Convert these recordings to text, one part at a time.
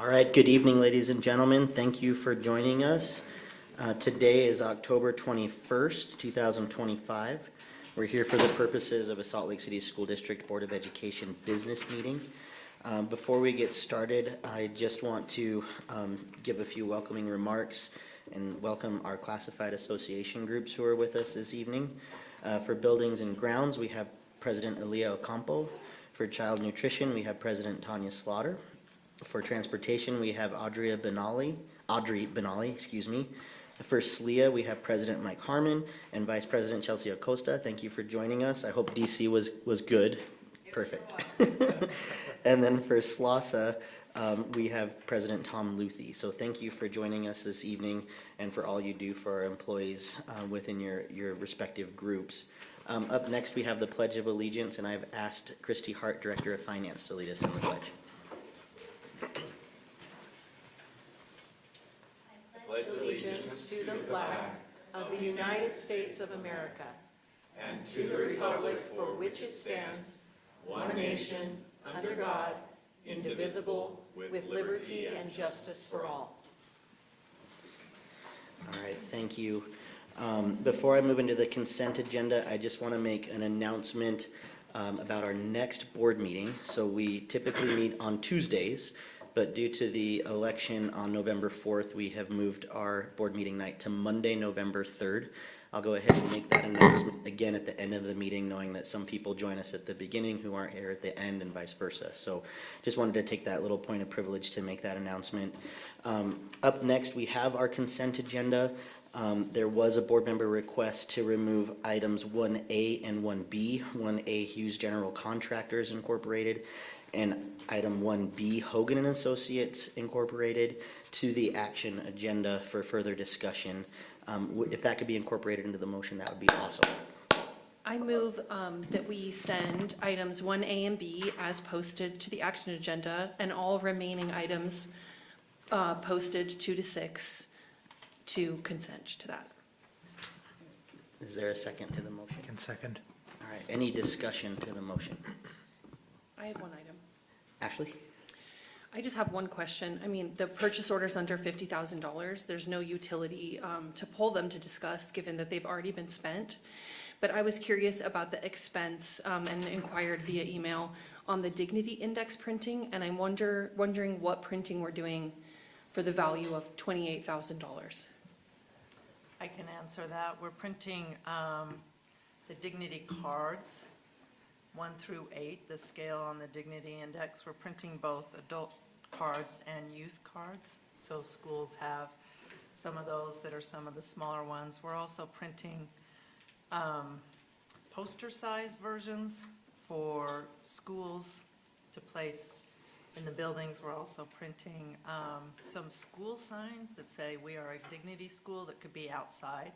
All right, good evening, ladies and gentlemen. Thank you for joining us. Today is October 21st, 2025. We're here for the purposes of a Salt Lake City School District Board of Education business meeting. Before we get started, I just want to give a few welcoming remarks and welcome our classified association groups who are with us this evening. For Buildings and Grounds, we have President Elia Ocampo. For Child Nutrition, we have President Tanya Slaughter. For Transportation, we have Audrey Benali, excuse me. For SLEA, we have President Mike Harmon and Vice President Chelsea Acosta. Thank you for joining us. I hope DC was good. Perfect. And then for SLCSD, we have President Tom Luthi. So thank you for joining us this evening and for all you do for our employees within your respective groups. Up next, we have the Pledge of Allegiance, and I've asked Christy Hart, Director of Finance, to lead us in the pledge. I pledge allegiance to the flag of the United States of America and to the republic for which it stands, one nation, under God, indivisible, with liberty and justice for all. All right, thank you. Before I move into the consent agenda, I just want to make an announcement about our next board meeting. So we typically meet on Tuesdays, but due to the election on November 4th, we have moved our board meeting night to Monday, November 3rd. I'll go ahead and make that announcement again at the end of the meeting, knowing that some people join us at the beginning who aren't here at the end and vice versa. So just wanted to take that little point of privilege to make that announcement. Up next, we have our consent agenda. There was a board member request to remove items 1A and 1B, 1A Hughes General Contractors Incorporated, and item 1B Hogan and Associates Incorporated to the action agenda for further discussion. If that could be incorporated into the motion, that would be awesome. I move that we send items 1A and B as posted to the action agenda and all remaining items posted 2 to 6 to consent to that. Is there a second to the motion? I can second. All right, any discussion to the motion? I have one item. Ashley? I just have one question. I mean, the purchase order's under $50,000. There's no utility to pull them to discuss, given that they've already been spent. But I was curious about the expense and inquired via email on the Dignity Index printing, and I'm wondering what printing we're doing for the value of $28,000. I can answer that. We're printing the Dignity cards, 1 through 8, the scale on the Dignity Index. We're printing both adult cards and youth cards. So schools have some of those that are some of the smaller ones. We're also printing poster size versions for schools to place in the buildings. We're also printing some school signs that say we are a Dignity school that could be outside.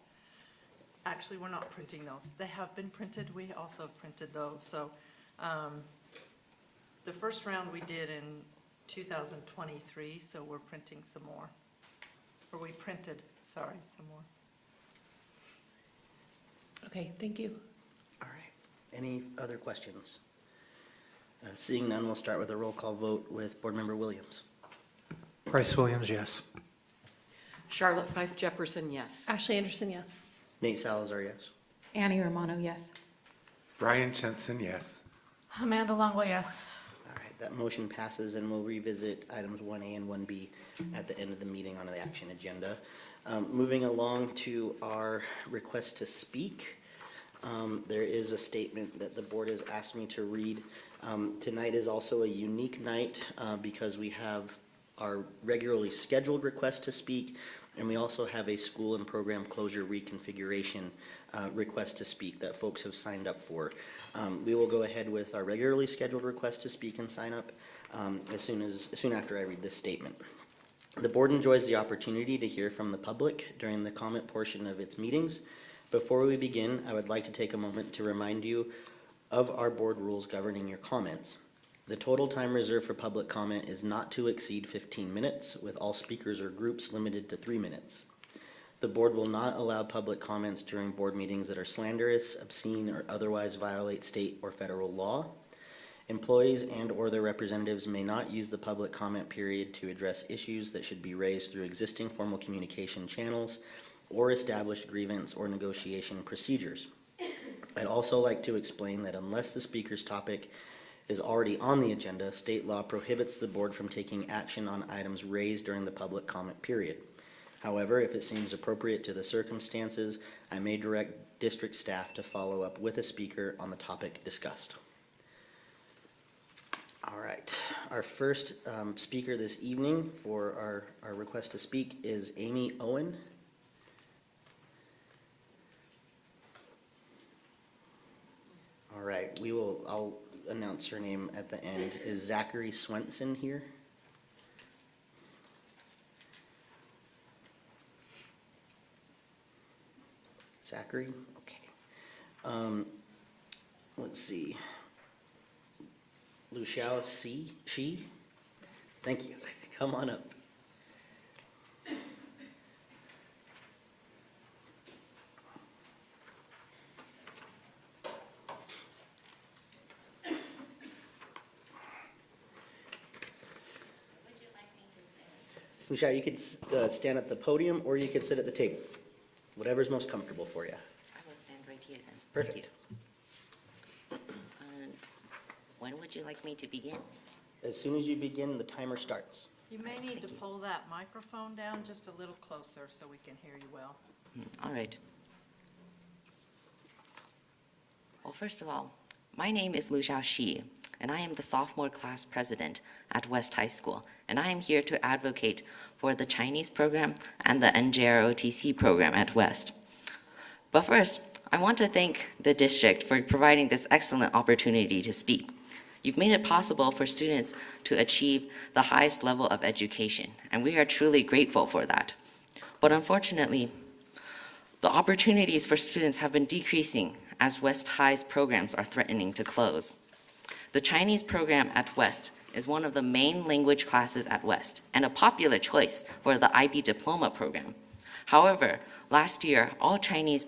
Actually, we're not printing those. They have been printed. We also printed those. So the first round we did in 2023, so we're printing some more. Or we printed, sorry, some more. Okay, thank you. All right. Any other questions? Seeing none, we'll start with a roll call vote with Board Member Williams. Bryce Williams, yes. Charlotte Fife Jefferson, yes. Ashley Anderson, yes. Nate Salazar, yes. Annie Romano, yes. Brian Jensen, yes. Amanda Longo, yes. All right, that motion passes, and we'll revisit items 1A and 1B at the end of the meeting on the action agenda. Moving along to our request to speak, there is a statement that the board has asked me to read. Tonight is also a unique night because we have our regularly scheduled request to speak, and we also have a school and program closure reconfiguration request to speak that folks have signed up for. We will go ahead with our regularly scheduled request to speak and sign up as soon after I read this statement. The board enjoys the opportunity to hear from the public during the comment portion of its meetings. Before we begin, I would like to take a moment to remind you of our board rules governing your comments. The total time reserved for public comment is not to exceed 15 minutes, with all speakers or groups limited to 3 minutes. The board will not allow public comments during board meetings that are slanderous, obscene, or otherwise violate state or federal law. Employees and/or their representatives may not use the public comment period to address issues that should be raised through existing formal communication channels or established grievance or negotiation procedures. I'd also like to explain that unless the speaker's topic is already on the agenda, state law prohibits the board from taking action on items raised during the public comment period. However, if it seems appropriate to the circumstances, I may direct district staff to follow up with a speaker on the topic discussed. All right, our first speaker this evening for our request to speak is Amy Owen. All right, I'll announce her name at the end. Is Zachary Swenson here? Zachary, okay. Let's see. Lu Xiao Shi? Thank you. Come on up. Lu Xiao, you could stand at the podium or you could sit at the table. Whatever's most comfortable for you. I will stand right here then. Perfect. When would you like me to begin? As soon as you begin, the timer starts. You may need to pull that microphone down just a little closer so we can hear you well. All right. Well, first of all, my name is Lu Xiao Shi, and I am the sophomore class president at West High School, and I am here to advocate for the Chinese program and the NJROTC program at West. But first, I want to thank the district for providing this excellent opportunity to speak. You've made it possible for students to achieve the highest level of education, and we are truly grateful for that. But unfortunately, the opportunities for students have been decreasing as West High's programs are threatening to close. The Chinese program at West is one of the main language classes at West and a popular choice for the IB diploma program. However, last year, all Chinese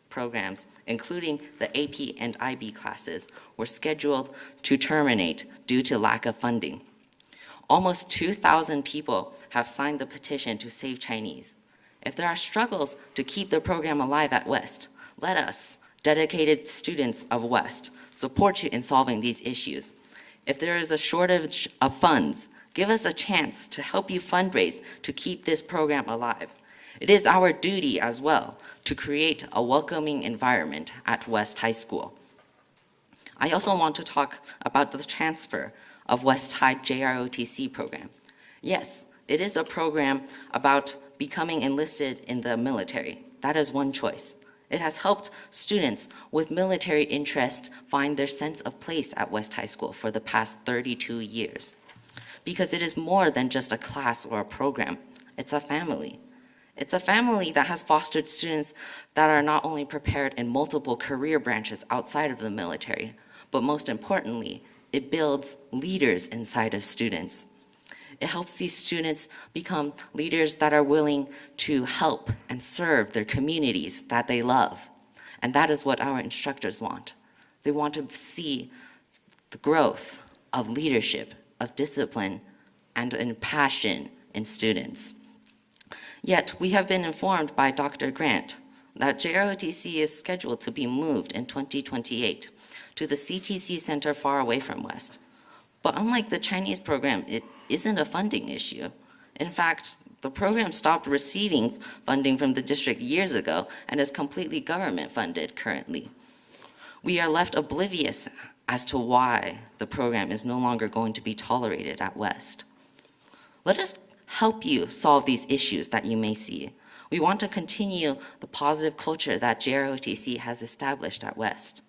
programs, including the AP and IB classes, were scheduled to terminate due to lack of funding. Almost 2,000 people have signed the petition to save Chinese. If there are struggles to keep the program alive at West, let us, dedicated students of West, support you in solving these issues. If there is a shortage of funds, give us a chance to help you fundraise to keep this program alive. It is our duty as well to create a welcoming environment at West High School. I also want to talk about the transfer of West High JROTC program. Yes, it is a program about becoming enlisted in the military. That is one choice. It has helped students with military interest find their sense of place at West High School for the past 32 years. Because it is more than just a class or a program. It's a family. It's a family that has fostered students that are not only prepared in multiple career branches outside of the military, but most importantly, it builds leaders inside of students. It helps these students become leaders that are willing to help and serve their communities that they love. And that is what our instructors want. They want to see the growth of leadership, of discipline, and in passion in students. Yet, we have been informed by Dr. Grant that JROTC is scheduled to be moved in 2028 to the CTC Center far away from West. But unlike the Chinese program, it isn't a funding issue. In fact, the program stopped receiving funding from the district years ago and is completely government funded currently. We are left oblivious as to why the program is no longer going to be tolerated at West. Let us help you solve these issues that you may see. We want to continue the positive culture that JROTC has established at West.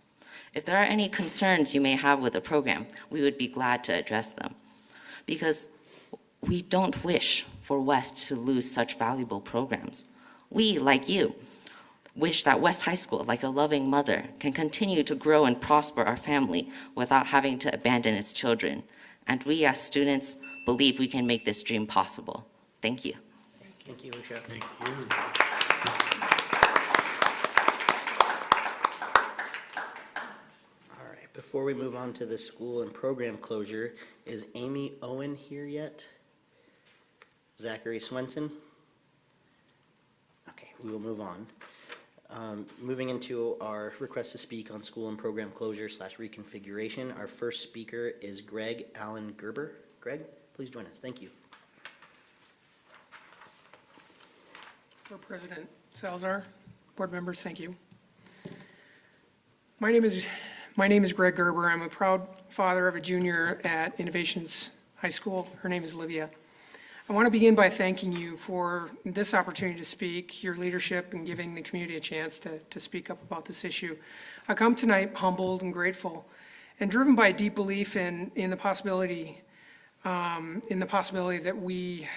If there are any concerns you may have with the program, we would be glad to address them. Because we don't wish for West to lose such valuable programs. We, like you, wish that West High School, like a loving mother, can continue to grow and prosper our family without having to abandon its children. And we as students believe we can make this dream possible. Thank you. Thank you, Lucia. Thank you. All right, Before we move on to the school and program closure, is Amy Owen here yet? Zachary Swenson? Okay, we will move on. Moving into our request to speak on school and program closure / reconfiguration, our first speaker is Greg Allen Gerber. Greg, please join us. Thank you. For President Salazar, board members, thank you. My name is Greg Gerber. I'm a proud father of a junior at Innovations High School. Her name is Livia. I want to begin by thanking you for this opportunity to speak, your leadership, and giving the community a chance to speak up about this issue. I come tonight humbled and grateful, and driven by a deep belief in the possibility that we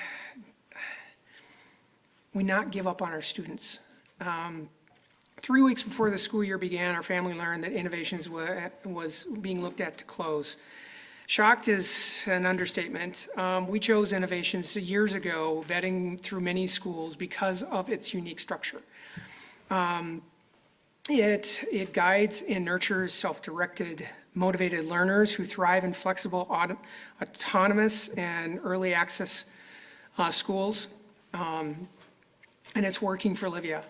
not give up on our students. 3 weeks before the school year began, our family learned that Innovations was being looked at to close. Shocked is an understatement. We chose Innovations years ago, vetting through many schools because of its unique structure. It guides and nurtures self-directed, motivated learners who thrive in flexible, autonomous, and early access schools. And it's working for Livia.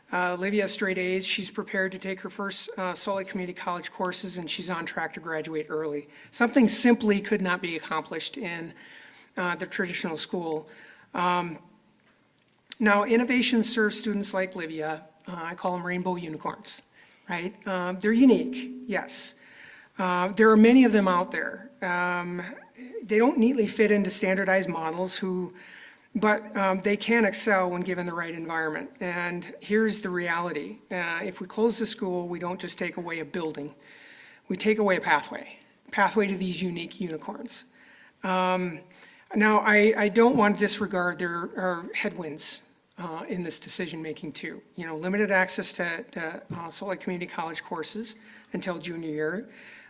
Livia has straight A's. She's prepared to take her first Salt Lake Community College courses, and she's on track to graduate early. Something simply could not be accomplished in the traditional school. Now, Innovation serves students like Livia. I call them rainbow unicorns, right? They're unique, yes. There are many of them out there. They don't neatly fit into standardized models but they can excel when given the right environment. And here's the reality. If we close the school, we don't just take away a building. We take away a pathway to these unique unicorns. Now, I don't want to disregard there are headwinds in this decision-making too. You know, limited access to Salt Lake Community College courses until junior year,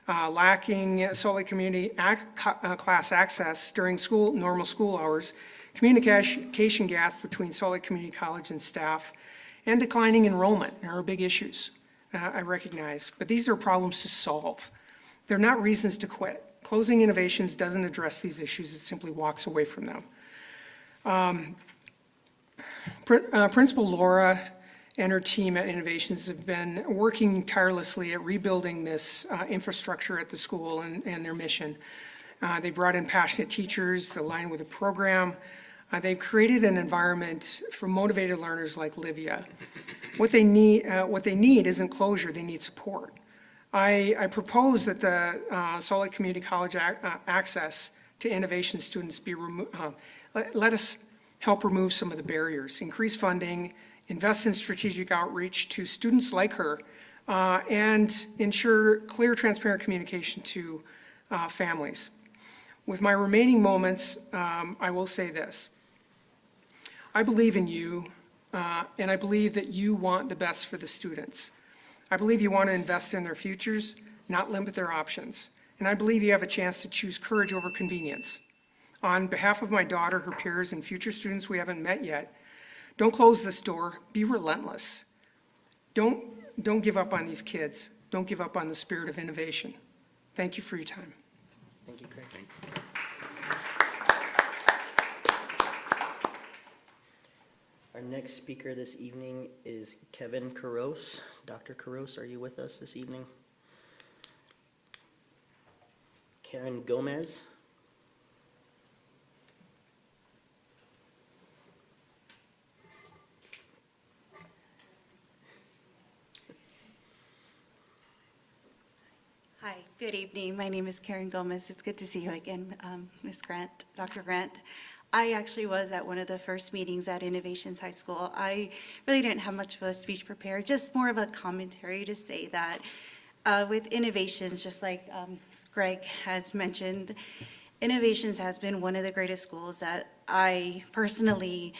lacking Salt Lake Community class access during normal school hours, communication gaps between Salt Lake Community College and staff, and declining enrollment are big issues, I recognize. But these are problems to solve. They're not reasons to quit. Closing Innovations doesn't address these issues, it simply walks away from them. Principal Laura and her team at Innovations have been working tirelessly at rebuilding this infrastructure at the school and their mission. They brought in passionate teachers to align with the program. They've created an environment for motivated learners like Livia. What they need isn't closure, they need support. I propose that the Salt Lake Community College access to Innovation students be let us help remove some of the barriers, increase funding, invest in strategic outreach to students like her, and ensure clear, transparent communication to families. With my remaining moments, I will say this. I believe in you, and I believe that you want the best for the students. I believe you want to invest in their futures, not limit their options. And I believe you have a chance to choose courage over convenience. On behalf of my daughter, her peers, and future students we haven't met yet, don't close this door, be relentless. Don't give up on these kids. Don't give up on the spirit of innovation. Thank you for your time. Thank you, Craig. Our next speaker this evening is Kevin Caros. Dr. Caros, are you with us this evening? Karen Gomez. Hi, good evening. My name is Karen Gomez. It's good to see you again, Ms. Grant, Dr. Grant. I actually was at one of the first meetings at Innovations High School. I really didn't have much of a speech prepared, just more of a commentary to say that with Innovations, just like Greg has mentioned, Innovations has been one of the greatest schools that I personally,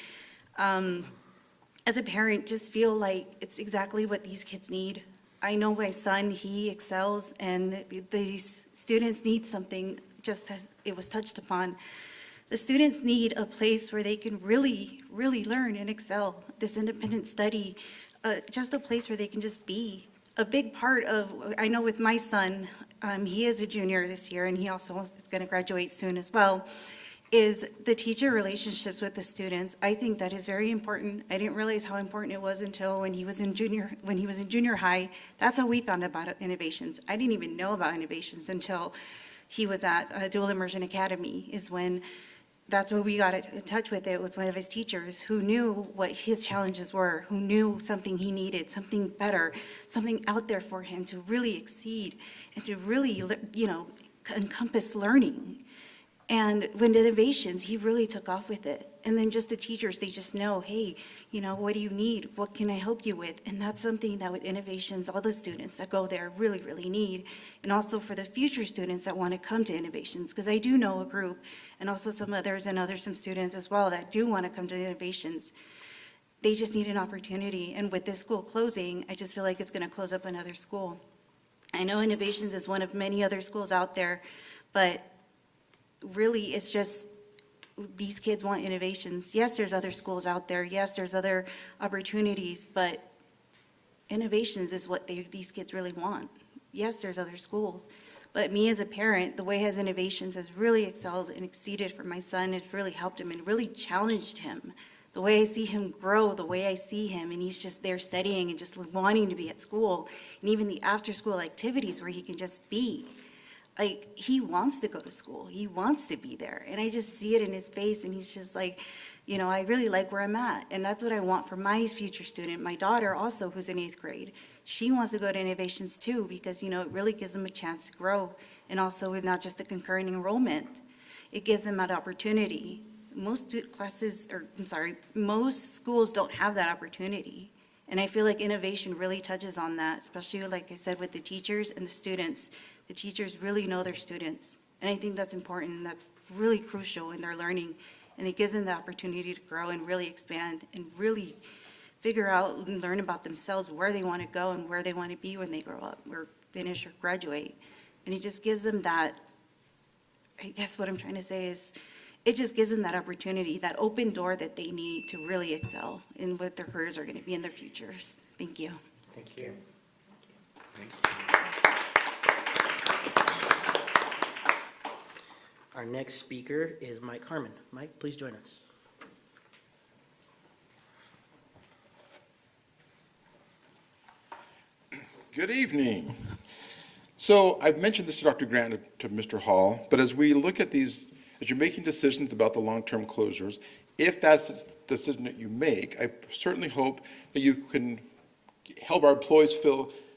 as a parent, just feel like it's exactly what these kids need. I know my son, he excels, and these students need something, just as it was touched upon. The students need a place where they can really, really learn and excel. This independent study, just a place where they can just be. a big part of, I know with my son, he is a junior this year, and he also is going to graduate soon as well, is the teacher relationships with the students. I think that is very important. I didn't realize how important it was until when he was in junior high. That's how we found out about innovations. I didn't even know about innovations until he was at Dual Immersion Academy, is when that's when we got in touch with it with one of his teachers who knew what his challenges were, who knew something he needed, something better, something out there for him to really exceed and to really, encompass learning. And when innovations, he really took off with it. And then just the teachers, they just know, hey, what do you need? What can I help you with? And that's something that with innovations, all the students that go there really, really need. And also for the future students that want to come to innovations, because I do know a group, and also some students as well that do want to come to innovations. They just need an opportunity. And with this school closing, I just feel like it's going to close up another school. I know innovations is one of many other schools out there, but really it's just these kids want innovations. Yes, there's other schools out there. Yes, there's other opportunities, but innovations is what these kids really want. Yes, there's other schools. But me as a parent, the way his innovations has really excelled and exceeded for my son, it's really helped him and really challenged him. The way I see him grow, the way I see him, and he's just there studying and just wanting to be at school, and even the after-school activities where he can just be. Like, he wants to go to school. He wants to be there. And I just see it in his face, and he's just like, I really like where I'm at. And that's what I want for my future student. My daughter also, who's in 8th grade, she wants to go to innovations too, because, it really gives them a chance to grow. And also with not just a concurrent enrollment, it gives them that opportunity. Most schools don't have that opportunity. And I feel like innovation really touches on that, especially, like I said, with the teachers and the students. The teachers really know their students. And I think that's important, and that's really crucial in their learning. And it gives them the opportunity to grow and really expand and really figure out and learn about themselves, where they want to go and where they want to be when they grow up or finish or graduate. And it just gives them that, I guess what I'm trying to say is, it just gives them that opportunity, that open door that they need to really excel in what their careers are going to be in their futures. Thank you. Thank you. Our next speaker is Mike Harmon. Mike, please join us. Good evening. So I've mentioned this to Dr. Grant, to Mr. Hall, but as we look at these, as you're making decisions about the long-term closures, if that's the decision that you make, I certainly hope that you can help our employees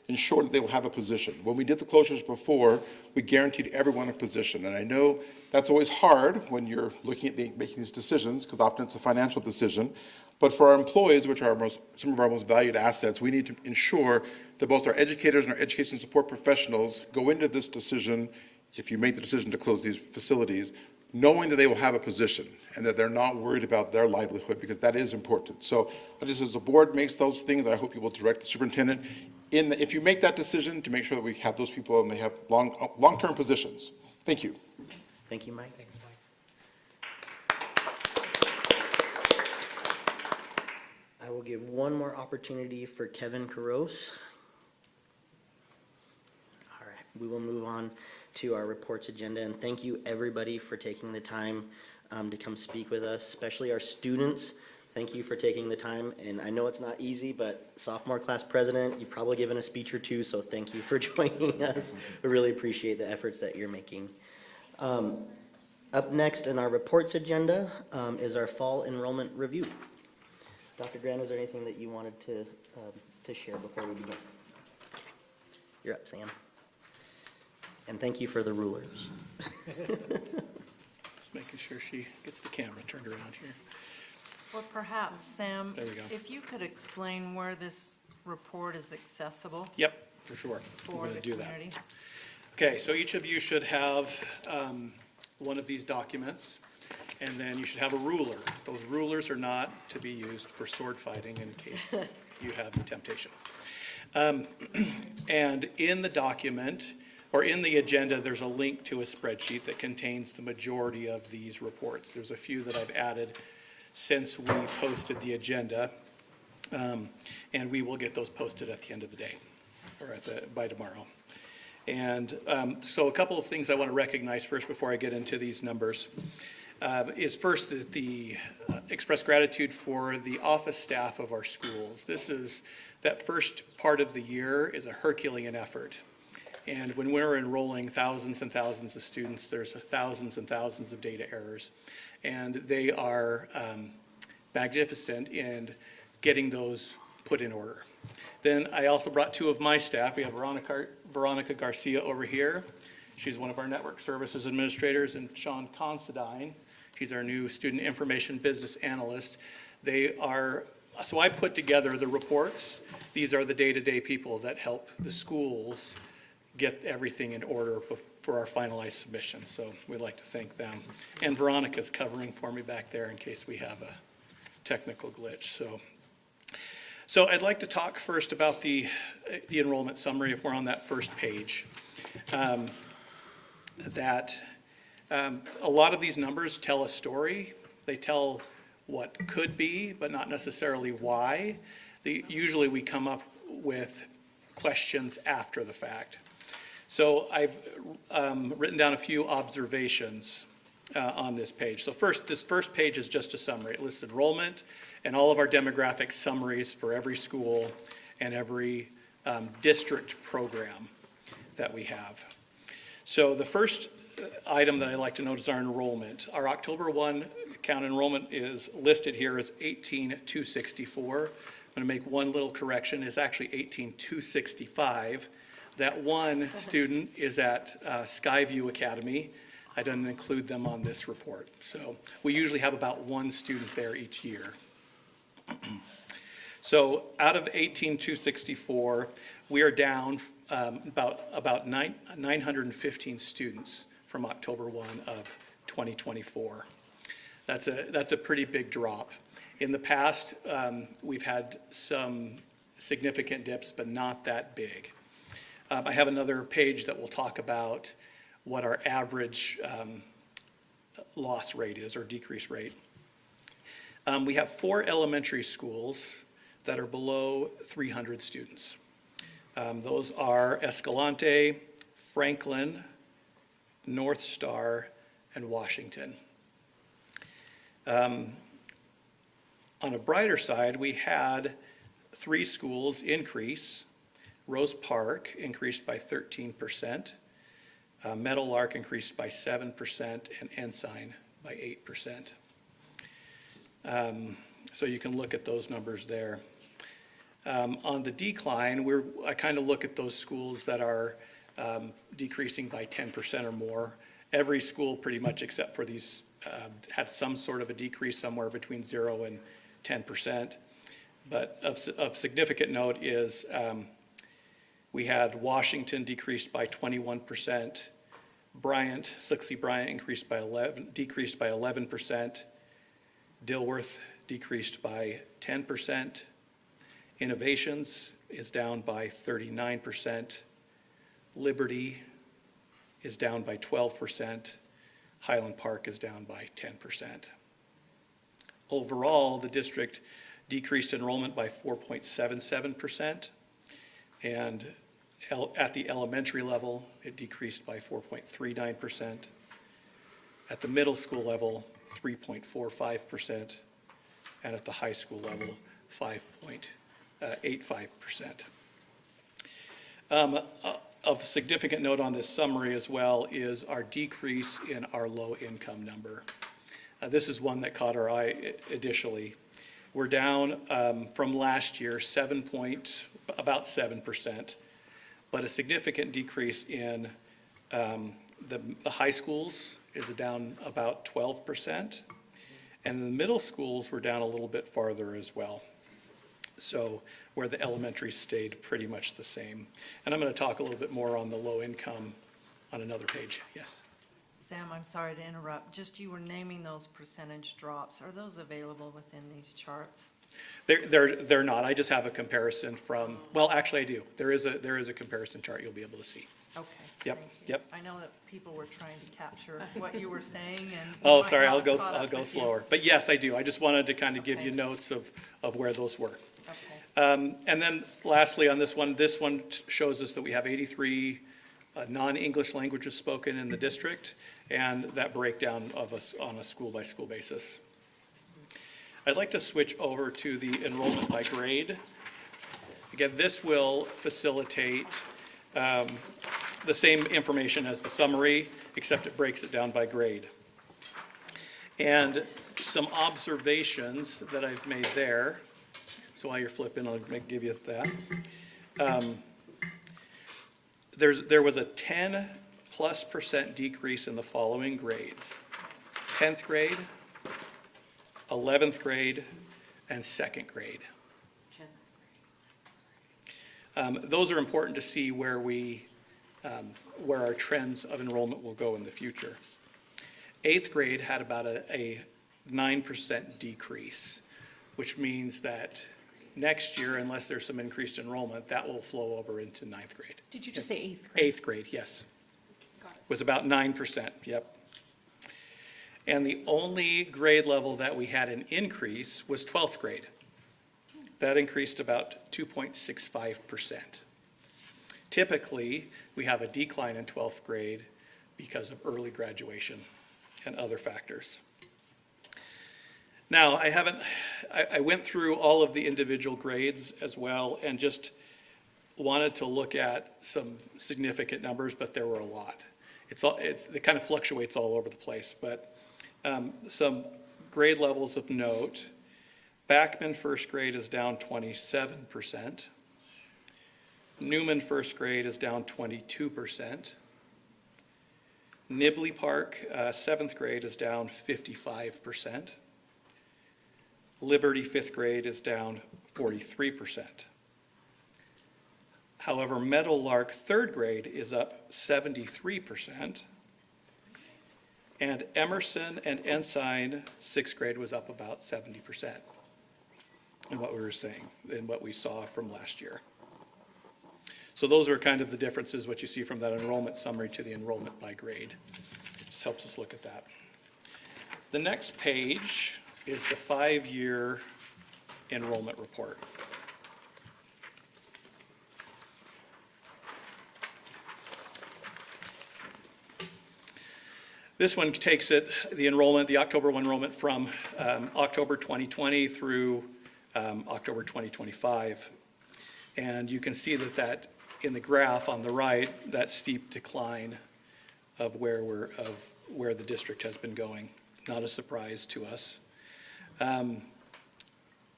ensure that they will have a position. When we did the closures before, we guaranteed everyone a position. And I know that's always hard when you're looking at making these decisions, because often it's a financial decision. But for our employees, which are some of our most valued assets, we need to ensure that both our educators and our education support professionals go into this decision, if you make the decision to close these facilities, knowing that they will have a position and that they're not worried about their livelihood, because that is important. So just as the board makes those things, I hope you will direct the superintendent if you make that decision, to make sure that we have those people and they have long-term positions. Thank you. Thank you, Mike. Thanks, Mike. I will give one more opportunity for Kevin Caros. All right, we will move on to our reports agenda, and thank you everybody for taking the time to come speak with us, especially our students. Thank you for taking the time, and I know it's not easy, but sophomore class president, you've probably given a speech or two, so thank you for joining us. We really appreciate the efforts that you're making. Up next in our reports agenda is our fall enrollment review. Dr. Grant, is there anything that you wanted to share before we begin? Okay. You're up, Sam. And thank you for the rulers. Just making sure she gets the camera turned around here. Or perhaps, Sam, There we go. if you could explain where this report is accessible Yep, for sure. I'm for gonna the do that. community. Okay, so each of you should have one of these documents, and then you should have a ruler. Those rulers are not to be used for sword fighting in case you have the temptation. And in the document, or in the agenda, there's a link to a spreadsheet that contains the majority of these reports. There's a few that I've added since we posted the agenda, and we will get those posted at the end of the day. or by tomorrow. And so a couple of things I want to recognize first before I get into these numbers is first the express gratitude for the office staff of our schools. That first part of the year is a Herculean effort. And when we're enrolling thousands and thousands of students, there's thousands and thousands of data errors. And they are magnificent in getting those put in order. Then I also brought two of my staff. We have Veronica Garcia over here. She's one of our network services administrators, and Sean Considine. He's our new student information business analyst. So I put together the reports. These are the day-to-day people that help the schools get everything in order for our finalized submission. So we'd like to thank them. And Veronica's covering for me back there in case we have a technical glitch. So I'd like to talk first about the enrollment summary, if we're on that first page. A lot of these numbers tell a story. They tell what could be, but not necessarily why. Usually we come up with questions after the fact. So I've written down a few observations on this page. So this first page is just a summary. It lists enrollment and all of our demographic summaries for every school and every district program that we have. So the first item that I'd like to note is our enrollment. Our October 1 count enrollment is listed here as 18,264. I'm going to make one little correction. It's actually 18,265. That one student is at Skyview Academy. I didn't include them on this report. So we usually have about one student there each year. So out of 18,264, we are down about 915 students from October 1 of 2024. That's a pretty big drop. In the past, we've had some significant dips, but not that big. I have another page that will talk about what our average loss rate is, or decrease rate. We have 4 elementary schools that are below 300 students. Those are Escalante, Franklin, North Star, and Washington. On a brighter side, we had 3 schools increase. Rose Park increased by 13%, Meadowlark increased by 7%, and Ensign by 8%. So you can look at those numbers there. On the decline, I kind of look at those schools that are decreasing by 10% or more. Every school, pretty much except for these, had some sort of a decrease somewhere between 0 and 10%. But of significant note is we had Washington decreased by 21%. Slicksy Bryant decreased by 11%. Dilworth decreased by 10%. Innovations is down by 39%. Liberty is down by 12%. Highland Park is down by 10%. Overall, the district decreased enrollment by 4.77%. And at the elementary level, it decreased by 4.39%. At the middle school level, 3.45%. And at the high school level, 5.85%. Of significant note on this summary as well is our decrease in our low income number. This is one that caught our eye initially. We're down from last year about 7%, but a significant decrease in the high schools is down about 12%, and the middle schools were down a little bit farther as well. So where the elementary stayed pretty much the same. And I'm going to talk a little bit more on the low income on another page. Yes. Sam, I'm sorry to interrupt. Just you were naming those percentage drops. Are those available within these charts? They're not. I just have a comparison from, well, actually I do. There is a comparison chart you'll be able to see. Okay. Yep, thank you. yep. I know that people were trying to capture what you were saying and. Oh, might sorry, not I'll have go caught up with you. slower. But yes, I do. I just wanted to kind of give you Okay. notes of where those were. Okay. And then lastly on this one shows us that we have 83 non-English languages spoken in the district, and that breakdown of us on a school-by-school basis. I'd like to switch over to the enrollment by grade. Again, this will facilitate the same information as the summary, except it breaks it down by grade. And some observations that I've made there. So while you're flipping, I'll give you that. There was a 10+% decrease in the following grades: 10th grade, 11th grade, and 2nd grade. Those are important to see where our trends of enrollment will go in the future. 8th grade had about a 9% decrease, which means that next year, unless there's some increased enrollment, that will flow over into 9th grade. Did you just say 8th grade? 8th grade, yes. Got it. Was about 9%, yep. And the only grade level that we had an increase was 12th grade. That increased about 2.65%. Typically, we have a decline in 12th grade because of early graduation and other factors. Now, I went through all of the individual grades as well and just wanted to look at some significant numbers, but there were a lot. It kind of fluctuates all over the place, but some grade levels of note. Backman first grade is down 27%. Newman first grade is down 22%. Nibley Park 7th grade is down 55%. Liberty 5th grade is down 43%. However, Meadowlark 3rd grade is up 73%. And Emerson and Ensign 6th grade was up about 70% in what we were saying, in what we saw from last year. So those are kind of the differences, what you see from that enrollment summary to the enrollment by grade. Just helps us look at that. The next page is the 5-year enrollment report. This one takes the October 1 enrollment from October 2020 through October 2025. And you can see that in the graph on the right, that steep decline of where the district has been going. Not a surprise to us.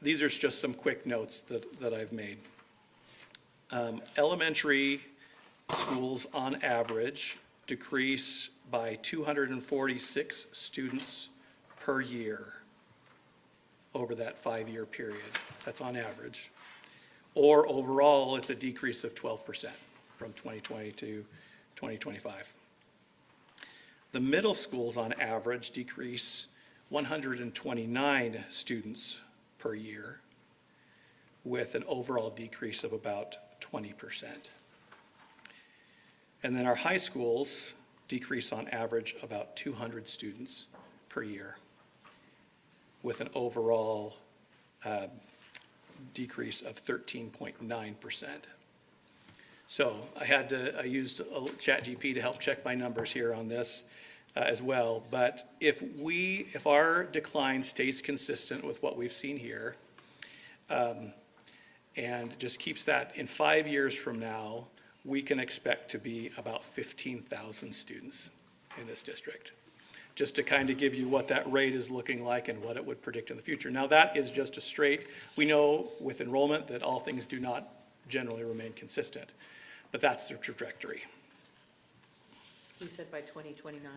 These are just some quick notes that I've made. Elementary schools on average decrease by 246 students per year over that 5-year period. That's on average. Or overall, it's a decrease of 12% from 2020 to 2025. The middle schools on average decrease 129 students per year with an overall decrease of about 20%. And then our high schools decrease on average about 200 students per year with an overall decrease of 13.9%. So I used ChatGPT to help check my numbers here on this as well. But if our decline stays consistent with what we've seen here, and just keeps that in 5 years from now, we can expect to be about 15,000 students in this district. Just to kind of give you what that rate is looking like and what it would predict in the future. Now that is just we know with enrollment that all things do not generally remain consistent, but that's the trajectory. You said by 2029?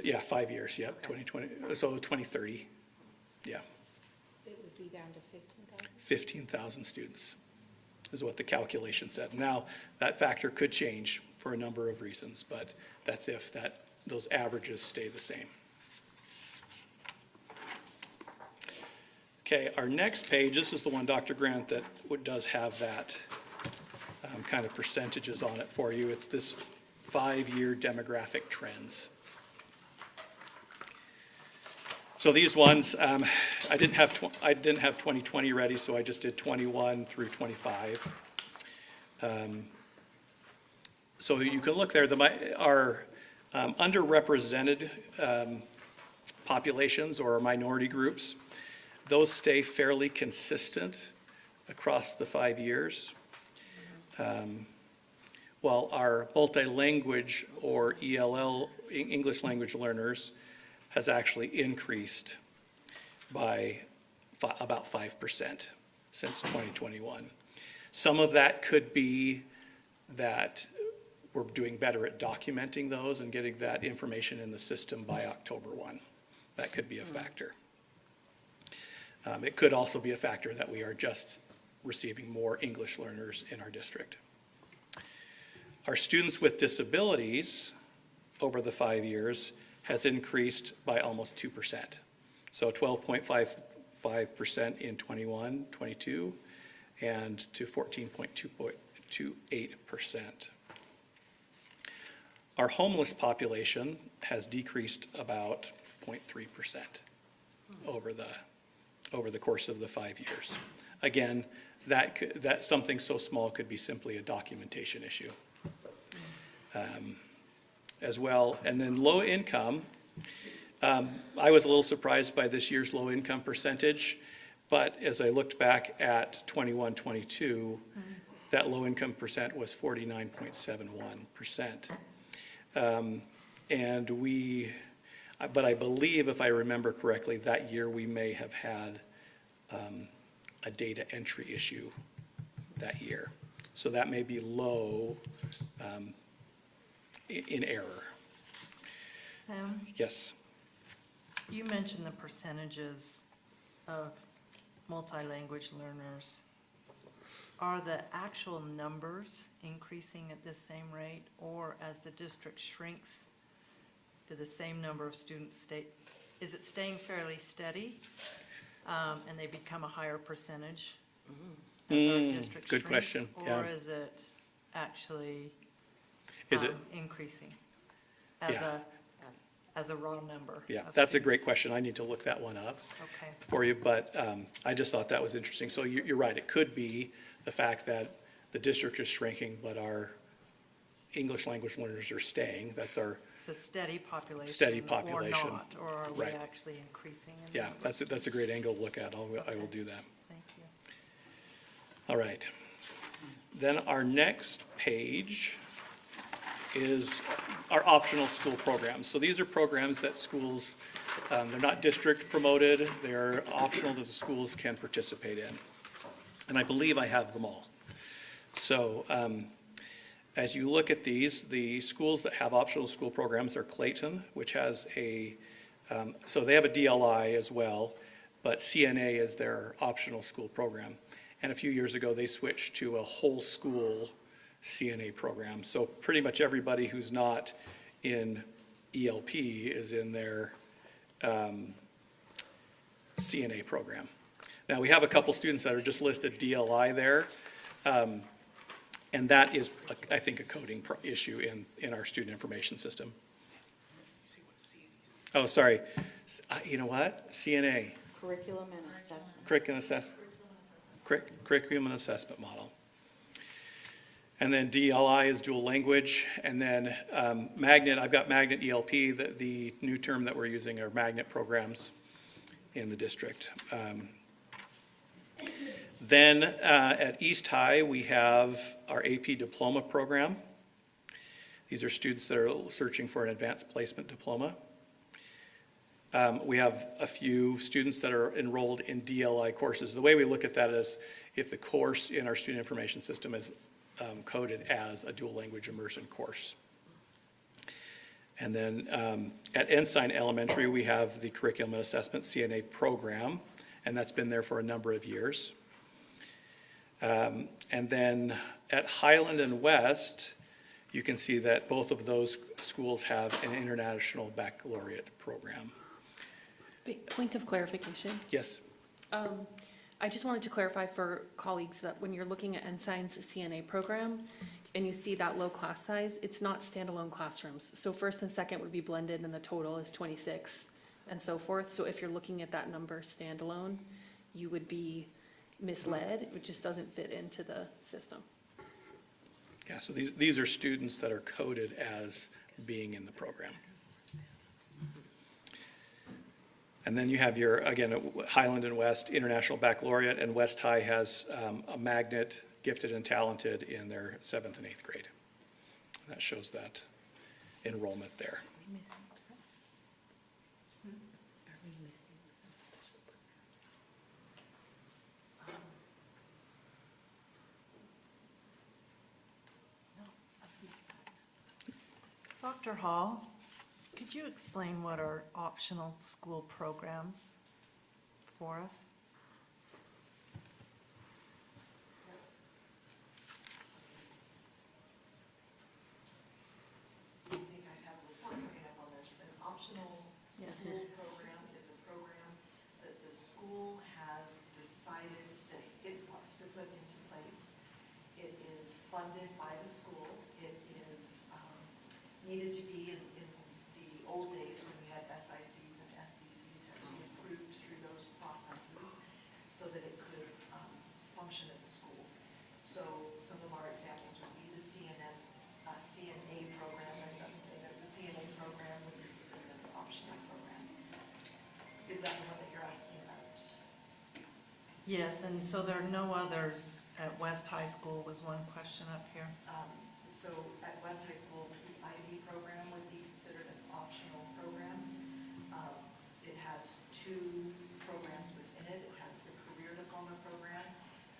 Yeah, 5 years, yep, 2020, so 2030, yeah. It would be down to 15,000? 15,000 students is what the calculation said. Now, that factor could change for a number of reasons, but that's if those averages stay the same. Okay, our next page, this is the one, Dr. Grant, that does have that kind of percentages on it for you. It's this 5-year demographic trends. So these ones, I didn't have 2020 ready, so I just did 21 through 25. So you can look there, our underrepresented populations or minority groups, those stay fairly consistent across the 5 years. While our multilanguage or ELL, English language learners, has actually increased by about 5% since 2021. Some of that could be that we're doing better at documenting those and getting that information in the system by October 1. That could be a factor. It could also be a factor that we are just receiving more English learners in our district. Our students with disabilities over the 5 years has increased by almost 2%. So 12.55% in 21, 22, and to 14.28%. Our homeless population has decreased about 0.3% over the course of the 5 years. Again, that something so small could be simply a documentation issue. As well. And then low income, I was a little surprised by this year's low income percentage, but as I looked back at 21, 22, that low income percent was 49.71%. But I believe, if I remember correctly, that year we may have had a data entry issue that year. So that may be low in error. Sam, Yes. you mentioned the percentages of multi-language learners. Are the actual numbers increasing at this same rate, or as the district shrinks, do the same number of students stay? Is it staying fairly steady, and they become a higher percentage as our district Good shrinks? question, yeah. Or is it actually Is it? increasing as Yeah. a raw number? Yeah, of that's a great students? question. I need to look that one up Okay. for you, but I just thought that was interesting. So you're right, it could be the fact that the district is shrinking, but our English language learners are staying. That's our, It's a steady population. Steady population. Or not, or are we Right. actually increasing in yeah, numbers? that's a great angle to look at. I will do that. Thank you. All right. Then our next page is our optional school programs. So these are programs that schools, they're not district promoted, they're optional that the schools can participate in. And I believe I have them all. So as you look at these, the schools that have optional school programs are Clayton, which has so they have a DLI as well, but CNA is their optional school program. And a few years ago, they switched to a whole school CNA program. So pretty much everybody who's not in ELP is in their CNA program. Now, we have a couple students that are just listed DLI there. And that is, I think, a coding issue in our student information system. Oh, sorry. You know what? CNA. Curriculum and assessment. Curriculum and assessment model. And then DLI is dual language. And then Magnet, I've got Magnet ELP, the new term that we're using are Magnet programs in the district. Then at East High, we have our AP diploma program. These are students that are searching for an advanced placement diploma. We have a few students that are enrolled in DLI courses. The way we look at that is if the course in our student information system is coded as a dual language immersion course. And then at Ensign Elementary, we have the Curriculum and Assessment CNA program, and that's been there for a number of years. And then at Highland and West, you can see that both of those schools have an international baccalaureate program. Point of clarification. Yes? I just wanted to clarify for colleagues that when you're looking at Ensign's CNA program and you see that low class size, it's not standalone classrooms. So first and second would be blended and the total is 26. and so forth. So if you're looking at that number standalone, you would be misled. It just doesn't fit into the system. Yeah, so these are students that are coded as being in the program. And then you have your, again, Highland and West International Baccalaureate, and West High has a magnet, gifted and talented, in their 7th and 8th grade. That shows that enrollment there. Dr. Hall, could you explain what are optional school programs for us? I think I have a report coming up on this. An optional Yes. school program is a program that the school has decided that it wants to put into place. It is funded by the school. It is needed to be in the old days when we had SICs and SCCs, had to be approved through those processes so that it could function at the school. So some of our examples would be the CNA program. I don't say that the CNA program would be considered an optional program. Is that the one that you're asking about? Yes, and so there are no others at West High School was one question up here. So at West High School, the IB program would be considered an optional program. It has two programs within it. It has the career diploma program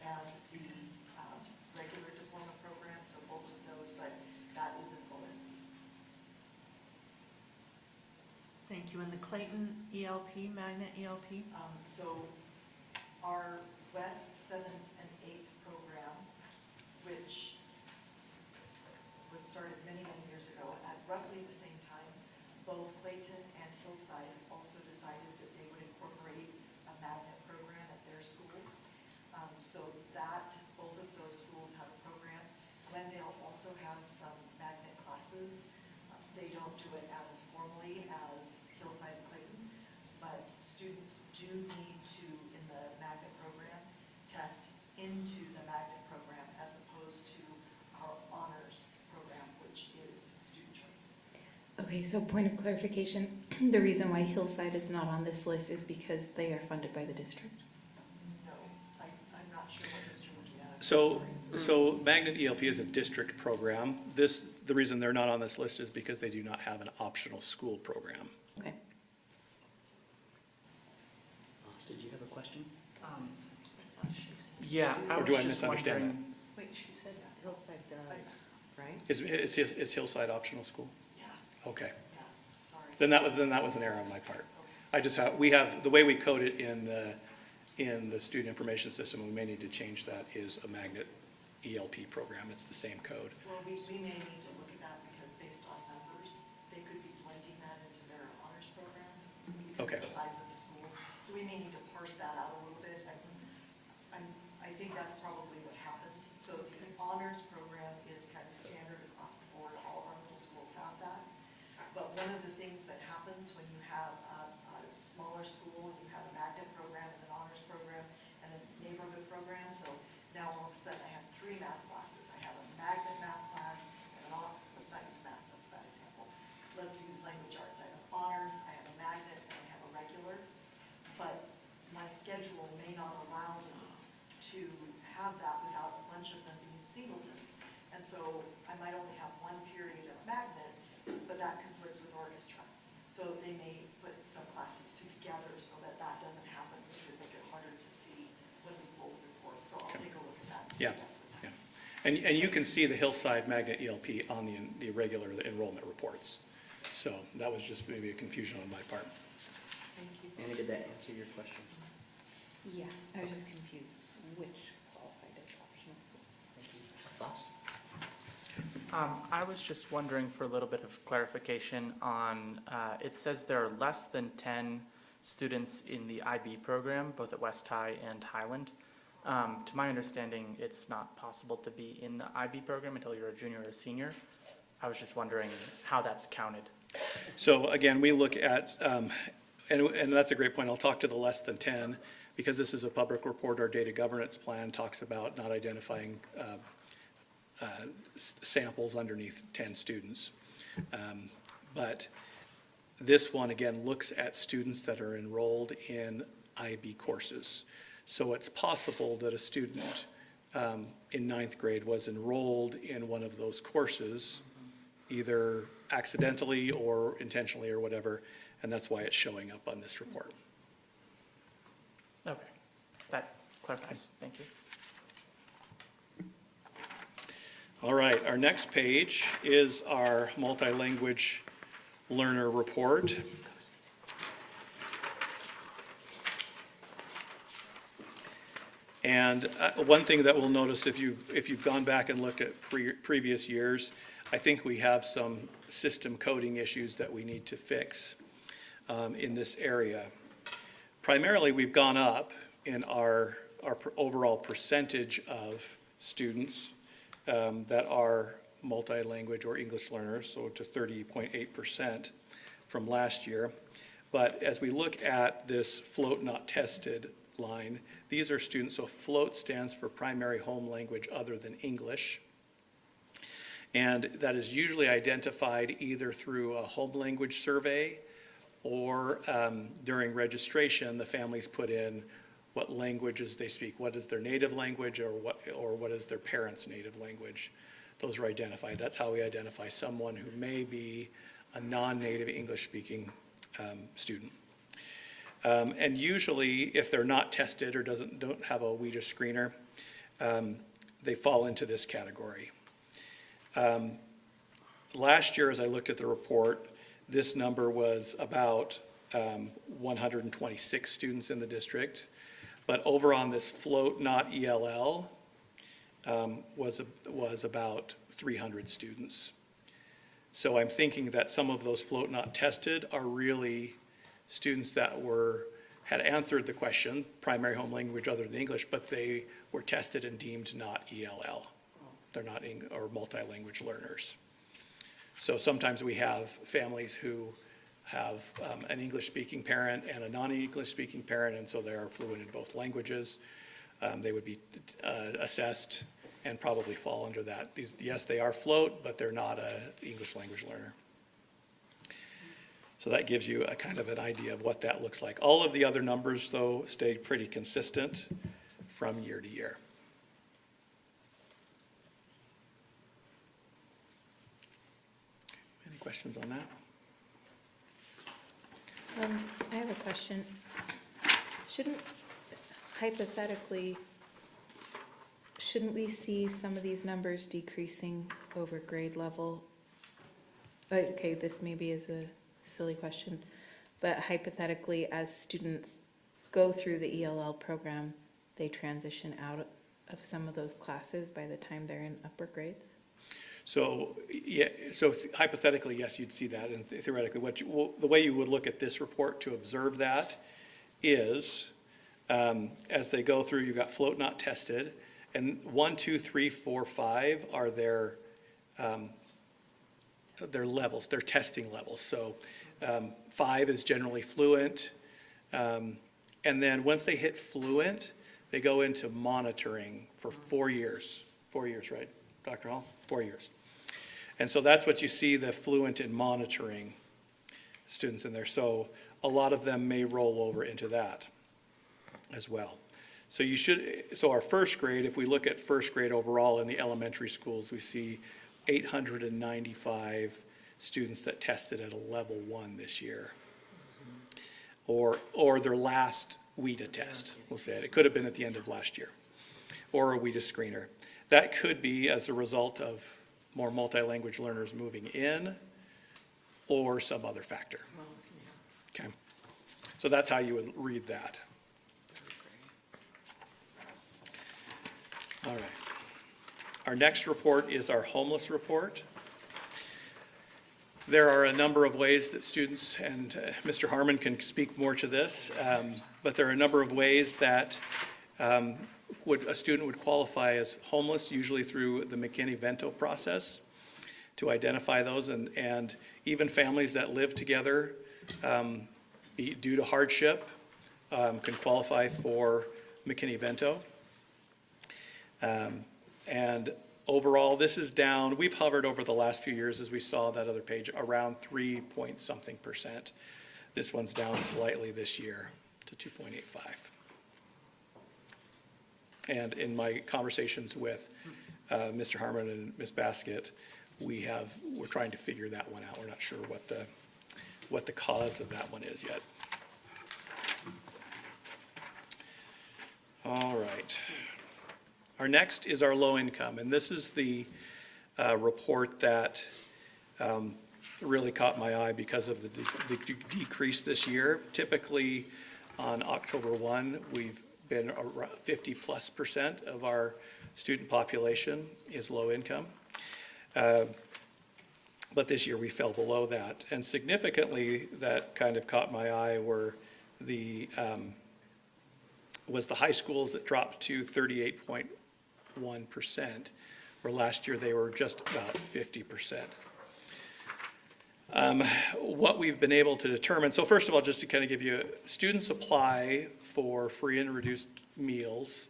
and the regular diploma program, so both of those, but that is an OSB. Thank you. And the Clayton ELP, Magnet ELP? So our West 7th and 8th program, which was started many, many years ago, at roughly the same time, both Clayton and Hillside also decided that they would incorporate a magnet program at their schools. So that, both of those schools have a program. Glendale also has some magnet classes. They don't do it as formally as Hillside and Clayton, but students do need to, in the magnet program, test into the magnet program as opposed to our honors program, which is student choice. Okay, so point of clarification, the reason why Hillside is not on this list is because they are funded by the district? No, I'm not sure what Mr. looking at. I'm So, sorry. so Magnet ELP is a district program. The reason they're not on this list is because they do not have an optional school program. Okay. Foss, did you have a question? Yeah, I Or was do I just misunderstand wondering. Wait, she said Hillside does, right? Is Hillside optional school? Yeah, Okay. yeah, sorry. Then that was an error on my part. We have, the way we code it in the student information system, we may need to change that, is a Magnet ELP program. It's the same code. Well, we may need to look at that because based on numbers, they could be blending that into their honors program because Okay. of the size of the school. So we may need to parse that out a little bit. I think that's probably what happened. So the honors program is kind of standard across the board. All of our middle schools have that. But one of the things that happens when you have a smaller school, you have a magnet program and an honors program and a neighborhood program. So now all of a sudden I have 3 math classes. I have a magnet math class and let's not use math, that's a bad example. Let's use language arts. I have honors, I have a magnet, and I have a regular. But my schedule may not allow me to have that without a bunch of them being singletons. And so I might only have 1 period of magnet, but that conflicts with orchestra. So they may put some classes together so that that doesn't happen, which would make it harder to see when we pull the report. So I'll Okay. take a look at that and see Yeah. if that's what's Yeah. happening. And you can see the Hillside Magnet ELP on the regular enrollment reports. So that was just maybe a confusion on my part. Thank you. Annie, did that answer your question? Yeah, I was just confused which qualified as optional school. Thank you. Foss? I was just wondering for a little bit of clarification on, it says there are less than 10 students in the IB program, both at West High and Highland. To my understanding, it's not possible to be in the IB program until you're a junior or a senior. I was just wondering how that's counted. So again, we look at, And that's a great point. I'll talk to the less than 10, because this is a public report. Our data governance plan talks about not identifying samples underneath 10 students. But this one, again, looks at students that are enrolled in IB courses. So it's possible that a student in ninth grade was enrolled in one of those courses, either accidentally or intentionally or whatever, and that's why it's showing up on this report. Okay, that clarifies, thank you. All right, our next page is our multi-language learner report. And one thing that we'll notice if you've gone back and looked at previous years, I think we have some system coding issues that we need to fix in this area. Primarily, we've gone up in our overall percentage of students that are multi-language or English learners, so to 30.8% from last year. But as we look at this float not tested line, these are students, so float stands for primary home language other than English. And that is usually identified either through a home language survey or during registration, the families put in what languages they speak, what is their native language or what is their parents' native language. Those are identified. That's how we identify someone who may be a non-native English speaking student. And usually if they're not tested or don't have a WIDA screener, they fall into this category. Last year, as I looked at the report, this number was about 126 students in the district. But over on this float not ELL was about 300 students. So I'm thinking that some of those float not tested are really students that had answered the question, primary home language other than English, but they were tested and deemed not ELL. They're not or multi-language learners. So sometimes we have families who have an English-speaking parent and a non-English-speaking parent, and so they are fluent in both languages. They would be assessed and probably fall under that. Yes, they are float, but they're not an English language learner. So that gives you a kind of an idea of what that looks like. All of the other numbers, though, stayed pretty consistent from year to year. Any questions on that? I have a question. Shouldn't we see some of these numbers decreasing over grade level? Okay, this maybe is a silly question, but hypothetically, as students go through the ELL program, they transition out of some of those classes by the time they're in upper grades? So, yeah, so hypothetically, yes, you'd see that, and theoretically, the way you would look at this report to observe that is, as they go through, you've got float not tested, and 1, 2, 3, 4, 5 are their levels, their testing levels. So 5 is generally fluent, and then once they hit fluent, they go into monitoring for 4 years. 4 years, right, Dr. Hall? 4 years. And so that's what you see, the fluent in monitoring students in there. So a lot of them may roll over into that as well. So so our first grade, if we look at first grade overall in the elementary schools, we see 895 students that tested at a level 1 this year. Or their last WIDA test, we'll say it. It could have been at the end of last year, or a WIDA screener. That could be as a result of more multi-language learners moving in or some other factor. Okay, so that's how you would read that. All right. Our next report is our homeless report. There are a number of ways that students, and Mr. Harmon can speak more to this, but there are a number of ways that a student would qualify as homeless, usually through the McKinney-Vento process to identify those, and even families that live together, due to hardship, can qualify for McKinney-Vento. And overall, this is down, we've hovered over the last few years, as we saw that other page, around 3-point-something%. This one's down slightly this year to 2.85. And in my conversations with Mr. Harmon and Ms. Baskett, we're trying to figure that one out. We're not sure what the cause of that one is yet. All right. Our next is our low income, and this is the report that really caught my eye because of the decrease this year. Typically, on October 1, we've been around 50+% of our student population is low income. But this year we fell below that. And significantly, that kind of caught my eye was the high schools that dropped to 38.1%, where last year they were just about 50%. What we've been able to determine, so first of all, just to kind of give you, students apply for free and reduced meals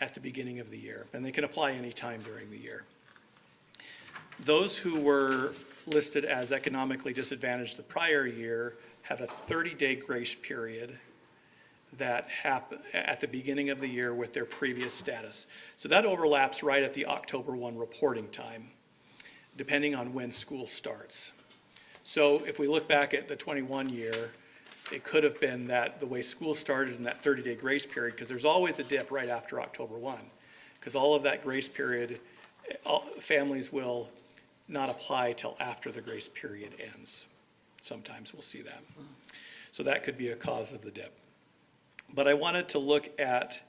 at the beginning of the year, and they can apply anytime during the year. Those who were listed as economically disadvantaged the prior year have a 30-day grace period that happen at the beginning of the year with their previous status. So that overlaps right at the October 1 reporting time, depending on when school starts. So if we look back at the 21 year, it could have been that the way school started in that 30-day grace period, because there's always a dip right after October 1, because all of that grace period, families will not apply till after the grace period ends. Sometimes we'll see that. So that could be a cause of the dip. But I wanted to look at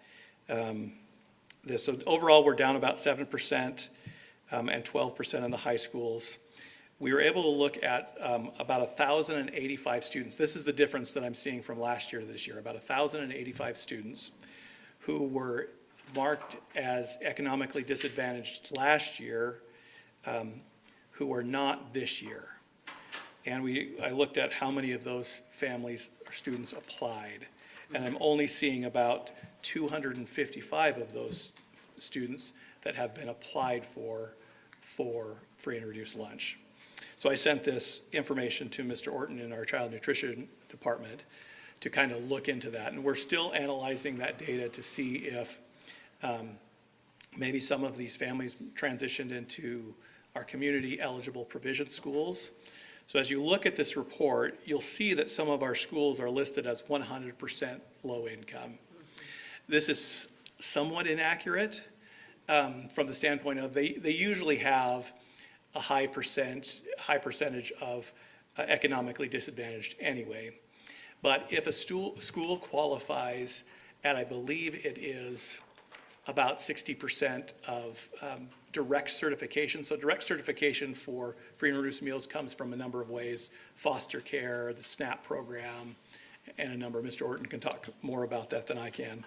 this. So overall, we're down about 7% and 12% in the high schools. We were able to look at about 1,085 students. This is the difference that I'm seeing from last year to this year. About 1,085 students who were marked as economically disadvantaged last year who are not this year. And I looked at how many of those families or students applied. And I'm only seeing about 255 of those students that have been applied for free and reduced lunch. So I sent this information to Mr. Orton in our child nutrition department to kind of look into that. And we're still analyzing that data to see if maybe some of these families transitioned into our community eligible provision schools. So as you look at this report, you'll see that some of our schools are listed as 100% low income. This is somewhat inaccurate from the standpoint of they usually have a high percentage of economically disadvantaged anyway. But if a school qualifies at, I believe it is about 60% of direct certification. So direct certification for free and reduced meals comes from a number of ways: foster care, the SNAP program, and a number. Mr. Orton can talk more about that than I can.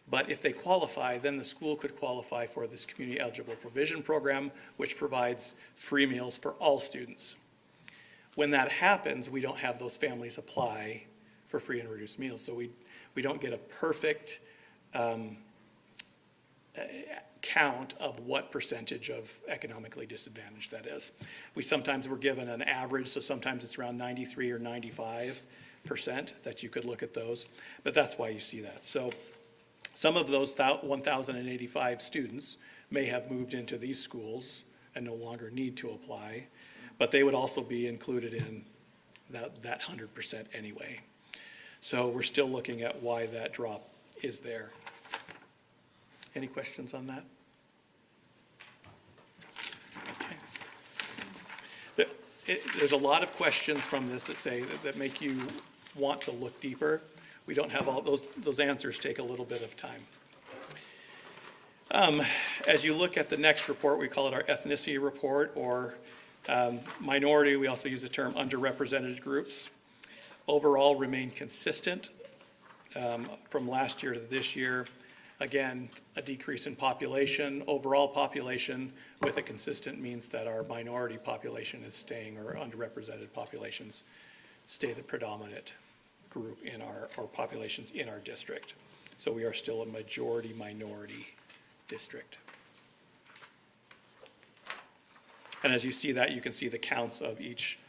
But if they qualify, then the school could qualify for this community eligible provision program, which provides free meals for all students. When that happens, we don't have those families apply for free and reduced meals. So we don't get a perfect count of what percentage of economically disadvantaged that is. We sometimes were given an average, so sometimes it's around 93 or 95% that you could look at those, but that's why you see that. So some of those 1,085 students may have moved into these schools and no longer need to apply, but they would also be included in that 100% anyway. So we're still looking at why that drop is there. Any questions on that? Okay. There's a lot of questions from this that make you want to look deeper. We don't have all those answers take a little bit of time. As you look at the next report, we call it our ethnicity report, or minority. We also use the term underrepresented groups. Overall remain consistent from last year to this year. Again, a decrease in population, overall population, with a consistent means that our minority population is staying, or underrepresented populations stay the predominant group in our, or populations in our district. So we are still a majority minority district. And as you see that, you can see the counts of each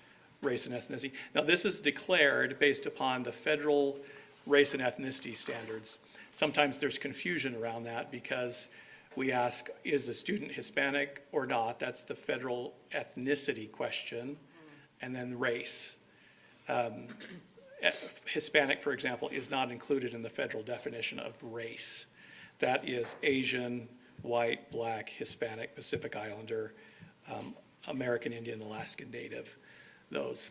race and ethnicity. Now, this is declared based upon the federal race and ethnicity standards. Sometimes there's confusion around that because we ask, is a student Hispanic or not? That's the federal ethnicity question, and then the race. Hispanic, for example, is not included in the federal definition of race. That is Asian, white, black, Hispanic, Pacific Islander, American Indian, Alaskan Native, those.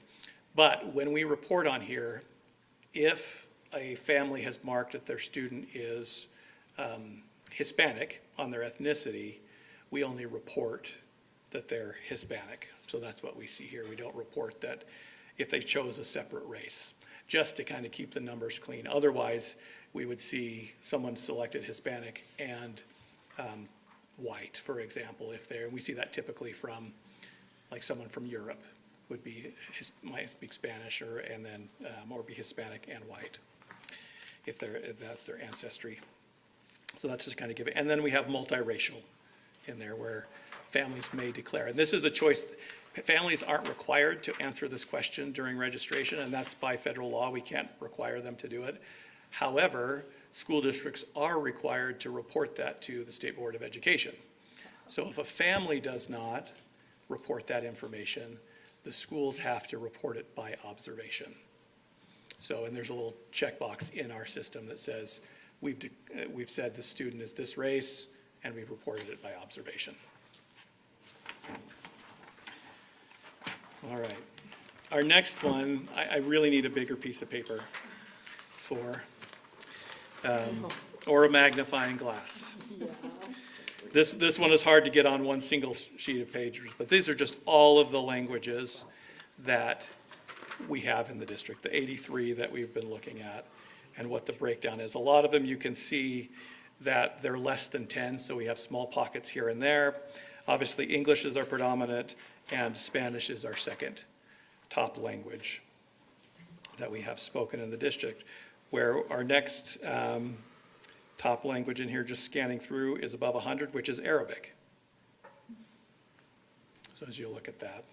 But when we report on here, if a family has marked that their student is Hispanic on their ethnicity, we only report that they're Hispanic. So that's what we see here. We don't report that if they chose a separate race, just to kind of keep the numbers clean. Otherwise, we would see someone selected Hispanic and white, for example, if they're, and we see that typically from, like someone from Europe would be, might speak Spanish or, and then, or be Hispanic and white, if that's their ancestry. So that's just kind of give it, and then we have multiracial in there where families may declare, and this is a choice. Families aren't required to answer this question during registration, and that's by federal law. We can't require them to do it. However, school districts are required to report that to the State Board of Education. So if a family does not report that information, the schools have to report it by observation. So, and there's a little checkbox in our system that says, we've said the student is this race, and we've reported it by observation. All right. Our next one, I really need a bigger piece of paper for, or a magnifying glass. This one is hard to get on one single sheet of paper, but these are just all of the languages that we have in the district, the 83 that we've been looking at, and what the breakdown is. A lot of them you can see that they're less than 10, so we have small pockets here and there. Obviously, English is our predominant, and Spanish is our second top language that we have spoken in the district, where our next top language in here, just scanning through, is above 100, which is Arabic. So as you look at that.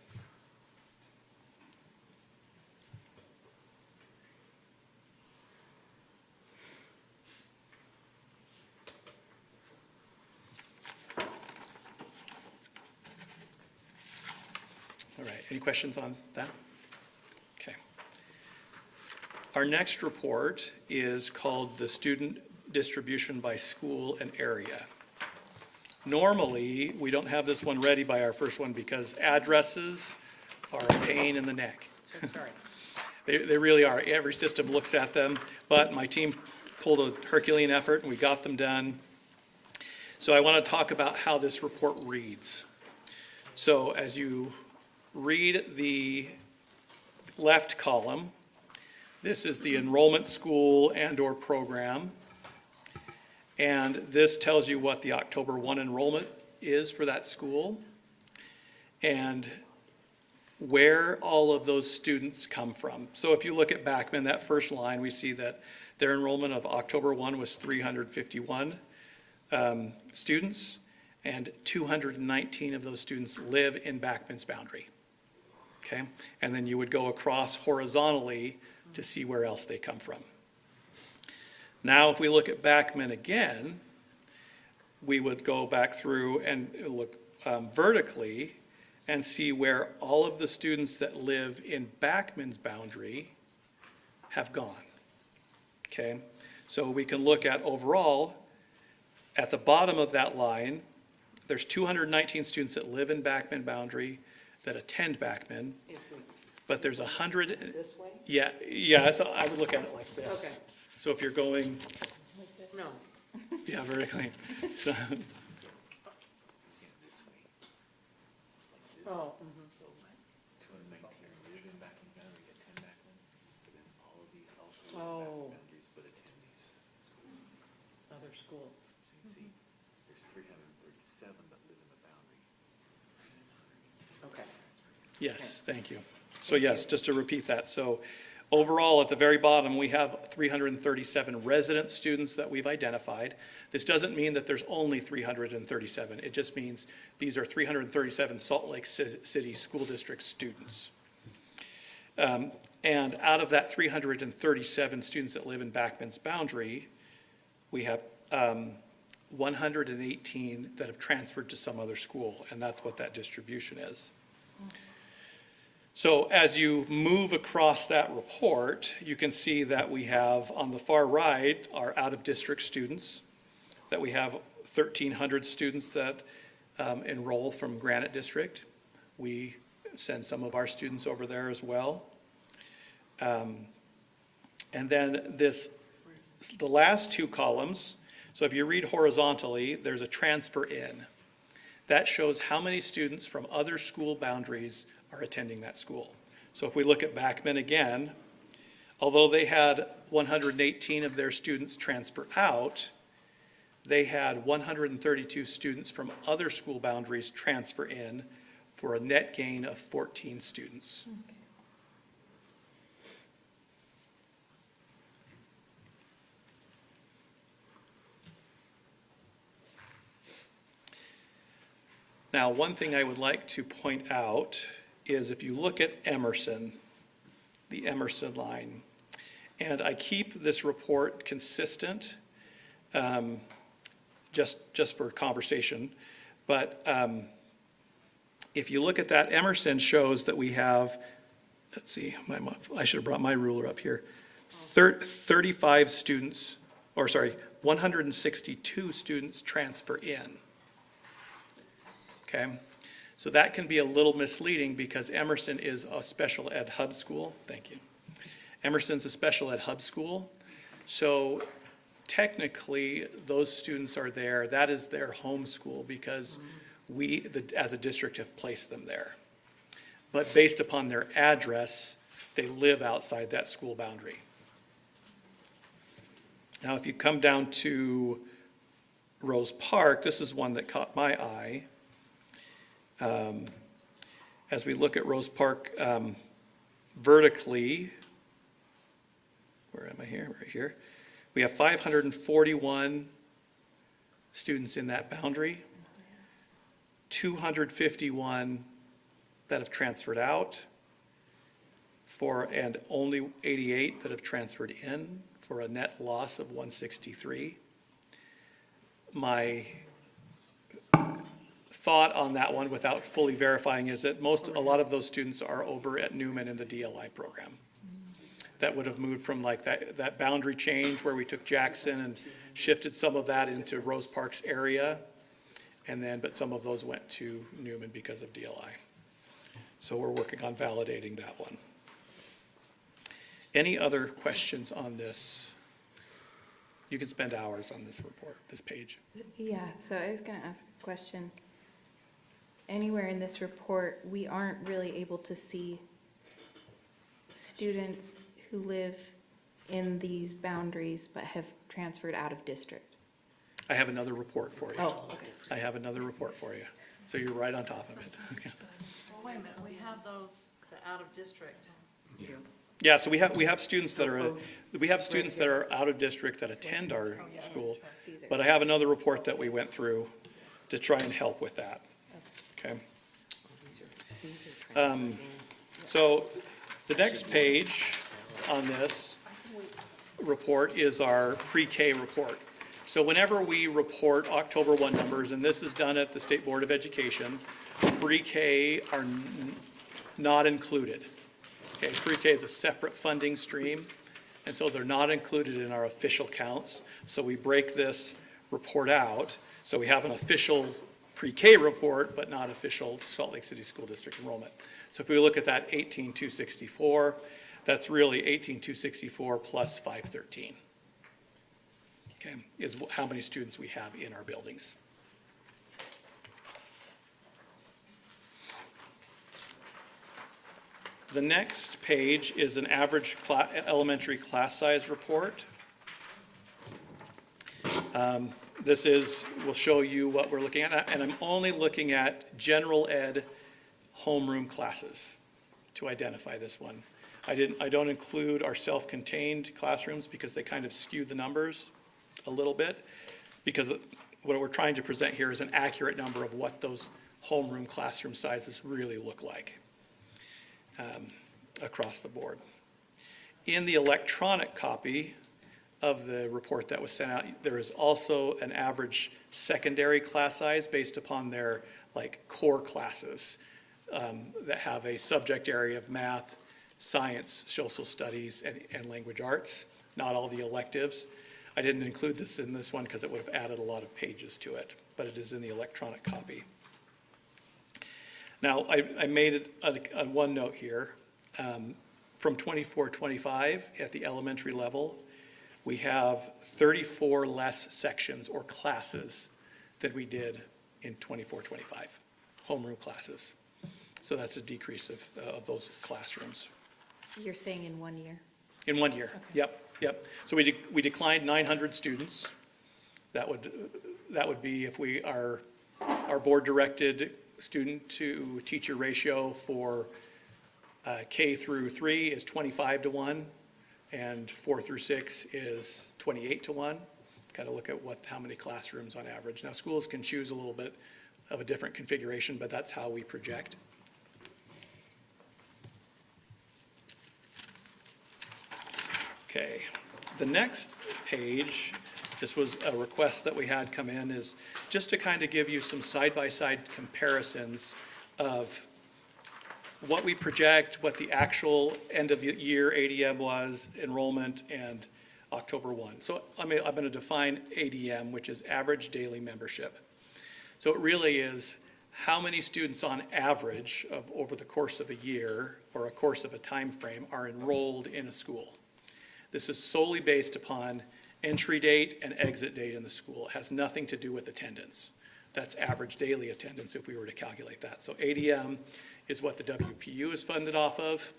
All right, any questions on that? Okay. Our next report is called the Student Distribution by School and Area. Normally, we don't have this one ready by our first one because addresses are a pain in the neck. They really are. Every system looks at them, but my team pulled a Herculean effort and we got them done. So I want to talk about how this report reads. So as you read the left column, this is the enrollment school and/or program. And this tells you what the October 1 enrollment is for that school and where all of those students come from. So if you look at Backman, that first line, we see that their enrollment of October 1 was 351 students, and 219 of those students live in Backman's boundary. Okay, and then you would go across horizontally to see where else they come from. Now, if we look at Backman again, we would go back through and look vertically and see where all of the students that live in Backman's boundary have gone. Okay, so we can look at overall, at the bottom of that line, there's 219 students that live in Backman boundary that attend Backman, but there's 100. This way? Yeah, so I would look at it like this. Okay. So if you're going, No. yeah, vertically. Oh. Oh. Other school. Okay. Yes, thank you. So yes, just to repeat that. So Overall, at the very bottom, we have 337 resident students that we've identified. This doesn't mean that there's only 337. It just means these are 337 Salt Lake City School District students. And out of that 337 students that live in Backman's Boundary, we have 118 that have transferred to some other school, and that's what that distribution is. So as you move across that report, you can see that we have, on the far right, our out-of-district students, that we have 1,300 students that enroll from Granite District. We send some of our students over there as well. And then the last two columns, so if you read horizontally, there's a transfer in. That shows how many students from other school boundaries are attending that school. So if we look at Backman again, although they had 118 of their students transfer out, they had 132 students from other school boundaries transfer in for a net gain of 14 students. Okay. Now, one thing I would like to point out is if you look at Emerson, the Emerson line, and I keep this report consistent, just for conversation, but if you look at that, Emerson shows that we have, let's see, I should have brought my ruler up here, 35 students, or sorry, 162 students transfer in. Okay, so that can be a little misleading because Emerson is a special ed hub school. Thank you. Emerson's a special ed hub school. So technically, those students are there. That is their home school because we, as a district, have placed them there. But based upon their address, they live outside that school boundary. Now, if you come down to Rose Park, this is one that caught my eye. As we look at Rose Park vertically, where am I here? Right here. We have 541 students in that boundary, 251 that have transferred out, and only 88 that have transferred in, for a net loss of 163. My thought on that one, without fully verifying, is that a lot of those students are over at Newman in the DLI program. That would have moved from like that boundary change where we took Jackson and shifted some of that into Rose Park's area. But some of those went to Newman because of DLI. So we're working on validating that one. Any other questions on this? You can spend hours on this report, this page. Yeah, so I was gonna ask a question. Anywhere in this report, we aren't really able to see students who live in these boundaries but have transferred out of district. I have another report for you. Oh, okay. I have another report for you. So you're right on top of it. Okay. Well, wait a minute, we have those, the out of district. Yeah, so we have students that are out of district that attend our school, but I have another report that we went through to try and help with that. Okay. So the next page on this report is our pre-K report. So whenever we report October 1 numbers, and this is done at the State Board of Education, pre-K are not included. Okay, pre-K is a separate funding stream, and so they're not included in our official counts. So we break this report out. So we have an official pre-K report, but not official Salt Lake City School District enrollment. So if we look at that 18,264, that's really 18,264 plus 513. Okay, is how many students we have in our buildings. The next page is an average elementary class size report. This will show you what we're looking at, and I'm only looking at general ed homeroom classes to identify this one. I don't include our self-contained classrooms because they kind of skew the numbers a little bit, because what we're trying to present here is an accurate number of what those homeroom classroom sizes really look like across the board. In the electronic copy of the report that was sent out, there is also an average secondary class size based upon their core classes that have a subject area of math, science, social studies, and language arts, not all the electives. I didn't include this in this one because it would have added a lot of pages to it, but it is in the electronic copy. Now, I made a one note here. From 24-25 at the elementary level, we have 34 less sections or classes than we did in 24-25, homeroom classes. So that's a decrease of those classrooms. You're saying in 1 year? In 1 year, Okay. yep. So we declined 900 students. That would be if our board-directed student to teacher ratio for K through 3 is 25-1, and 4 through 6 is 28-1. Kind of look at how many classrooms on average. Now, schools can choose a little bit of a different configuration, but that's how we project. Okay, the next page, this was a request that we had come in, is just to kind of give you some side-by-side comparisons of what we project, what the actual end of year ADM was, enrollment, and October 1. So I'm going to define ADM, which is average daily membership. So it really is how many students on average over the course of a year or a course of a time frame are enrolled in a school. This is solely based upon entry date and exit date in the school. It has nothing to do with attendance. That's average daily attendance if we were to calculate that. So ADM is what the WPU is funded off of,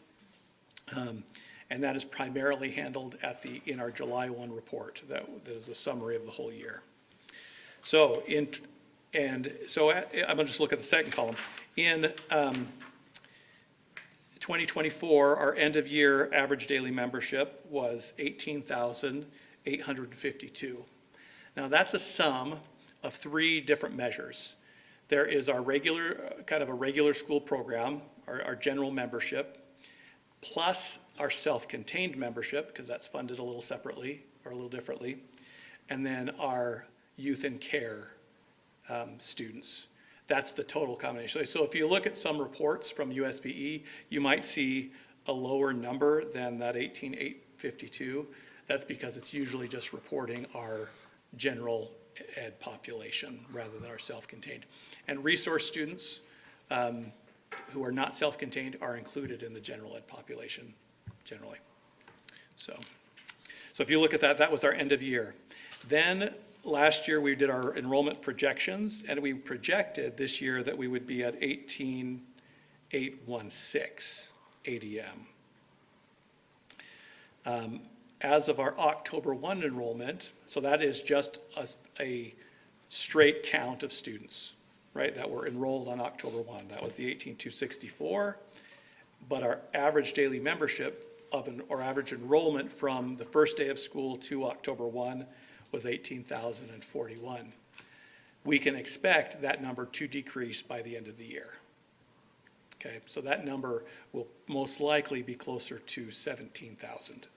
and that is primarily handled in our July 1 report. That is a summary of the whole year. So I'm going to just look at the second column. In 2024, our end of year average daily membership was 18,852. Now that's a sum of 3 different measures. There is our kind of a regular school program, our general membership, plus our self-contained membership, because that's funded a little separately or a little differently, and then our youth and care students. That's the total combination. So if you look at some reports from USBE, you might see a lower number than that 18,852. That's because it's usually just reporting our general ed population rather than our self-contained. And resource students who are not self-contained are included in the general ed population generally. So if you look at that, that was our end of year. Then last year we did our enrollment projections, and we projected this year that we would be at 18,816 ADM. As of our October 1 enrollment, so that is just a straight count of students, right, that were enrolled on October 1. That was the 18,264, but our average daily membership or average enrollment from the first day of school to October 1 was 18,041. We can expect that number to decrease by the end of the year. Okay, so that number will most likely be closer to 17,000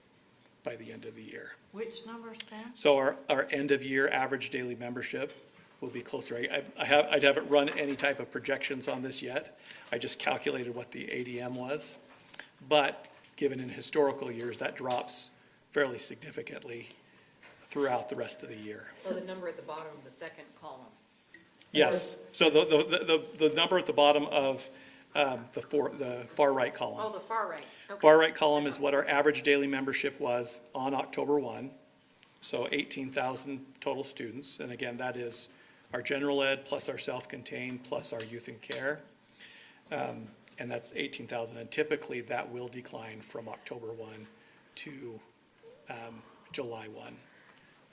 by the end of the year. Which number, Sam? So our end of year average daily membership will be closer. I haven't run any type of projections on this yet. I just calculated what the ADM was. But given in historical years, that drops fairly significantly throughout the rest of the year. So the number at the bottom of the second column. Yes, so the number at the bottom of the far right column. Oh, the far right. Okay. Far right column is what our average daily membership was on October 1. So 18,000 total students. And again, that is our general ed plus our self-contained plus our youth and care. And that's 18,000. And typically that will decline from October 1 to July 1.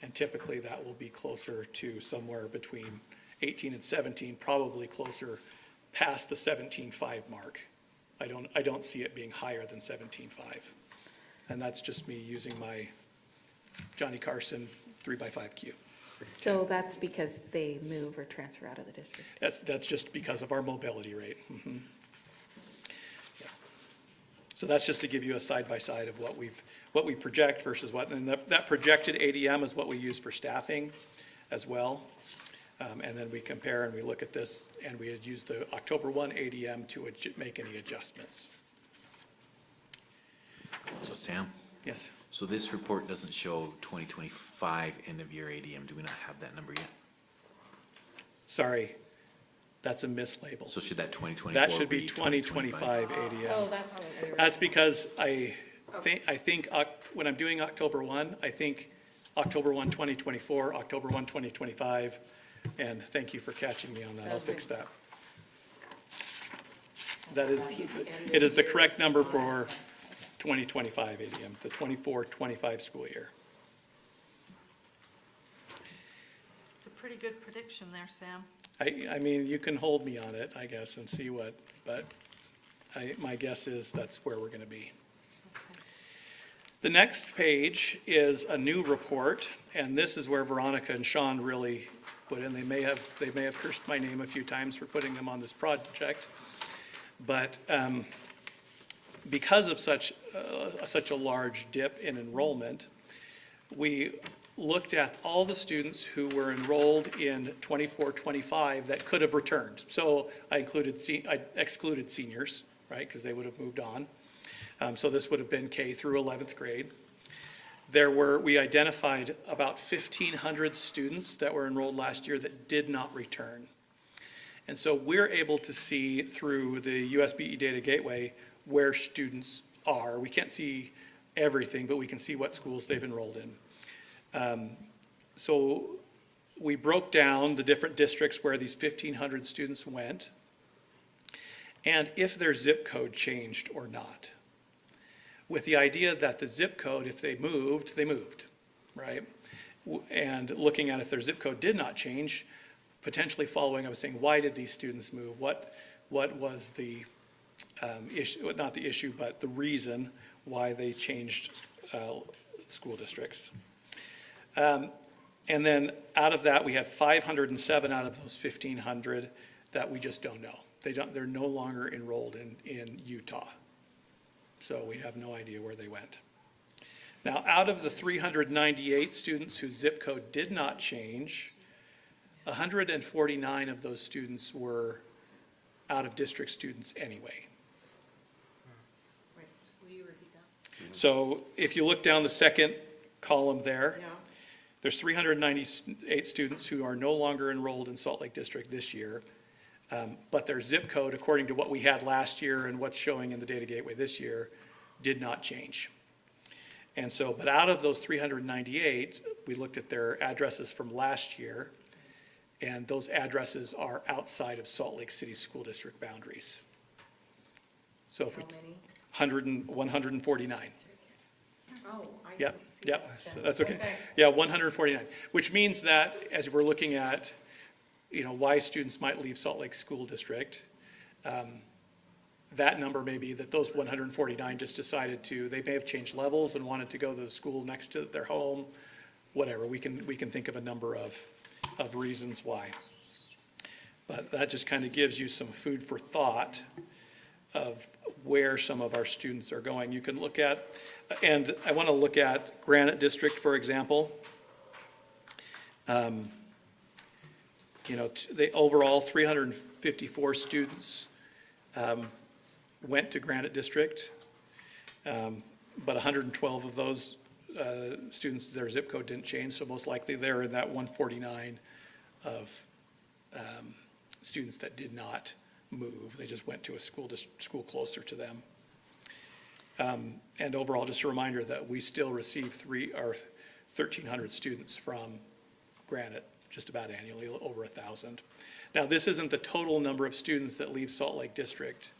And typically that will be closer to somewhere between 18 and 17, probably closer past the 17.5 mark I don't see it being higher than 17.5. And that's just me using my Johnny Carson 3x5 cube. So that's because they move or transfer out of the district? That's just because of our mobility rate. Mhm. Yeah. So that's just to give you a side-by-side of what we project versus what, and that projected ADM is what we use for staffing as well. And then we compare and we look at this, and we had used the October 1 ADM to make any adjustments. So Sam, Yes. so this report doesn't show 2025 end of year ADM. Do we not have that number yet? Sorry, that's a mislabel. So should that 2024 That should be 2025? 2025 ADM. Oh, that's what we were. That's because I think when I'm doing October 1, I think October 1, 2024, October 1, 2025, and thank you for catching me on that. I'll fix that. That is, it is the correct number for 2025 ADM, the 24-25 school year. It's a pretty good prediction there, Sam. I mean, you can hold me on it, I guess, and see what, but my guess is that's where we're gonna be. The next page is a new report, and this is where Veronica and Sean really put in. They may have cursed my name a few times for putting them on this project. But because of such a large dip in enrollment, we looked at all the students who were enrolled in 24-25 that could have returned. So I excluded seniors, right, because they would have moved on. So this would have been K through 11th grade. We identified about 1,500 students that were enrolled last year that did not return. And so we're able to see through the USBE Data Gateway where students are. We can't see everything, but we can see what schools they've enrolled in. So we broke down the different districts where these 1,500 students went, and if their zip code changed or not, with the idea that the zip code, if they moved, right? And looking at if their zip code did not change, potentially following up and saying, why did these students move? What was the issue, not the issue, but the reason why they changed school districts? And then out of that, we had 507 out of those 1,500 that we just don't know. They're no longer enrolled in Utah. So we have no idea where they went. Now, out of the 398 students whose zip code did not change, 149 of those students were out-of-district students anyway. Wait, will you repeat that? So if you look down the second column there, there's 398 students who are no longer enrolled in Salt Lake District this year, but their zip code, according to what we had last year and what's showing in the Data Gateway this year, did not change. And so, but out of those 398, we looked at their addresses from last year, and those addresses are outside of Salt Lake City School District boundaries. So if we, 149. Oh, I Yep, didn't see yep, that. so that's okay. Yeah, 149, which means that as we're looking at, why students might leave Salt Lake School District, that number may be that those 149 just decided they may have changed levels and wanted to go to the school next to their home, whatever. We can think of a number of reasons why. But that just kind of gives you some food for thought of where some of our students are going. You can look at, and I want to look at Granite District, for example. The overall 354 students went to Granite District, but 112 of those students, their zip code didn't change, so most likely they're in that 149 of students that did not move. They just went to a school closer to them. And overall, just a reminder that we still receive 1,300 students from Granite just about annually, over 1,000. Now, this isn't the total number of students that leave Salt Lake District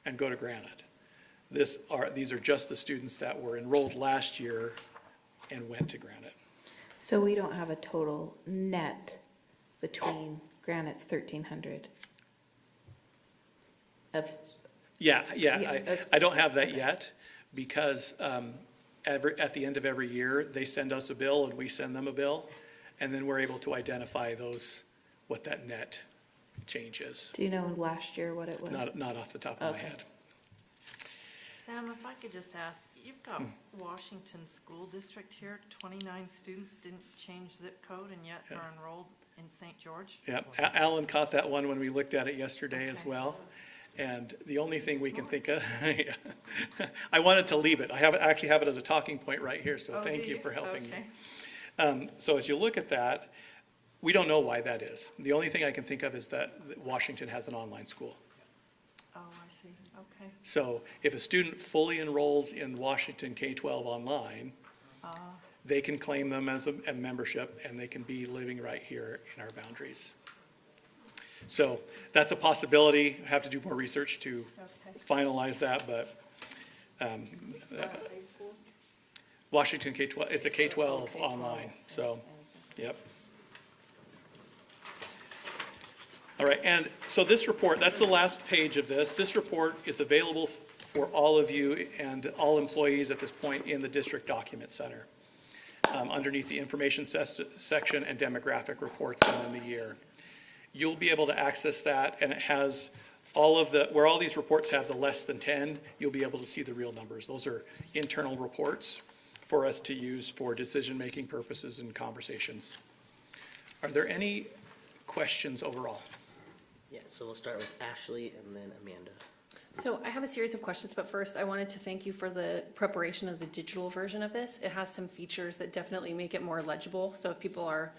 and go to Granite. These are just the students that were enrolled last year and went to Granite. So we don't have a total net between Granite's 1,300 of Yeah, Yeah, I don't have that yet, because at the end of every year, they send us a bill and we send them a bill, and then we're able to identify what that net change is. Do you know last year what it was? Not off the top of my Okay. head. Sam, if I could just ask, you've got Washington School District here, 29 students didn't change zip code and yet are enrolled in St. George? Yeah, Alan caught that one when we looked at it yesterday as well. And the only thing we can think of, yeah. I wanted to leave it. I actually have it as a talking point right here, so Oh, thank do you you? for helping me. Okay. So as you look at that, we don't know why that is. The only thing I can think of is that Washington has an online school. Oh, I see, okay. So if a student fully enrolls in Washington K-12 online, they can claim them as a membership, and they can be living right here in our boundaries. So that's a possibility. Have to do more research to finalize that, but Washington K-12, it's a K-12 online, so, yep. All right, and so this report, that's the last page of this. This report is available for all of you and all employees at this point in the District Document Center, underneath the information section and demographic reports and then the year. You'll be able to access that, and it has all of where all these reports have the less than 10, you'll be able to see the real numbers. Those are internal reports for us to use for decision-making purposes and conversations. Are there any questions overall? Yeah, so we'll start with Ashley and then Amanda. So I have a series of questions, but first I wanted to thank you for the preparation of the digital version of this. It has some features that definitely make it more legible, so if people are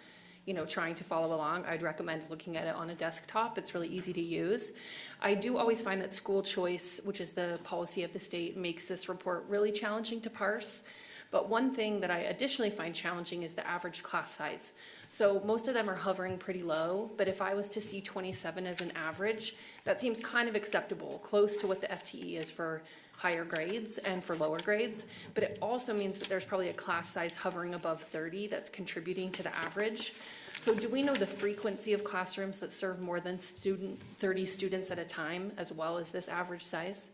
trying to follow along, I'd recommend looking at it on a desktop. It's really easy to use. I do always find that school choice, which is the policy of the state, makes this report really challenging to parse. But one thing that I additionally find challenging is the average class size. So most of them are hovering pretty low, but if I was to see 27 as an average, that seems kind of acceptable, close to what the FTE is for higher grades and for lower grades. But it also means that there's probably a class size hovering above 30 that's contributing to the average. So do we know the frequency of classrooms that serve more than 30 students at a time, as well as this average size?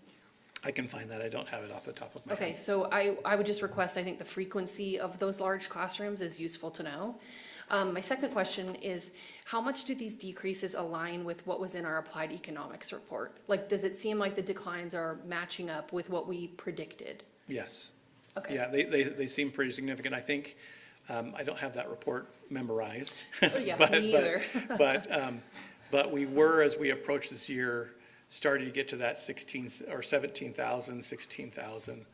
I can find that. I don't have it off the top of my head. Okay, so I would just request, I think the frequency of those large classrooms is useful to know. My second question is, how much do these decreases align with what was in our applied economics report? Like, does it seem like the declines are matching up with what we predicted? Yes. Okay. Yeah, they seem pretty significant. I think, I don't have that report memorized. Oh, yeah, but- me either. But we were, as we approached this year, starting to get to that 17,000, 16,000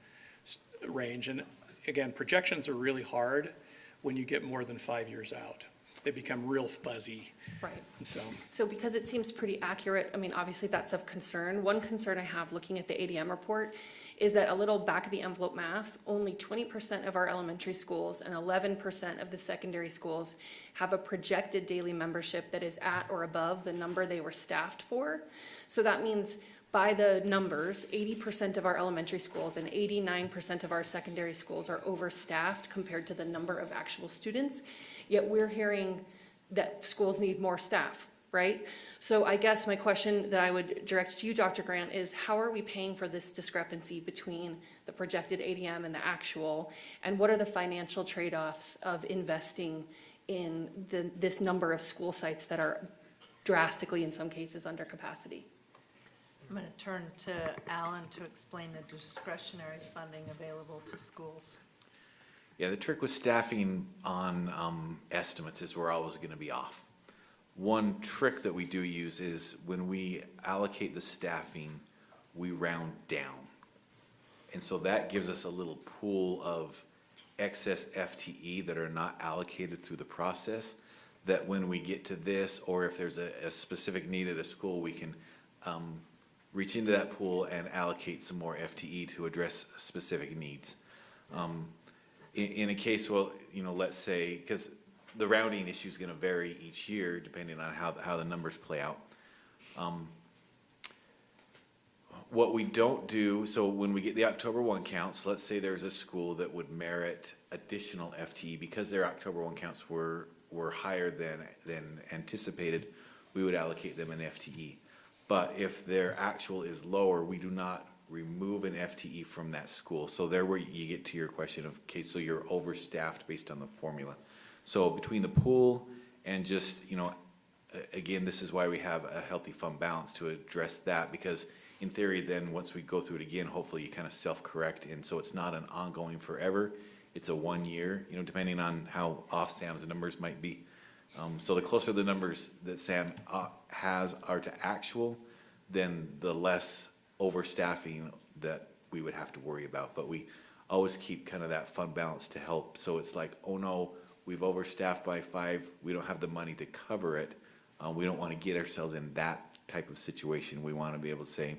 range. And again, projections are really hard when you get more than 5 years out. They become real fuzzy. Right. And So because it seems pretty accurate, I mean, obviously that's of concern. One concern I have looking at the ADM report is that a little back of the envelope math, only 20% of our elementary schools and 11% of the secondary schools have a projected daily membership that is at or above the number they were staffed for. So that means by the numbers, 80% of our elementary schools and 89% of our secondary schools are overstaffed compared to the number of actual students. Yet we're hearing that schools need more staff, right? So I guess my question that I would direct to you, Dr. Grant, is how are we paying for this discrepancy between the projected ADM and the actual? And what are the financial trade-offs of investing in this number of school sites that are drastically, in some cases, under capacity? I'm going to turn to Alan to explain the discretionary funding available to schools. Yeah, the trick with staffing on estimates is we're always going to be off. One trick that we do use is when we allocate the staffing, we round down. And so that gives us a little pool of excess FTE that are not allocated through the process, that when we get to this, or if there's a specific need at a school, we can reach into that pool and allocate some more FTE to address specific needs. In a case, well, let's say, because the rounding issue is going to vary each year depending on how the numbers play out. What we don't do, so when we get the October 1 counts, let's say there's a school that would merit additional FTE because their October 1 counts were higher than anticipated, we would allocate them an FTE. But if their actual is lower, we do not remove an FTE from that school. So there where you get to your question of, okay, so you're overstaffed based on the formula. So between the pool and just, again, this is why we have a healthy fund balance to address that, because in theory, then once we go through it again, hopefully you kind of self-correct, and so it's not an ongoing forever. It's a 1 year, depending on how off Sam's numbers might be. So the closer the numbers that Sam has are to actual, then the less overstaffing that we would have to worry about. But we always keep kind of that fund balance to help. So it's like, oh no, we've overstaffed by 5, we don't have the money to cover it. We don't want to get ourselves in that type of situation. We want to be able to say,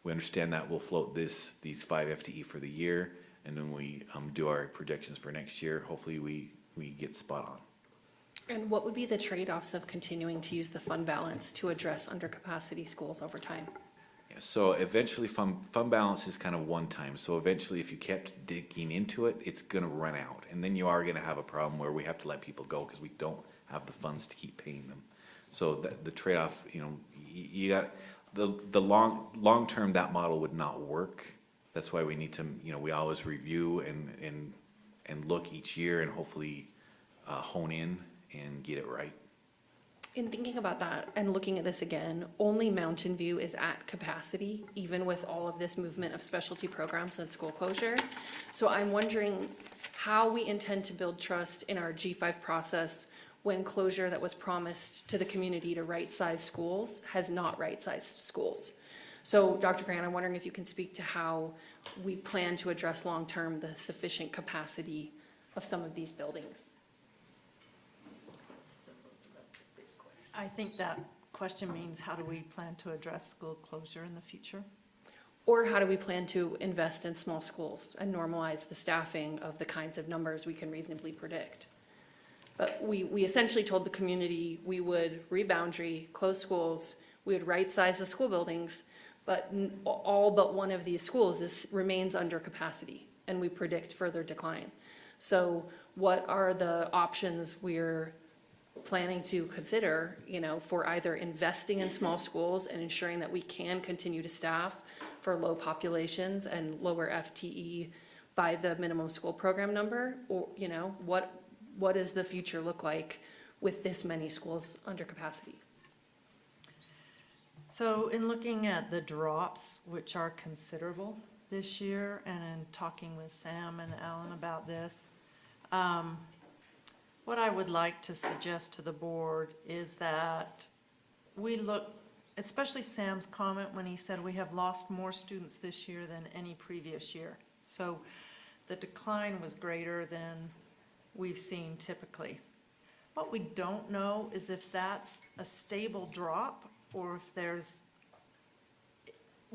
we understand that we'll float these 5 FTE for the year, and then we do our projections for next year. Hopefully we get spot on. And what would be the trade-offs of continuing to use the fund balance to address undercapacity schools over time? Yeah, so eventually fund balance is kind of one time. So eventually if you kept digging into it, it's going to run out. And then you are going to have a problem where we have to let people go because we don't have the funds to keep paying them. So the trade-off, you got the long term, that model would not work. That's why we need to, we always review and look each year and hopefully hone in and get it right. In thinking about that and looking at this again, only Mountain View is at capacity, even with all of this movement of specialty programs and school closure. So I'm wondering how we intend to build trust in our G5 process when closure that was promised to the community to right-size schools has not right-sized schools. So Dr. Grant, I'm wondering if you can speak to how we plan to address long-term the sufficient capacity of some of these buildings. I think that question means how do we plan to address school closure in the future? Or how do we plan to invest in small schools and normalize the staffing of the kinds of numbers we can reasonably predict? But we essentially told the community we would reboundary, close schools, we would right-size the school buildings, but all but one of these schools remains under capacity, and we predict further decline. So what are the options we're planning to consider, for either investing in small schools and ensuring that we can continue to staff for low populations and lower FTE by the minimum school program number? Or, what does the future look like with this many schools under capacity? So in looking at the drops, which are considerable this year, and in talking with Sam and Alan about this, what I would like to suggest to the board is that we look, especially Sam's comment when he said we have lost more students this year than any previous year. So the decline was greater than we've seen typically. What we don't know is if that's a stable drop or if there's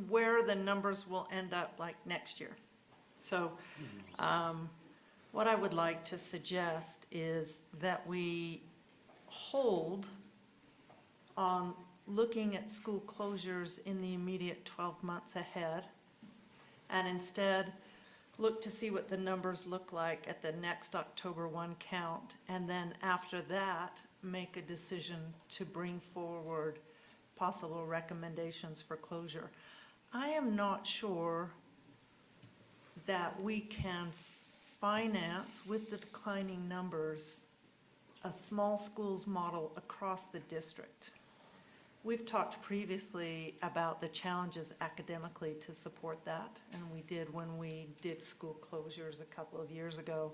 where the numbers will end up like next year. So what I would like to suggest is that we hold on looking at school closures in the immediate 12 months ahead, and instead look to see what the numbers look like at the next October 1 count, and then after that make a decision to bring forward possible recommendations for closure. I am not sure that we can finance with the declining numbers a small schools model across the district. We've talked previously about the challenges academically to support that, and we did when we did school closures a couple of years ago.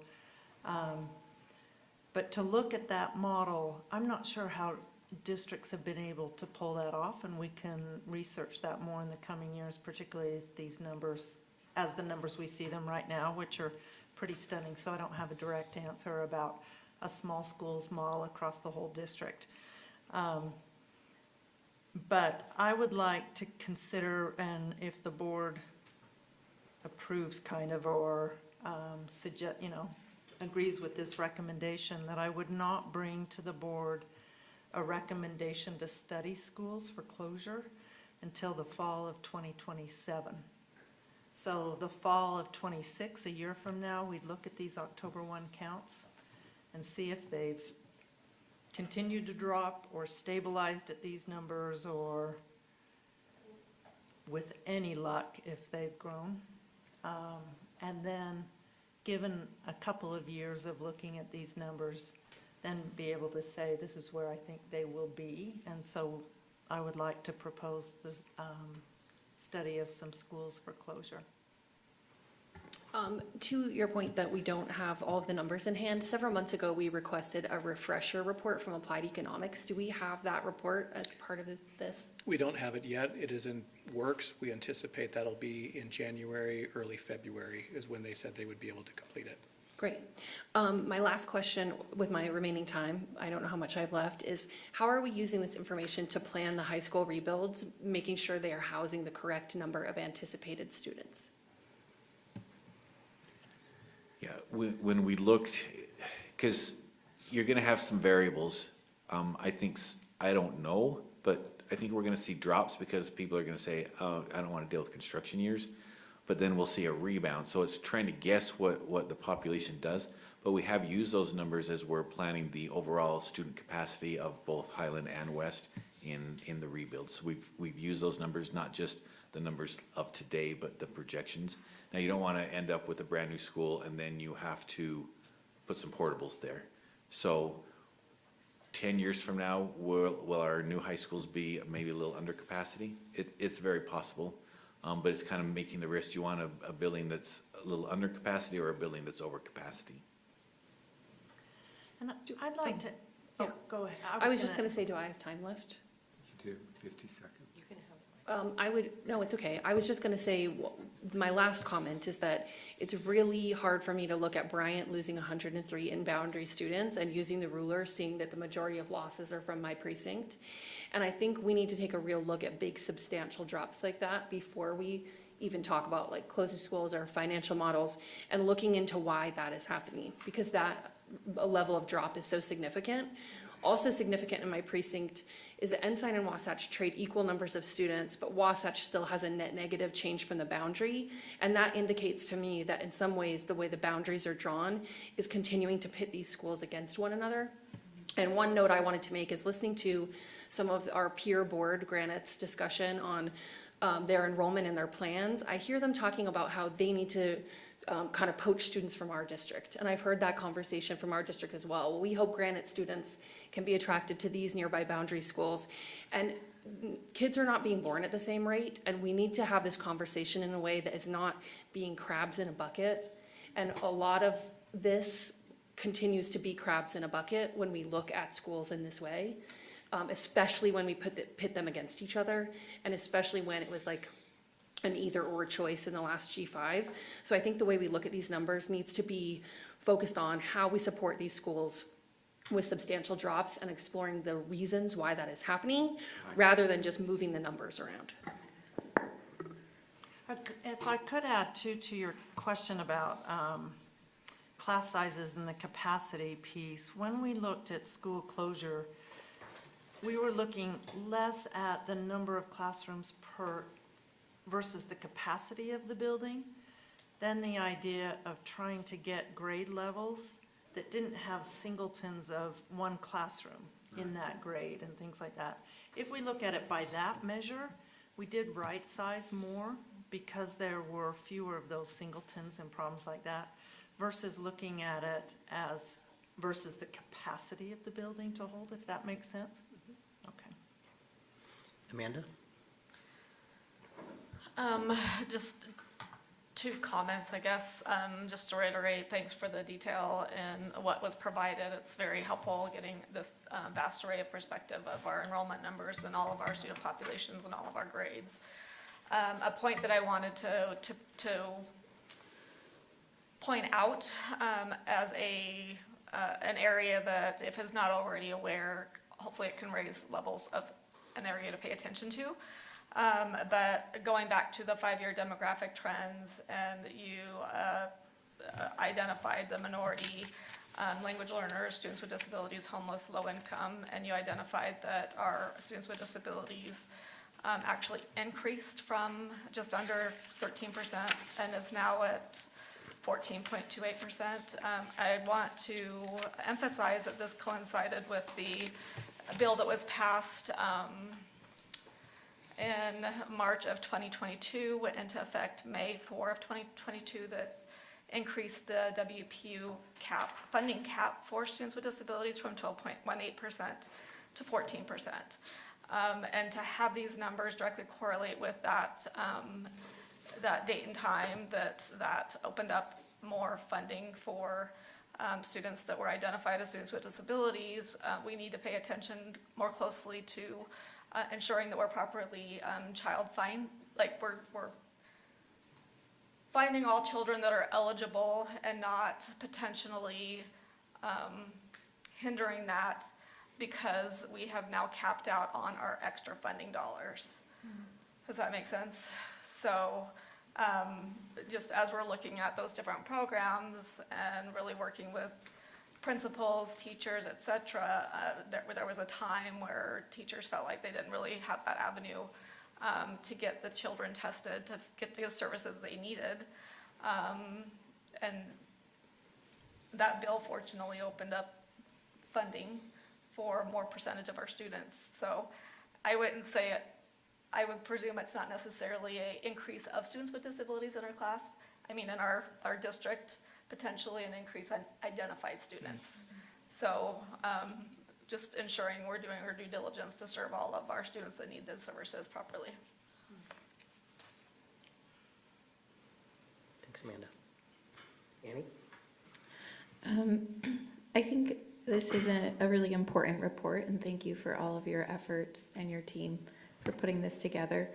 But to look at that model, I'm not sure how districts have been able to pull that off, and we can research that more in the coming years, particularly if these numbers, as the numbers we see them right now, which are pretty stunning. So I don't have a direct answer about a small schools model across the whole district. But I would like to consider, and if the board approves kind of, or suggest, agrees with this recommendation, that I would not bring to the board a recommendation to study schools for closure until the fall of 2027. So the fall of 26, a year from now, we'd look at these October 1 counts and see if they've continued to drop or stabilized at these numbers, or with any luck if they've grown. And then, given a couple of years of looking at these numbers, then be able to say, this is where I think they will be. And so I would like to propose the study of some schools for closure. To your point that we don't have all of the numbers in hand, several months ago, we requested a refresher report from Applied Economics. Do we have that report as part of this? We don't have it yet. It is in works. We anticipate that'll be in January, early February is when they said they would be able to complete it. Great. My last question with my remaining time, I don't know how much I have left, is how are we using this information to plan the high school rebuilds, making sure they are housing the correct number of anticipated students? Yeah, when we looked, because you're gonna have some variables, I don't know, but I think we're gonna see drops because people are gonna say, oh, I don't wanna deal with construction years, but then we'll see a rebound. So it's trying to guess what the population does, but we have used those numbers as we're planning the overall student capacity of both Highland and West in the rebuilds. So we've used those numbers, not just the numbers of today, but the projections. Now, you don't want to end up with a brand new school and then you have to put some portables there. So 10 years from now, will our new high schools be maybe a little under capacity? It's very possible, but it's kind of making the risk. You want a building that's a little under capacity or a building that's over capacity? And I'd like to, oh, go ahead. I was just gonna say, do I have time left? You do, 50 seconds. You can have. No, it's okay. I was just gonna say, my last comment is that it's really hard for me to look at Bryant losing 103 in boundary students and using the ruler, seeing that the majority of losses are from my precinct. And I think we need to take a real look at big substantial drops like that before we even talk about like closing schools or financial models and looking into why that is happening, because that a level of drop is so significant. Also significant in my precinct is that Ensign and Wasatch trade equal numbers of students, but Wasatch still has a net negative change from the boundary. And that indicates to me that in some ways, the way the boundaries are drawn is continuing to pit these schools against one another. And one note I wanted to make is listening to some of our peer board, Granite's discussion on their enrollment and their plans. I hear them talking about how they need to kind of poach students from our district. And I've heard that conversation from our district as well. We hope Granite students can be attracted to these nearby boundary schools. And kids are not being born at the same rate, and we need to have this conversation in a way that is not being crabs in a bucket. And a lot of this continues to be crabs in a bucket when we look at schools in this way, especially when we pit them against each other, and especially when it was like an either or choice in the last G5. So I think the way we look at these numbers needs to be focused on how we support these schools with substantial drops and exploring the reasons why that is happening, rather than just moving the numbers around. If I could add too to your question about class sizes and the capacity piece, when we looked at school closure, we were looking less at the number of classrooms per versus the capacity of the building, then the idea of trying to get grade levels that didn't have singletons of one classroom in that grade and things like that. If we look at it by that measure, we did right size more because there were fewer of those singletons and problems like that, versus looking at it as versus the capacity of the building to hold, if that makes sense. Okay. Amanda? Just two comments, I guess. Just to reiterate, thanks for the detail in what was provided. It's very helpful getting this vast array of perspective of our enrollment numbers and all of our student populations and all of our grades. A point that I wanted to point out as an area that, if it's not already aware, hopefully it can raise levels of an area to pay attention to. But going back to the 5-year demographic trends, and you identified the minority language learners, students with disabilities, homeless, low income, and you identified that our students with disabilities actually increased from just under 13% and is now at 14.28%. I want to emphasize that this coincided with the bill that was passed in March of 2022, went into effect May 4 of 2022, that increased the WPU cap, funding cap for students with disabilities from 12.18% to 14%. And to have these numbers directly correlate with that, that date and time, that opened up more funding for students that were identified as students with disabilities, we need to pay attention more closely to ensuring that we're properly we're finding all children that are eligible and not potentially hindering that because we have now capped out on our extra funding dollars. Does that make sense? So just as we're looking at those different programs and really working with principals, teachers, et cetera, there was a time where teachers felt like they didn't really have that avenue to get the children tested, to get the services they needed. And that bill fortunately opened up funding for more percentage of our students. So I wouldn't say it, I would presume it's not necessarily an increase of students with disabilities in our class. I mean, in our district, potentially an increase in identified students. So just ensuring we're doing our due diligence to serve all of our students that need those services properly. Thanks, Amanda. Annie? I think this is a really important report, and thank you for all of your efforts and your team for putting this together.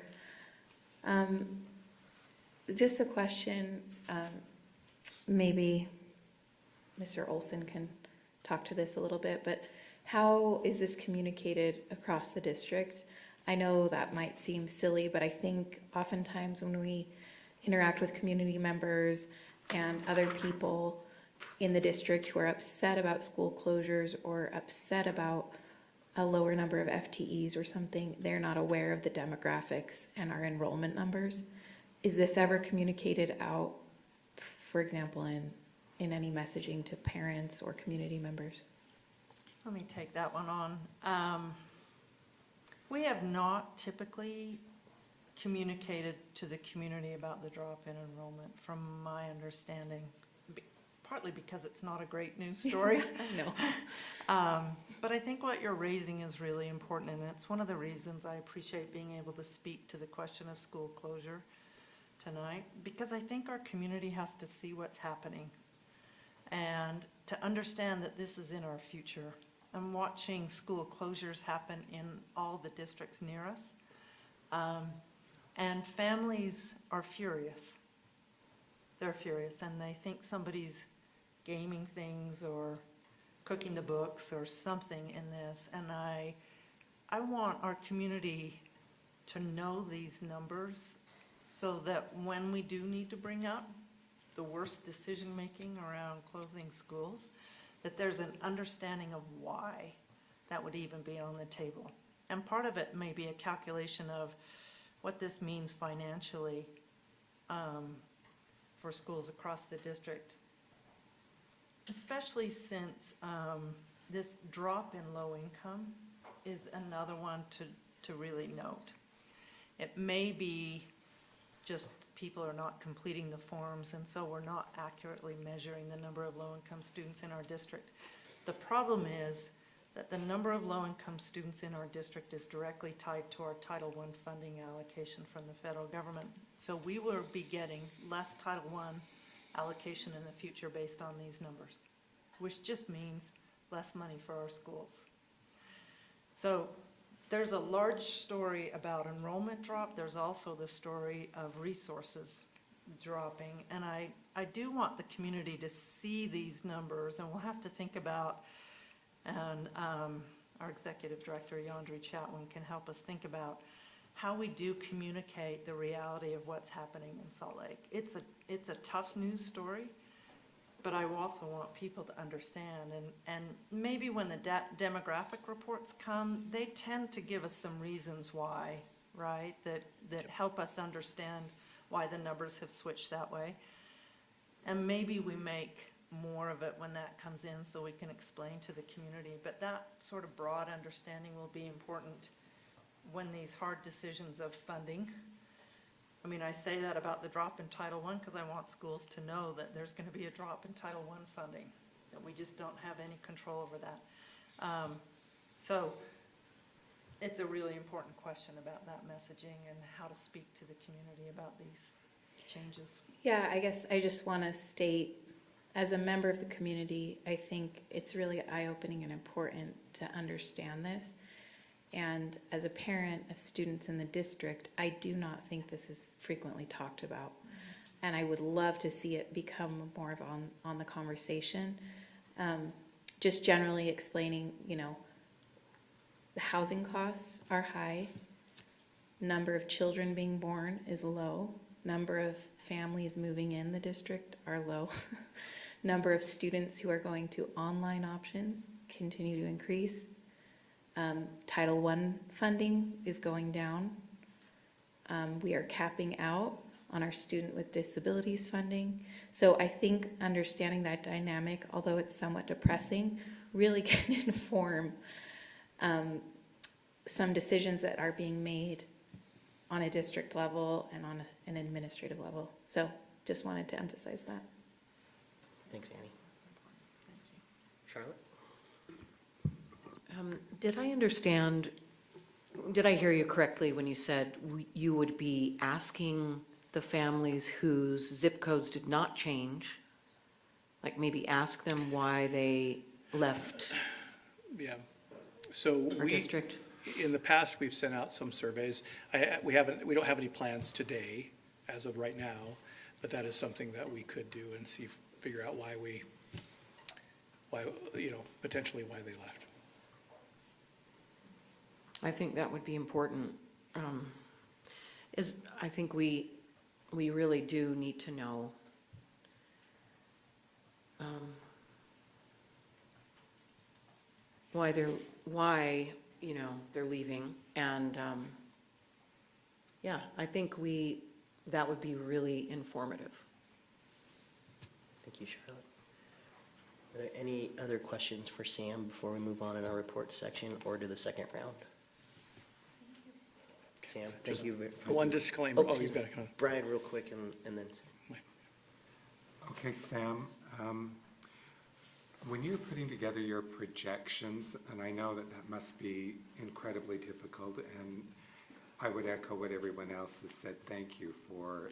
Just a question, maybe Mr. Olson can talk to this a little bit, but how is this communicated across the district? I know that might seem silly, but I think oftentimes when we interact with community members and other people in the district who are upset about school closures or upset about a lower number of FTEs or something, they're not aware of the demographics and our enrollment numbers. Is this ever communicated out, for example, in any messaging to parents or community members? Let me take that one on. We have not typically communicated to the community about the drop in enrollment, from my understanding, partly because it's not a great news story. I know. But I think what you're raising is really important, and it's one of the reasons I appreciate being able to speak to the question of school closure tonight, because I think our community has to see what's happening and to understand that this is in our future. I'm watching school closures happen in all the districts near us, and families are furious. They're furious, and they think somebody's gaming things or cooking the books or something in this. And I want our community to know these numbers so that when we do need to bring up the worst decision-making around closing schools, that there's an understanding of why that would even be on the table. And part of it may be a calculation of what this means financially for schools across the district, especially since this drop in low income is another one to really note. It may be just people are not completing the forms, and so we're not accurately measuring the number of low-income students in our district. The problem is that the number of low-income students in our district is directly tied to our Title I funding allocation from the federal government. So we will be getting less Title I allocation in the future based on these numbers, which just means less money for our schools. So there's a large story about enrollment drop. There's also the story of resources dropping. And I do want the community to see these numbers, and we'll have to think about, and our executive director, Yandri Chatwin, can help us think about how we do communicate the reality of what's happening in Salt Lake. It's a tough news story, but I also want people to understand, and maybe when the demographic reports come, they tend to give us some reasons why, right, that help us understand why the numbers have switched that way. And maybe we make more of it when that comes in so we can explain to the community, but that sort of broad understanding will be important when these hard decisions of funding, I mean, I say that about the drop in Title I because I want schools to know that there's going to be a drop in Title I funding, that we just don't have any control over that. So it's a really important question about that messaging and how to speak to the community about these changes. Yeah, I guess I just want to state, as a member of the community, I think it's really eye-opening and important to understand this. And as a parent of students in the district, I do not think this is frequently talked about. And I would love to see it become more of on the conversation. Just generally explaining, you know, the housing costs are high, number of children being born is low, number of families moving in the district are low, number of students who are going to online options continue to increase. Title I funding is going down. We are capping out on our student with disabilities funding. So I think understanding that dynamic, although it's somewhat depressing, really can inform some decisions that are being made on a district level and on an administrative level. So just wanted to emphasize that. Thanks, Annie. Charlotte? Did I understand, did I hear you correctly when you said you would be asking the families whose zip codes did not change, like maybe ask them why they left Yeah. So our district? In the past, we've sent out some surveys. We don't have any plans today, as of right now, but that is something that we could do and figure out why, potentially why they left. I think that would be important. I think we really do need to know why they're leaving, and yeah, I think that would be really informative. Thank you, Charlotte. Are there any other questions for Sam before we move on in our report section or to the second round? Sam, thank you. One disclaimer. Oh, you've got to come. Brian, real quick, and then. Okay, Sam, when you're putting together your projections, and I know that must be incredibly difficult, and I would echo what everyone else has said, thank you for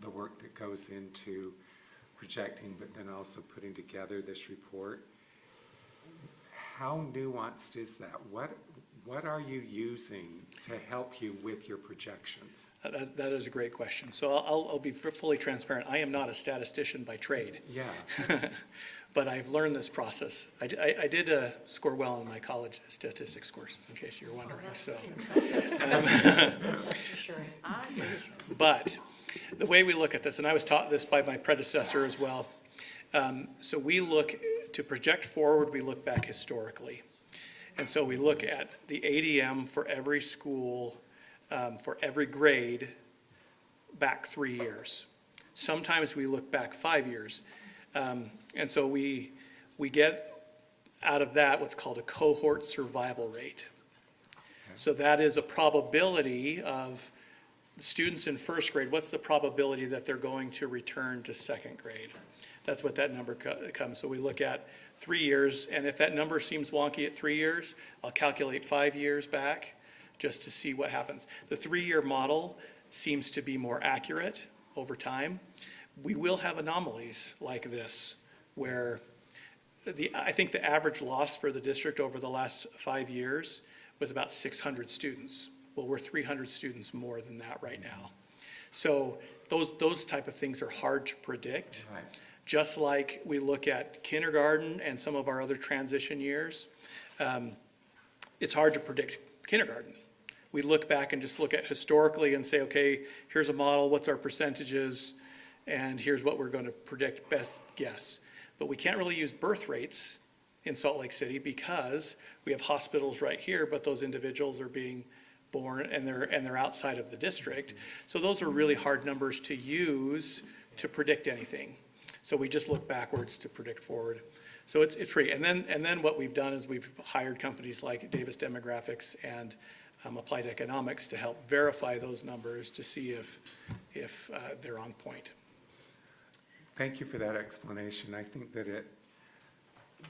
the work that goes into projecting, but then also putting together this report. How nuanced is that? What are you using to help you with your projections? That is a great question. So I'll be fully transparent. I am not a statistician by trade. Yeah. But I've learned this process. I did score well in my college statistics course, in case you're wondering. So, but the way we look at this, and I was taught this by my predecessor as well. So we look to project forward. We look back historically. And so we look at the ADM for every school, for every grade, back 3 years. Sometimes we look back 5 years. And so we get out of that what's called a cohort survival rate. So that is a probability of students in first grade, what's the probability that they're going to return to second grade? That's what that number comes. So we look at 3 years, and if that number seems wonky at 3 years, I'll calculate 5 years back just to see what happens. The 3-year model seems to be more accurate over time. We will have anomalies like this where I think the average loss for the district over the last 5 years was about 600 students. Well, we're 300 students more than that right now. So those type of things are hard to predict. Right. Just like we look at kindergarten and some of our other transition years, it's hard to predict kindergarten. We look back and just look at historically and say, okay, here's a model, what's our percentages, and here's what we're going to predict, best guess. But we can't really use birth rates in Salt Lake City because we have hospitals right here, but those individuals are being born and they're outside of the district. So those are really hard numbers to use to predict anything. So we just look backwards to predict forward. So it's free. And then what we've done is we've hired companies like Davis Demographics and applied economics to help verify those numbers to see if they're on point. Thank you for that explanation. I think that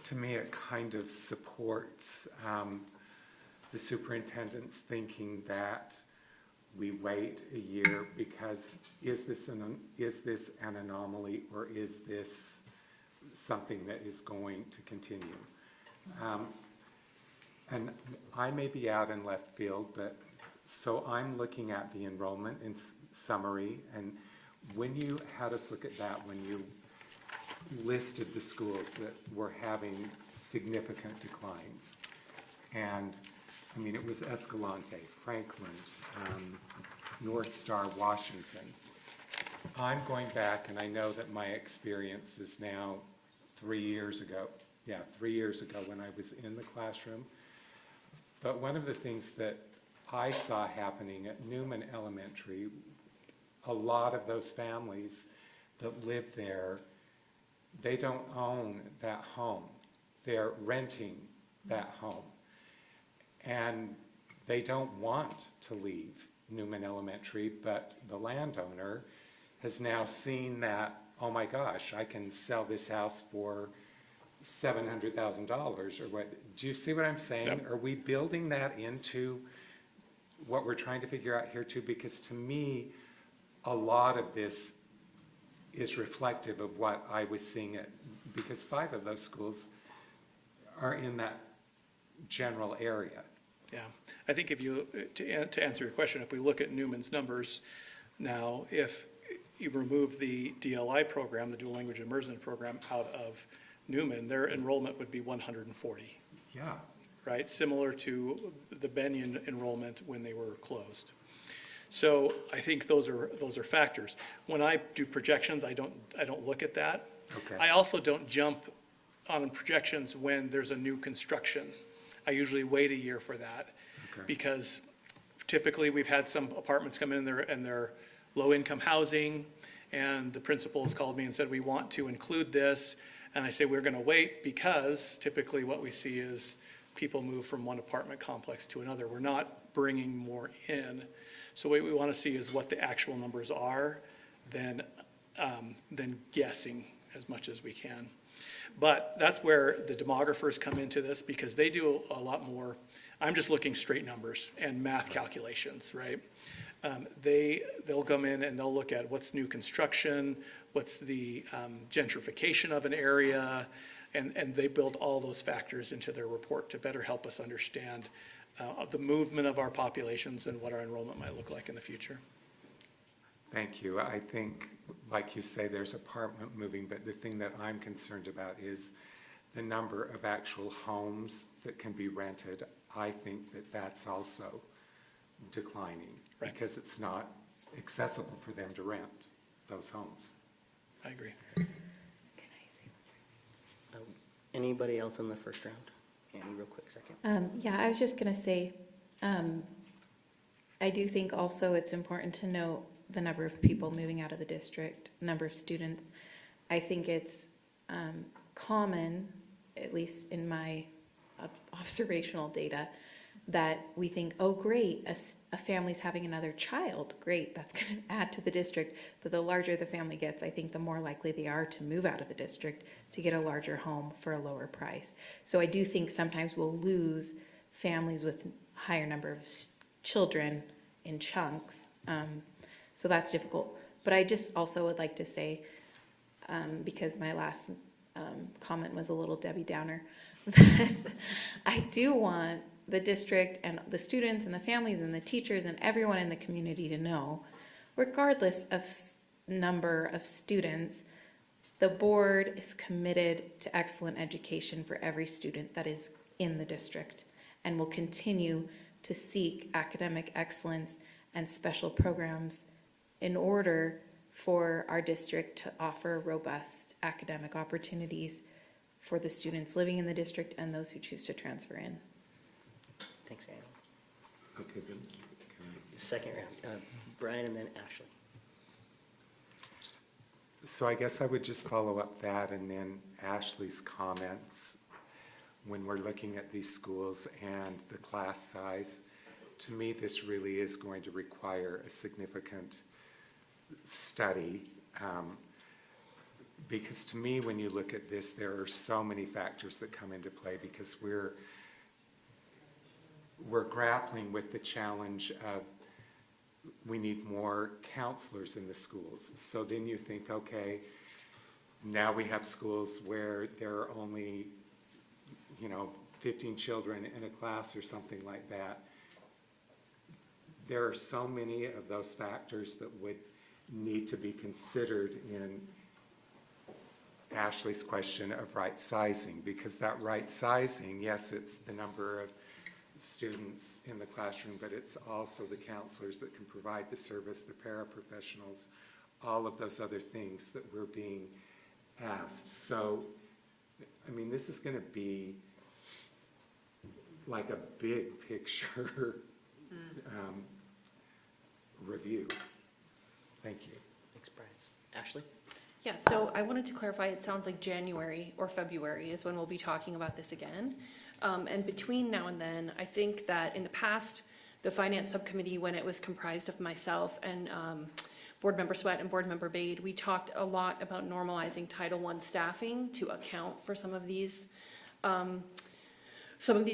to me, it kind of supports the superintendent's thinking that we wait a year because is this an anomaly, or is this something that is going to continue? And I may be out in left field, but so I'm looking at the enrollment in summary, and when you had us look at that, when you listed the schools that were having significant declines, and I mean, it was Escalante, Franklin, North Star, Washington. I'm going back, and I know that my experience is now 3 years ago. Yeah, 3 years ago when I was in the classroom. But one of the things that I saw happening at Newman Elementary, a lot of those families that live there, they don't own that home. They're renting that home. And they don't want to leave Newman Elementary, but the landowner has now seen that, oh my gosh, I can sell this house for $700,000 or what. Do you see what I'm saying? Yep. Are we building that into what we're trying to figure out here too? Because to me, a lot of this is reflective of what I was seeing because 5 of those schools are in that general area. Yeah, I think if you, to answer your question, if we look at Newman's numbers now, if you remove the DLI program, the dual language immersion program, out of Newman, their enrollment would be 140. Yeah. Right, similar to the Benyon enrollment when they were closed. So I think those are factors. When I do projections, I don't look at that. Okay. I also don't jump on projections when there's a new construction. I usually wait a year for that. Okay. Because typically we've had some apartments come in there and they're low-income housing, and the principals called me and said, we want to include this. And I say, we're going to wait because typically what we see is people move from one apartment complex to another. We're not bringing more in. So what we want to see is what the actual numbers are, than guessing as much as we can. But that's where the demographers come into this, because they do a lot more. I'm just looking straight numbers and math calculations, right? They'll come in and they'll look at what's new construction, what's the gentrification of an area, and they build all those factors into their report to better help us understand the movement of our populations and what our enrollment might look like in the future. Thank you. I think, like you say, there's apartment moving, but the thing that I'm concerned about is the number of actual homes that can be rented. I think that that's also declining, right, because it's not accessible for them to rent those homes. I agree. Anybody else in the first round? Annie, real quick second. Yeah, I was just gonna say, I do think also it's important to note the number of people moving out of the district, number of students. I think it's common, at least in my observational data, that we think, oh great, a family's having another child, great, that's gonna add to the district. But the larger the family gets, I think the more likely they are to move out of the district to get a larger home for a lower price. So I do think sometimes we'll lose families with higher number of children in chunks. So that's difficult. But I just also would like to say, because my last comment was a little Debbie Downer, that I do want the district and the students and the families and the teachers and everyone in the community to know, regardless of number of students, the board is committed to excellent education for every student that is in the district and will continue to seek academic excellence and special programs in order for our district to offer robust academic opportunities for the students living in the district and those who choose to transfer in. Thanks, Annie. Okay, then. Second round, Brian and then Ashley. So I guess I would just follow up that and then Ashley's comments when we're looking at these schools and the class size. to me, this really is going to require a significant study. Because to me, when you look at this, there are so many factors that come into play because we're grappling with the challenge of we need more counselors in the schools. So then you think, okay, now we have schools where there are only, 15 children in a class or something like that. There are so many of those factors that would need to be considered in Ashley's question of right sizing, because that right sizing, yes, it's the number of students in the classroom, but it's also the counselors that can provide the service, the paraprofessionals, all of those other things that we're being asked. So, I mean, this is going to be like a big picture review. Thank you. Thanks, Brian. Ashley? Yeah, so I wanted to clarify, it sounds like January or February is when we'll be talking about this again. And between now and then, I think that in the past, the Finance Subcommittee, when it was comprised of myself and Board Member Sweat and Board Member Bade, we talked a lot about normalizing Title I staffing to account for some of these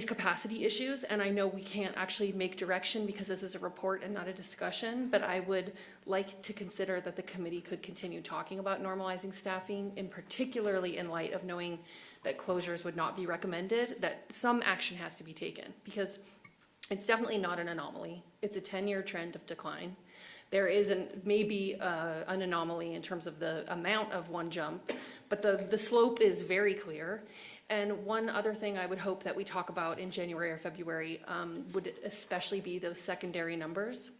capacity issues. And I know we can't actually make direction because this is a report and not a discussion, but I would like to consider that the committee could continue talking about normalizing staffing, in particularly in light of knowing that closures would not be recommended, that some action has to be taken, because it's definitely not an anomaly. It's a 10-year trend of decline. There is maybe an anomaly in terms of the amount of one jump, but the slope is very clear. And one other thing I would hope that we talk about in January or February would especially be those secondary numbers.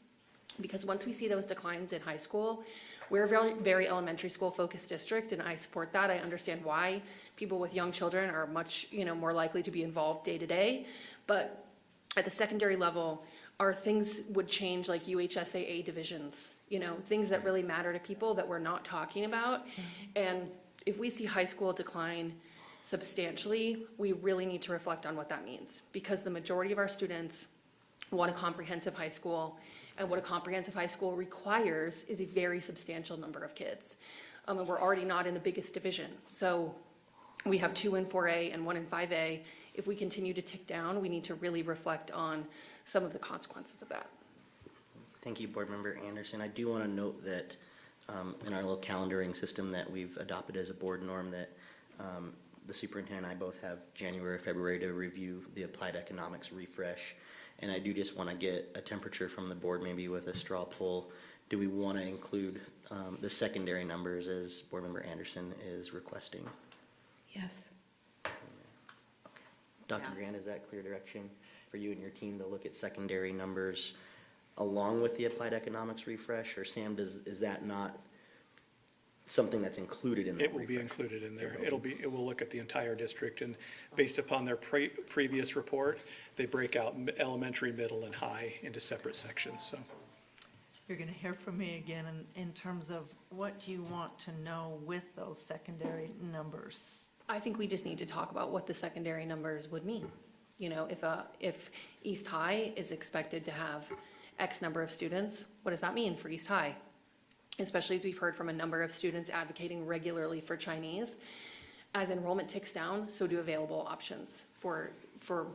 Because once we see those declines in high school, we're a very, very elementary school focused district, and I support that. I understand why people with young children are much, more likely to be involved day to day. But at the secondary level, our things would change, like UHSAA divisions, things that really matter to people that we're not talking about. And if we see high school decline substantially, we really need to reflect on what that means, because the majority of our students want a comprehensive high school, and what a comprehensive high school requires is a very substantial number of kids. And we're already not in the biggest division. So we have 2 in 4A and 1 in 5A. If we continue to tick down, we need to really reflect on some of the consequences of that. Thank you, Board Member Anderson. I do want to note that in our little calendaring system that we've adopted as a board norm, that the superintendent and I both have January or February to review the applied economics refresh. And I do just want to get a temperature from the board, maybe with a straw poll. Do we want to include the secondary numbers as Board Member Anderson is requesting? Yes. Okay. Dr. Grant, is that clear direction for you and your team to look at secondary numbers along with the applied economics refresh? Or Sam, is that not something that's included in that It will be refresh? included in there. It will look at the entire district, and based upon their previous report, they break out elementary, middle, and high into separate sections, so. You're going to hear from me again in terms of what do you want to know with those secondary numbers? I think we just need to talk about what the secondary numbers would mean. If East High is expected to have X number of students, what does that mean for East High? Especially as we've heard from a number of students advocating regularly for Chinese. As enrollment ticks down, so do available options for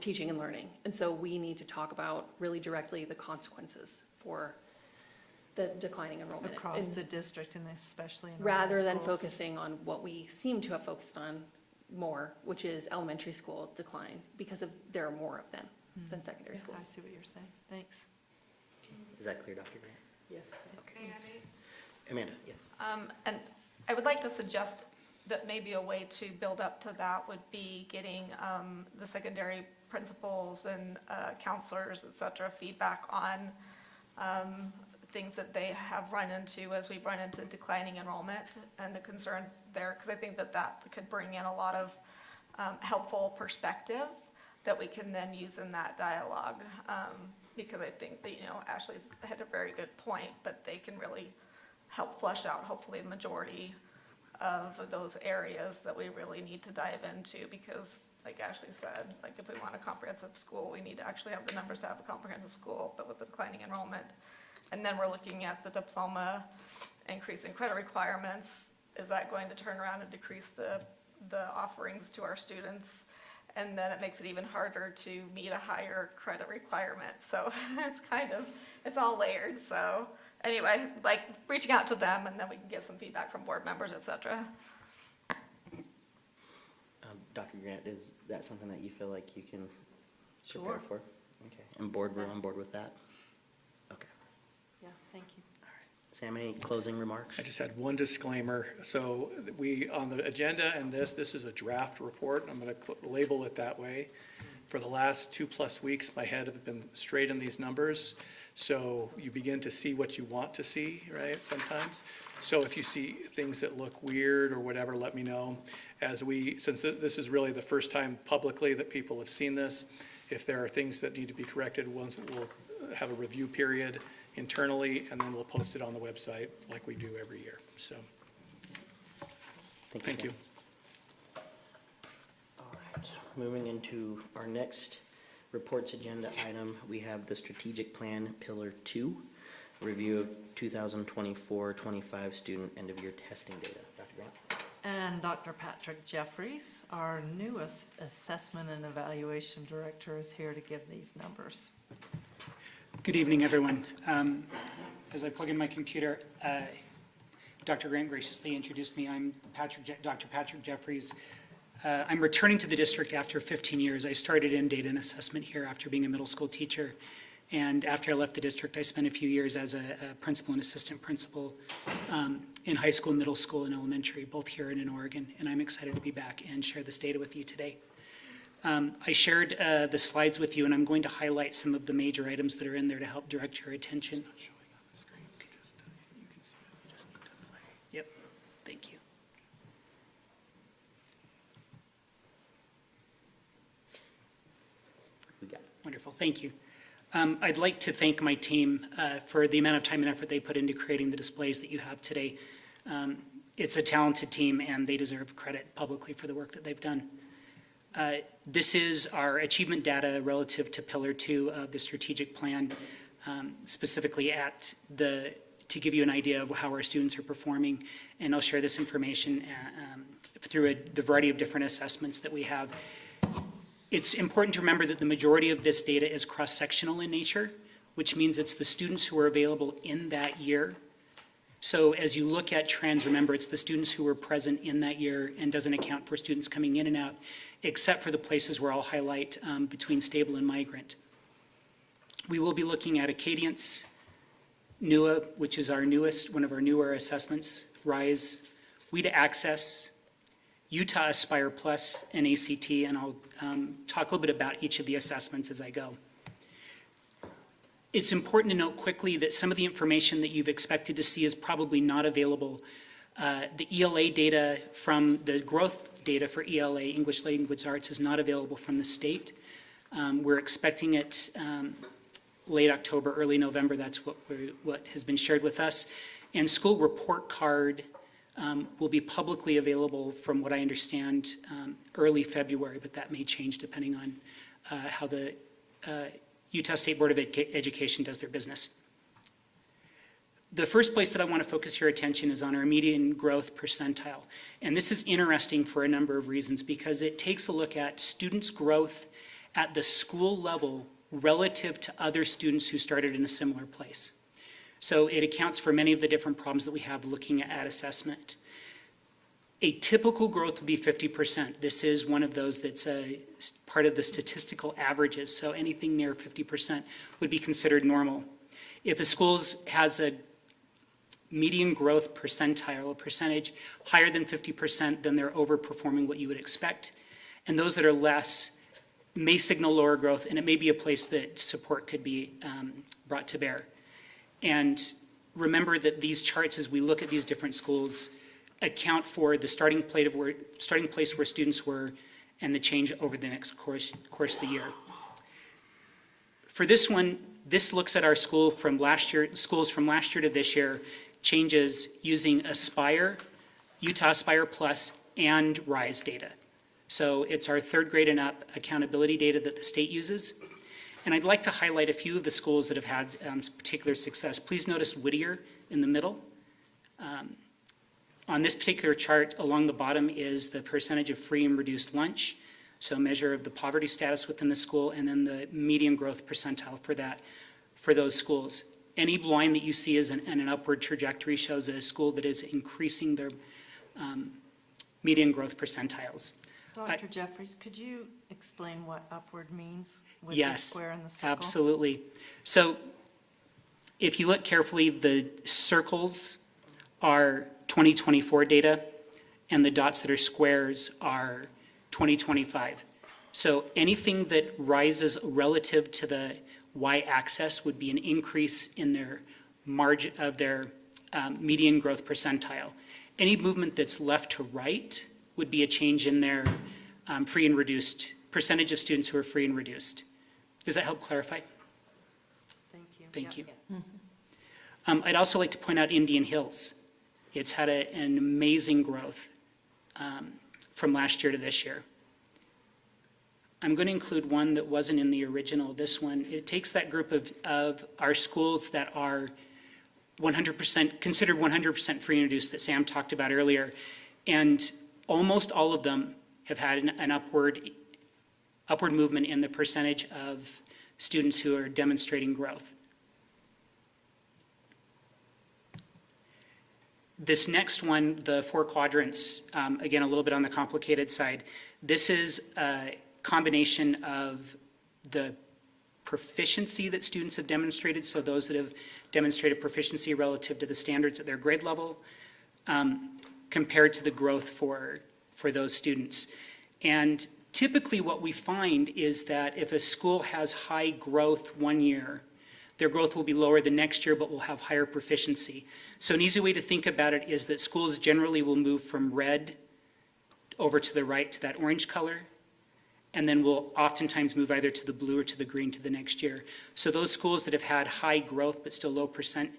teaching and learning. And so we need to talk about really directly the consequences for the declining enrollment. Across the district and especially in Rather than schools. focusing on what we seem to have focused on more, which is elementary school decline, because there are more of them than secondary I schools. see what you're saying. Thanks. Is that clear, Dr. Grant? Yes. Amanda, yes. And I would like to suggest that maybe a way to build up to that would be getting the secondary principals and counselors, et cetera, feedback on things that they have run into as we've run into declining enrollment and the concerns there, because I think that could bring in a lot of helpful perspective that we can then use in that dialogue. Because I think that, Ashley's had a very good point, but they can really help flesh out hopefully the majority of those areas that we really need to dive into, because like Ashley said, like if we want a comprehensive school, we need to actually have the numbers to have a comprehensive school, but with the declining enrollment. And then we're looking at the diploma increase in credit requirements. Is that going to turn around and decrease the offerings to our students? And then it makes it even harder to meet a higher credit requirement. So it's all layered. So anyway, like reaching out to them, and then we can get some feedback from board members, et cetera. Dr. Grant, is that something that you feel like you can prepare Sure. for? Okay, and board, we're on board with that? Okay. Yeah, thank you. Sam, any closing remarks? I just had one disclaimer. So we, on the agenda and this is a draft report. I'm going to label it that way. For the last 2+ weeks, my head has been straight in these numbers. So you begin to see what you want to see, right, sometimes. So if you see things that look weird or whatever, let me know. Since this is really the first time publicly that people have seen this, if there are things that need to be corrected, we'll have a review period internally, and then we'll post it on the website like we do every year. So, thank you. All right, moving into our next reports agenda item, we have the strategic plan, Pillar 2, review of 2024-25 student end-of-year testing data. Dr. Grant? And Dr. Patrick Jeffries, our newest assessment and evaluation director, is here to give these numbers. Good evening, everyone. As I plug in my computer, Dr. Grant graciously introduced me. I'm Dr. Patrick Jeffries. I'm returning to the district after 15 years. I started in data and assessment here after being a middle school teacher. And after I left the district, I spent a few years as a principal and assistant principal in high school, middle school, and elementary, both here and in Oregon. And I'm excited to be back and share this data with you today. I shared the slides with you, and I'm going to highlight some of the major items that are in there to help direct your attention. Yep, thank you. We got it. Wonderful, thank you. I'd like to thank my team for the amount of time and effort they put into creating the displays that you have today. It's a talented team, and they deserve credit publicly for the work that they've done. This is our achievement data relative to Pillar 2 of the strategic plan, specifically to give you an idea of how our students are performing. And I'll share this information through the variety of different assessments that we have. It's important to remember that the majority of this data is cross-sectional in nature, which means it's the students who are available in that year. So as you look at trends, remember it's the students who were present in that year and doesn't account for students coming in and out, except for the places where I'll highlight between stable and migrant. We will be looking at Acadience, NUA, which is one of our newer assessments, RISE, WIDA Access, Utah Aspire Plus, and ACT, and I'll talk a little bit about each of the assessments as I go. It's important to note quickly that some of the information that you've expected to see is probably not available. The ELA data from the growth data for ELA, English Language Arts, is not available from the state. We're expecting it late October, early November. That's what has been shared with us. And school report card will be publicly available, from what I understand, early February, but that may change depending on how the Utah State Board of Education does their business. The first place that I want to focus your attention is on our median growth percentile. And this is interesting for a number of reasons, because it takes a look at students' growth at the school level relative to other students who started in a similar place. So it accounts for many of the different problems that we have looking at assessment. A typical growth would be 50%. This is one of those that's part of the statistical averages, so anything near 50% would be considered normal. If a school has a median growth percentile, a percentage higher than 50%, then they're overperforming what you would expect. And those that are less may signal lower growth, and it may be a place that support could be brought to bear. And remember that these charts, as we look at these different schools, account for the starting place where students were and the change over the next course of the year. For this one, this looks at our schools from last year to this year, changes using Aspire, Utah Aspire Plus, and RISE data. So it's our third grade and up accountability data that the state uses. And I'd like to highlight a few of the schools that have had particular success. Please notice Whittier in the middle. On this particular chart, along the bottom is the percentage of free and reduced lunch, so a measure of the poverty status within the school, and then the median growth percentile for those schools. Any line that you see is in an upward trajectory shows a school that is increasing their median growth percentiles. Dr. Jeffries, could you explain what upward means with the Yes, square and the circle? absolutely. So if you look carefully, the circles are 2024 data, and the dots that are squares are 2025. So anything that rises relative to the y-axis would be an increase in their margin of their median growth percentile. Any movement that's left to right would be a change in their free and reduced, percentage of students who are free and reduced. Does that help clarify? Thank you. Thank Yeah. you. I'd also like to point out Indian Hills. It's had an amazing growth from last year to this year. I'm going to include one that wasn't in the original, this one. It takes that group of our schools that are 100%, considered 100% free and reduced that Sam talked about earlier, and almost all of them have had an upward movement in the percentage of students who are demonstrating growth. This next one, the four quadrants, again, a little bit on the complicated side. This is a combination of the proficiency that students have demonstrated, so those that have demonstrated proficiency relative to the standards at their grade level, compared to the growth for those students. And typically what we find is that if a school has high growth one year, their growth will be lower the next year, but will have higher proficiency. So an easy way to think about it is that schools generally will move from red over to the right to that orange color, and then will oftentimes move either to the blue or to the green to the next year. So those schools that have had high growth but still low percent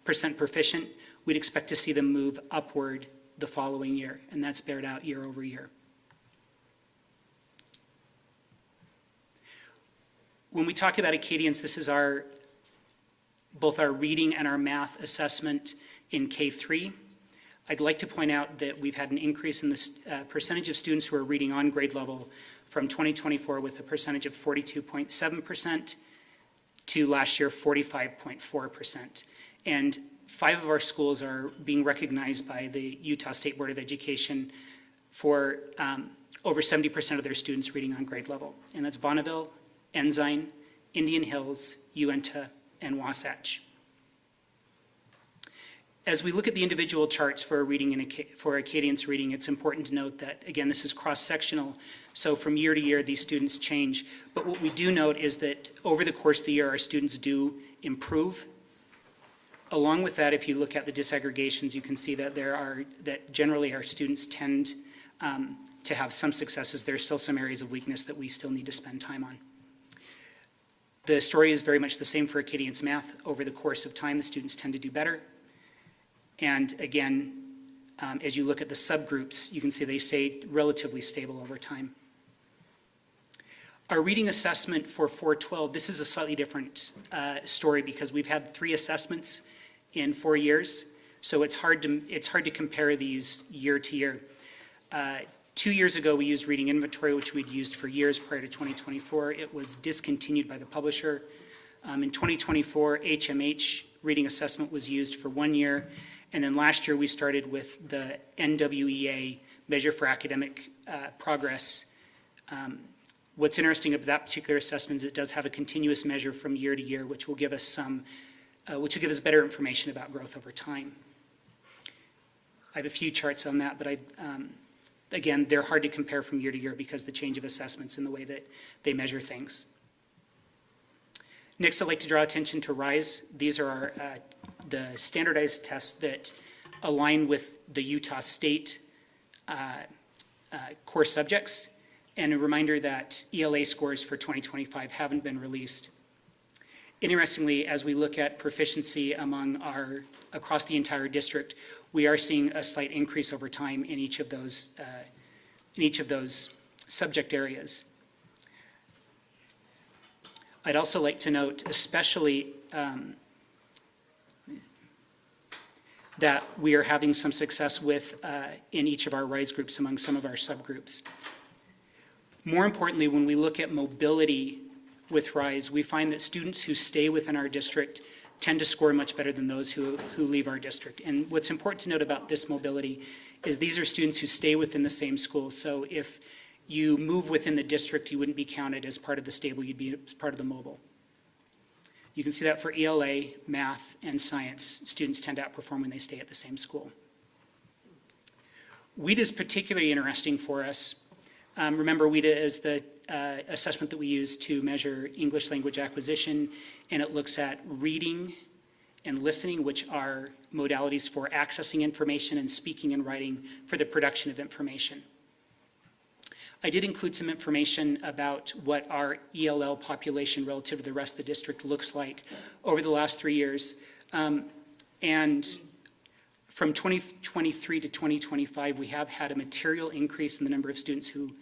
proficient, we'd expect to see them move upward the following year, and that's bared out year over year. When we talk about Acadians, this is both our reading and our math assessment in K3. I'd like to point out that we've had an increase in the percentage of students who are reading on grade level from 2024 with a percentage of 42.7% to last year 45.4%. And 5 of our schools are being recognized by the Utah State Board of Education for over 70% of their students reading on grade level. And that's Bonneville, Ensign, Indian Hills, Uinta, and Wasatch. As we look at the individual charts for reading for Acadians reading, it's important to note that, again, this is cross-sectional, so from year to year, these students change. But what we do note is that over the course of the year, our students do improve. Along with that, if you look at the disaggregations, you can see that that generally our students tend to have some successes. There are still some areas of weakness that we still need to spend time on. The story is very much the same for Acadians math. Over the course of time, the students tend to do better. And again, as you look at the subgroups, you can see they stay relatively stable over time. Our reading assessment for 412, this is a slightly different story because we've had 3 assessments in 4 years. So it's hard to compare these year to year. 2 years ago, we used reading inventory, which we'd used for years prior to 2024. It was discontinued by the publisher. In 2024, HMH reading assessment was used for 1 year. And then last year, we started with the NWEA Measure for Academic Progress. What's interesting about that particular assessment is it does have a continuous measure from year to year, which will give us better information about growth over time. I have a few charts on that, but again, they're hard to compare from year to year because of the change of assessments and the way that they measure things. Next, I'd like to draw attention to RISE. These are the standardized tests that align with the Utah State core subjects. And a reminder that ELA scores for 2025 haven't been released. Interestingly, as we look at proficiency across the entire district, we are seeing a slight increase over time in each of those in each of those subject areas. I'd also like to note especially that we are having some success with in each of our RISE groups among some of our subgroups. More importantly, when we look at mobility with RISE, we find that students who stay within our district tend to score much better than those who leave our district. And what's important to note about this mobility is these are students who stay within the same school. So if you move within the district, you wouldn't be counted as part of the stable, you'd be part of the mobile. You can see that for ELA, math, and science, students tend to outperform when they stay at the same school. WIDA is particularly interesting for us. Remember, WIDA is the assessment that we use to measure English language acquisition, and it looks at reading and listening, which are modalities for accessing information, and speaking and writing for the production of information. I did include some information about what our ELL population relative to the rest of the district looks like over the last 3 years. And from 2023 to 2025, we have had a material increase in the number of students who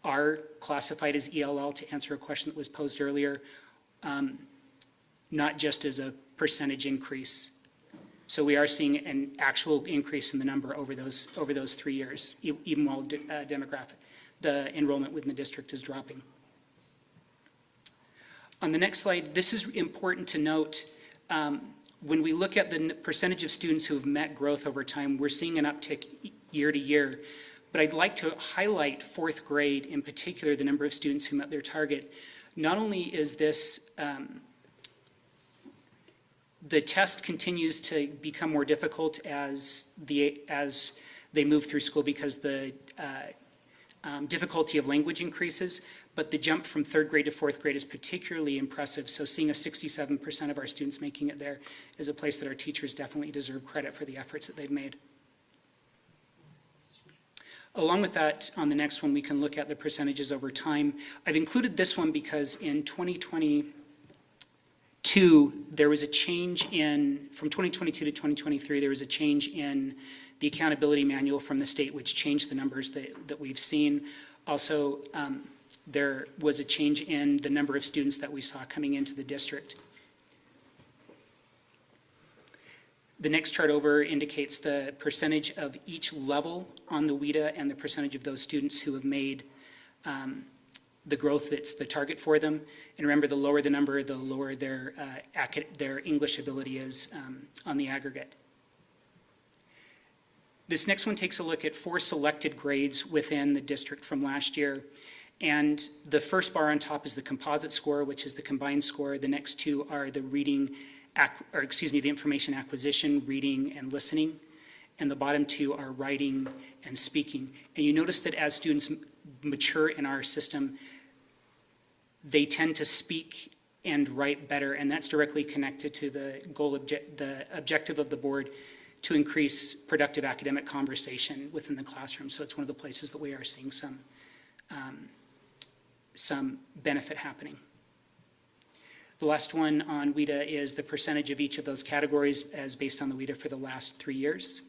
are classified as ELL, to answer a question that was posed earlier, not just as a percentage increase. So we are seeing an actual increase in the number over those 3 years, even while the enrollment within the district is dropping. On the next slide, this is important to note. When we look at the percentage of students who have met growth over time, we're seeing an uptick year to year. But I'd like to highlight fourth grade, in particular, the number of students who met their target. Not only is this, the test continues to become more difficult as they move through school because the difficulty of language increases, but the jump from third grade to fourth grade is particularly impressive. So seeing a 67% of our students making it there is a place that our teachers definitely deserve credit for the efforts that they've made. Along with that, on the next one, we can look at the percentages over time. I've included this one because in 2022, there was a change in, from 2022 to 2023, there was a change in the accountability manual from the state, which changed the numbers that we've seen. Also, there was a change in the number of students that we saw coming into the district. The next chart over indicates the percentage of each level on the WIDA and the percentage of those students who have made the growth that's the target for them. And remember, the lower the number, the lower their English ability is on the aggregate. This next one takes a look at 4 selected grades within the district from last year. And the first bar on top is the composite score, which is the combined score. The next 2 are the the information acquisition, reading, and listening. And the bottom 2 are writing and speaking. And you notice that as students mature in our system, they tend to speak and write better, and that's directly connected to the the objective of the board to increase productive academic conversation within the classroom. So it's one of the places that we are seeing some benefit happening. The last one on WIDA is the percentage of each of those categories as based on the WIDA for the last 3 years.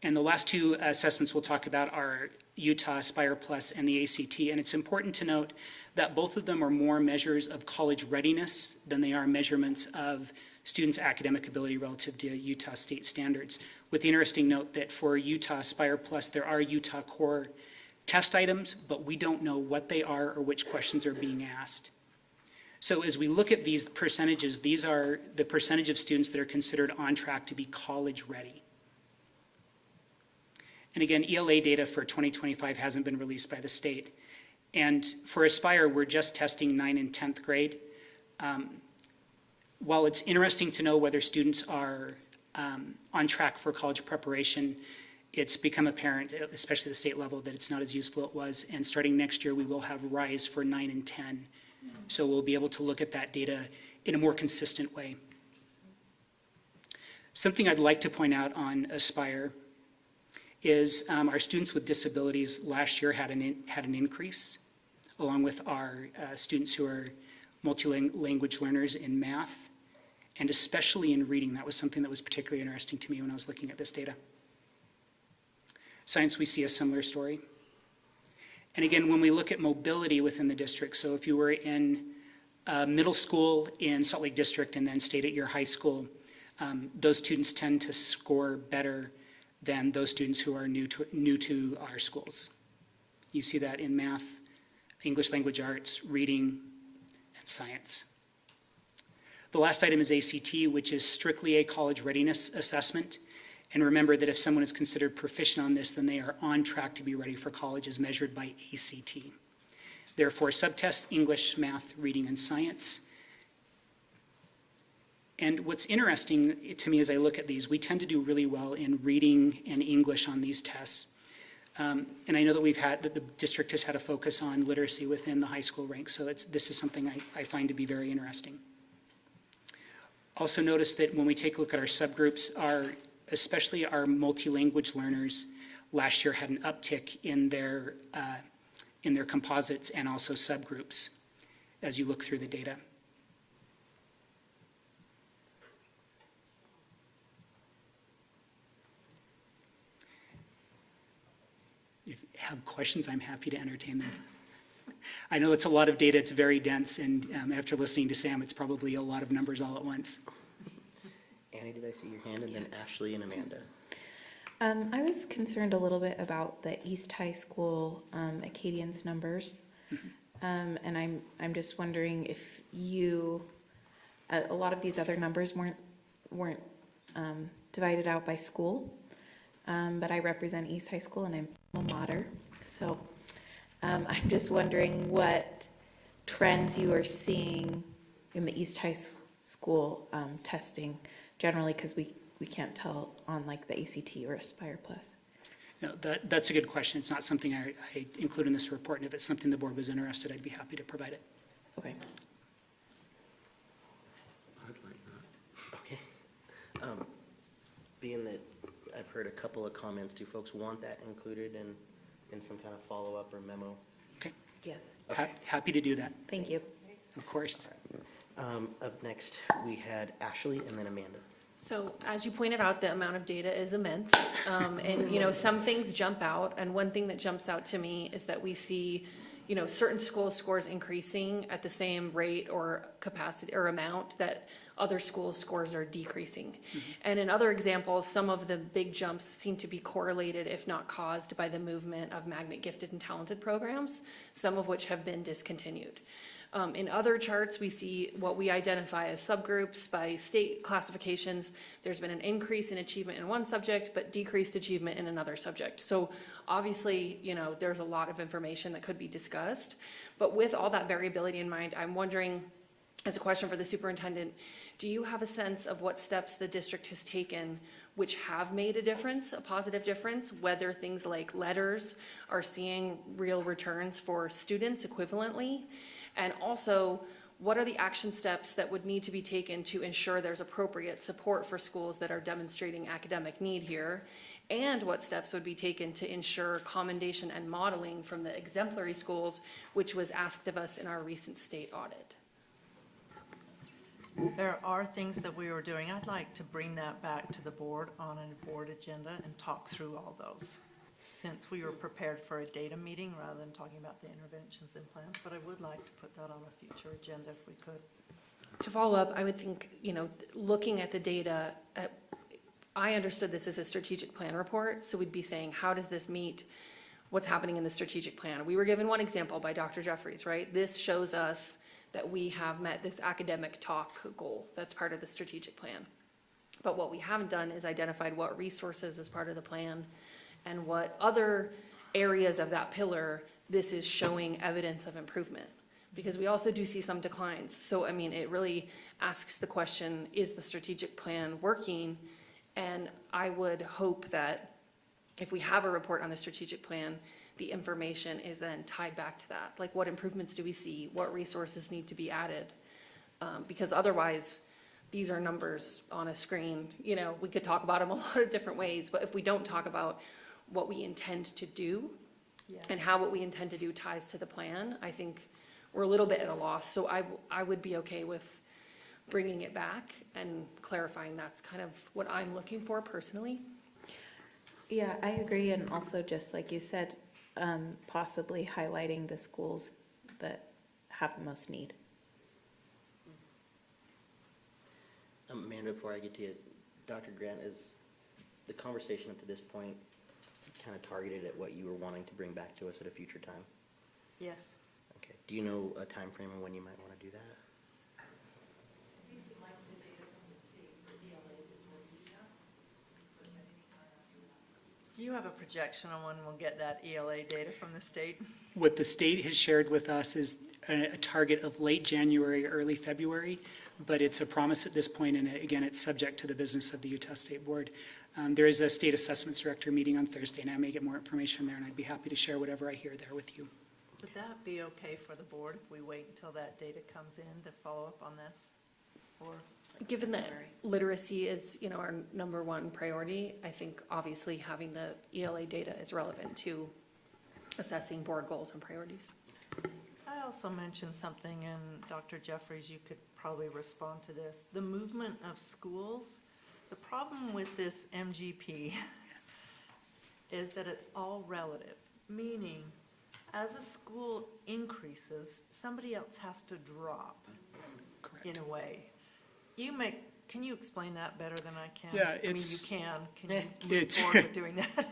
And the last 2 assessments we'll talk about are Utah, Aspire Plus, and the ACT. And it's important to note that both of them are more measures of college readiness than they are measurements of students' academic ability relative to Utah state standards. With the interesting note that for Utah Aspire Plus, there are Utah core test items, but we don't know what they are or which questions are being asked. So as we look at these percentages, these are the percentage of students that are considered on track to be college ready. And again, ELA data for 2025 hasn't been released by the state. And for Aspire, we're just testing 9th and 10th grade. While it's interesting to know whether students are on track for college preparation, it's become apparent, especially at the state level, that it's not as useful as it was. And starting next year, we will have RISE for 9 and 10. So we'll be able to look at that data in a more consistent way. Something I'd like to point out on Aspire is our students with disabilities last year had an increase, along with our students who are multi-language learners in math, and especially in reading. That was something that was particularly interesting to me when I was looking at this data. Science, we see a similar story. And again, when we look at mobility within the district, so if you were in middle school in Salt Lake District and then stayed at your high school, those students tend to score better than those students who are new to our schools. You see that in math, English language arts, reading, and science. The last item is ACT, which is strictly a college readiness assessment. And remember that if someone is considered proficient on this, then they are on track to be ready for college as measured by ACT. There are 4 subtests: English, math, reading, and science. And what's interesting to me as I look at these, we tend to do really well in reading and English on these tests. And I know that the district has had a focus on literacy within the high school ranks, so this is something I find to be very interesting. Also notice that when we take a look at our subgroups, especially our multi-language learners last year had an uptick in their composites and also subgroups as you look through the data. If you have questions, I'm happy to entertain them. I know it's a lot of data, it's very dense, and after listening to Sam, it's probably a lot of numbers all at once. Annie, did I see your hand? And then Ashley and Amanda. I was concerned a little bit about the East High School Acadians numbers. And I'm just wondering if a lot of these other numbers weren't divided out by school. But I represent East High School and I'm alma mater. So I'm just wondering what trends you are seeing in the East High School testing generally, because we can't tell on like the ACT or Aspire Plus. No, that's a good question. It's not something I include in this report, and if it's something the board was interested, I'd be happy to provide it. Okay. I'd like that. Okay. Being that I've heard a couple of comments, do folks want that included in some kind of follow-up or memo? Okay. Yes. Okay. Happy to do that, Thank you. of course. Up next, we had Ashley and then Amanda. So as you pointed out, the amount of data is immense. And, some things jump out. And one thing that jumps out to me is that we see, certain school scores increasing at the same rate or capacity or amount that other schools' scores are decreasing. And in other examples, some of the big jumps seem to be correlated, if not caused, by the movement of magnet gifted and talented programs, some of which have been discontinued. In other charts, we see what we identify as subgroups by state classifications. There's been an increase in achievement in one subject, but decreased achievement in another subject. So obviously, there's a lot of information that could be discussed. But with all that variability in mind, I'm wondering, as a question for the superintendent, do you have a sense of what steps the district has taken which have made a difference, a positive difference, whether things like letters are seeing real returns for students equivalently? And also, what are the action steps that would need to be taken to ensure there's appropriate support for schools that are demonstrating academic need here? And what steps would be taken to ensure commendation and modeling from the exemplary schools, which was asked of us in our recent state audit? There are things that we were doing. I'd like to bring that back to the board on a board agenda and talk through all those, since we were prepared for a data meeting rather than talking about the interventions and plans, but I would like to put that on a future agenda if we could. To follow up, I would think, looking at the data, I understood this as a strategic plan report, so we'd be saying, how does this meet what's happening in the strategic plan? We were given one example by Dr. Jeffries, right? This shows us that we have met this academic talk goal. That's part of the strategic plan. But what we haven't done is identified what resources as part of the plan and what other areas of that pillar this is showing evidence of improvement. Because we also do see some declines. So, it really asks the question, is the strategic plan working? And I would hope that if we have a report on the strategic plan, the information is then tied back to that. Like, what improvements do we see? What resources need to be added? Because otherwise, these are numbers on a screen. We could talk about them a lot of different ways, but if we don't talk about what we intend to do and how what we intend to do ties to the plan, I think we're a little bit at a loss. So I would be okay with bringing it back and clarifying that's kind of what I'm looking for personally. Yeah, I agree, and also just like you said, possibly highlighting the schools that have the most need. Amanda, before I get to you, Dr. Grant, is the conversation up to this point kind of targeted at what you were wanting to bring back to us at a future time? Yes. Okay. Do you know a time frame on when you might want to do that? I think we'd like the data from the state for ELA before we do that, but at any time after that. Do you have a projection on when we'll get that ELA data from the state? What the state has shared with us is a target of late January, early February, but it's a promise at this point, and again, it's subject to the business of the Utah State Board. There is a state assessments director meeting on Thursday, and I may get more information there, and I'd be happy to share whatever I hear there with you. Would that be okay for the board if we wait until that data comes in to follow up on this? Or Given that literacy is, our number one priority, I think obviously having the ELA data is relevant to assessing board goals and priorities. I also mentioned something, and Dr. Jeffries, you could probably respond to this. The movement of schools, the problem with this MGP is that it's all relative, meaning as a school increases, somebody else has to drop. Correct. In a way. Can you explain that better than I can? Yeah, I mean, it's- you can. Can you move It's- forward with doing that?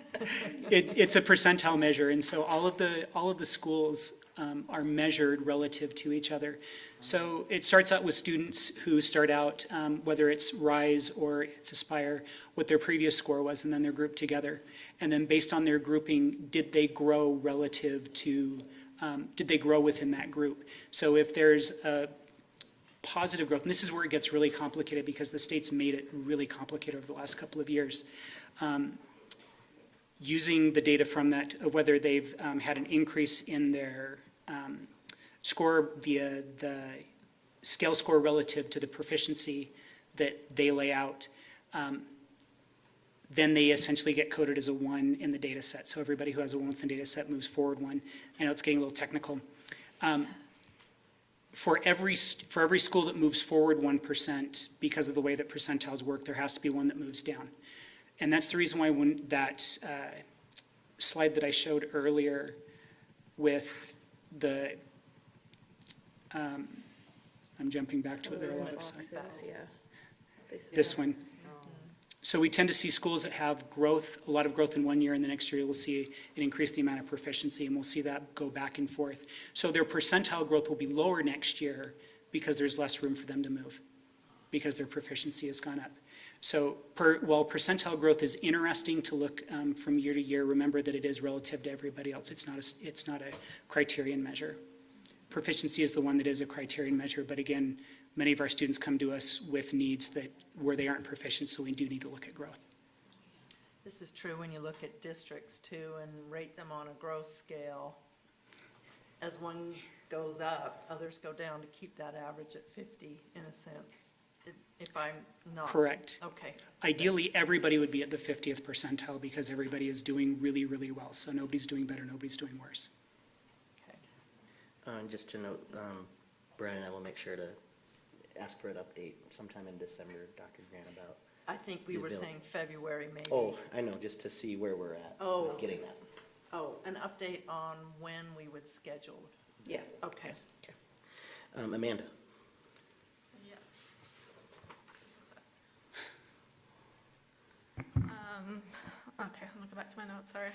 It's a percentile measure, and so all of the schools are measured relative to each other. So it starts out with students who start out, whether it's RISE or it's Aspire, what their previous score was, and then they're grouped together. And then based on their grouping, did they grow relative to, did they grow within that group? So if there's a positive growth, and this is where it gets really complicated because the state's made it really complicated over the last couple of years. Using the data from that, of whether they've had an increase in their score via the scale score relative to the proficiency that they lay out, then they essentially get coded as a 1 in the data set. So everybody who has a 1 within the data set moves forward 1. I know it's getting a little technical. For every school that moves forward 1%, because of the way that percentiles work, there has to be one that moves down. And that's the reason why when that slide that I showed earlier with the, I'm jumping back to it, there are a lot of slides. Yeah. This one. So we tend to see schools that have growth, a lot of growth in one year, and the next year we'll see an increase the amount of proficiency, and we'll see that go back and forth. So their percentile growth will be lower next year because there's less room for them to move, because their proficiency has gone up. So while percentile growth is interesting to look from year to year, remember that it is relative to everybody else. It's not a criterion measure. Proficiency is the one that is a criterion measure, but again, many of our students come to us with needs where they aren't proficient, so we do need to look at growth. This is true when you look at districts too and rate them on a growth scale. As one goes up, others go down to keep that average at 50 in a sense, if I'm not. Correct. Okay. Ideally, everybody would be at the 50th percentile because everybody is doing really, really well. So nobody's doing better, nobody's doing worse. And just to note, Brian and I will make sure to ask for an update sometime in December, Dr. Grant, about. I think we were saying February maybe. Oh, I know, just to see where we're at. Oh. with Getting that. Oh, an update on when we would schedule. Yeah. Okay. Amanda? Yes. Okay, I'm gonna go back to my notes, sorry.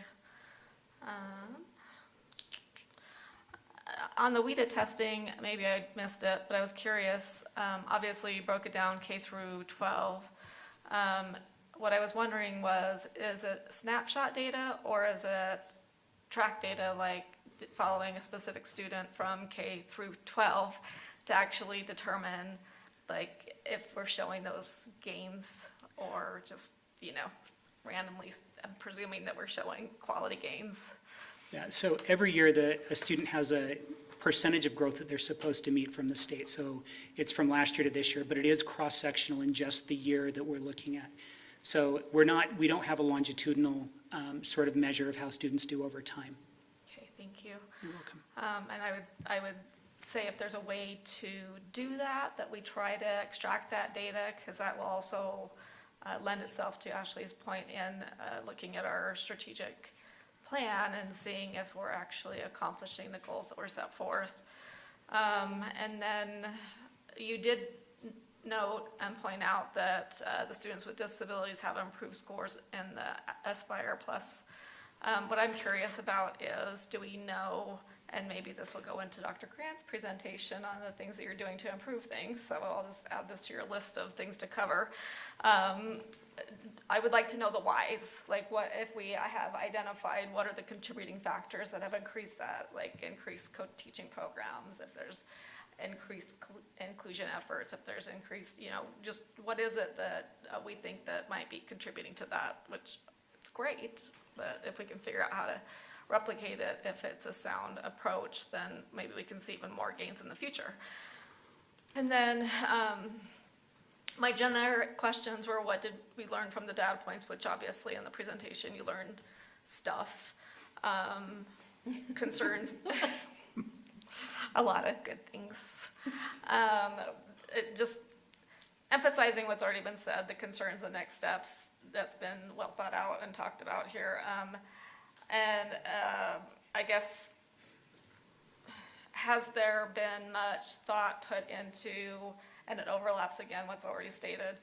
On the WIDA testing, maybe I missed it, but I was curious. Obviously, you broke it down K through 12. What I was wondering was, is it snapshot data or is it track data, like following a specific student from K through 12 to actually determine, like, if we're showing those gains or just, randomly, I'm presuming that we're showing quality gains. Yeah, so every year a student has a percentage of growth that they're supposed to meet from the state. So it's from last year to this year, but it is cross-sectional in just the year that we're looking at. So we don't have a longitudinal sort of measure of how students do over time. Okay, thank you. You're welcome. And I would say if there's a way to do that we try to extract that data, because that will also lend itself to Ashley's point in looking at our strategic plan and seeing if we're actually accomplishing the goals that were set forth. And then you did note and point out that the students with disabilities have improved scores in the Aspire Plus. What I'm curious about is, do we know, and maybe this will go into Dr. Grant's presentation on the things that you're doing to improve things, so I'll just add this to your list of things to cover. I would like to know the whys, like what if we have identified what are the contributing factors that have increased that, like increased co-teaching programs, if there's increased inclusion efforts, if there's increased, just what is it that we think that might be contributing to that, which it's great, but if we can figure out how to replicate it, if it's a sound approach, then maybe we can see even more gains in the future. And then my generic questions were, what did we learn from the data points, which obviously in the presentation you learned stuff. Concerns, a lot of good things. Just emphasizing what's already been said, the concerns, the next steps, that's been well thought out and talked about here. I guess, has there been much thought put into, and it overlaps again what's already stated,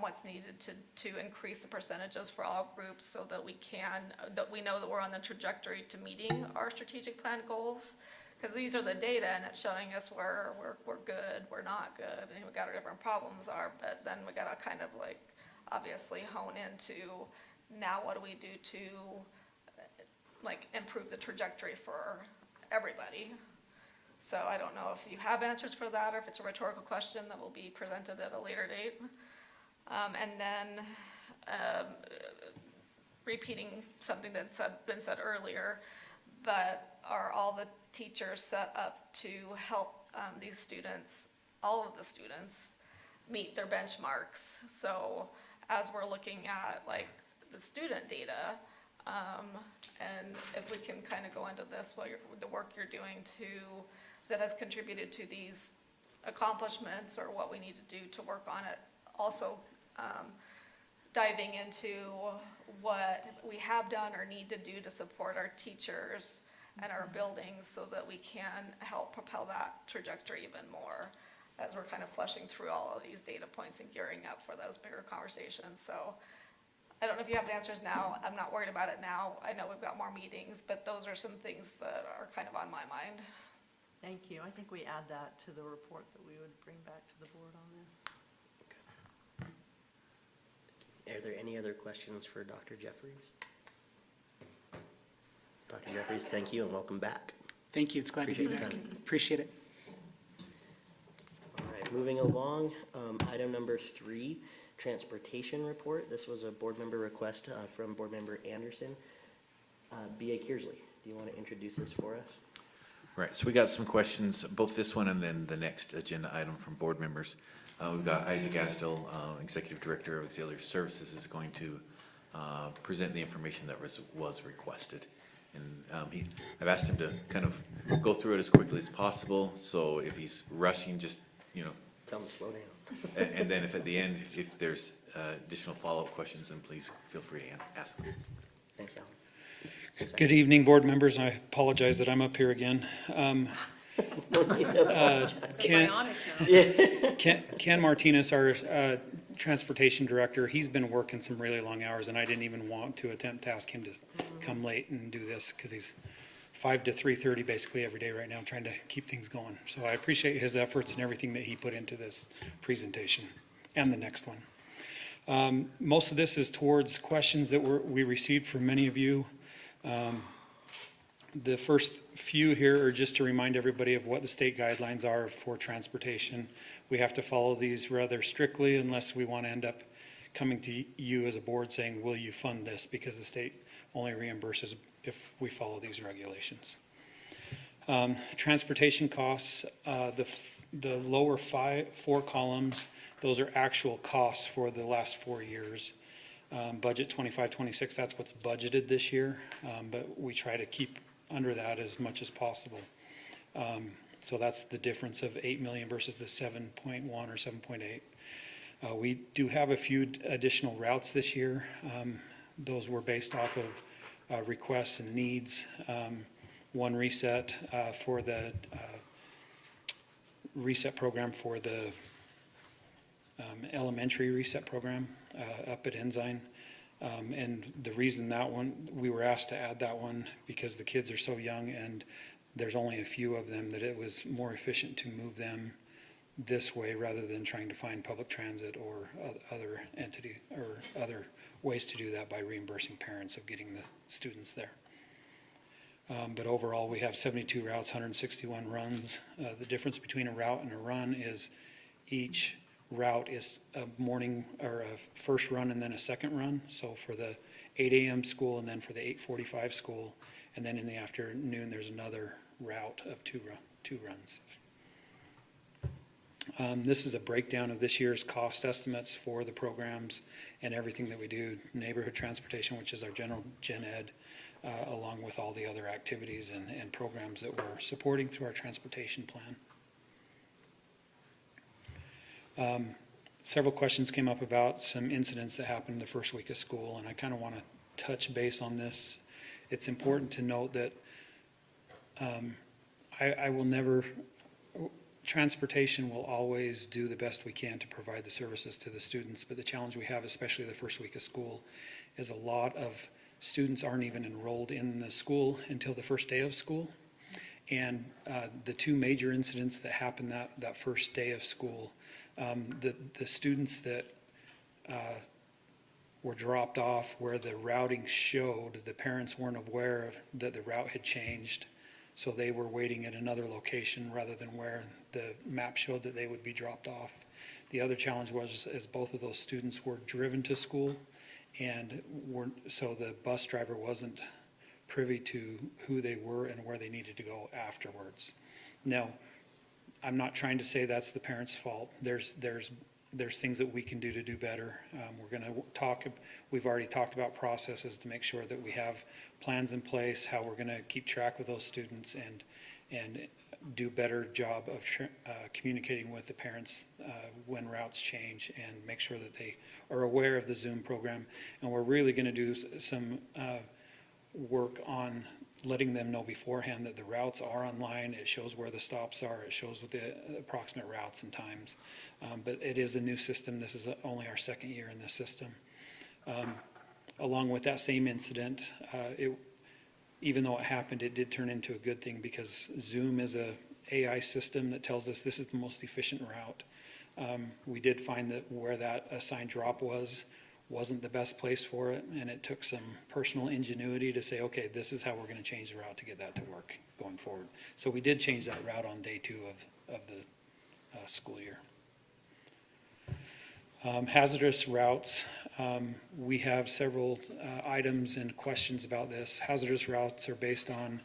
what's needed to increase the percentages for all groups so that we know that we're on the trajectory to meeting our strategic plan goals? Because these are the data and it's showing us where we're good, we're not good, and we got our different problems are, but then we gotta kind of like obviously hone into now what do we do to like improve the trajectory for everybody. So I don't know if you have answers for that or if it's a rhetorical question that will be presented at a later date. And then repeating something that's been said earlier, but are all the teachers set up to help these students, all of the students, meet their benchmarks? So as we're looking at like the student data, and if we can kind of go into this, the work you're doing that has contributed to these accomplishments or what we need to do to work on it. Also diving into what we have done or need to do to support our teachers and our buildings so that we can help propel that trajectory even more as we're kind of fleshing through all of these data points and gearing up for those bigger conversations. So I don't know if you have the answers now. I'm not worried about it now. I know we've got more meetings, but those are some things that are kind of on my mind. Thank you. I think we add that to the report that we would bring back to the board on this. Are there any other questions for Dr. Jeffries? Dr. Jeffries, thank you and welcome back. Thank you, it's glad to be back. Appreciate it. All right, moving along, item number 3, transportation report. This was a board member request from board member Anderson. B.A. Kearsley, do you want to introduce this for us? Right, so we got some questions, both this one and then the next agenda item from board members. We've got Isaac Astil, Executive Director of Auxiliary Services, is going to present the information that was requested. And I've asked him to kind of go through it as quickly as possible, so if he's rushing, just, tell him to slow down. and then if at the end, if there's additional follow-up questions, then please feel free to ask them. Thanks, Alan. Good evening, board members. I apologize that I'm up here again. Ken Martinez, our transportation director, he's been working some really long hours, and I didn't even want to attempt to ask him to come late and do this because he's 5 to 3:30 basically every day right now trying to keep things going. So I appreciate his efforts and everything that he put into this presentation and the next one. Most of this is towards questions that we received from many of you. The first few here are just to remind everybody of what the state guidelines are for transportation. We have to follow these rather strictly unless we want to end up coming to you as a board saying, will you fund this? Because the state only reimburses if we follow these regulations. Transportation costs, the lower 4 columns, those are actual costs for the last 4 years. Budget 25-26, that's what's budgeted this year, but we try to keep under that as much as possible. So that's the difference of 8 million versus the 7.1 or 7.8. We do have a few additional routes this year. Those were based off of requests and needs. One reset for the reset program for the elementary reset program up at Ensign. And the reason that one, we were asked to add that one because the kids are so young and there's only a few of them, that it was more efficient to move them this way rather than trying to find public transit or other entity or other ways to do that by reimbursing parents of getting the students there. But overall, we have 72 routes, 161 runs. The difference between a route and a run is each route is a morning or a first run and then a second run. So for the 8 a.m. school and then for the 8:45 school, and then in the afternoon, there's another route of two runs. This is a breakdown of this year's cost estimates for the programs and everything that we do. Neighborhood transportation, which is our general gen ed, along with all the other activities and programs that we're supporting through our transportation plan. Several questions came up about some incidents that happened the first week of school, and I kind of want to touch base on this. It's important to note that I will never, transportation will always do the best we can to provide the services to the students, but the challenge we have, especially the first week of school, is a lot of students aren't even enrolled in the school until the first day of school. And the two major incidents that happened that first day of school, the students that were dropped off where the routing showed, the parents weren't aware that the route had changed. So they were waiting at another location rather than where the map showed that they would be dropped off. The other challenge was as both of those students were driven to school, and so the bus driver wasn't privy to who they were and where they needed to go afterwards. Now, I'm not trying to say that's the parents' fault. There's things that we can do to do better. We're going to talk, we've already talked about processes to make sure that we have plans in place, how we're going to keep track with those students and do better job of communicating with the parents when routes change and make sure that they are aware of the Zoom program. And we're really going to do some work on letting them know beforehand that the routes are online. It shows where the stops are. It shows what the approximate routes and times. But it is a new system. This is only our second year in this system. Along with that same incident, even though it happened, it did turn into a good thing because Zoom is a AI system that tells us this is the most efficient route. We did find that where that assigned drop wasn't the best place for it, and it took some personal ingenuity to say, okay, this is how we're going to change the route to get that to work going forward. So we did change that route on day 2 of the school year. Hazardous routes, we have several items and questions about this. Hazardous routes are based on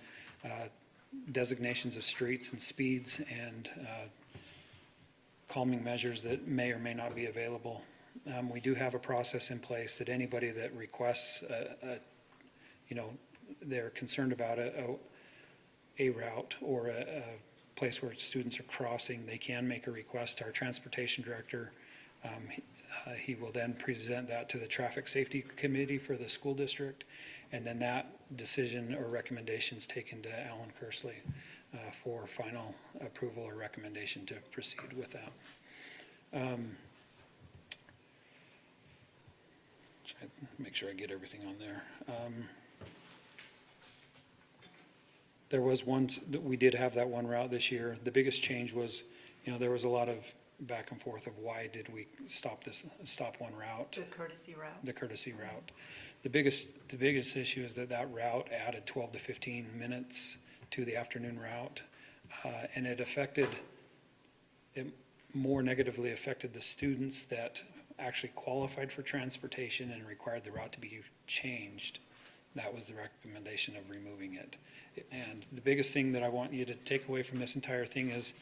designations of streets and speeds and calming measures that may or may not be available. We do have a process in place that anybody that requests, they're concerned about a route or a place where students are crossing, they can make a request to our transportation director. He will then present that to the traffic safety committee for the school district, and then that decision or recommendation is taken to Alan Kersley for final approval or recommendation to proceed with that. Try to make sure I get everything on there. There was one, we did have that one route this year. The biggest change was, there was a lot of back and forth of why did we stop one route. The courtesy route. The courtesy route. The biggest issue is that route added 12 to 15 minutes to the afternoon route, and it more negatively affected the students that actually qualified for transportation and required the route to be changed. That was the recommendation of removing it. And the biggest thing that I want you to take away from this entire thing is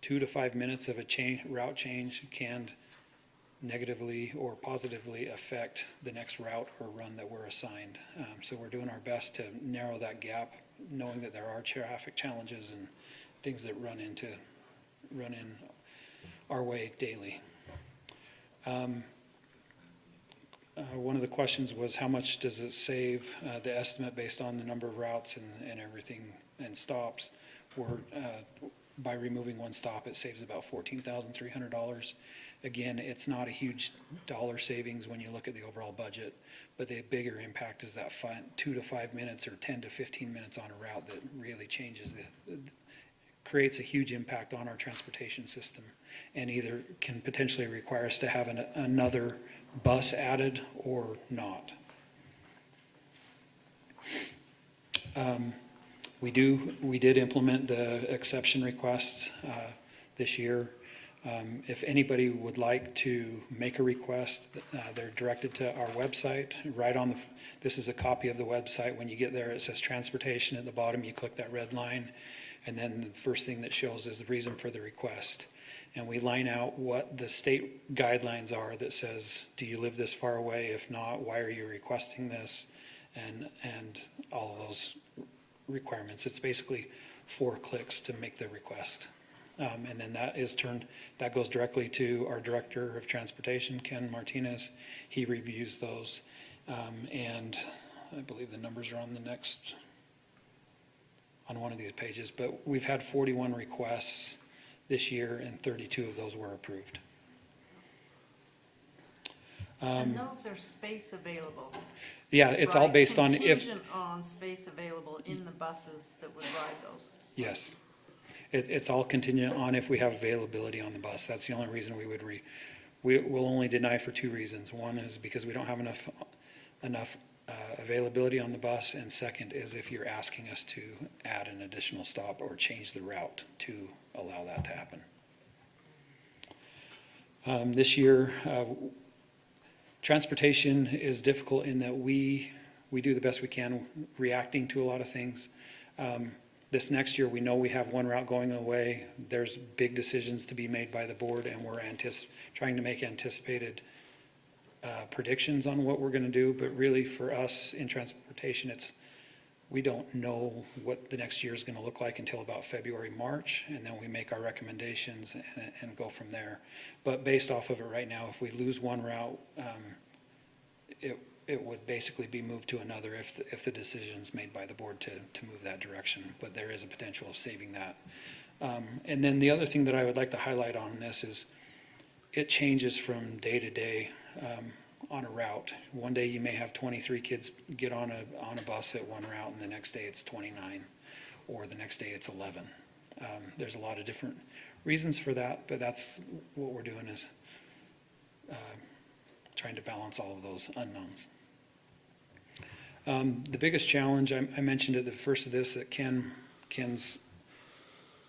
2 to 5 minutes of a route change can negatively or positively affect the next route or run that we're assigned. So we're doing our best to narrow that gap, knowing that there are traffic challenges and things that run in our way daily. One of the questions was how much does it save, the estimate based on the number of routes and everything and stops were, by removing one stop, it saves about $14,300. Again, it's not a huge dollar savings when you look at the overall budget, but the bigger impact is that 2 to 5 minutes or 10 to 15 minutes on a route that really changes creates a huge impact on our transportation system, and either can potentially require us to have another bus added or not. We did implement the exception request this year. If anybody would like to make a request, they're directed to our website. This is a copy of the website. When you get there, it says transportation at the bottom. You click that red line, and then the first thing that shows is the reason for the request. And we line out what the state guidelines are that says, do you live this far away? If not, why are you requesting this? And all of those requirements. It's basically 4 clicks to make the request. And then that goes directly to our Director of Transportation, Ken Martinez. He reviews those. And I believe the numbers are on on one of these pages, but we've had 41 requests this year and 32 of those were approved. And those are space available. Yeah, it's all right? based on Contingent on space available in the buses that would ride those. Yes. It's all contingent on if we have availability on the bus. That's the only reason we'll only deny for 2 reasons. One is because we don't have enough availability on the bus, and second is if you're asking us to add an additional stop or change the route to allow that to happen. This year, transportation is difficult in that we do the best we can reacting to a lot of things. This next year, we know we have one route going away. There's big decisions to be made by the board, and we're trying to make anticipated predictions on what we're going to do. But really, for us in transportation, we don't know what the next year is going to look like until about February, March, and then we make our recommendations and go from there. But based off of it right now, if we lose one route, it would basically be moved to another if the decision's made by the board to move that direction. But there is a potential of saving that. And then the other thing that I would like to highlight on this is it changes from day to day on a route. One day you may have 23 kids get on a bus at one route, and the next day it's 29, or the next day it's 11. There's a lot of different reasons for that, but that's what we're doing is trying to balance all of those unknowns. The biggest challenge, I mentioned at the first of this, that Ken's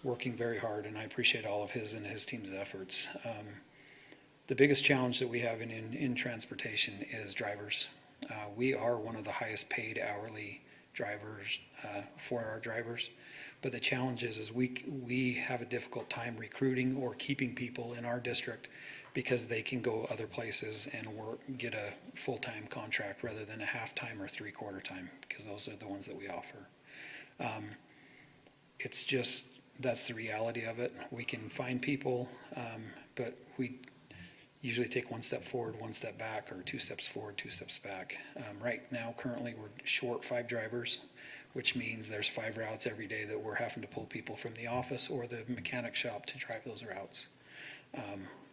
working very hard, and I appreciate all of his and his team's efforts. The biggest challenge that we have in transportation is drivers. We are one of the highest paid hourly drivers for our drivers, but the challenge is we have a difficult time recruiting or keeping people in our district because they can go other places and get a full-time contract rather than a half-time or three-quarter time, because those are the ones that we offer. It's just, that's the reality of it. We can find people, but we usually take one step forward, one step back, or 2 steps forward, 2 steps back. Right now, currently, we're short 5 drivers, which means there's 5 routes every day that we're having to pull people from the office or the mechanic shop to drive those routes.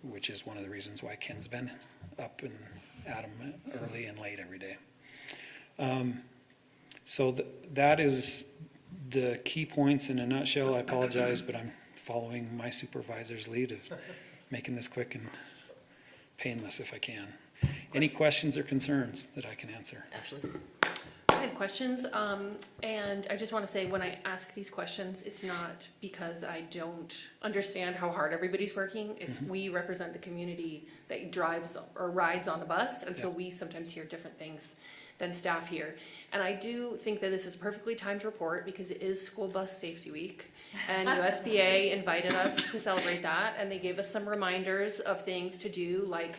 Which is one of the reasons why Ken's been up and at them early and late every day. So that is the key points in a nutshell. I apologize, but I'm following my supervisor's lead of making this quick and painless if I can. Any questions or concerns that I can answer? Ashley? I have questions, and I just want to say when I ask these questions, it's not because I don't understand how hard everybody's working. It's we represent the community that drives or rides on the bus, and so we sometimes hear different things than staff here. And I do think that this is perfectly timed report because it is School Bus Safety Week, and USBA invited us to celebrate that, and they gave us some reminders of things to do, like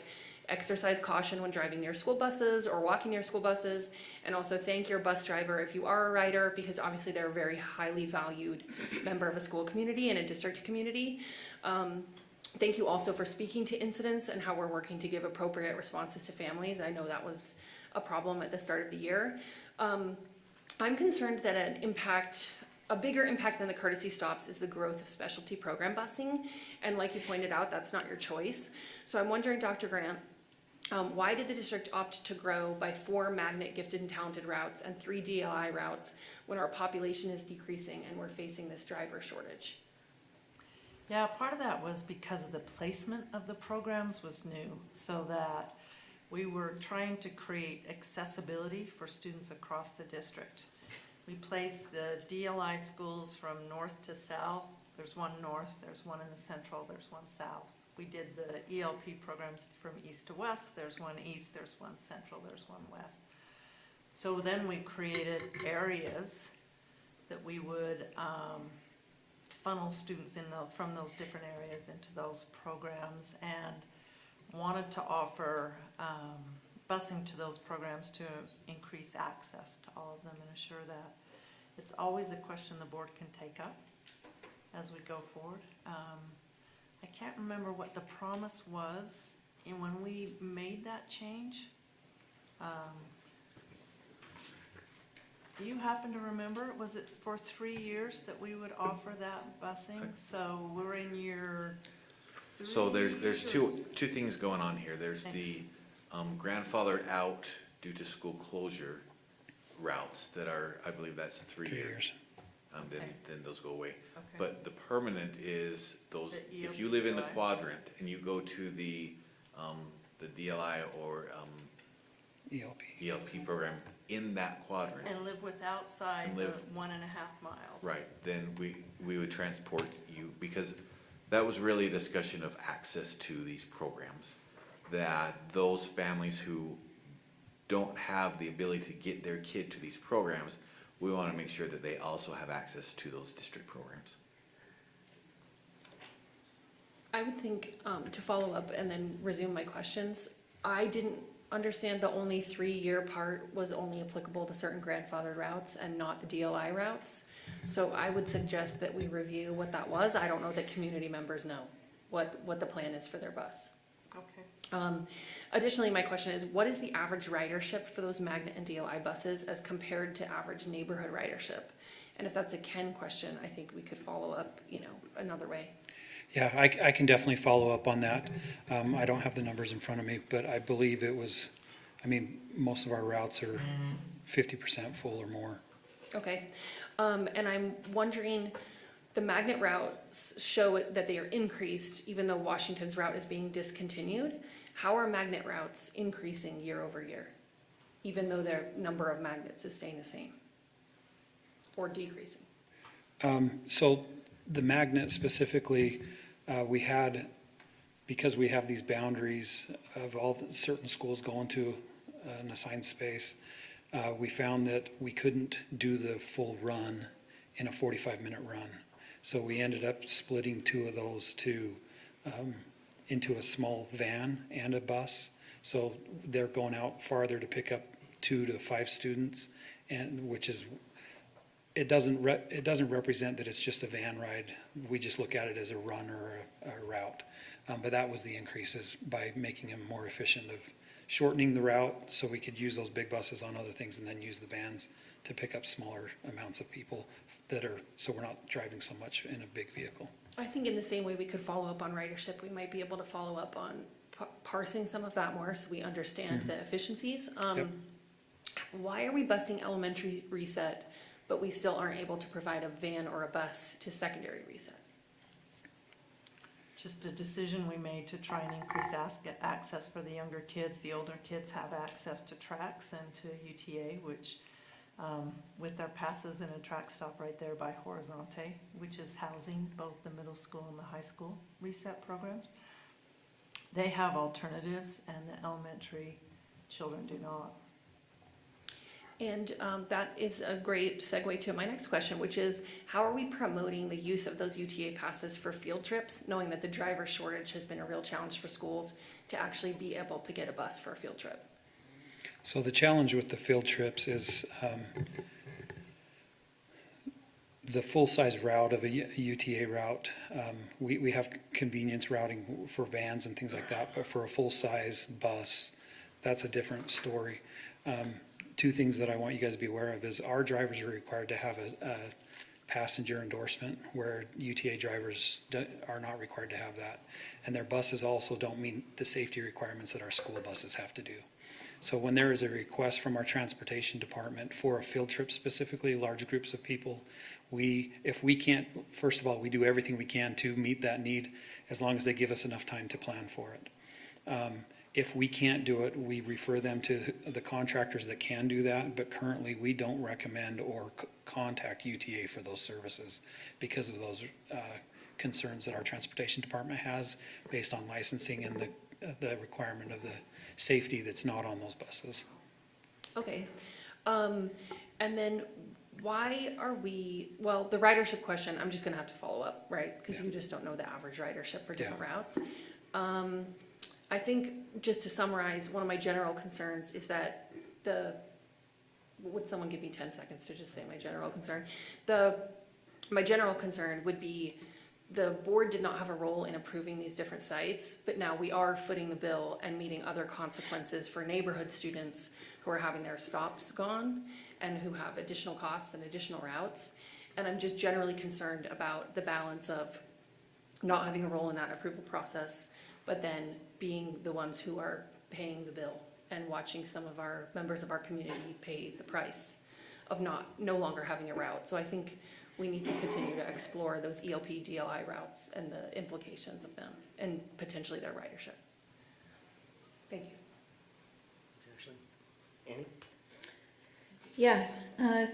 exercise caution when driving near school buses or walking near school buses, and also thank your bus driver if you are a rider, because obviously they're a very highly valued member of a school community and a district community. Thank you also for speaking to incidents and how we're working to give appropriate responses to families. I know that was a problem at the start of the year. I'm concerned that a bigger impact than the courtesy stops is the growth of specialty program busing. And like you pointed out, that's not your choice. So I'm wondering, Dr. Grant, why did the district opt to grow by 4 magnet gifted and talented routes and 3 DLI routes when our population is decreasing and we're facing this driver shortage? Yeah, part of that was because of the placement of the programs was new, so that we were trying to create accessibility for students across the district. We placed the DLI schools from north to south. There's one north, there's one in the central, there's one south. We did the ELP programs from east to west. There's one east, there's one central, there's one west. So then we created areas that we would funnel students from those different areas into those programs, and wanted to offer busing to those programs to increase access to all of them and assure that. It's always a question the board can take up as we go forward. I can't remember what the promise was when we made that change. Do you happen to remember? Was it for 3 years that we would offer that busing? So we're in year 3? So there's two things going on here. There's the grandfathered out due to school closure routes that are, I believe that's 3 years. Then those go away. Okay. But the permanent is those, The if you live in the ELP. quadrant and you go to the DLI or ELP program in that quadrant. And live with outside And the live- 1.5 miles. Right, then we would transport you, because that was really a discussion of access to these programs. That those families who don't have the ability to get their kid to these programs, we want to make sure that they also have access to those district programs. I would think, to follow up and then resume my questions, I didn't understand the only 3-year part was only applicable to certain grandfathered routes and not the DLI routes. So I would suggest that we review what that was. I don't know that community members know what the plan is for their bus. Okay. Additionally, my question is, what is the average ridership for those magnet and DLI buses as compared to average neighborhood ridership? And if that's a Ken question, I think we could follow up, another way. Yeah, I can definitely follow up on that. I don't have the numbers in front of me, but I believe it was, most of our routes are 50% full or more. Okay, and I'm wondering, the magnet routes show that they are increased even though Washington's route is being discontinued. How are magnet routes increasing year over year, even though their number of magnets is staying the same or decreasing? So the magnet specifically, because we have these boundaries of all the certain schools going to an assigned space, we found that we couldn't do the full run in a 45-minute run. So we ended up splitting 2 of those into a small van and a bus. So they're going out farther to pick up 2 to 5 students, and it doesn't represent that it's just a van ride. We just look at it as a run or a route. But that was the increases by making them more efficient of shortening the route so we could use those big buses on other things and then use the vans to pick up smaller amounts of people so we're not driving so much in a big vehicle. I think in the same way we could follow up on ridership, we might be able to follow up on parsing some of that more so we understand the efficiencies. Yep. Why are we busing elementary reset, but we still aren't able to provide a van or a bus to secondary reset? Just a decision we made to try and increase access for the younger kids. The older kids have access to tracks and to UTA, which with their passes and a track stop right there by Horizonte, which is housing both the middle school and the high school reset programs. They have alternatives and the elementary children do not. And that is a great segue to my next question, which is, how are we promoting the use of those UTA passes for field trips, knowing that the driver shortage has been a real challenge for schools to actually be able to get a bus for a field trip? So the challenge with the field trips is the full-size route of a UTA route, we have convenience routing for vans and things like that, but for a full-size bus, that's a different story. Two things that I want you guys to be aware of is our drivers are required to have a passenger endorsement, where UTA drivers are not required to have that. And their buses also don't meet the safety requirements that our school buses have to do. So when there is a request from our transportation department for a field trip specifically, large groups of people, if we can't, first of all, we do everything we can to meet that need as long as they give us enough time to plan for it. If we can't do it, we refer them to the contractors that can do that, but currently we don't recommend or contact UTA for those services because of those concerns that our transportation department has based on licensing and the requirement of the safety that's not on those buses. Okay. And then why are well, the ridership question, I'm just gonna have to follow up, right? Because you just don't know the average ridership for different routes. I think, just to summarize, one of my general concerns is that would someone give me 10 seconds to just say my general concern? My general concern would be the board did not have a role in approving these different sites, but now we are footing the bill and meeting other consequences for neighborhood students who are having their stops gone and who have additional costs and additional routes. And I'm just generally concerned about the balance of not having a role in that approval process, but then being the ones who are paying the bill and watching some of our members of our community pay the price of no longer having a route. So I think we need to continue to explore those ELP, DLI routes and the implications of them and potentially their ridership. Thank you. Ashley? Annie? Yeah,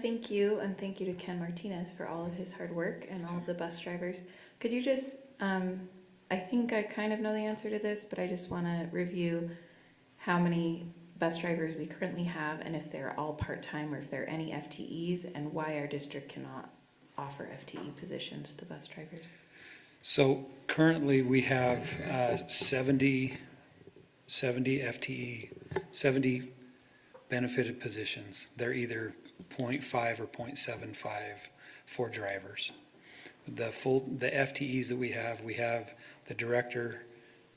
thank you, and thank you to Ken Martinez for all of his hard work and all of the bus drivers. Could you just, I think I kind of know the answer to this, but I just want to review how many bus drivers we currently have and if they're all part-time or if there are any FTEs, and why our district cannot offer FTE positions to bus drivers. So currently we have 70 FTE, 70 benefited positions. They're either 0.5 or 0.75 for drivers. The FTEs that we have the director,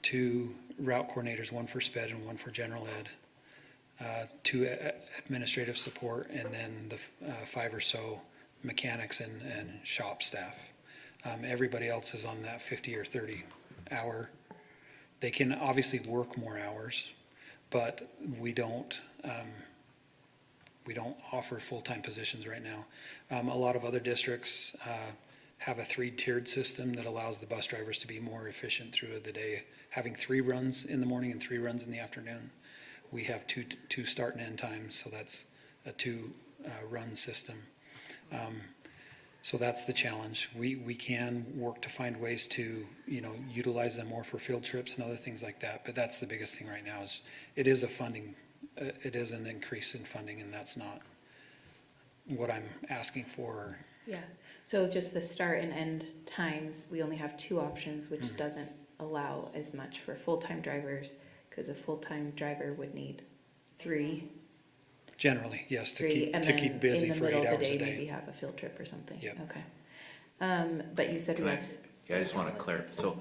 2 route coordinators, 1 for SPED and 1 for general ed, 2 administrative support, and then the 5 or so mechanics and shop staff. Everybody else is on that 50 or 30 hour. They can obviously work more hours, but we don't offer full-time positions right now. A lot of other districts have a 3-tiered system that allows the bus drivers to be more efficient through the day, having 3 runs in the morning and 3 runs in the afternoon. We have two start and end times, so that's a 2 run system. So that's the challenge. We can work to find ways to, utilize them more for field trips and other things like that, but that's the biggest thing right now is it is an increase in funding, and that's not what I'm asking for. Yeah, so just the start and end times, we only have 2 options, which doesn't allow as much for full-time drivers, because a full-time driver would need 3. Generally, yes, to 3, and keep busy for 8 hours a in the middle of the day, day. maybe have a field trip or something. Yep. Okay. But you said we have. Yeah, I just want to clarify. So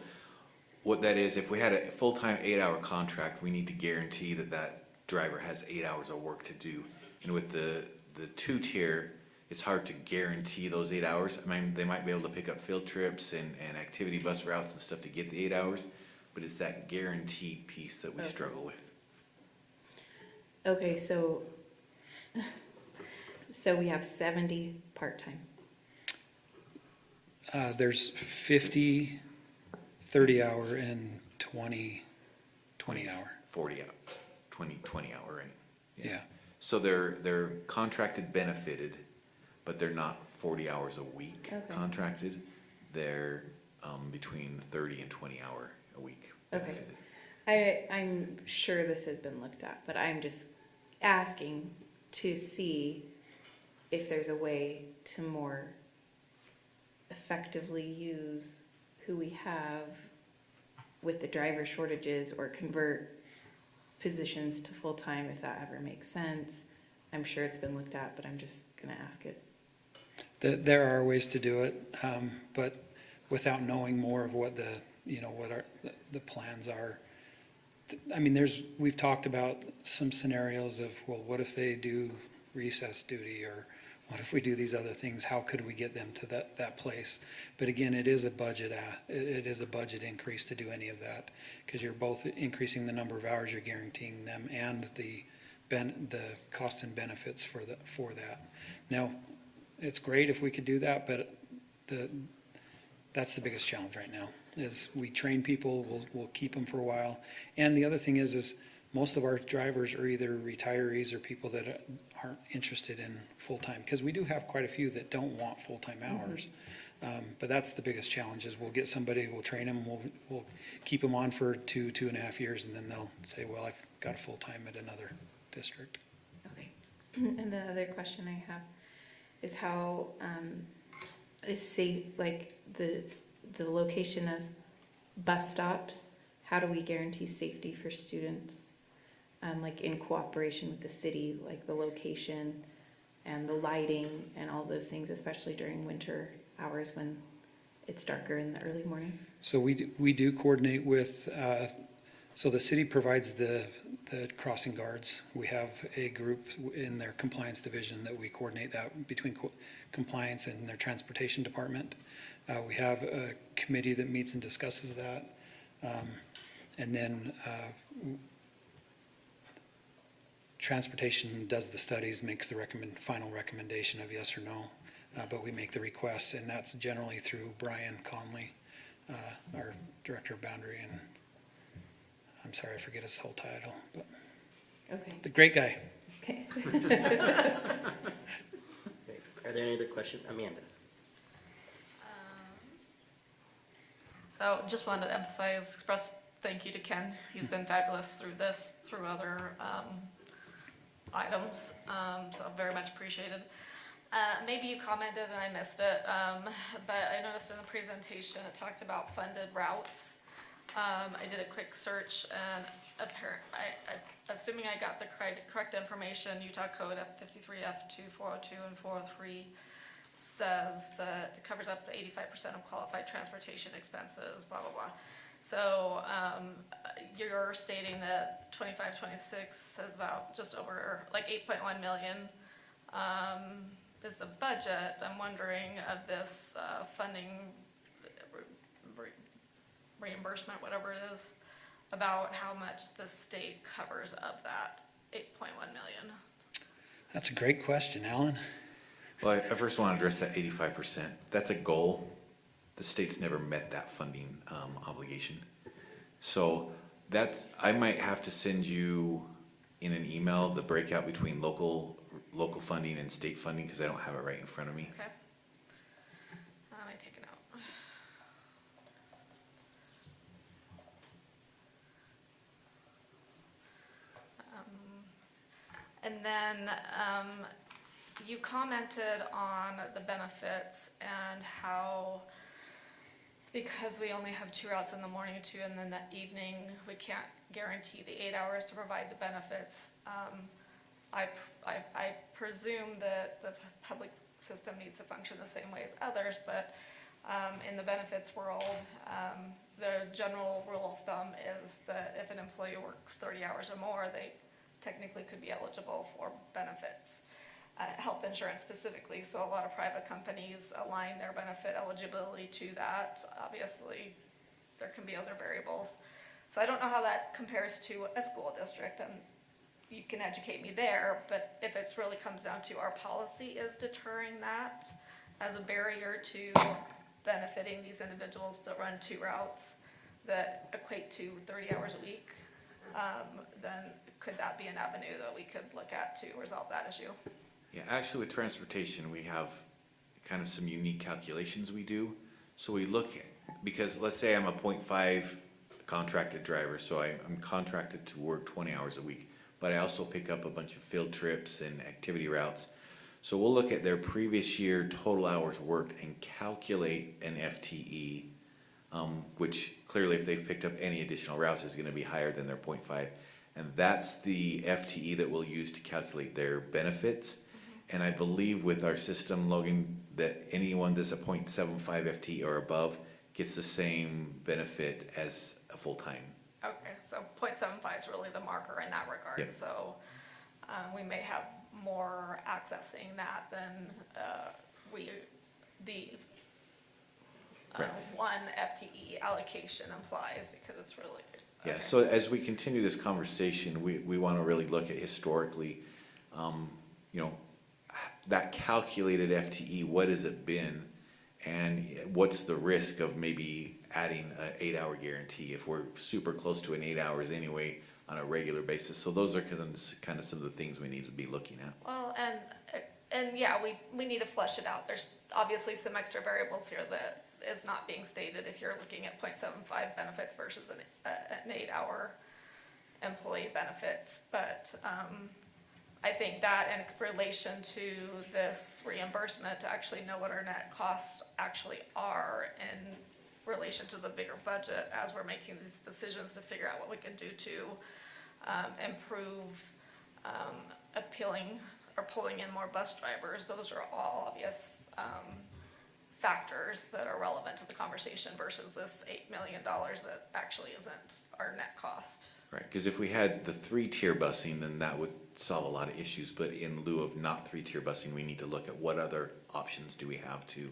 what that is, if we had a full-time 8-hour contract, we need to guarantee that driver has 8 hours of work to do. And with the 2-tier, it's hard to guarantee those 8 hours. I mean, they might be able to pick up field trips and activity bus routes and stuff to get the 8 hours, but it's that guaranteed piece that we struggle with. Okay, so we have 70 part-time. There's 50, 30-hour, and 20 hour. 40 hour, 20 hour, right? Yeah. So they're contracted benefited, but they're not 40 hours a week contracted. They're between 30 and 20 hour a week benefited. I'm sure this has been looked at, but I'm just asking to see if there's a way to more effectively use who we have with the driver shortages, or convert positions to full-time, if that ever makes sense. I'm sure it's been looked at, but I'm just gonna ask it. There are ways to do it, but without knowing more of what what the plans are. I mean, we've talked about some scenarios of, well, what if they do recess duty, or what if we do these other things? How could we get them to that place? But again, it is a budget, it is a budget increase to do any of that, because you're both increasing the number of hours you're guaranteeing them and the cost and benefits for that. Now, it's great if we could do that, but that's the biggest challenge right now, is we train people, we'll keep them for a while. And the other thing is most of our drivers are either retirees or people that aren't interested in full-time, because we do have quite a few that don't want full-time hours. But that's the biggest challenge, is we'll get somebody, we'll train them, we'll keep them on for 2.5 years, and then they'll say, well, I've got a full-time at another district. Okay. And the other question I have is how, is safe, like the location of bus stops, how do we guarantee safety for students? Like in cooperation with the city, like the location and the lighting and all those things, especially during winter hours when it's darker in the early morning? So we do coordinate with, so the city provides the crossing guards. We have a group in their compliance division that we coordinate that between compliance and their transportation department. We have a committee that meets and discusses that. And then transportation does the studies, makes the final recommendation of yes or no. But we make the requests, and that's generally through Brian Conley, our director of boundary, and I'm sorry, I forget his whole title, but okay, the great guy. Okay. Are there any other questions? Amanda? So just wanted to express thank you to Ken. He's been fabulous through other items, so very much appreciated. Maybe you commented and I missed it, but I noticed in the presentation it talked about funded routes. I did a quick search, and assuming I got the correct information, Utah Code F53F2 402 and 403 says that it covers up to 85% of qualified transportation expenses, blah, blah, blah. So you're stating that 25-26 says about just over like 8.1 million is the budget. I'm wondering of this funding reimbursement, whatever it is, about how much the state covers of that 8.1 million. That's a great question, Alan. Well, I first want to address that 85%. That's a goal. The state's never met that funding obligation. So I might have to send you in an email the breakout between local funding and state funding, because I don't have it right in front of me. Okay. Let me take it out. And then you commented on the benefits and how, because we only have 2 routes in the morning, 2 in the evening, we can't guarantee the 8 hours to provide the benefits. I presume that the public system needs to function the same way as others, but in the benefits world, the general rule of thumb is that if an employee works 30 hours or more, they technically could be eligible for benefits, health insurance specifically. So a lot of private companies align their benefit eligibility to that. Obviously, there can be other variables. So I don't know how that compares to a school district, and you can educate me there, but if it really comes down to our policy is deterring that as a barrier to benefiting these individuals that run 2 routes that equate to 30 hours a week, then could that be an avenue that we could look at to resolve that issue? Yeah, actually with transportation, we have kind of some unique calculations we do. So we look at, because let's say I'm a 0.5 contracted driver, so I'm contracted to work 20 hours a week, but I also pick up a bunch of field trips and activity routes. So we'll look at their previous year total hours worked and calculate an FTE, which clearly if they've picked up any additional routes is going to be higher than their 0.5. And that's the FTE that we'll use to calculate their benefits. And I believe with our system, Logan, that anyone that's a .75 FTE or above gets the same benefit as a full-time. Okay, so 0.75 is really the marker in that regard. Yep. So we may have more accessing that than the Right. 1 FTE allocation implies, because it's really. Yeah, okay. so as we continue this conversation, we want to really look at historically, you know, that calculated FTE, what has it been? And what's the risk of maybe adding an 8-hour guarantee if we're super close to an 8 hours anyway on a regular basis? So those are kind of some of the things we need to be looking at. Well, and yeah, we need to flesh it out. There's obviously some extra variables here that is not being stated if you're looking at 0.75 benefits versus an 8-hour employee benefits. But I think that in relation to this reimbursement, to actually know what our net costs actually are in relation to the bigger budget as we're making these decisions to figure out what we can do to improve appealing or pulling in more bus drivers. Those are all obvious factors that are relevant to the conversation versus this $8 million that actually isn't our net cost. Right, because if we had the 3-tier busing, then that would solve a lot of issues. But in lieu of not 3-tier busing, we need to look at what other options do we have to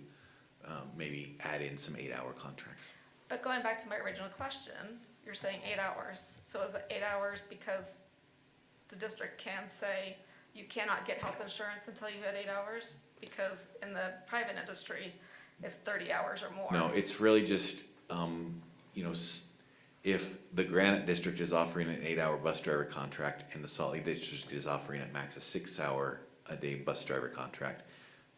maybe add in some 8-hour contracts. But going back to my original question, you're saying 8 hours. So is it 8 hours because the district can say you cannot get health insurance until you hit 8 hours? Because in the private industry, it's 30 hours or more. No, it's really just, you know, if the Granite District is offering an 8-hour bus driver contract and the Salt Lake District is offering at max a 6-hour-a-day bus driver contract,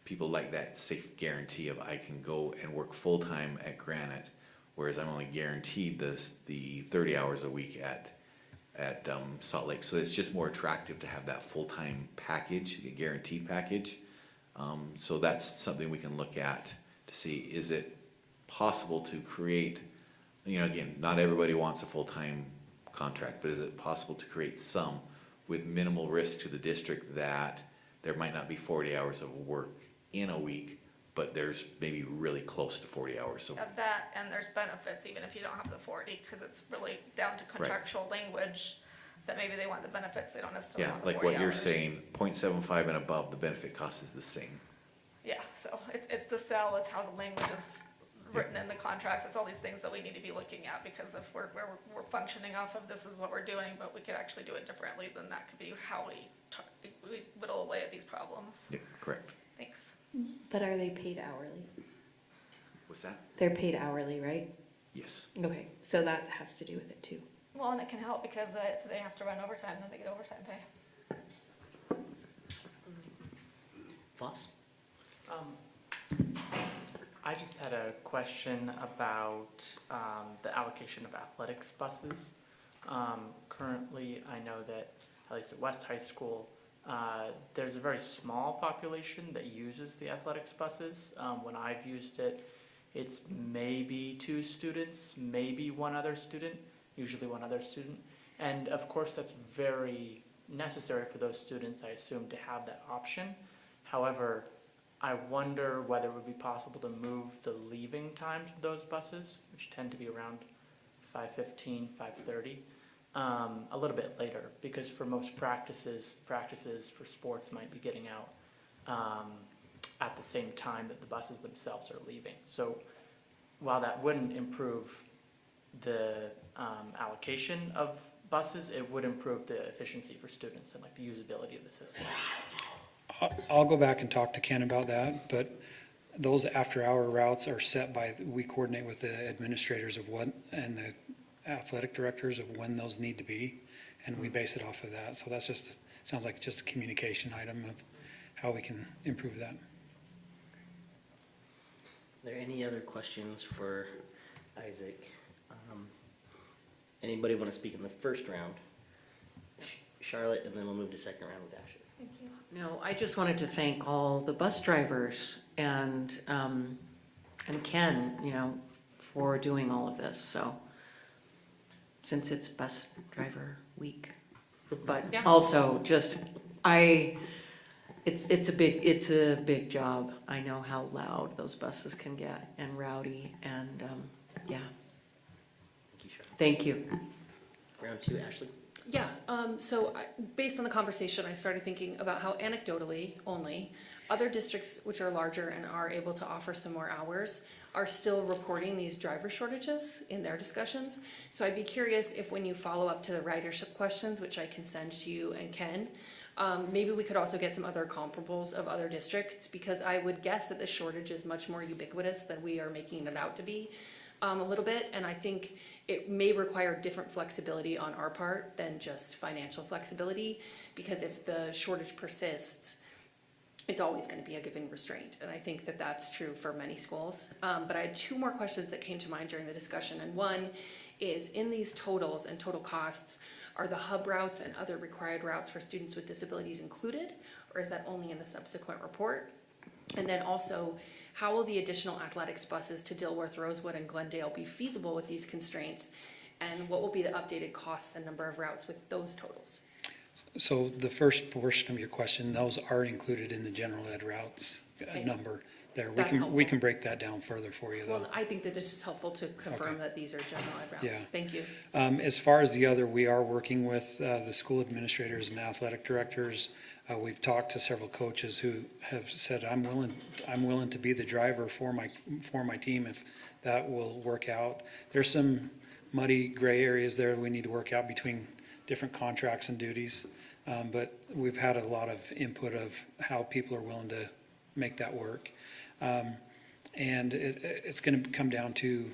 people like that safe guarantee of I can go and work full-time at Granite, whereas I'm only guaranteed the 30 hours a week at Salt Lake. So it's just more attractive to have that full-time package, a guaranteed package. So that's something we can look at to see, is it possible to create, you know, again, not everybody wants a full-time contract, but is it possible to create some with minimal risk to the district that there might not be 40 hours of work in a week, but there's maybe really close to 40 hours. So Of that, and there's benefits even if you don't have the 40, because it's really down to contractual language that maybe they want the benefits, they don't necessarily want the 40 like what you're hours. saying, 0.75 and above, the benefit cost is the same. Yeah, so it's the sell, it's how the language is written in the contracts, it's all these things that we need to be looking at, because if we're functioning off of this is what we're doing, but we could actually do it differently, then that could be how we whittle away at these problems. Yeah, correct. Thanks. But are they paid hourly? What's that? They're paid hourly, right? Yes. Okay, so that has to do with it too. Well, and it can help because if they have to run overtime, then they get overtime pay. Foss? I just had a question about the allocation of athletics buses. Currently, I know that, at least at West High School, there's a very small population that uses the athletics buses. When I've used it, it's maybe 2 students, maybe 1 other student, usually 1 other student. And of course, that's very necessary for those students, I assume, to have that option. However, I wonder whether it would be possible to move the leaving times of those buses, which tend to be around 5:15, 5:30, a little bit later, because for most practices for sports might be getting out at the same time that the buses themselves are leaving. So while that wouldn't improve the allocation of buses, it would improve the efficiency for students and like the usability of the system. I'll go back and talk to Ken about that, but those after-hour routes are set by, we coordinate with the administrators of what, and the athletic directors of when those need to be, and we base it off of that. So that's just, sounds like just a communication item of how we can improve that. Are there any other questions for Isaac? Anybody want to speak in the first round? Charlotte, and then we'll move to second round with Ashley. Thank you. No, I just wanted to thank all the bus drivers and Ken, you know, for doing all of this, so, since it's bus driver week. But Yeah. also, just, It's a big job. I know how loud those buses can get and rowdy and, yeah, Thank you, Cheryl. thank you. Round two, Ashley. Yeah, based on the conversation, I started thinking about how anecdotally only, other districts which are larger and are able to offer some more hours are still reporting these driver shortages in their discussions. So I'd be curious if when you follow up to the ridership questions, which I can send to you and Ken, maybe we could also get some other comparables of other districts, because I would guess that the shortage is much more ubiquitous than we are making it out to be, a little bit. And I think it may require different flexibility on our part than just financial flexibility, because if the shortage persists, it's always going to be a given restraint. And I think that that's true for many schools. But I had two more questions that came to mind during the discussion. And one is, in these totals and total costs, are the hub routes and other required routes for students with disabilities included, or is that only in the subsequent report? And then also, how will the additional athletics buses to Dilworth, Rosewood, and Glendale be feasible with these constraints? And what will be the updated costs and number of routes with those totals? So the first portion of your question, those are included in the general ed routes Okay. number there. That's We helpful. can break that down further for you though. Well, I think that it's just helpful to confirm Okay. that these are general ed routes. Yeah. Thank you. As far as the other, we are working with the school administrators and athletic directors. We've talked to several coaches who have said, I'm willing to be the driver for my team if that will work out. There's some muddy gray areas there we need to work out between different contracts and duties. But we've had a lot of input of how people are willing to make that work. And it's going to come down to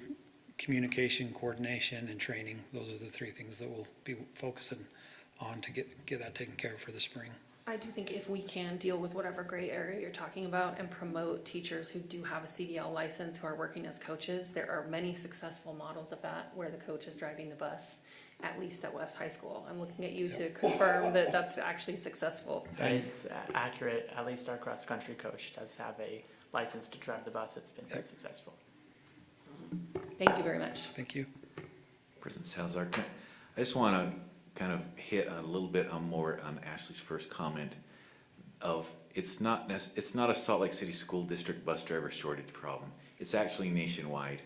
communication, coordination, and training. Those are the three things that we'll be focusing on to get that taken care of for the spring. I do think if we can deal with whatever gray area you're talking about and promote teachers who do have a CDL license who are working as coaches, there are many successful models of that where the coach is driving the bus, at least at West High School. I'm looking at you to confirm that that's actually successful. That is accurate. At least our cross-country coach does have a license to drive the bus. It's been very successful. Thank you very much. Thank you. President Salazar, I just want to kind of hit a little bit more on Ashley's first comment of it's not a Salt Lake City School District bus driver shortage problem. It's actually nationwide.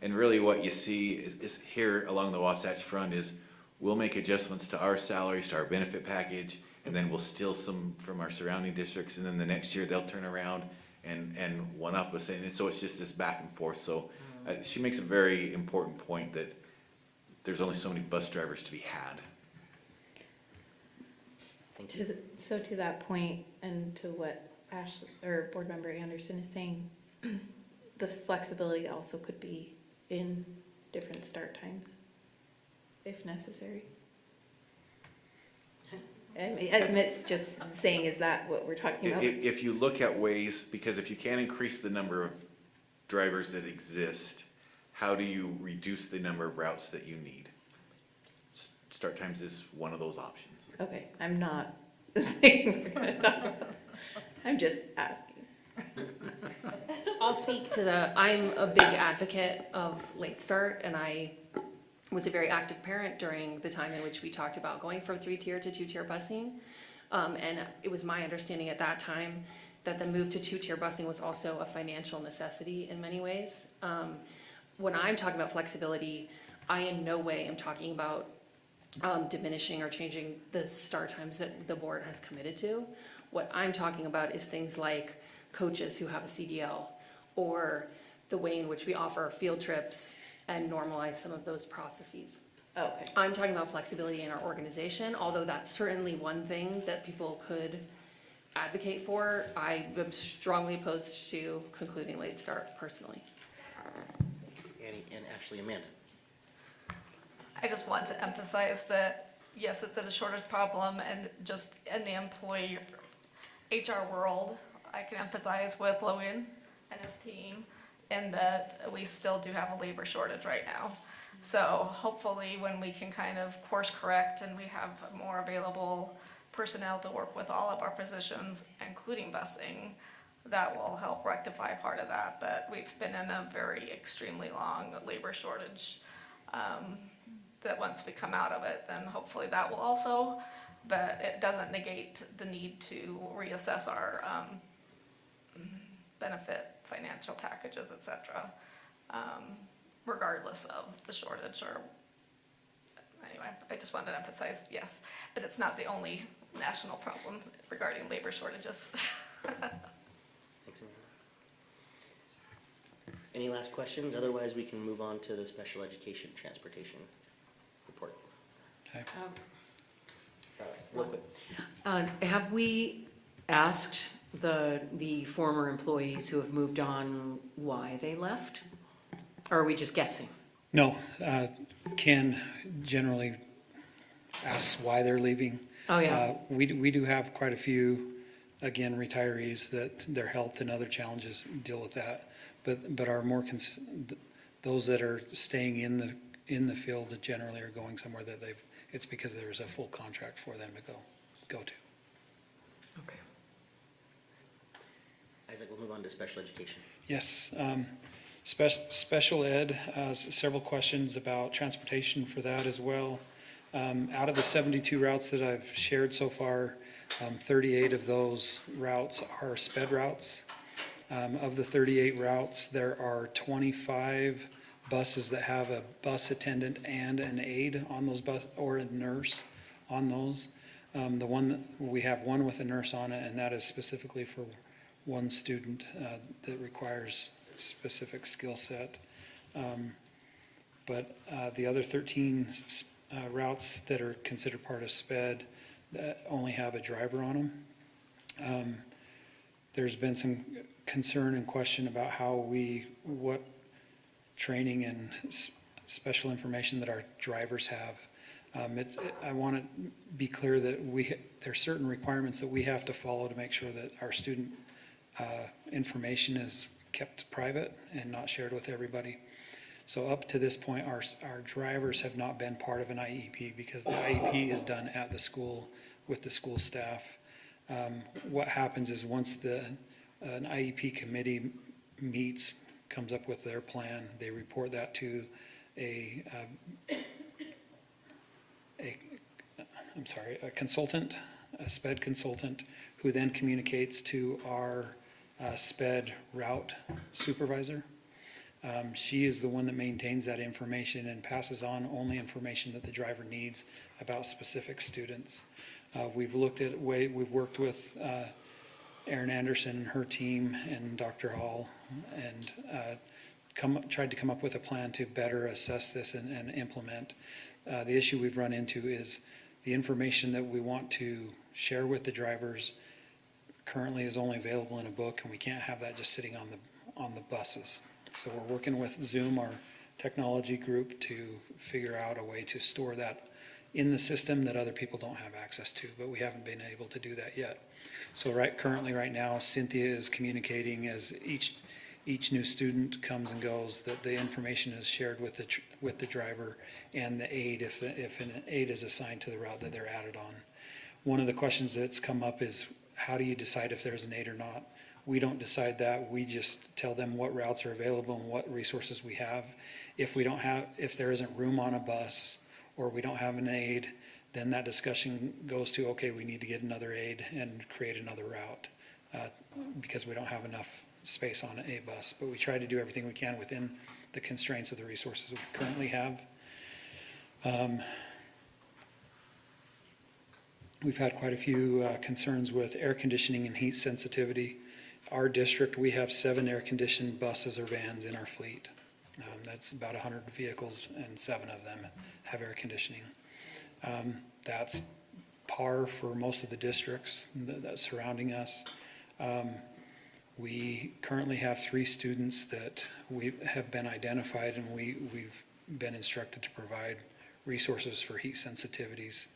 And really what you see is here along the Wasatch Front is we'll make adjustments to our salaries, to our benefit package, and then we'll steal some from our surrounding districts, and then the next year they'll turn around and one up us. And so it's just this back and forth. So she makes a very important point that there's only so many bus drivers to be had. So to that point, and to what Ashley, or Board Member Anderson is saying, the flexibility also could be in different start times, if necessary. I mean, it's just saying, is that what we're talking about? If you look at ways, because if you can't increase the number of drivers that exist, how do you reduce the number of routes that you need? Start times is one of those options. Okay, I'm not saying we're gonna talk about it. I'm just asking. I'll speak to I'm a big advocate of late start, and I was a very active parent during the time in which we talked about going from 3-tier to 2-tier busing. And it was my understanding at that time that the move to 2-tier busing was also a financial necessity in many ways. When I'm talking about flexibility, I in no way am talking about diminishing or changing the start times that the board has committed to. What I'm talking about is things like coaches who have a CDL, or the way in which we offer field trips and normalize some of those processes. Okay. I'm talking about flexibility in our organization, although that's certainly one thing that people could advocate for. I am strongly opposed to concluding late start personally. Annie and Ashley, Amanda. I just want to emphasize that, yes, it's a shortage problem, and just in the employee HR world, I can empathize with Logan and his team in that we still do have a labor shortage right now. So hopefully when we can kind of course correct and we have more available personnel to work with all of our positions, including busing, that will help rectify part of that. But we've been in a very extremely long labor shortage. That once we come out of it, then hopefully that will also but it doesn't negate the need to reassess our benefit financial packages, et cetera, regardless of the shortage or, anyway, I just wanted to emphasize, yes, but it's not the only national problem regarding labor shortages. Thanks, Amanda. Any last questions? Otherwise, we can move on to the special education transportation report. Okay. Real quick. Have we asked the former employees who have moved on why they left? Or are we just guessing? No, Ken generally asks why they're leaving. Oh, yeah. We do have quite a few, again, retirees that their health and other challenges deal with that. But are more, those that are staying in the field generally are going somewhere that it's because there's a full contract for them to go to. Okay. Isaac, we'll move on to special education. Yes, special ed, several questions about transportation for that as well. Out of the 72 routes that I've shared so far, 38 of those routes are sped routes. Of the 38 routes, there are 25 buses that have a bus attendant and an aide on those or a nurse on those. We have one with a nurse on it, and that is specifically for one student that requires specific skill set. But the other 13 routes that are considered part of SPED only have a driver on them. There's been some concern and question about what training and special information that our drivers have. I want to be clear that there are certain requirements that we have to follow to make sure that our student information is kept private and not shared with everybody. So up to this point, our drivers have not been part of an IEP because the IEP is done at the school with the school staff. What happens is once an IEP committee meets, comes up with their plan, they report that to a consultant, a SPED consultant, who then communicates to our SPED route supervisor. She is the one that maintains that information and passes on only information that the driver needs about specific students. We've worked with Erin Anderson and her team and Dr. Hall and tried to come up with a plan to better assess this and implement. The issue we've run into is the information that we want to share with the drivers currently is only available in a book, and we can't have that just sitting on the buses. So we're working with Zoom, our technology group, to figure out a way to store that in the system that other people don't have access to, but we haven't been able to do that yet. So currently right now, Cynthia is communicating as each new student comes and goes, that the information is shared with the driver and the aide if an aide is assigned to the route that they're added on. One of the questions that's come up is, how do you decide if there's an aide or not? We don't decide that. We just tell them what routes are available and what resources we have. If there isn't room on a bus or we don't have an aide, then that discussion goes to, okay, we need to get another aide and create another route because we don't have enough space on a bus. But we try to do everything we can within the constraints of the resources we currently have. We've had quite a few concerns with air conditioning and heat sensitivity. Our district, we have 7 air-conditioned buses or vans in our fleet. That's about 100 vehicles, and 7 of them have air conditioning. That's par for most of the districts that surrounding us. We currently have 3 students that have been identified, and we've been instructed to provide resources for heat sensitivities.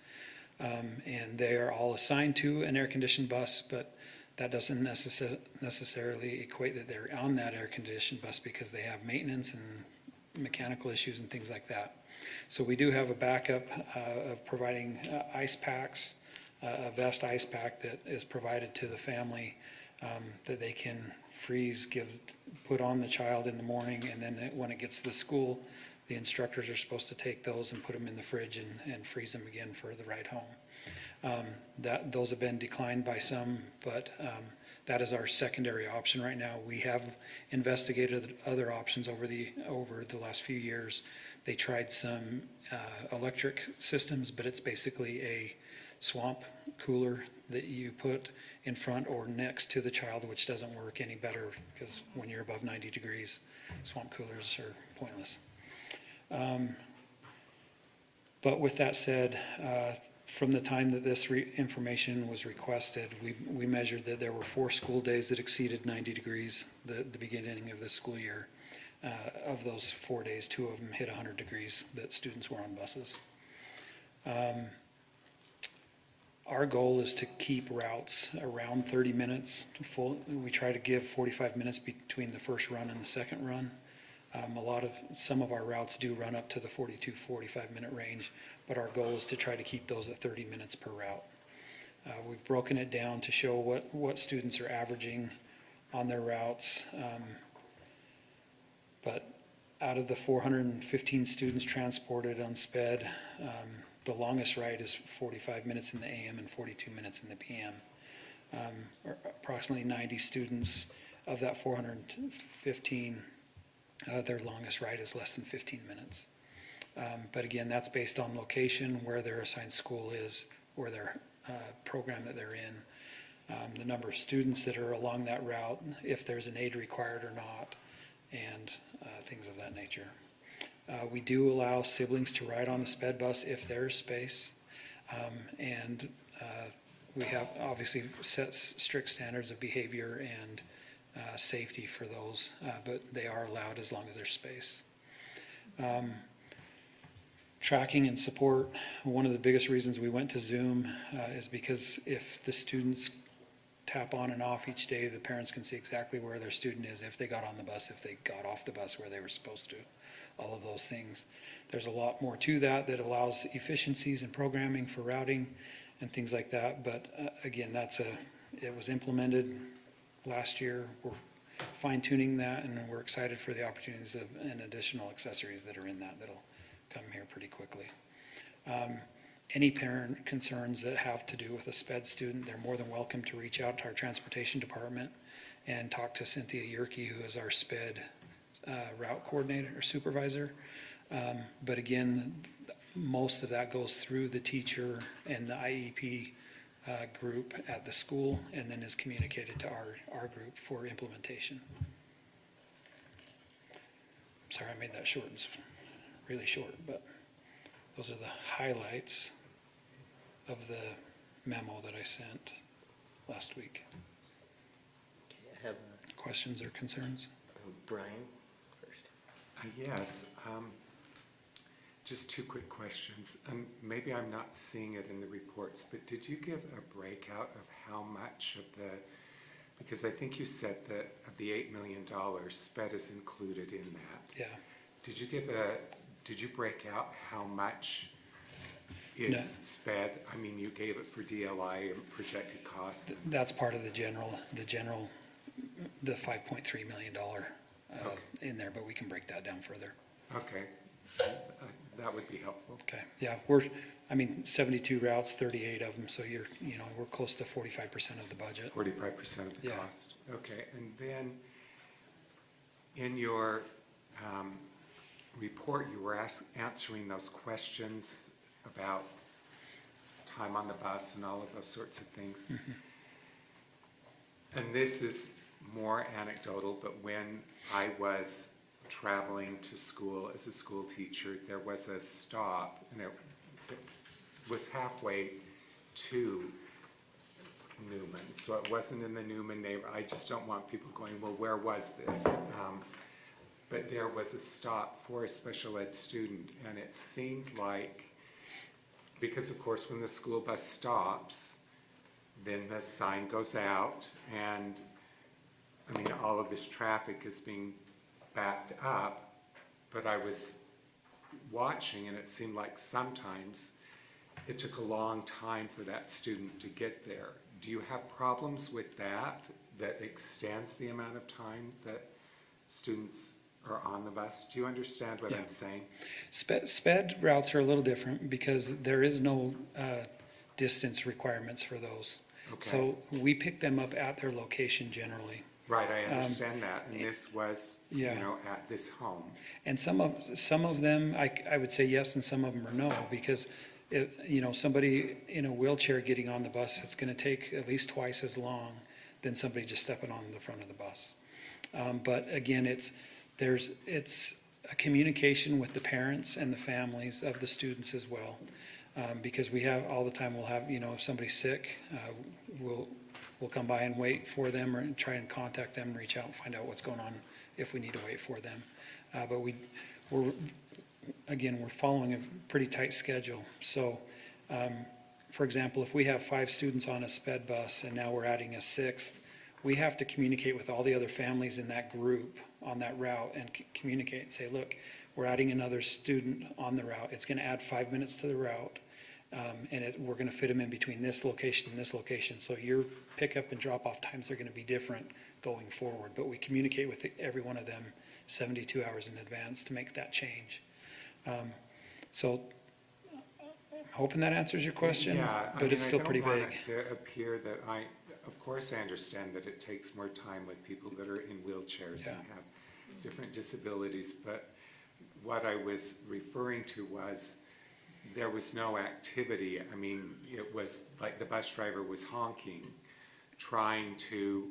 And they are all assigned to an air-conditioned bus, but that doesn't necessarily equate that they're on that air-conditioned bus because they have maintenance and mechanical issues and things like that. So we do have a backup of providing ice packs, a vest ice pack that is provided to the family that they can freeze, put on the child in the morning, and then when it gets to the school, the instructors are supposed to take those and put them in the fridge and freeze them again for the ride home. Those have been declined by some, but that is our secondary option right now. We have investigated other options over the last few years. They tried some electric systems, but it's basically a swamp cooler that you put in front or next to the child, which doesn't work any better because when you're above 90 degrees, swamp coolers are pointless. But with that said, from the time that this information was requested, we measured that there were 4 school days that exceeded 90 degrees the beginning of the school year. Of those 4 days, 2 of them hit 100 degrees that students were on buses. Our goal is to keep routes around 30 minutes full. We try to give 45 minutes between the first run and the second run. Some of our routes do run up to the 42, 45 minute range, but our goal is to try to keep those at 30 minutes per route. We've broken it down to show what students are averaging on their routes. But out of the 415 students transported on SPED, the longest ride is 45 minutes in the AM and 42 minutes in the PM. Approximately 90 students of that 415, their longest ride is less than 15 minutes. But again, that's based on location, where their assigned school is, or their program that they're in, the number of students that are along that route, if there's an aid required or not, and things of that nature. We do allow siblings to ride on the SPED bus if there's space, and we have obviously set strict standards of behavior and safety for those, but they are allowed as long as there's space. Tracking and support, one of the biggest reasons we went to Zoom is because if the students tap on and off each day, the parents can see exactly where their student is, if they got on the bus, if they got off the bus where they were supposed to, all of those things. There's a lot more to that allows efficiencies in programming for routing and things like that, but again, it was implemented last year. We're fine-tuning that, and we're excited for the opportunities and additional accessories that are in that'll come here pretty quickly. Any parent concerns that have to do with a SPED student, they're more than welcome to reach out to our transportation department and talk to Cynthia Yerke, who is our SPED route coordinator or supervisor. But again, most of that goes through the teacher and the IEP group at the school, and then is communicated to our group for implementation. Sorry, I made that short and really short, but those are the highlights of the memo that I sent last week. I have Questions or concerns? Brian first. Yes, just 2 quick questions. Maybe I'm not seeing it in the reports, but did you give a breakout of how much of because I think you said that of the $8 million, SPED is included in that. Yeah. Did you break out how much is SPED? I mean, you gave it for DLI and projected costs. That's part of the $5.3 million in there, but we can break that down further. Okay, that would be helpful. Okay, yeah, 72 routes, 38 of them, so we're close to 45% of the budget. 45% of the cost. Okay, and then in your report, you were answering those questions about time on the bus and all of those sorts of things. Mm-hmm. And this is more anecdotal, but when I was traveling to school as a school teacher, there was a stop, and it was halfway to Newman, so it wasn't in the Newman neighborhood. I just don't want people going, well, where was this? But there was a stop for a special ed student, and it seemed like, because of course when the school bus stops, then the sign goes out, and all of this traffic is being backed up, but I was watching, and it seemed like sometimes it took a long time for that student to get there. Do you have problems with that extends the amount of time that students are on the bus? Do you understand what I'm saying? SPED routes are a little different because there is no distance requirements for those. Okay. So we pick them up at their location generally. Right, I understand that, and this was, you yeah. know, at this home. And some of them, I would say yes, and some of them are no, because somebody in a wheelchair getting on the bus, it's gonna take at least twice as long than somebody just stepping on the front of the bus. But again, it's a communication with the parents and the families of the students as well. Because we have, all the time, we'll have, if somebody's sick, we'll come by and wait for them or try and contact them, reach out and find out what's going on if we need to wait for them. But we're following a pretty tight schedule. So, for example, if we have 5 students on a sped bus and now we're adding a 6th, we have to communicate with all the other families in that group on that route and communicate and say, look, we're adding another student on the route. It's gonna add 5 minutes to the route. And we're gonna fit them in between this location and this location. So your pickup and drop-off times are gonna be different going forward. But we communicate with every one of them 72 hours in advance to make that change. So I'm hoping that answers your question, Yeah, but it's still pretty I vague. don't want it to appear that of course, I understand that it takes more time with people that are in wheelchairs and have different disabilities, but what I was referring to was there was no activity. I mean, it was like the bus driver was honking, trying to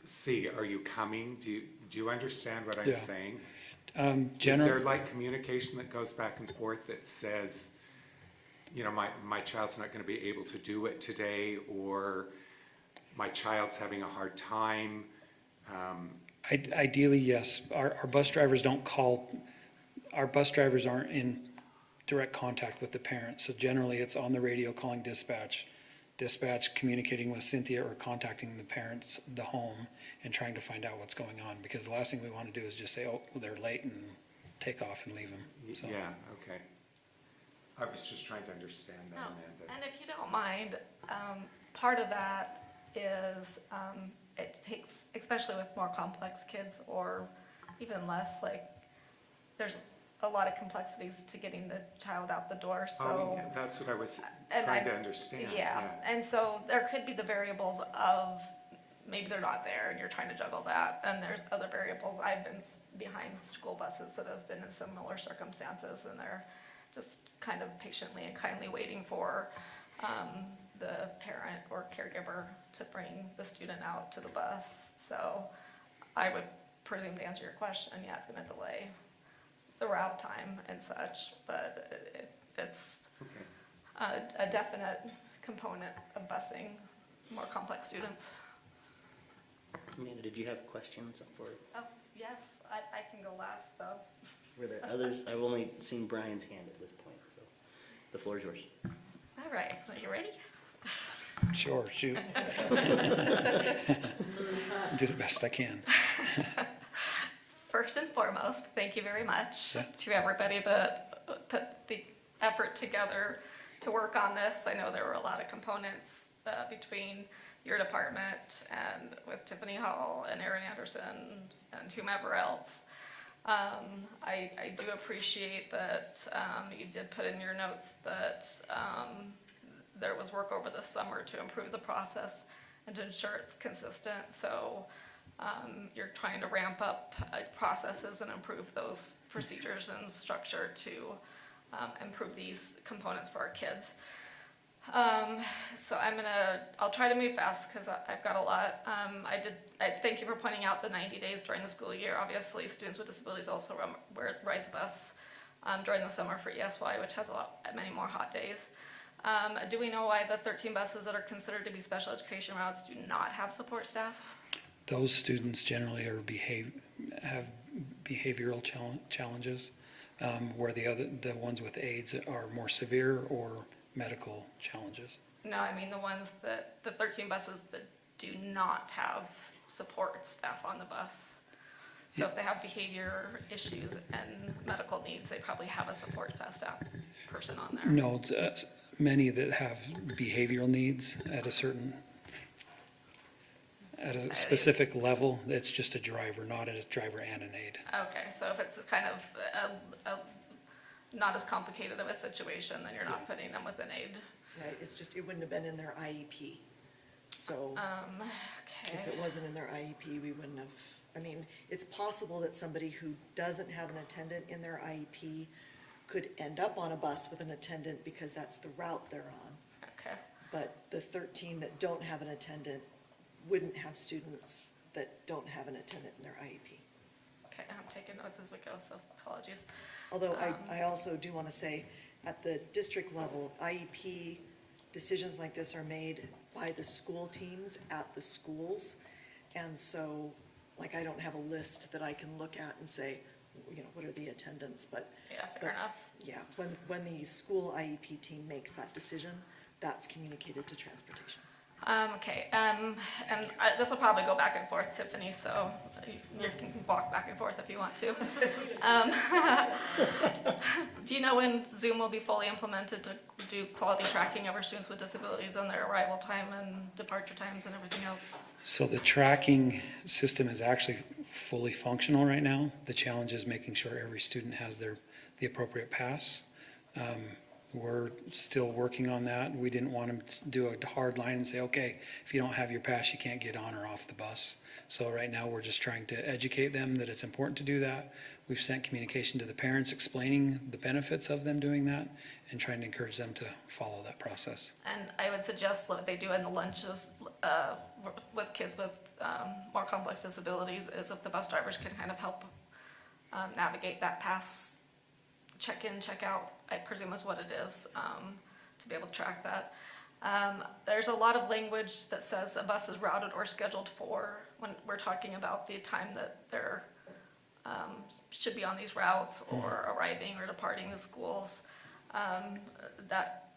see, are you coming? Do you understand what I'm Yeah. saying? Is there like communication that goes back and forth that says, my child's not going to be able to do it today, or my child's having a hard time? Ideally, yes. Our bus drivers don't call, our bus drivers aren't in direct contact with the parents. So generally, it's on the radio calling dispatch communicating with Cynthia or contacting the parents, the home, and trying to find out what's going on. Because the last thing we want to do is just say, oh, they're late, and take off and leave them. So. Yeah, okay. I was just trying to understand that, Amanda. And if you don't mind, part of that is it takes, especially with more complex kids or even less, like there's a lot of complexities to getting the child out the door, so. Yeah, that's what I was and trying to understand. Yeah, and so there could be the variables of maybe they're not there and you're trying to juggle that, and there's other variables. I've been behind school buses that have been in similar circumstances, and they're just kind of patiently and kindly waiting for the parent or caregiver to bring the student out to the bus. So I would presume, to answer your question, yeah, it's gonna delay the route time and such, but it's a definite component of busing more complex students. Amanda, did you have questions for, Oh, yes, I can go last though. were there others? I've only seen Brian's hand at this point, so the floor is yours. All right, are you ready? Sure, shoot. Do the best I can. First and foremost, thank you very much to everybody that put the effort together to work on this. I know there were a lot of components between your department and with Tiffany Hall and Erin Anderson and whomever else. I do appreciate that you did put in your notes that there was work over the summer to improve the process and to ensure it's consistent. So you're trying to ramp up processes and improve those procedures and structure to improve these components for our kids. So I'll try to move fast because I've got a lot. I thank you for pointing out the 90 days during the school year. Obviously, students with disabilities also ride the bus during the summer for ESY, which has many more hot days. Do we know why the 13 buses that are considered to be special education routes do not have support staff? Those students generally have behavioral challenges, where the ones with AIDS are more severe or medical challenges. No, I mean the 13 buses that do not have support staff on the bus. So if they have behavior issues and medical needs, they probably have a support staff person on there. No, many that have behavioral needs at a specific level, it's just a driver, not a driver and an aide. Okay, so if it's kind of not as complicated of a situation, then you're not putting them with an aide. right? It's just, it wouldn't have been in their IEP. So Okay. if it wasn't in their IEP, we wouldn't have, I mean, it's possible that somebody who doesn't have an attendant in their IEP could end up on a bus with an attendant because that's the route they're on. Okay. But the 13 that don't have an attendant wouldn't have students that don't have an attendant in their IEP. Okay, I'm taking notes as we go, so apologies. Although I also do want to say, at the district level, IEP decisions like this are made by the school teams at the schools. And so, like, I don't have a list that I can look at and say, you know, what are the attendants, but. Yeah, fair enough. Yeah, when the school IEP team makes that decision, that's communicated to transportation. Okay, and this will probably go back and forth, Tiffany, so you can walk back and forth if you want to. Do you know when Zoom will be fully implemented to do quality tracking of our students with disabilities and their arrival time and departure times and everything else? So the tracking system is actually fully functional right now. The challenge is making sure every student has the appropriate pass. We're still working on that. We didn't want to do a hard line and say, okay, if you don't have your pass, you can't get on or off the bus. So right now, we're just trying to educate them that it's important to do that. We've sent communication to the parents explaining the benefits of them doing that and trying to encourage them to follow that process. And I would suggest what they do in the lunches with kids with more complex disabilities is if the bus drivers can kind of help navigate that pass check in, check out, I presume is what it is, to be able to track that. There's a lot of language that says a bus is routed or scheduled for when we're talking about the time that they're should be on these routes or arriving or departing the schools. That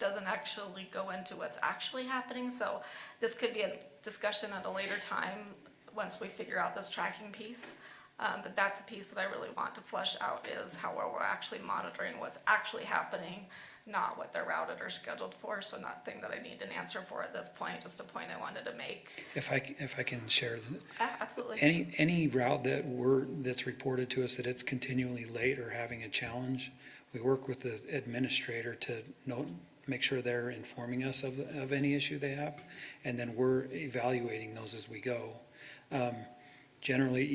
doesn't actually go into what's actually happening. So this could be a discussion at a later time once we figure out this tracking piece. But that's a piece that I really want to flesh out is how we're actually monitoring what's actually happening, not what they're routed or scheduled for. So nothing that I need an answer for at this point, just a point I wanted to make. If I can share, Absolutely. any route that's reported to us that it's continually late or having a challenge, we work with the administrator to make sure they're informing us of any issue they have, and then we're evaluating those as we go. Generally,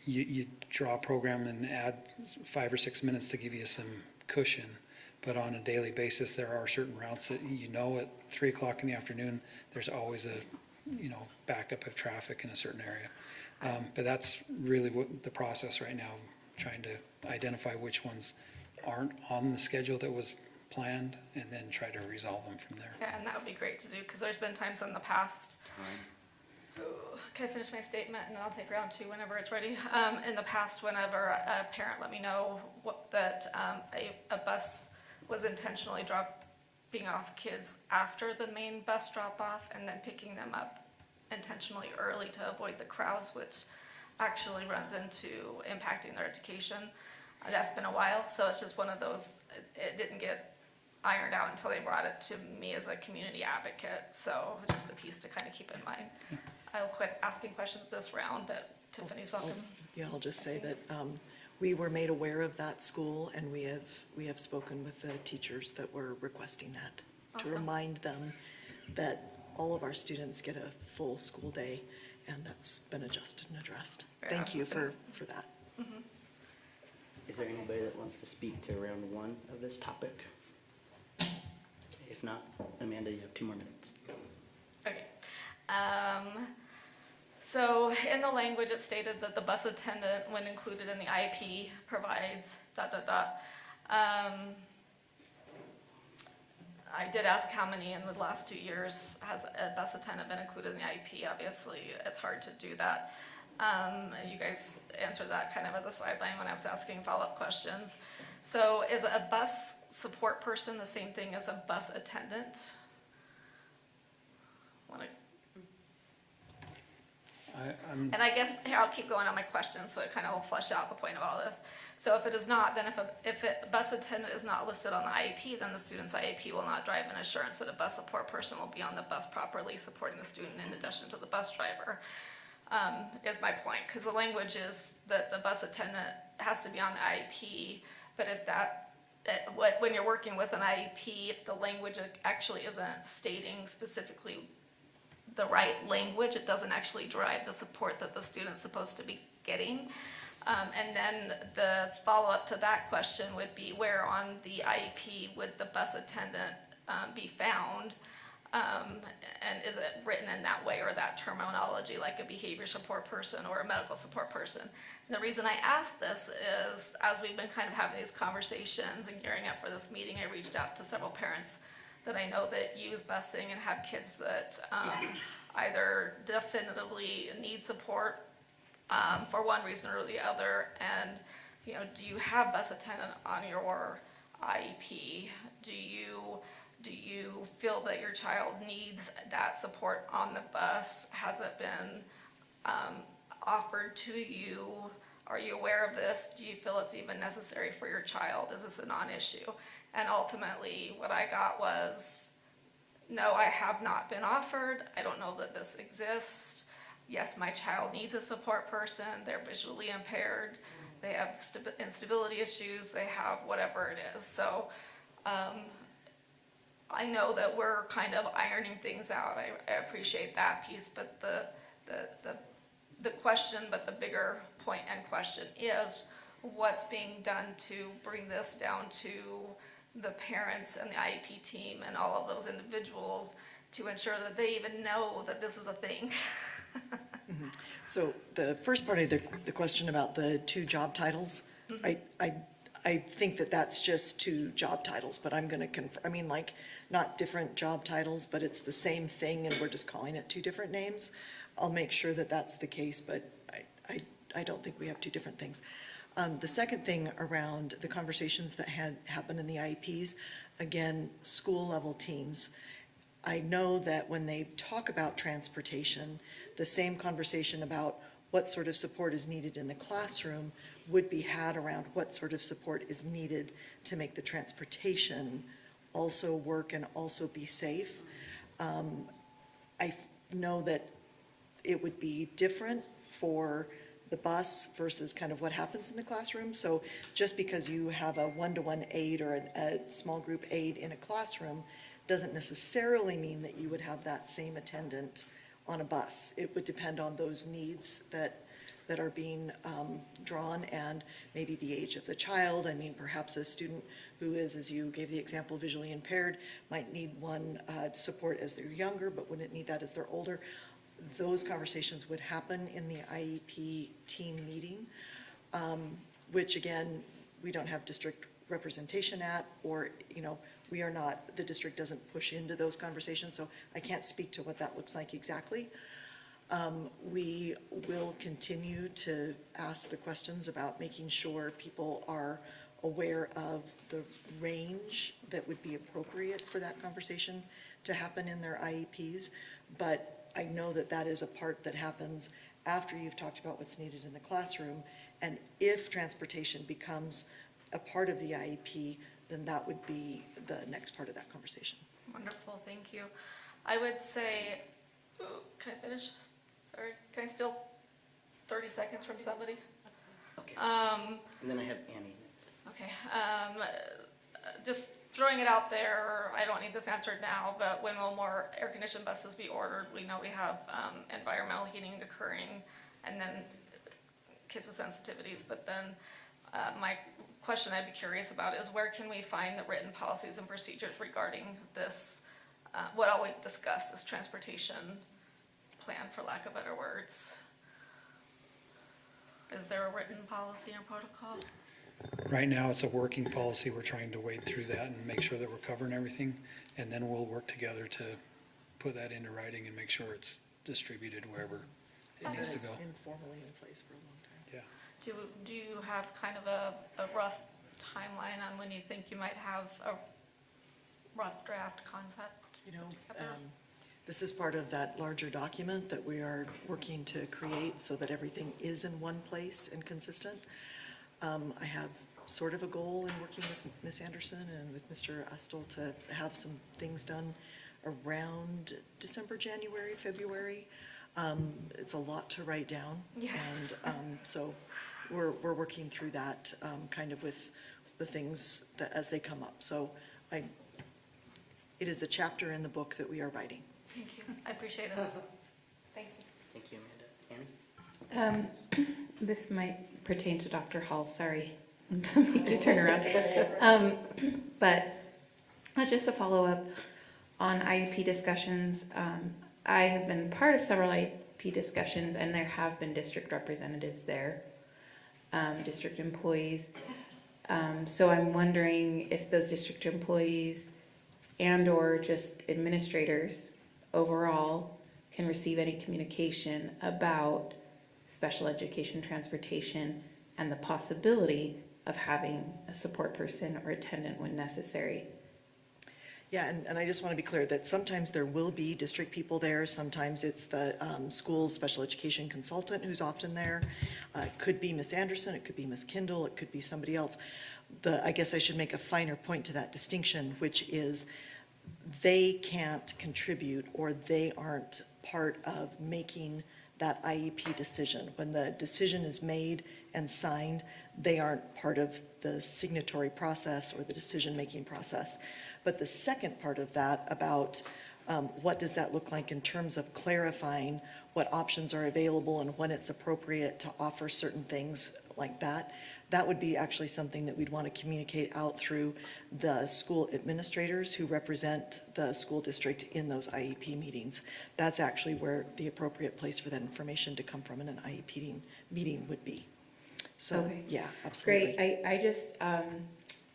you draw a program and add 5 or 6 minutes to give you some cushion, but on a daily basis, there are certain routes that at 3 o'clock in the afternoon, there's always a backup of traffic in a certain area. But that's really what the process right now, trying to identify which ones aren't on the schedule that was planned and then try to resolve them from there. Yeah, and that would be great to do because there's been times in the past. Can I finish my statement and then I'll take round 2 whenever it's ready? In the past, whenever a parent let me know that a bus was intentionally dropping off kids after the main bus drop off and then picking them up intentionally early to avoid the crowds, which actually runs into impacting their education. That's been a while, so it's just one of those, it didn't get ironed out until they brought it to me as a community advocate, so just a piece to kind of keep in mind. I'll quit asking questions this round, but Tiffany's welcome. Yeah, I'll just say that we were made aware of that school, and we have spoken with the teachers that were requesting that, to Awesome. remind them that all of our students get a full school day, and that's been adjusted and addressed. Very Thank you awesome. for that. Is there anybody that wants to speak to round 1 of this topic? Okay, if not, Amanda, you have 2 more minutes. Okay. So in the language, it stated that the bus attendant, when included in the IEP, provides ... I did ask how many in the last 2 years has a bus attendant been included in the IEP. Obviously, it's hard to do that. You guys answered that kind of as a sideline when I was asking follow-up questions. So is a bus support person the same thing as a bus attendant? And I guess, here, I'll keep going on my questions so it kind of will flesh out the point of all this. So if it is not, then if a bus attendant is not listed on the IEP, then the student's IEP will not drive an assurance that a bus support person will be on the bus properly supporting the student in addition to the bus driver, is my point. Because the language is that the bus attendant has to be on the IEP, but if that when you're working with an IEP, if the language actually isn't stating specifically the right language, it doesn't actually drive the support that the student's supposed to be getting. And then the follow-up to that question would be, where on the IEP would the bus attendant be found? And is it written in that way, or that terminology, like a behavior support person or a medical support person? And the reason I ask this is, as we've been kind of having these conversations and gearing up for this meeting, I reached out to several parents that I know that use busing and have kids that either definitively need support for one reason or the other. And, you know, do you have bus attendant on your IEP? Do you feel that your child needs that support on the bus? Has it been offered to you? Are you aware of this? Do you feel it's even necessary for your child? Is this a non-issue? And ultimately, what I got was, no, I have not been offered. I don't know that this exists. Yes, my child needs a support person. They're visually impaired. They have instability issues. They have whatever it is. So I know that we're kind of ironing things out. I appreciate that piece, but the question, but the bigger point and question is, what's being done to bring this down to the parents and the IEP team and all of those individuals to ensure that they even know that this is a thing? So the first part of the question about the two job titles, I think that that's just two job titles, but I'm gonna confirm, I mean, like, not different job titles, but it's the same thing and we're just calling it two different names. I'll make sure that that's the case, but I don't think we have two different things. The second thing around the conversations that had happened in the IEPs, again, school level teams. I know that when they talk about transportation, the same conversation about what sort of support is needed in the classroom would be had around what sort of support is needed to make the transportation also work and also be safe. I know that it would be different for the bus versus kind of what happens in the classroom. So just because you have a one-to-one aide or a small group aide in a classroom doesn't necessarily mean that you would have that same attendant on a bus. It would depend on those needs that are being drawn, and maybe the age of the child. I mean, perhaps a student who is, as you gave the example, visually impaired might need one support as they're younger, but wouldn't need that as they're older. Those conversations would happen in the IEP team meeting, which again, we don't have district representation at, or, you know, we are not, the district doesn't push into those conversations, so I can't speak to what that looks like exactly. We will continue to ask the questions about making sure people are aware of the range that would be appropriate for that conversation to happen in their IEPs, but I know that that is a part that happens after you've talked about what's needed in the classroom, and if transportation becomes a part of the IEP, then that would be the next part of that conversation. Wonderful, thank you. I would say, can I finish? Sorry, can I steal 30 seconds from somebody? Okay. And then I have Annie. Okay, just throwing it out there, I don't need this answered now, but when will more air-conditioned buses be ordered? We know we have environmental heating occurring, and then kids with sensitivities, but then my question I'd be curious about is, where can we find the written policies and procedures regarding this, what all we've discussed, this transportation plan, for lack of better words? Is there a written policy or protocol? Right now, it's a working policy. We're trying to wade through that and make sure that we're covering everything. And then we'll work together to put that into writing and make sure it's distributed wherever it needs to go. Informally in place for a long time. Yeah. Do you have kind of a rough timeline on when you think you might have a rough draft concept? You know, this is part of that larger document that we are working to create so that everything is in one place and consistent. I have sort of a goal in working with Ms. Anderson and with Mr. Astle to have some things done around December, January, February. It's a lot to write down. Yes. And so we're working through that kind of with the things that, as they come up. So it is a chapter in the book that we are writing. Thank you. I appreciate it. Thank you. Thank you, Amanda. Annie? This might pertain to Dr. Hall, sorry to make you turn around. But just to follow up on IEP discussions, I have been part of several IEP discussions, and there have been district representatives there, district employees. So I'm wondering if those district employees and/or just administrators overall can receive any communication about special education transportation and the possibility of having a support person or attendant when necessary. Yeah, and I just want to be clear that sometimes there will be district people there. Sometimes it's the school special education consultant who's often there. It could be Miss Anderson, it could be Miss Kindle, it could be somebody else. I guess I should make a finer point to that distinction, which is they can't contribute or they aren't part of making that IEP decision. When the decision is made and signed, they aren't part of the signatory process or the decision-making process. But the second part of that about what does that look like in terms of clarifying what options are available and when it's appropriate to offer certain things like that, that would be actually something that we'd want to communicate out through the school administrators who represent the school district in those IEP meetings. That's actually where the appropriate place for that information to come from in an IEP meeting would be. So, Okay. yeah, absolutely. Great, I just,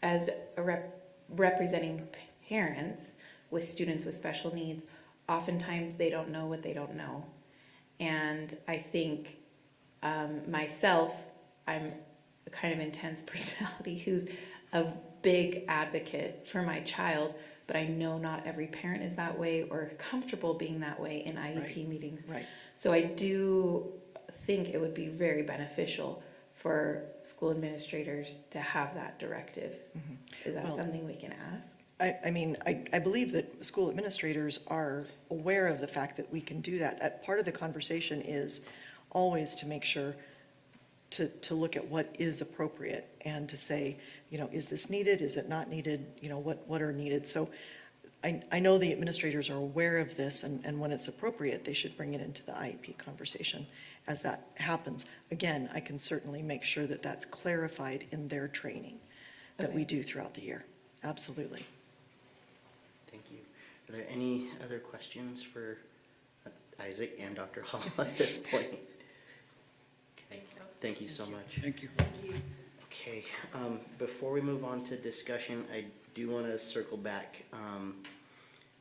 as a representing parents with students with special needs, oftentimes they don't know what they don't know. And I think myself, I'm a kind of intense personality who's a big advocate for my child, but I know not every parent is that way or comfortable being that way in IEP meetings. Right. So I do think it would be very beneficial for school administrators to have that directive. Is that Well, something we can ask? I mean, I believe that school administrators are aware of the fact that we can do that. Part of the conversation is always to make sure to look at what is appropriate and to say, you know, is this needed? Is it not needed? You know, what are needed? So I know the administrators are aware of this, and when it's appropriate, they should bring it into the IEP conversation as that happens. Again, I can certainly make sure that that's clarified in their training that we do throughout the year. Absolutely. Thank you. Are there any other questions for Isaac and Dr. Hall at this point? Okay. Thank you so much. Thank you. Okay, before we move on to discussion, I do want to circle back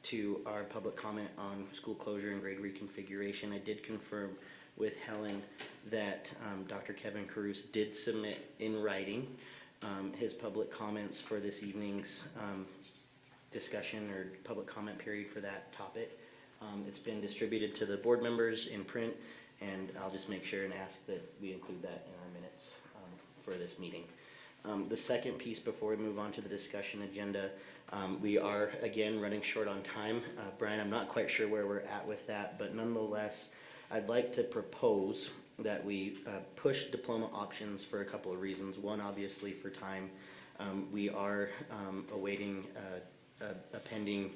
to our public comment on school closure and grade reconfiguration. I did confirm with Helen that Dr. Kevin Caruso did submit in writing his public comments for this evening's discussion or public comment period for that topic. It's been distributed to the board members in print, and I'll just make sure and ask that we include that in our minutes for this meeting. The second piece before we move on to the discussion agenda, we are again running short on time. Brian, I'm not quite sure where we're at with that, but nonetheless, I'd like to propose that we push diploma options for a couple of reasons. One, obviously for time. We are awaiting a pending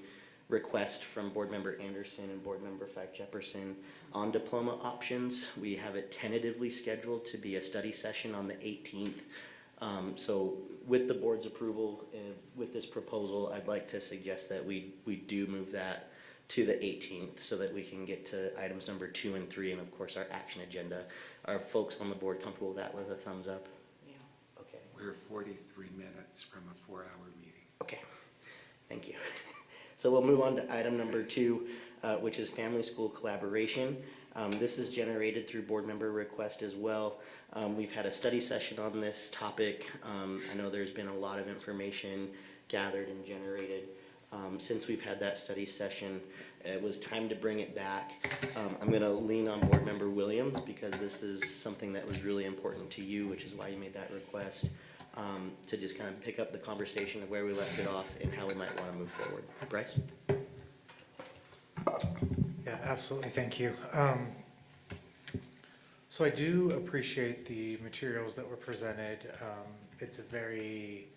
request from Board Member Anderson and Board Member Fact Jefferson on diploma options. We have it tentatively scheduled to be a study session on the 18th. So with the board's approval, with this proposal, I'd like to suggest that we do move that to the 18th so that we can get to items number 2 and 3 and of course our action agenda. Are folks on the board comfortable with that with a thumbs up? Yeah. Okay. We're 43 minutes from a 4-hour meeting. Okay, thank you. So we'll move on to item number 2, which is family school collaboration. This is generated through board member request as well. We've had a study session on this topic. I know there's been a lot of information gathered and generated since we've had that study session. It was time to bring it back. I'm going to lean on board member Williams because this is something that was really important to you, which is why you made that request. To just kind of pick up the conversation of where we left it off and how we might want to move forward. Bryce? Yeah, absolutely, thank you. So I do appreciate the materials that were presented. It's a very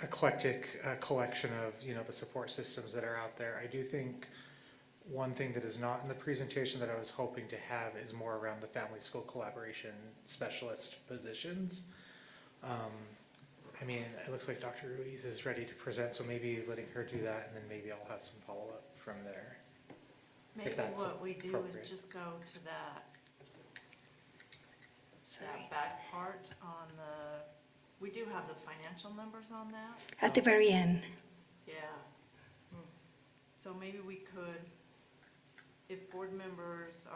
eclectic collection of, the support systems that are out there. I do think one thing that is not in the presentation that I was hoping to have is more around the family school collaboration specialist positions. It looks like Dr. Ruiz is ready to present, so maybe letting her do that, and then maybe I'll have some follow-up from there. Maybe that's what we do appropriate. is just go to that back part on we do have the financial numbers on that. At the very end. Yeah. So maybe we could, if board members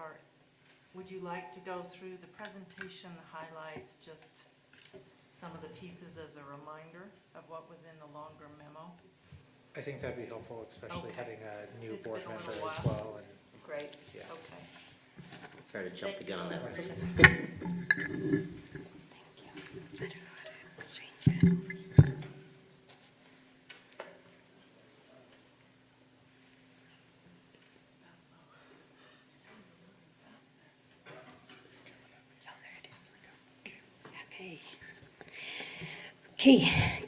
would you like to go through the presentation highlights, just some of the pieces as a reminder of what was in the longer memo? I think that'd be helpful, especially Okay. having a new It's board been a member little as while. well. And Great, Yeah. okay. Sorry to jump the gun on that one. I don't know how to change it. Oh, there it is. Okay. Okay,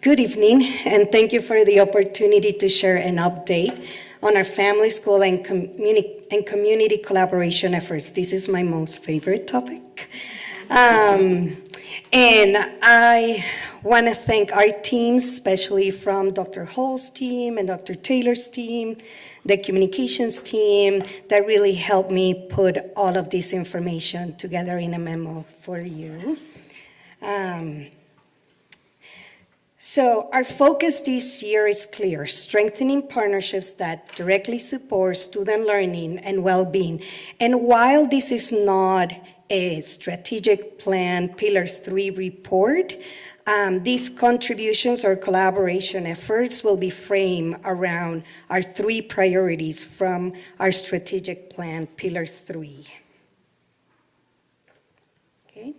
good evening, and thank you for the opportunity to share an update on our family, school, and community collaboration efforts. This is my most favorite topic. And I want to thank our teams, especially from Dr. Hall's team and Dr. Taylor's team, the communications team, that really helped me put all of this information together in a memo for you. So our focus this year is clear: strengthening partnerships that directly support student learning and well-being. And while this is not a strategic plan Pillar 3 report, these contributions or collaboration efforts will be framed around our 3 priorities from our strategic plan Pillar 3. Okay.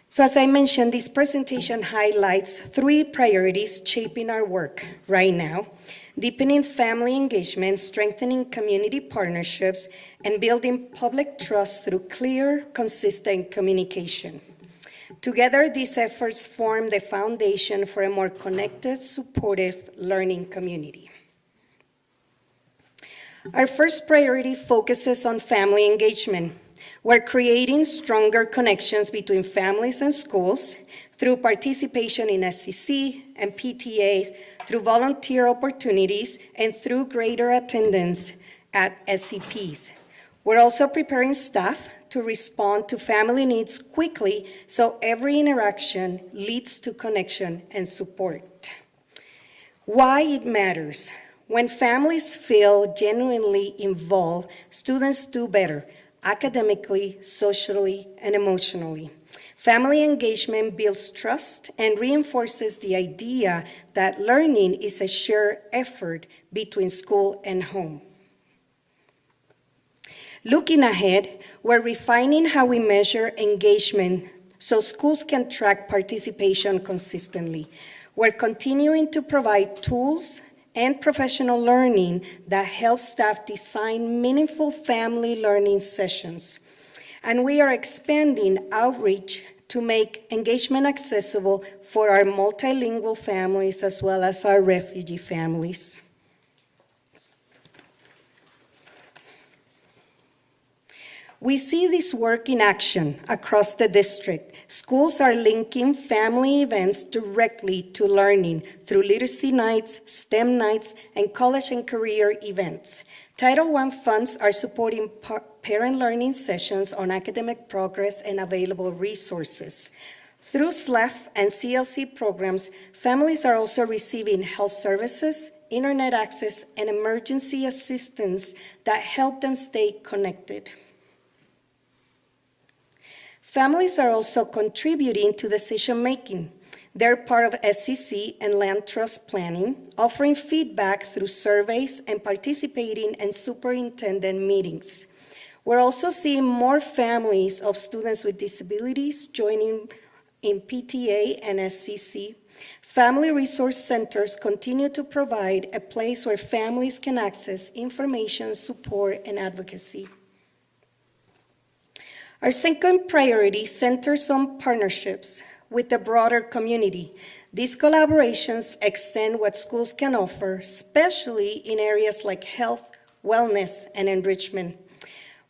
So as I mentioned, this presentation highlights 3 priorities shaping our work right now: deepening family engagement, strengthening community partnerships, and building public trust through clear, consistent communication. Together, these efforts form the foundation for a more connected, supportive learning community. Our first priority focuses on family engagement. We're creating stronger connections between families and schools through participation in SCC and PTAs, through volunteer opportunities, and through greater attendance at SCPs. We're also preparing staff to respond to family needs quickly, so every interaction leads to connection and support. Why it matters: when families feel genuinely involved, students do better academically, socially, and emotionally. Family engagement builds trust and reinforces the idea that learning is a shared effort between school and home. Looking ahead, we're refining how we measure engagement so schools can track participation consistently. We're continuing to provide tools and professional learning that helps staff design meaningful family learning sessions. And we are expanding outreach to make engagement accessible for our multilingual families as well as our refugee families. We see this work in action across the district. Schools are linking family events directly to learning through literacy nights, STEM nights, and college and career events. Title I funds are supporting parent learning sessions on academic progress and available resources. Through SLEF and CLC programs, families are also receiving health services, internet access, and emergency assistance that help them stay connected. Families are also contributing to decision-making. They're part of SCC and land trust planning, offering feedback through surveys and participating in superintendent meetings. We're also seeing more families of students with disabilities joining in PTA and SCC. Family resource centers continue to provide a place where families can access information, support, and advocacy. Our second priority centers on partnerships with the broader community. These collaborations extend what schools can offer, especially in areas like health, wellness, and enrichment.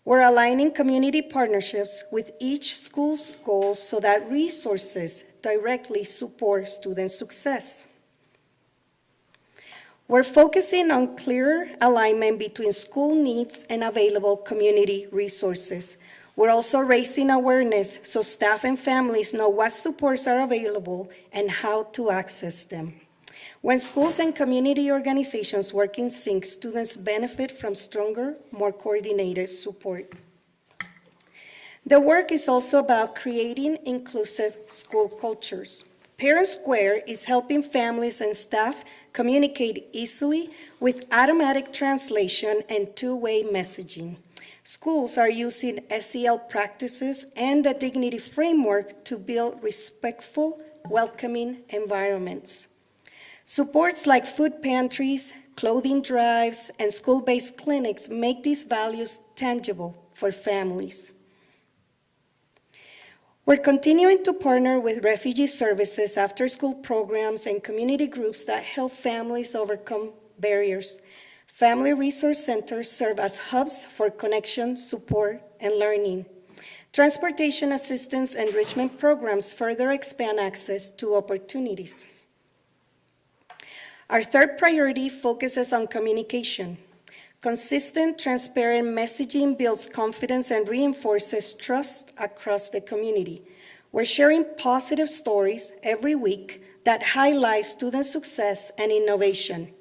We're aligning community partnerships with each school's goals so that resources directly support student success. We're focusing on clearer alignment between school needs and available community resources. We're also raising awareness so staff and families know what supports are available and how to access them. When schools and community organizations work in sync, students benefit from stronger, more coordinated support. The work is also about creating inclusive school cultures. Parent Square is helping families and staff communicate easily with automatic translation and two-way messaging. Schools are using SEL practices and the Dignity Framework to build respectful, welcoming environments. Supports like food pantries, clothing drives, and school-based clinics make these values tangible for families. We're continuing to partner with refugee services, after-school programs, and community groups that help families overcome barriers. Family resource centers serve as hubs for connection, support, and learning. Transportation assistance enrichment programs further expand access to opportunities. Our third priority focuses on communication. Consistent, transparent messaging builds confidence and reinforces trust across the community. We're sharing positive stories every week that highlight student success and innovation.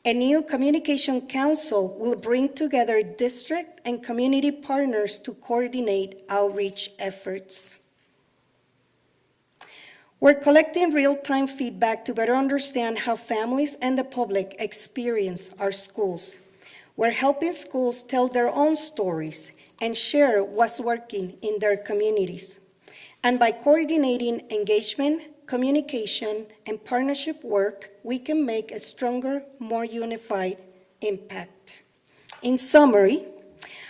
A new communication council will bring together district and community partners to coordinate outreach efforts. We're collecting real-time feedback to better understand how families and the public experience our schools. We're helping schools tell their own stories and share what's working in their communities. And by coordinating engagement, communication, and partnership work, we can make a stronger, more unified impact. In summary,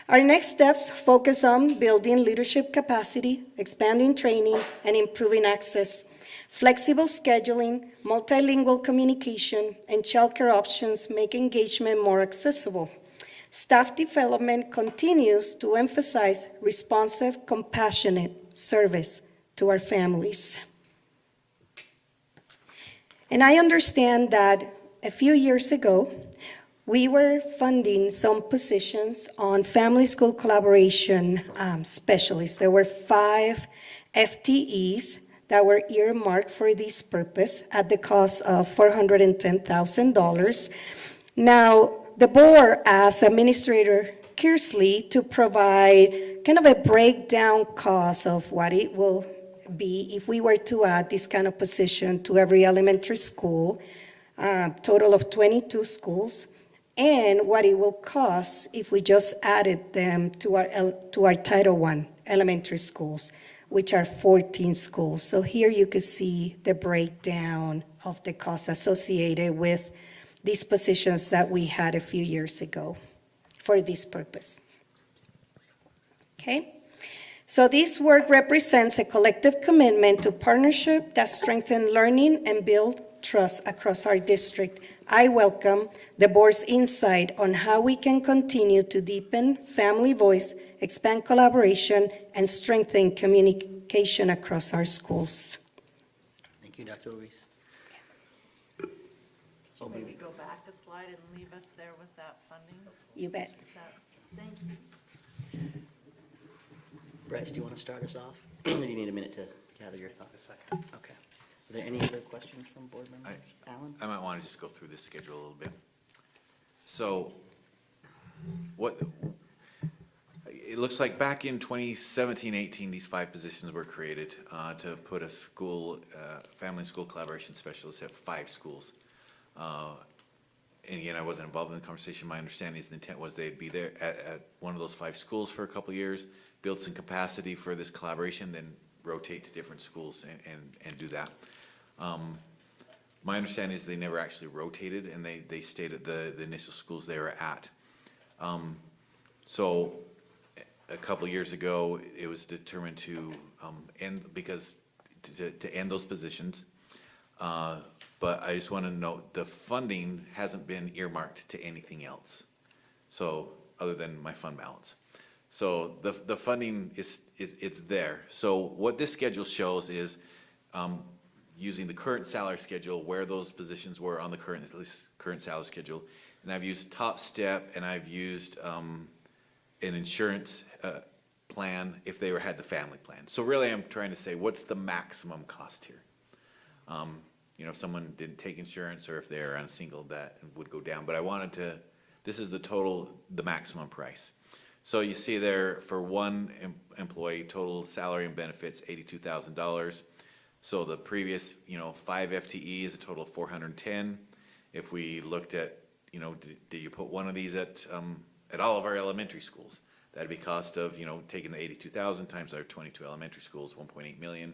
our next steps focus on building leadership capacity, expanding training, and improving access. Flexible scheduling, multilingual communication, and childcare options make engagement more accessible. Staff development continues to emphasize responsive, compassionate service to our families. And I understand that a few years ago, we were funding some positions on family school collaboration specialists. There were 5 FTEs that were earmarked for this purpose at the cost of $410,000. Now, the board asked Administrator Kearsley to provide kind of a breakdown cost of what it will be if we were to add this kind of position to every elementary school, total of 22 schools, and what it will cost if we just added them to our Title I elementary schools, which are 14 schools. So here you can see the breakdown of the costs associated with these positions that we had a few years ago for this purpose. Okay? So this work represents a collective commitment to partnership that strengthens learning and build trust across our district. I welcome the board's insight on how we can continue to deepen family voice, expand collaboration, and strengthen communication across our schools. Thank you, Dr. Luis. Should maybe go back a slide and leave us there with that funding? You bet. Thank you. Bryce, do you want to start us off? Or do you need a minute to gather your thoughts? A second. Okay. Are there any other questions from board members? Alan? I might want to just go through this schedule a little bit. So, it looks like back in 2017-18, these 5 positions were created to put a school, family school collaboration specialist at 5 schools. And again, I wasn't involved in the conversation. My understanding is the intent was they'd be there at one of those 5 schools for a couple of years, build some capacity for this collaboration, then rotate to different schools and do that. My understanding is they never actually rotated, and they stayed at the initial schools they were at. So a couple of years ago, it was determined to end those positions. But I just want to note, the funding hasn't been earmarked to anything else. So, other than my fund balance. So the funding it's there. So what this schedule shows is, using the current salary schedule, where those positions were on the current salary schedule. And I've used Top Step, and I've used, an insurance, plan if they had the family plan. So really, I'm trying to say, what's the maximum cost here? If someone didn't take insurance, or if they're on a single, that would go down. But I wanted to, this is the total, the maximum price. So you see there, for one employee, total salary and benefits, $82,000. So the previous, 5 FTE is a total of 410. If we looked at, did you put one of these at all of our elementary schools? That'd be cost of, taking the 82,000 times our 22 elementary schools, 1.8 million.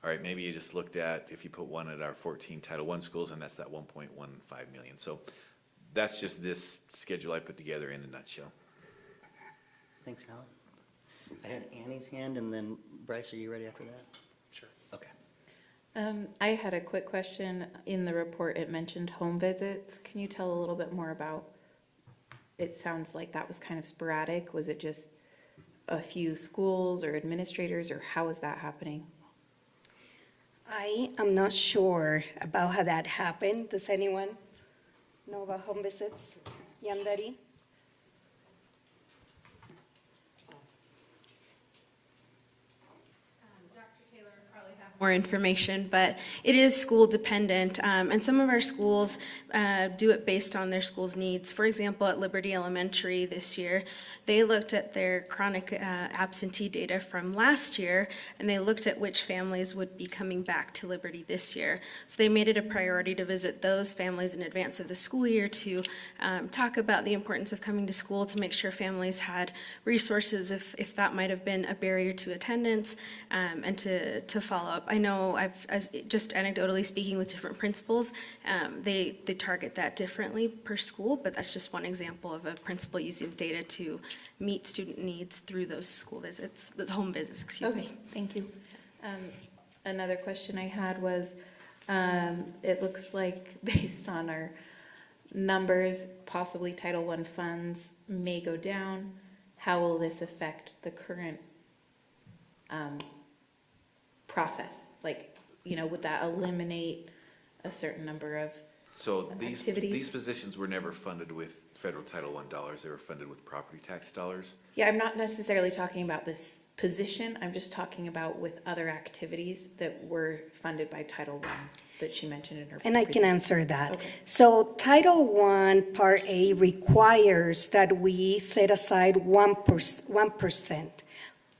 All right, maybe you just looked at, if you put one at our 14 Title I schools, and that's that 1.15 million. So that's just this schedule I put together in a nutshell. Thanks, Alan. I had Annie's hand, and then Bryce, are you ready after that? Sure. Okay. I had a quick question. In the report, it mentioned home visits. Can you tell a little bit more about, it sounds like that was kind of sporadic. Was it just a few schools or administrators, or how is that happening? I am not sure about how that happened. Does anyone know about home visits? Yandari? More information, but it is school dependent, and some of our schools do it based on their school's needs. For example, at Liberty Elementary this year, they looked at their chronic absentee data from last year, and they looked at which families would be coming back to Liberty this year. So they made it a priority to visit those families in advance of the school year to talk about the importance of coming to school, to make sure families had resources if that might have been a barrier to attendance, and to follow up. I know just anecdotally speaking with different principals, they target that differently per school, but that's just one example of a principal using data to meet student needs through those school visits, the home visits, excuse me. Okay, thank you. Another question I had was, it looks like based on our numbers, possibly Title I funds may go down. How will this affect the current process? Like, would that eliminate a certain number of So these activities? positions were never funded with federal Title I dollars. They were funded with property tax dollars. Yeah, I'm not necessarily talking about this position. I'm just talking about with other activities that were funded by Title I that she mentioned in her. And I can answer that. Okay. So Title I, Part A requires that we set aside 1%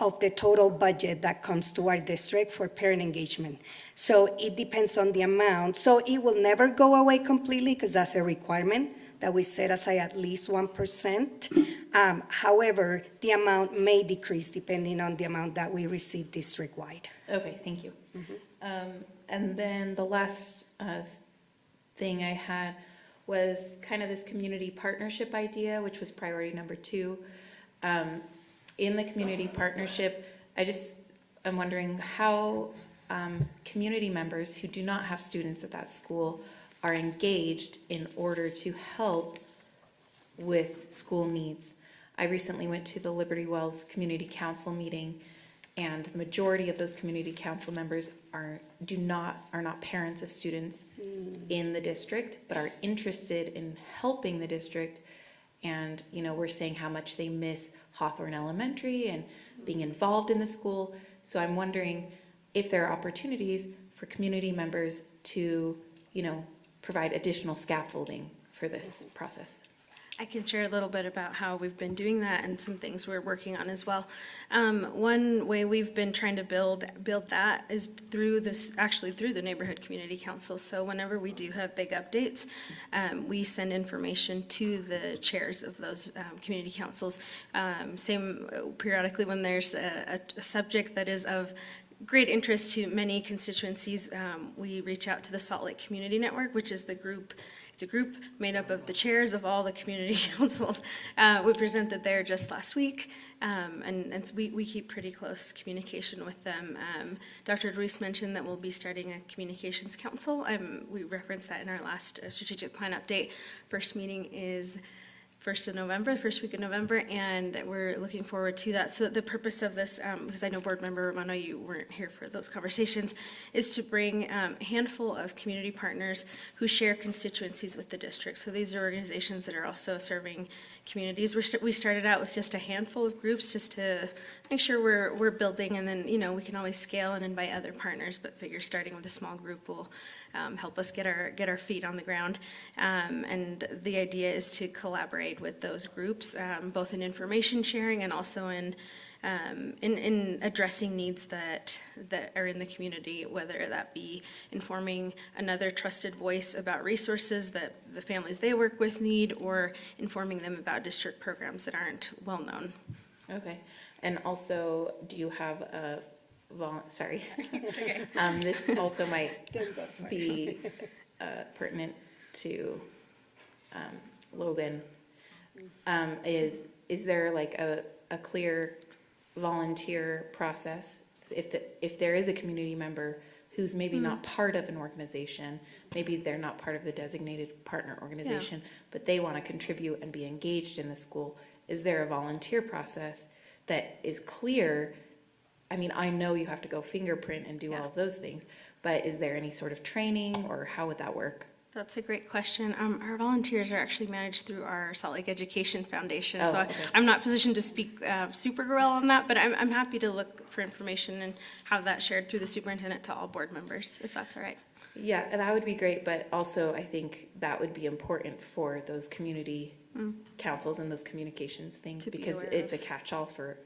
of the total budget that comes to our district for parent engagement. So it depends on the amount. So it will never go away completely, because that's a requirement that we set aside at least 1%. However, the amount may decrease depending on the amount that we receive district-wide. Okay, thank you. And then the last thing I had was kind of this community partnership idea, which was priority number 2. In the community partnership, I'm wondering how community members who do not have students at that school are engaged in order to help with school needs. I recently went to the Liberty Wells Community Council meeting, and the majority of those community council members are not parents of students in the district, but are interested in helping the district. And, we're saying how much they miss Hawthorne Elementary and being involved in the school. So I'm wondering if there are opportunities for community members to, provide additional scaffolding for this process. I can share a little bit about how we've been doing that and some things we're working on as well. One way we've been trying to build that is through the Neighborhood Community Council. So whenever we do have big updates, we send information to the chairs of those community councils. Same periodically when there's a subject that is of great interest to many constituencies, we reach out to the Salt Lake Community Network, which is the group. It's a group made up of the chairs of all the community councils. We presented there just last week, and so we keep pretty close communication with them. Dr. Ruiz mentioned that we'll be starting a communications council. We referenced that in our last strategic plan update. First meeting is first week of November, and we're looking forward to that. So the purpose of this, because I know Board Member Romano, you weren't here for those conversations, is to bring a handful of community partners who share constituencies with the district. So these are organizations that are also serving communities. We started out with just a handful of groups just to make sure we're building, and then, we can always scale and invite other partners, but figure starting with a small group will help us get our feet on the ground. And the idea is to collaborate with those groups, both in information sharing and also in addressing needs that are in the community, whether that be informing another trusted voice about resources that the families they work with need, or informing them about district programs that aren't well known. Okay, and also, do you have a sorry. It's okay. This also might be pertinent to Logan. Is there like a clear volunteer process? If there is a community member who's maybe not part of an organization, maybe they're not part of the designated partner organization, but they want to contribute and be engaged in the school, is there a volunteer process that is clear? I mean, I know you have to go fingerprint and do all of those things, but is there any sort of training, or how would that work? That's a great question. Our volunteers are actually managed through our Salt Lake Education Foundation. So okay. I'm not positioned to speak super well on that, but I'm happy to look for information and have that shared through the superintendent to all board members, if that's all right. Yeah, that would be great, but also I think that would be important for those community councils and those communications things, because it's a catch-all for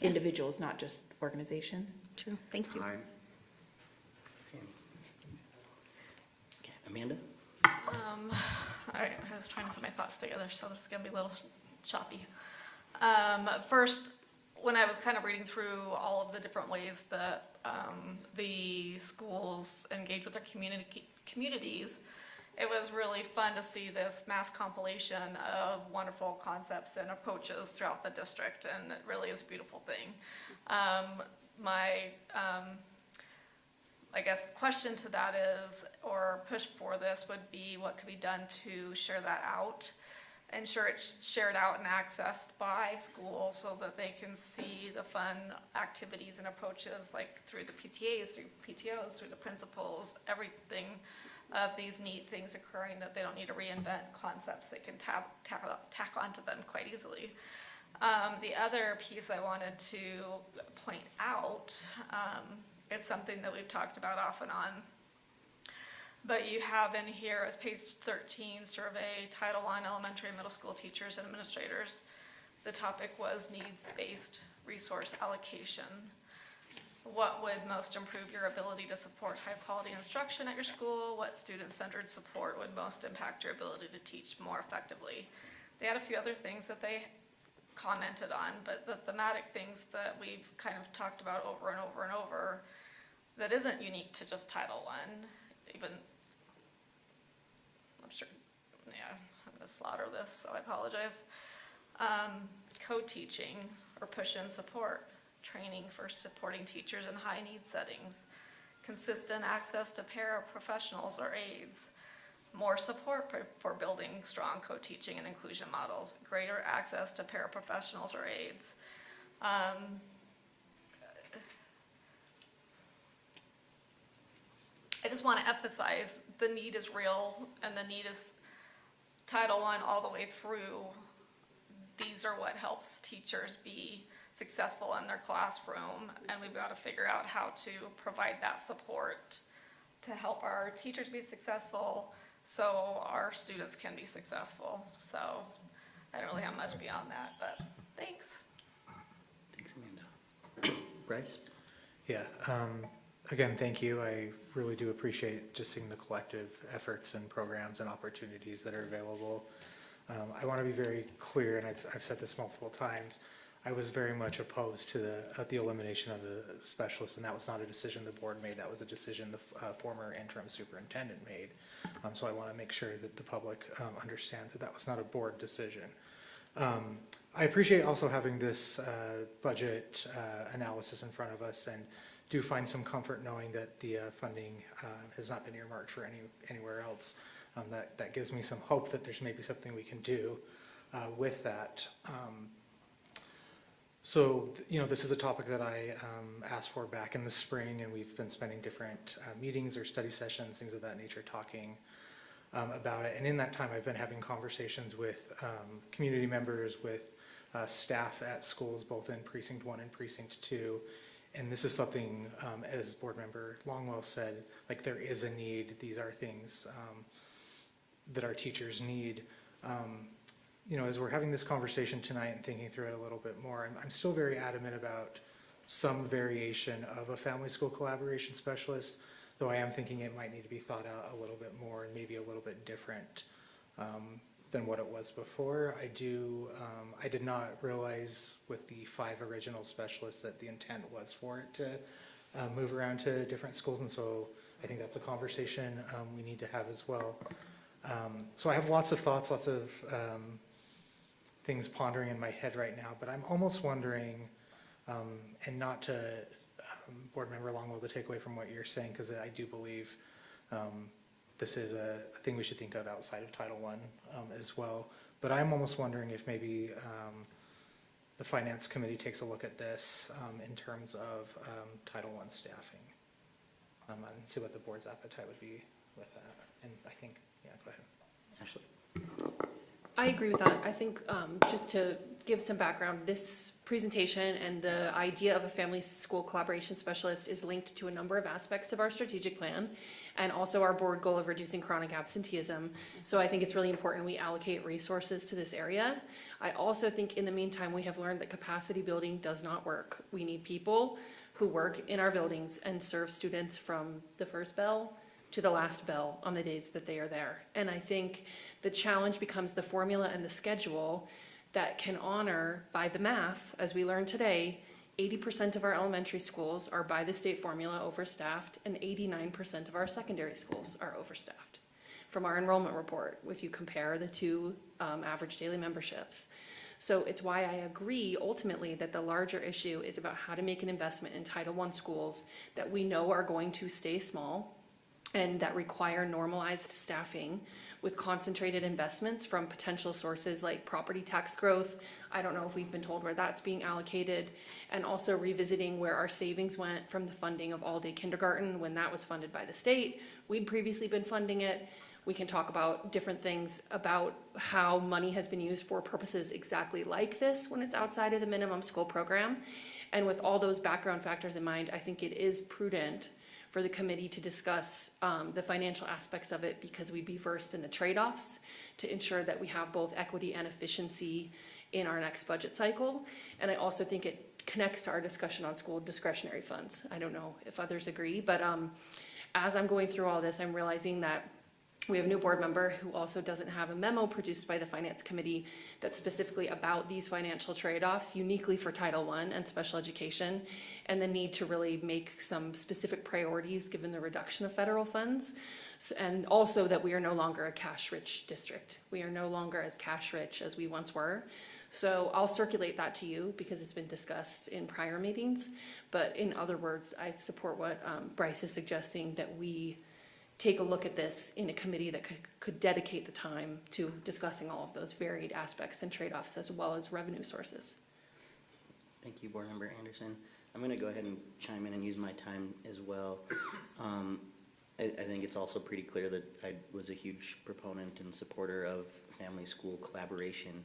individuals, not just organizations. True, thank you. Okay, Amanda? All right, I was trying to put my thoughts together, so this is gonna be a little choppy. First, when I was kind of reading through all of the different ways that the schools engage with their communities, it was really fun to see this mass compilation of wonderful concepts and approaches throughout the district, and it really is a beautiful thing. I guess question to that is, or push for this would be, what could be done to share that out, ensure it's shared out and accessed by schools so that they can see the fun activities and approaches, like through the PTAs, through PTOs, through the principals, everything of these neat things occurring, that they don't need to reinvent concepts. They can tack onto them quite easily. The other piece I wanted to point out is something that we've talked about off and on. But you have in here as page 13, survey Title I elementary and middle school teachers and administrators. The topic was needs-based resource allocation. What would most improve your ability to support high-quality instruction at your school? What student-centered support would most impact your ability to teach more effectively? They had a few other things that they commented on, but the thematic things that we've kind of talked about over and over and over that isn't unique to just Title I, even, I'm sure, yeah, I'm gonna slaughter this, so I apologize. Co-teaching or push-in support, training for supporting teachers in high-need settings, consistent access to paraprofessionals or aides, more support for building strong co-teaching and inclusion models, greater access to paraprofessionals or aides. I just want to emphasize the need is real, and the need is Title I all the way through. These are what helps teachers be successful in their classroom, and we've got to figure out how to provide that support to help our teachers be successful so our students can be successful. So I don't really have much beyond that, but thanks. Thanks, Amanda. Bryce? Yeah, again, thank you. I really do appreciate just seeing the collective efforts and programs and opportunities that are available. I want to be very clear, and I've said this multiple times. I was very much opposed to the elimination of the specialist, and that was not a decision the board made. That was a decision the former interim superintendent made. So I want to make sure that the public understands that that was not a board decision. I appreciate also having this budget analysis in front of us, and do find some comfort knowing that the funding has not been earmarked for anywhere else. That gives me some hope that there's maybe something we can do with that. So, you know, this is a topic that I asked for back in the spring, and we've been spending different meetings or study sessions, things of that nature, talking about it. And in that time, I've been having conversations with community members, with staff at schools, both in Precinct 1 and Precinct 2. And this is something, as Board Member Longwell said, like, there is a need. These are things that our teachers need. You know, as we're having this conversation tonight and thinking through it a little bit more, I'm still very adamant about some variation of a family school collaboration specialist, though I am thinking it might need to be thought out a little bit more and maybe a little bit different than what it was before. I did not realize with the 5 original specialists that the intent was for it to move around to different schools, and so I think that's a conversation we need to have as well. So I have lots of thoughts, lots of things pondering in my head right now, but I'm almost wondering, and not to Board Member Longwell to take away from what you're saying, because I do believe this is a thing we should think of outside of Title I as well. But I'm almost wondering if maybe the Finance Committee takes a look at this in terms of Title I staffing, and see what the board's appetite would be with that. And I think, yeah, go ahead. Ashley? I agree with that. I think just to give some background, this presentation and the idea of a family school collaboration specialist is linked to a number of aspects of our strategic plan and also our board goal of reducing chronic absenteeism. So I think it's really important we allocate resources to this area. I also think in the meantime, we have learned that capacity building does not work. We need people who work in our buildings and serve students from the first bell to the last bell on the days that they are there. And I think the challenge becomes the formula and the schedule that can honor, by the math, as we learned today, 80% of our elementary schools are by the state formula overstaffed, and 89% of our secondary schools are overstaffed. From our enrollment report, if you compare the two average daily memberships. So it's why I agree ultimately that the larger issue is about how to make an investment in Title I schools that we know are going to stay small and that require normalized staffing with concentrated investments from potential sources like property tax growth. I don't know if we've been told where that's being allocated, and also revisiting where our savings went from the funding of all-day kindergarten when that was funded by the state. We'd previously been funding it. We can talk about different things about how money has been used for purposes exactly like this when it's outside of the minimum school program. And with all those background factors in mind, I think it is prudent for the committee to discuss the financial aspects of it, because we'd be versed in the trade-offs to ensure that we have both equity and efficiency in our next budget cycle. And I also think it connects to our discussion on school discretionary funds. I don't know if others agree, but as I'm going through all this, I'm realizing that we have a new board member who also doesn't have a memo produced by the Finance Committee that's specifically about these financial trade-offs uniquely for Title I and special education, and the need to really make some specific priorities given the reduction of federal funds. And also that we are no longer a cash-rich district. We are no longer as cash-rich as we once were. So I'll circulate that to you because it's been discussed in prior meetings. But in other words, I support what Bryce is suggesting, that we take a look at this in a committee that could dedicate the time to discussing all of those varied aspects and trade-offs as well as revenue sources. Thank you, Board Member Anderson. I'm going to go ahead and chime in and use my time as well. I think it's also pretty clear that I was a huge proponent and supporter of family school collaboration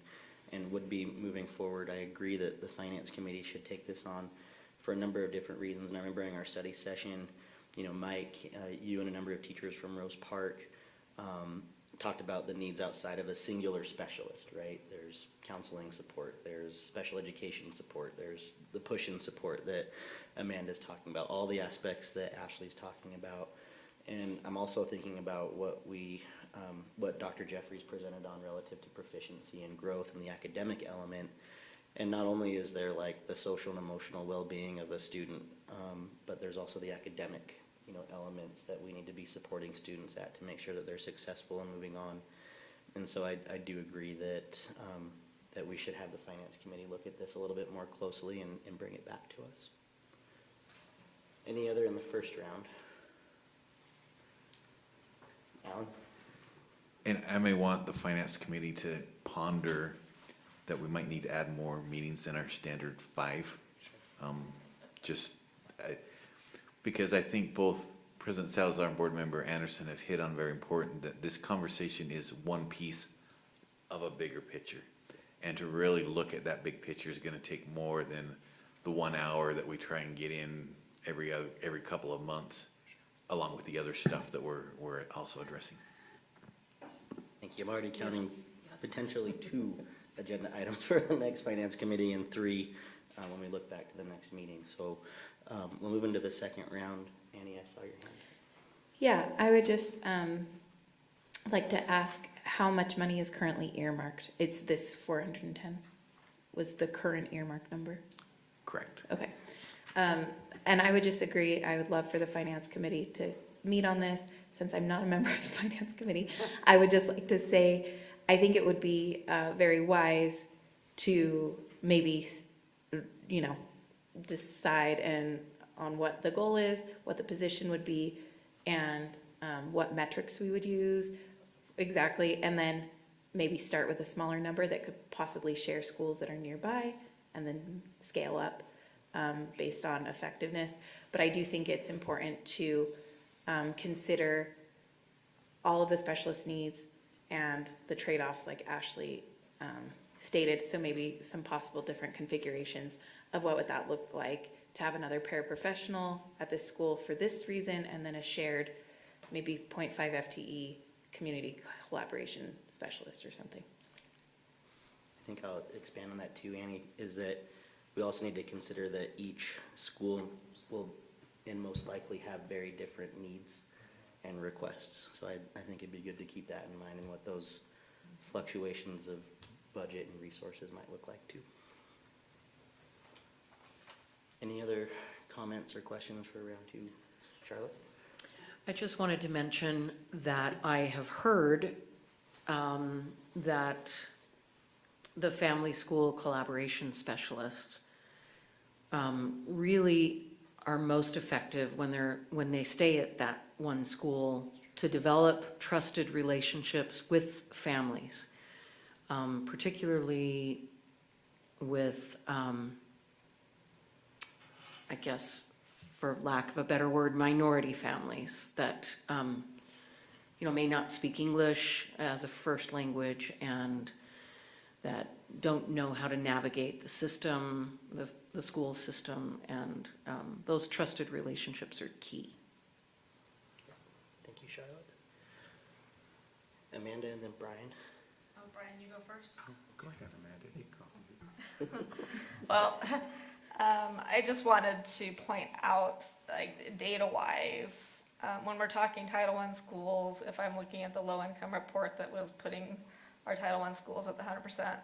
and would be moving forward. I agree that the Finance Committee should take this on for a number of different reasons. And I remember in our study session, you know, Mike, you and a number of teachers from Rose Park talked about the needs outside of a singular specialist, right? There's counseling support, there's special education support, there's the push-in support that Amanda's talking about, all the aspects that Ashley's talking about. And I'm also thinking about what Dr. Jeffries presented on relative to proficiency and growth and the academic element. And not only is there like the social and emotional well-being of a student, but there's also the academic, elements that we need to be supporting students at to make sure that they're successful and moving on. And so I do agree that, that we should have the finance committee look at this a little bit more closely and bring it back to us. Any other in the first round? Alan? And I may want the finance committee to ponder that we might need to add more meetings than our standard 5. Because I think both President Salazar and Board Member Anderson have hit on very important that this conversation is one piece of a bigger picture. And to really look at that big picture is going to take more than the 1 hour that we try and get in every couple of months, along with the other stuff that we're also addressing. Thank you. I'm already counting potentially 2 agenda items for the next finance committee and 3 when we look back to the next meeting. So we'll move into the second round. Annie, I saw your hand. Yeah, I would just like to ask how much money is currently earmarked. It's this 410 was the current earmark number? Correct. Okay. And I would just agree, I would love for the finance committee to meet on this. Since I'm not a member of the finance committee, I would just like to say, I think it would be very wise to maybe, decide on what the goal is, what the position would be, and what metrics we would use exactly, and then maybe start with a smaller number that could possibly share schools that are nearby, and then scale up based on effectiveness. But I do think it's important to consider all of the specialist needs and the trade-offs like Ashley stated, so maybe some possible different configurations of what would that look like to have another paraprofessional at this school for this reason, and then a shared maybe 0.5 FTE community collaboration specialist or something. I think I'll expand on that too, Annie, is that we also need to consider that each school will and most likely have very different needs and requests. So I think it'd be good to keep that in mind and what those fluctuations of budget and resources might look like too. Any other comments or questions for round 2? Charlotte? I just wanted to mention that I have heard that the family school collaboration specialists really are most effective when they stay at that one school to develop trusted relationships with families, particularly with, I guess, for lack of a better word, minority families that, may not speak English as a first language and that don't know how to navigate the system, the school system, and those trusted relationships are key. Thank you, Charlotte. Amanda and then Brian. Oh, Brian, you go first. Oh, go ahead, Amanda. You go. Well, I just wanted to point out, like, data-wise, when we're talking Title I schools, if I'm looking at the low-income report that was putting our Title I schools at the 100%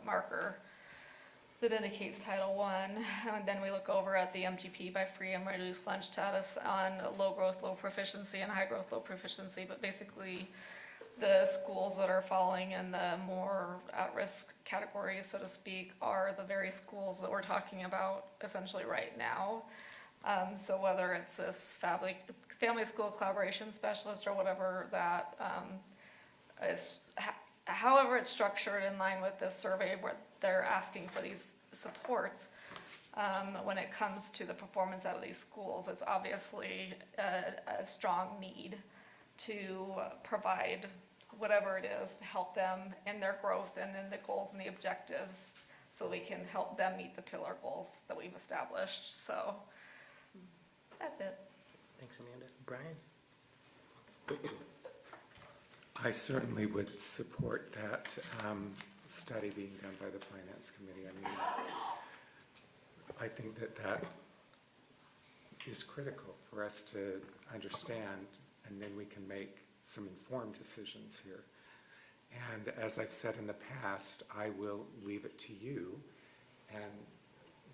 marker that indicates Title I, and then we look over at the MGP by free and reduced lunch status on low growth, low proficiency, and high growth, low proficiency, but basically the schools that are falling in the more at-risk categories, so to speak, are the very schools that we're talking about essentially right now. So whether it's this family school collaboration specialist or whatever that is, however it's structured in line with this survey where they're asking for these supports, when it comes to the performance out of these schools, it's obviously a strong need to provide whatever it is to help them in their growth and in the goals and the objectives so we can help them meet the pillar goals that we've established. So that's it. Thanks, Amanda. Brian? I certainly would support that study being done by the Finance Committee. I mean, I think that is critical for us to understand, and then we can make some informed decisions here. And as I've said in the past, I will leave it to you and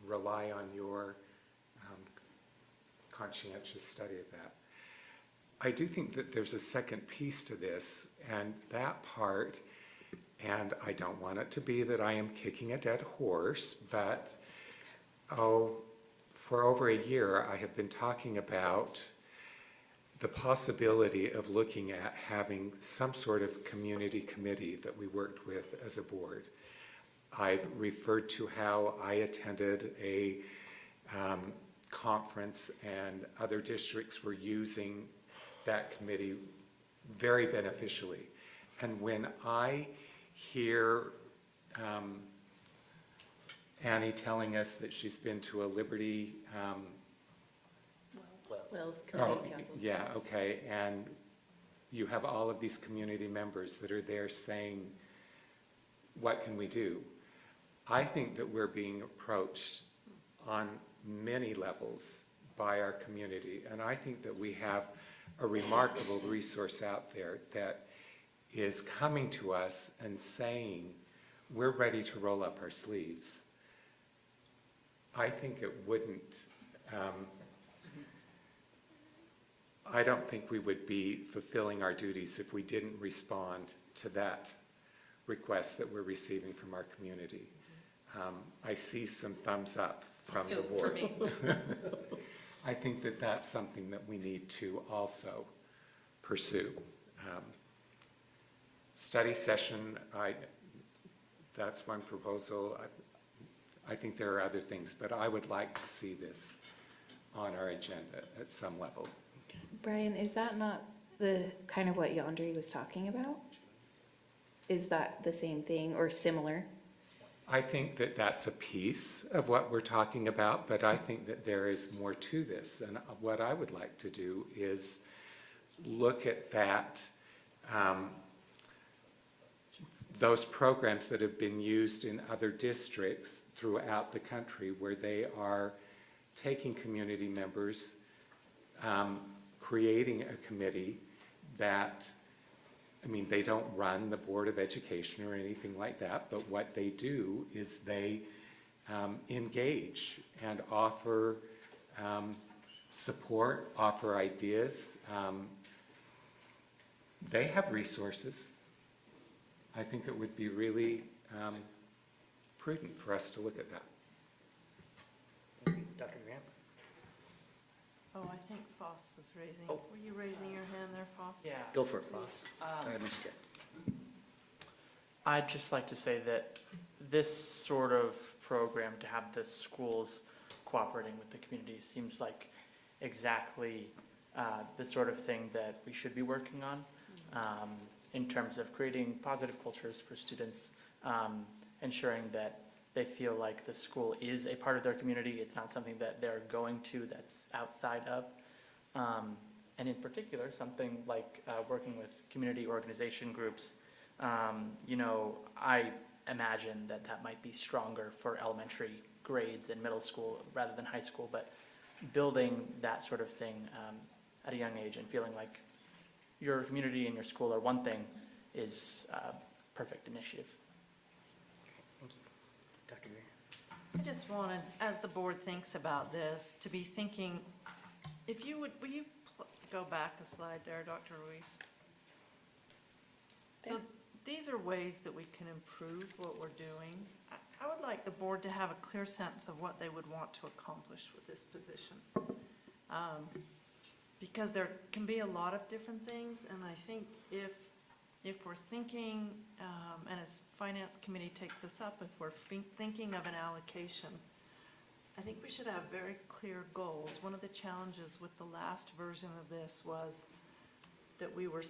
rely on your conscientious study of that. I do think that there's a second piece to this, and that part, and I don't want it to be that I am kicking a dead horse, but for over a year I have been talking about the possibility of looking at having some sort of community committee that we worked with as a board. I've referred to how I attended a conference and other districts were using that committee very beneficially. And when I hear Annie telling us that she's been to a Liberty Wells Community Council. yeah, okay, and you have all of these community members that are there saying, what can we do? I think that we're being approached on many levels by our community, and I think that we have a remarkable resource out there that is coming to us and saying, we're ready to roll up our sleeves. I think it wouldn't, I don't think we would be fulfilling our duties if we didn't respond to that request that we're receiving from our community. I see some thumbs up from the board. I think that that's something that we need to also pursue. Study session, that's one proposal. I think there are other things, but I would like to see this on our agenda at some level. Brian, is that not the kind of what Yandri was talking about? Is that the same thing or similar? I think that that's a piece of what we're talking about, but I think that there is more to this. And what I would like to do is look at that, those programs that have been used in other districts throughout the country where they are taking community members, creating a committee that, I mean, they don't run the Board of Education or anything like that, but what they do is they engage and offer support, offer ideas. They have resources. I think it would be really prudent for us to look at that. Dr. Grant? Oh, I think Foss was raising, were you raising your hand there, Foss? Yeah. Go for it, Foss. Sorry, I missed you. I'd just like to say that this sort of program, to have the schools cooperating with the community, seems like exactly the sort of thing that we should be working on in terms of creating positive cultures for students, ensuring that they feel like the school is a part of their community. It's not something that they're going to that's outside of. And in particular, something like working with community organization groups. You know, I imagine that that might be stronger for elementary grades and middle school rather than high school, but building that sort of thing at a young age and feeling like your community and your school are one thing is a perfect initiative. Thank you. Dr. Grant? I just wanted, as the board thinks about this, to be thinking, if you would, will you go back a slide there, Dr. Ruiz? So these are ways that we can improve what we're doing. I would like the board to have a clear sense of what they would want to accomplish with this position. Because there can be a lot of different things, and I think if we're thinking, and as Finance Committee takes this up, if we're thinking of an allocation, I think we should have very clear goals. One of the challenges with the last version of this was that we were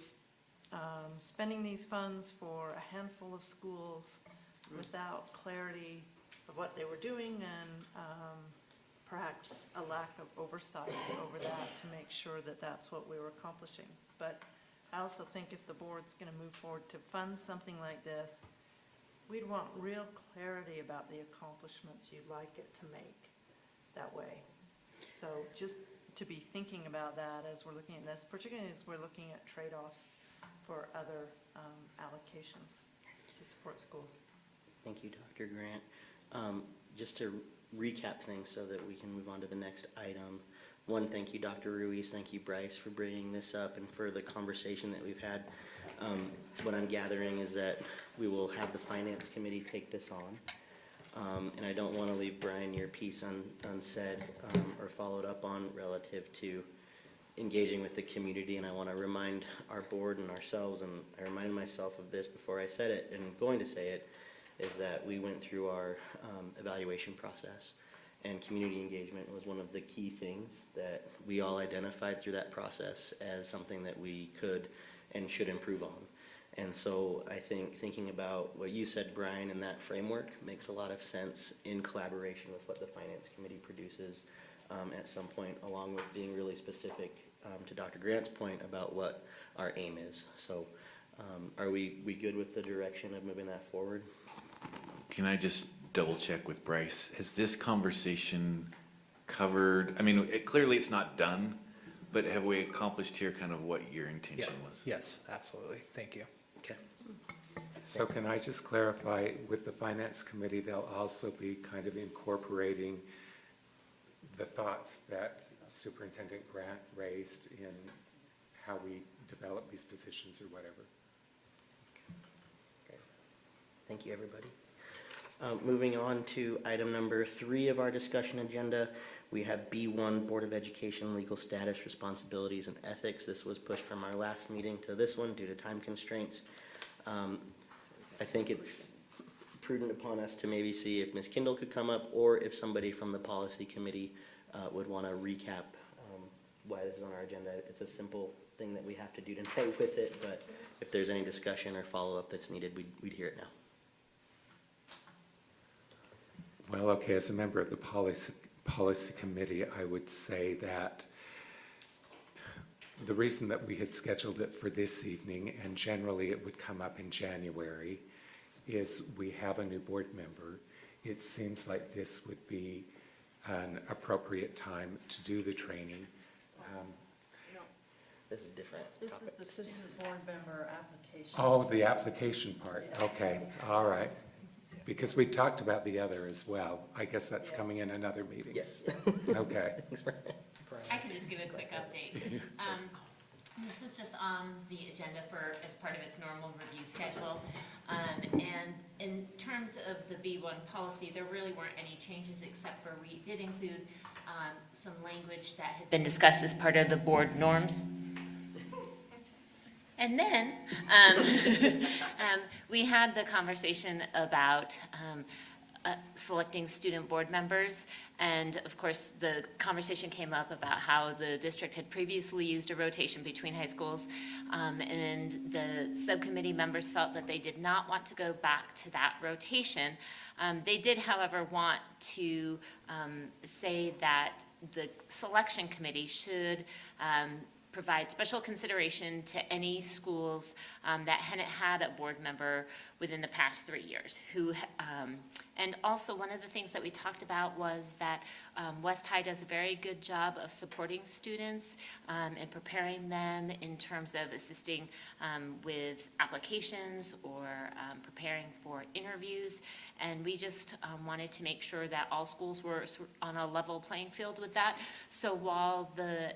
spending these funds for a handful of schools without clarity of what they were doing and perhaps a lack of oversight over that to make sure that that's what we were accomplishing. But I also think if the board's going to move forward to fund something like this, we'd want real clarity about the accomplishments you'd like it to make that way. So just to be thinking about that as we're looking at this, particularly as we're looking at trade-offs for other allocations to support schools. Thank you, Dr. Grant. just to recap things so that we can move on to the next item. One, thank you, Dr. Ruiz, thank you, Bryce, for bringing this up and for the conversation that we've had. What I'm gathering is that we will have the Finance Committee take this on. And I don't want to leave, Brian, your piece unsaid or followed up on relative to engaging with the community. And I want to remind our board and ourselves, and I remind myself of this before I said it, and I'm going to say it, is that we went through our evaluation process. And community engagement was one of the key things that we all identified through that process as something that we could and should improve on. And so I think thinking about what you said, Brian, in that framework makes a lot of sense in collaboration with what the Finance Committee produces at some point, along with being really specific to Dr. Grant's point about what our aim is. So are we good with the direction of moving that forward? Can I just double check with Bryce? Has this conversation covered, I mean, clearly it's not done, but have we accomplished here kind of what your intention was? Yes, absolutely. Thank you. Okay. So can I just clarify, with the Finance Committee, they'll also be kind of incorporating the thoughts that Superintendent Grant raised in how we develop these positions or whatever? Okay. Thank you, everybody. Moving on to item number 3 of our discussion agenda, we have B1, Board of Education, Legal Status, Responsibilities, and Ethics. This was pushed from our last meeting to this one due to time constraints. I think it's prudent upon us to maybe see if Ms. Kindle could come up, or if somebody from the Policy Committee would want to recap why this is on our agenda. It's a simple thing that we have to do tonight with it, but if there's any discussion or follow-up that's needed, we'd hear it now. Well, okay, as a member of the Policy Committee, I would say that the reason that we had scheduled it for this evening, and generally it would come up in January, is we have a new board member. It seems like this would be an appropriate time to do the training. This is different. This is the board member application. Oh, the application part, okay, all right. Because we talked about the other as well. I guess that's coming in another meeting. Yes. Okay. Thanks, Brian. I can just give a quick update. This was just on the agenda for, as part of its normal review schedule. And in terms of the B1 policy, there really weren't any changes, except for we did include some language that had been discussed as part of the board norms. And then we had the conversation about selecting student board members. And of course, the conversation came up about how the district had previously used a rotation between high schools. And the subcommittee members felt that they did not want to go back to that rotation. They did, however, want to say that the selection committee should provide special consideration to any schools that hadn't had a board member within the past 3 years. And also, one of the things that we talked about was that West High does a very good job of supporting students and preparing them in terms of assisting with applications or preparing for interviews. And we just wanted to make sure that all schools were on a level playing field with that. So while the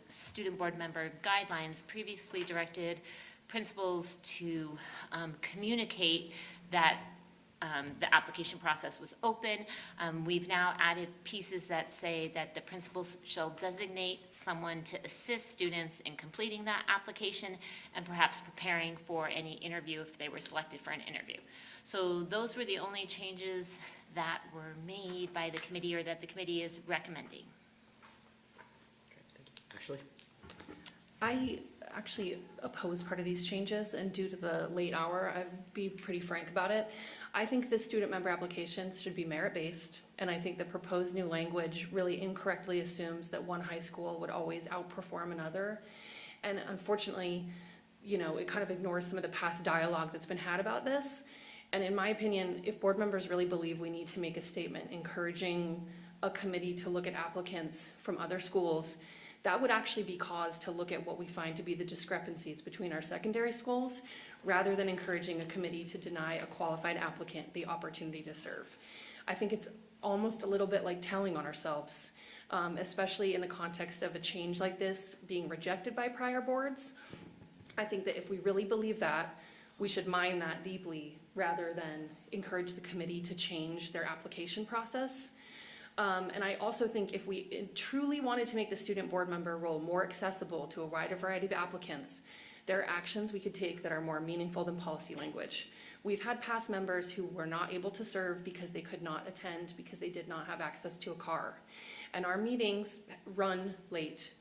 student board member guidelines previously directed principals to communicate that the application process was open, we've now added pieces that say that the principals shall designate someone to assist students in completing that application and perhaps preparing for any interview if they were selected for an interview. So those were the only changes that were made by the committee or that the committee is recommending. Ashley? I actually oppose part of these changes, and due to the late hour, I'd be pretty frank about it. I think the student member applications should be merit-based, and I think the proposed new language really incorrectly assumes that one high school would always outperform another. And unfortunately, you know, it kind of ignores some of the past dialogue that's been had about this. And in my opinion, if board members really believe we need to make a statement encouraging a committee to look at applicants from other schools, that would actually be cause to look at what we find to be the discrepancies between our secondary schools, rather than encouraging a committee to deny a qualified applicant the opportunity to serve. I think it's almost a little bit like telling on ourselves, especially in the context of a change like this being rejected by prior boards. I think that if we really believe that, we should mind that deeply rather than encourage the committee to change their application process. And I also think if we truly wanted to make the student board member role more accessible to a wider variety of applicants, there are actions we could take that are more meaningful than policy language. We've had past members who were not able to serve because they could not attend because they did not have access to a car. And our meetings run late,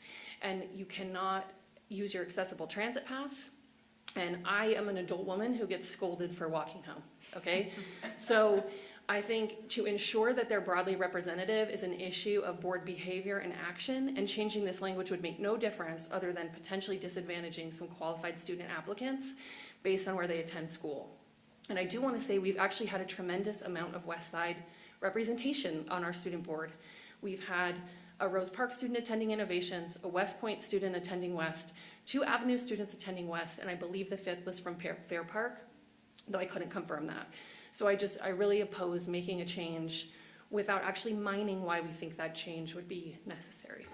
and you cannot use your accessible transit pass. And I am an adult woman who gets scolded for walking home, okay? So I think to ensure that they're broadly representative is an issue of board behavior and action, and changing this language would make no difference other than potentially disadvantaging some qualified student applicants based on where they attend school. And I do want to say we've actually had a tremendous amount of West Side representation on our student board. We've had a Rose Park student attending Innovations, a West Point student attending West, 2 Avenue students attending West, and I believe the 5th was from Fair Park, though I couldn't confirm that. So I really oppose making a change without actually mining why we think that change would be necessary.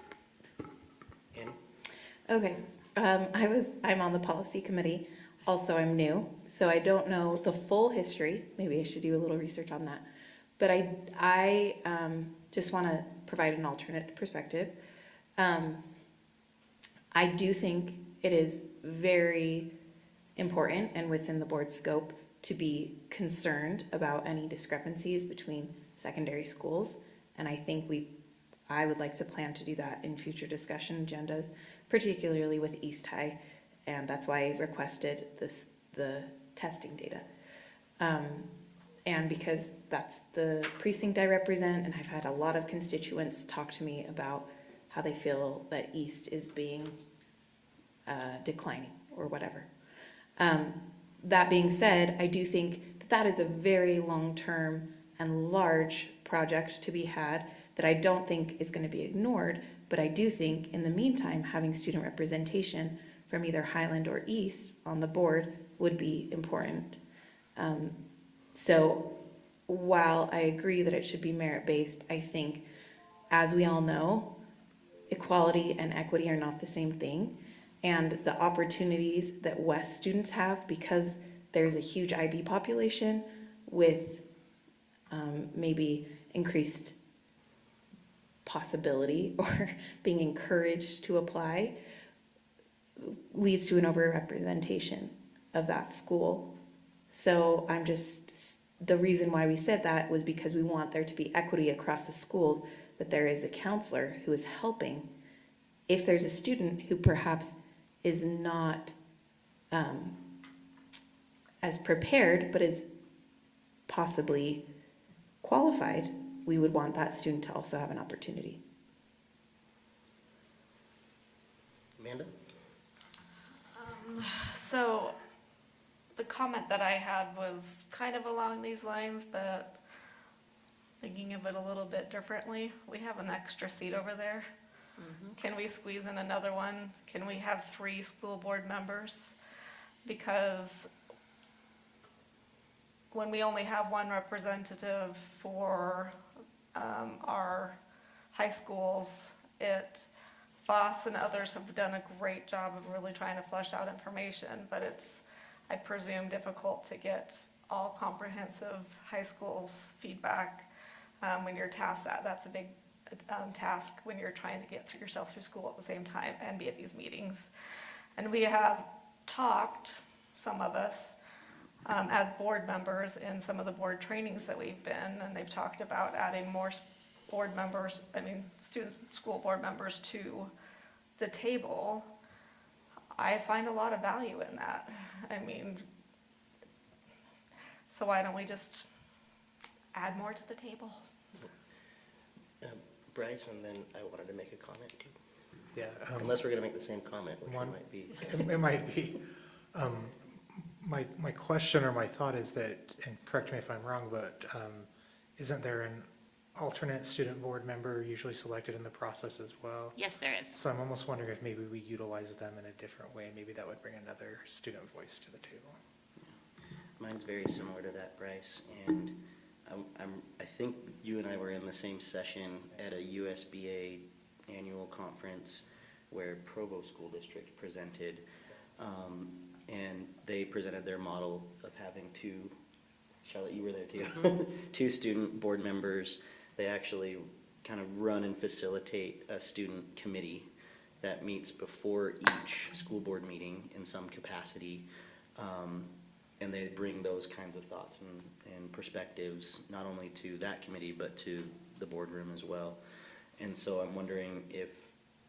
Annie? Okay, I'm on the policy committee. Also, I'm new, so I don't know the full history. Maybe I should do a little research on that. But I just want to provide an alternate perspective. I do think it is very important and within the board's scope to be concerned about any discrepancies between secondary schools. And I think I would like to plan to do that in future discussion agendas, particularly with East High. And that's why I requested the testing data. And because that's the precinct I represent, and I've had a lot of constituents talk to me about how they feel that East is being declining or whatever. That being said, I do think that is a very long-term and large project to be had that I don't think is going to be ignored, but I do think in the meantime having student representation from either Highland or East on the board would be important. So while I agree that it should be merit-based, I think, as we all know, equality and equity are not the same thing. And the opportunities that West students have, because there's a huge IB population with maybe increased possibility or being encouraged to apply, leads to an overrepresentation of that school. So the reason why we said that was because we want there to be equity across the schools, that there is a counselor who is helping. If there's a student who perhaps is not as prepared, but is possibly qualified, we would want that student to also have an opportunity. Amanda? So the comment that I had was kind of along these lines, but thinking of it a little bit differently. We have an extra seat over there. Can we squeeze in another one? Can we have 3 school board members? Because when we only have 1 representative for our high schools, Voss and others have done a great job of really trying to flesh out information, but it's, I presume, difficult to get all comprehensive high schools feedback when you're tasked that. That's a big task when you're trying to get yourself through school at the same time and be at these meetings. And we have talked, some of us, as board members in some of the board trainings that we've been, and they've talked about adding more board members, students, school board members to the table. I find a lot of value in that. So why don't we just add more to the table? Bryce, and then I wanted to make a comment too. Yeah. Unless we're gonna make the same comment, which one might be. It might be. My question or my thought is that, and correct me if I'm wrong, but isn't there an alternate student board member usually selected in the process as well? Yes, there is. So I'm almost wondering if maybe we utilize them in a different way. Maybe that would bring another student voice to the table. Mine's very similar to that, Bryce, and I think you and I were in the same session at a USBA annual conference where Provo School District presented, and they presented their model of having two, Charlotte, you were there too, two student board members. They actually kind of run and facilitate a student committee that meets before each school board meeting in some capacity. And they bring those kinds of thoughts and perspectives, not only to that committee, but to the boardroom as well. And so I'm wondering if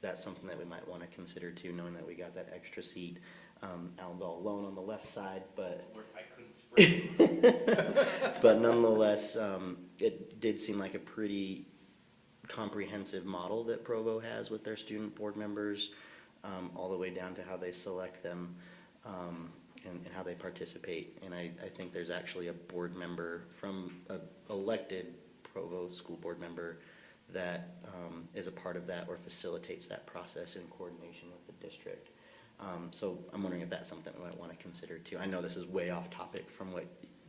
that's something that we might want to consider too, knowing that we got that extra seat. Alan's all alone on the left side, but I couldn't spread. but nonetheless, it did seem like a pretty comprehensive model that Provo has with their student board members, all the way down to how they select them, and how they participate. And I think there's actually a board member from an elected Provo school board member that is a part of that or facilitates that process in coordination with the district. So I'm wondering if that's something we might want to consider too. I know this is way off topic from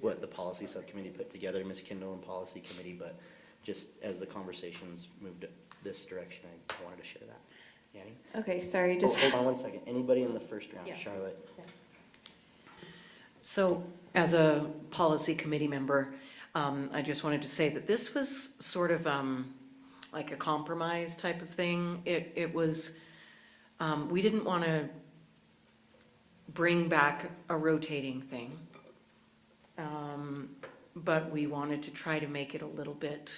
what the policy subcommittee put together, Ms. Kendall and policy committee, but just as the conversations moved this direction, I wanted to share that. Annie? Okay, sorry, Oh, just. hold on one second. Anybody in the first round? Yeah. Charlotte? So as a policy committee member, I just wanted to say that this was sort of like a compromise type of thing. It was, we didn't want to bring back a rotating thing, but we wanted to try to make it a little bit,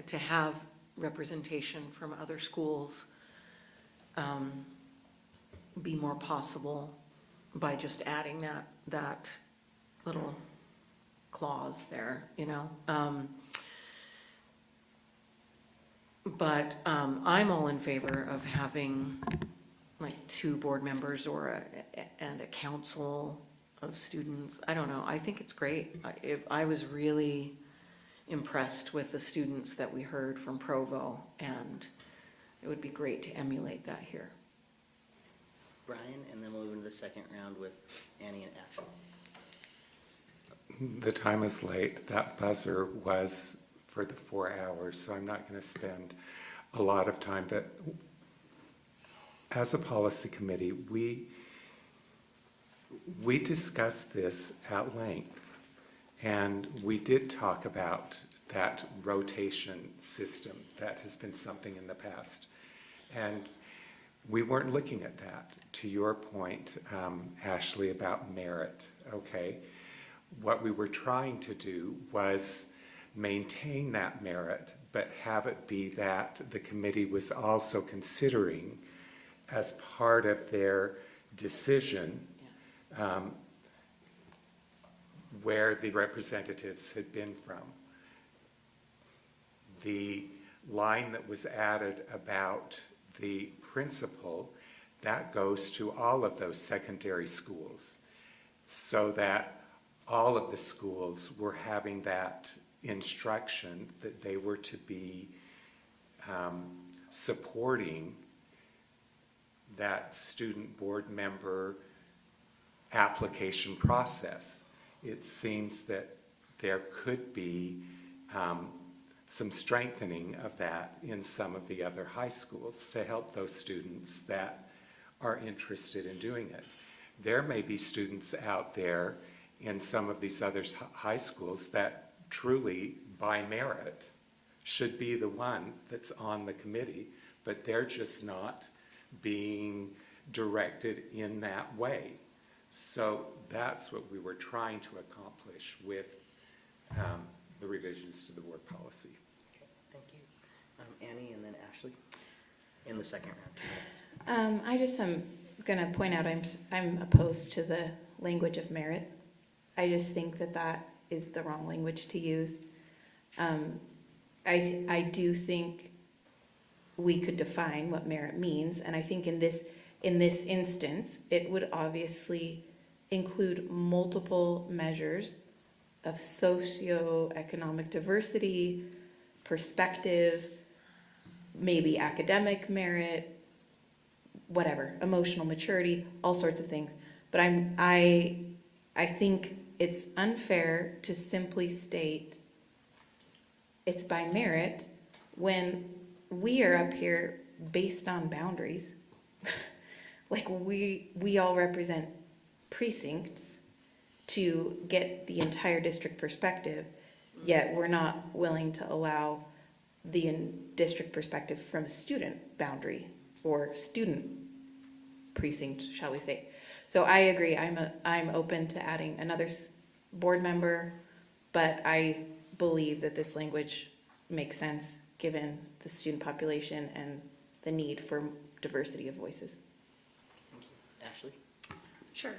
to have representation from other schools be more possible by just adding that little clause there, you know? But I'm all in favor of having like two board members or and a council of students. I don't know, I think it's great. I was really impressed with the students that we heard from Provo, and it would be great to emulate that here. Brian, and then we'll move into the second round with Annie and Ashley. The time is late. That buzzer was for the 4 hours, so I'm not going to spend a lot of time. But as a policy committee, we discussed this at length, and we did talk about that rotation system. That has been something in the past, and we weren't looking at that. To your point, Ashley, about merit, okay? What we were trying to do was maintain that merit, but have it be that the committee was also considering as part of their decision where the representatives had been from. The line that was added about the principal, that goes to all of those secondary schools, so that all of the schools were having that instruction that they were to be supporting that student board member application process. It seems that there could be some strengthening of that in some of the other high schools to help those students that are interested in doing it. There may be students out there in some of these other high schools that truly, by merit, should be the one that's on the committee, but they're just not being directed in that way. So that's what we were trying to accomplish with the revisions to the board policy. Okay, thank you. Annie and then Ashley in the second round. 2 minutes. I just am gonna point out, I'm opposed to the language of merit. I just think that is the wrong language to use. I do think we could define what merit means, and I think in this instance, it would obviously include multiple measures of socioeconomic diversity, perspective, maybe academic merit, whatever, emotional maturity, all sorts of things. But I think it's unfair to simply state it's by merit when we are up here based on boundaries. Like we all represent precincts to get the entire district perspective, yet we're not willing to allow the district perspective from a student boundary or student precinct, shall we say. So I agree, I'm open to adding another board member, but I believe that this language makes sense given the student population and the need for diversity of voices. Thank you. Ashley? Sure.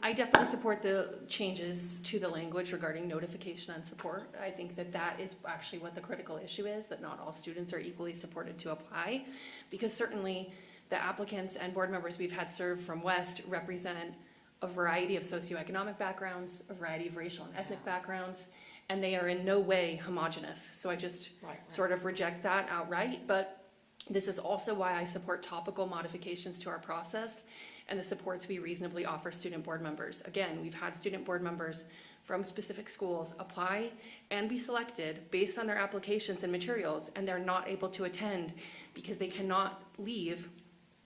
I definitely support the changes to the language regarding notification and support. I think that that is actually what the critical issue is, that not all students are equally supported to apply. Because certainly the applicants and board members we've had serve from West represent a variety of socioeconomic backgrounds, a variety of racial and ethnic backgrounds, and they are in no way homogenous. So I just sort of reject that outright. But this is also why I support topical modifications to our process and the supports we reasonably offer student board members. Again, we've had student board members from specific schools apply and be selected based on their applications and materials, and they're not able to attend because they cannot leave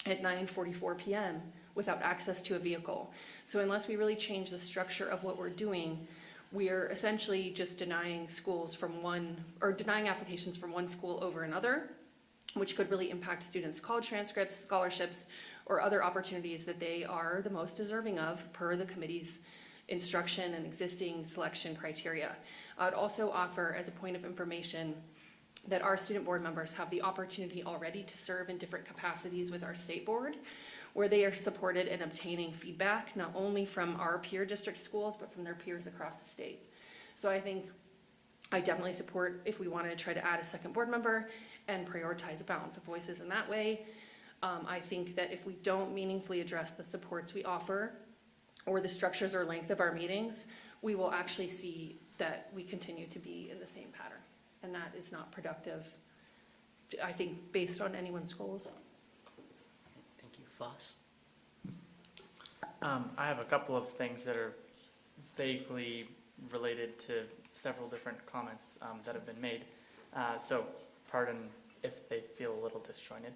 at 9:44 p.m. without access to a vehicle. So unless we really change the structure of what we're doing, we're essentially just denying schools from one, or denying applications from one school over another, which could really impact students' college transcripts, scholarships, or other opportunities that they are the most deserving of per the committee's instruction and existing selection criteria. I would also offer as a point of information that our student board members have the opportunity already to serve in different capacities with our state board, where they are supported in obtaining feedback, not only from our peer district schools, but from their peers across the state. So I think I definitely support if we want to try to add a second board member and prioritize a balance of voices in that way. I think that if we don't meaningfully address the supports we offer or the structures or length of our meetings, we will actually see that we continue to be in the same pattern. And that is not productive, I think, based on anyone's goals. Thank you. Foss? I have a couple of things that are vaguely related to several different comments that have been made. So pardon if they feel a little disjointed.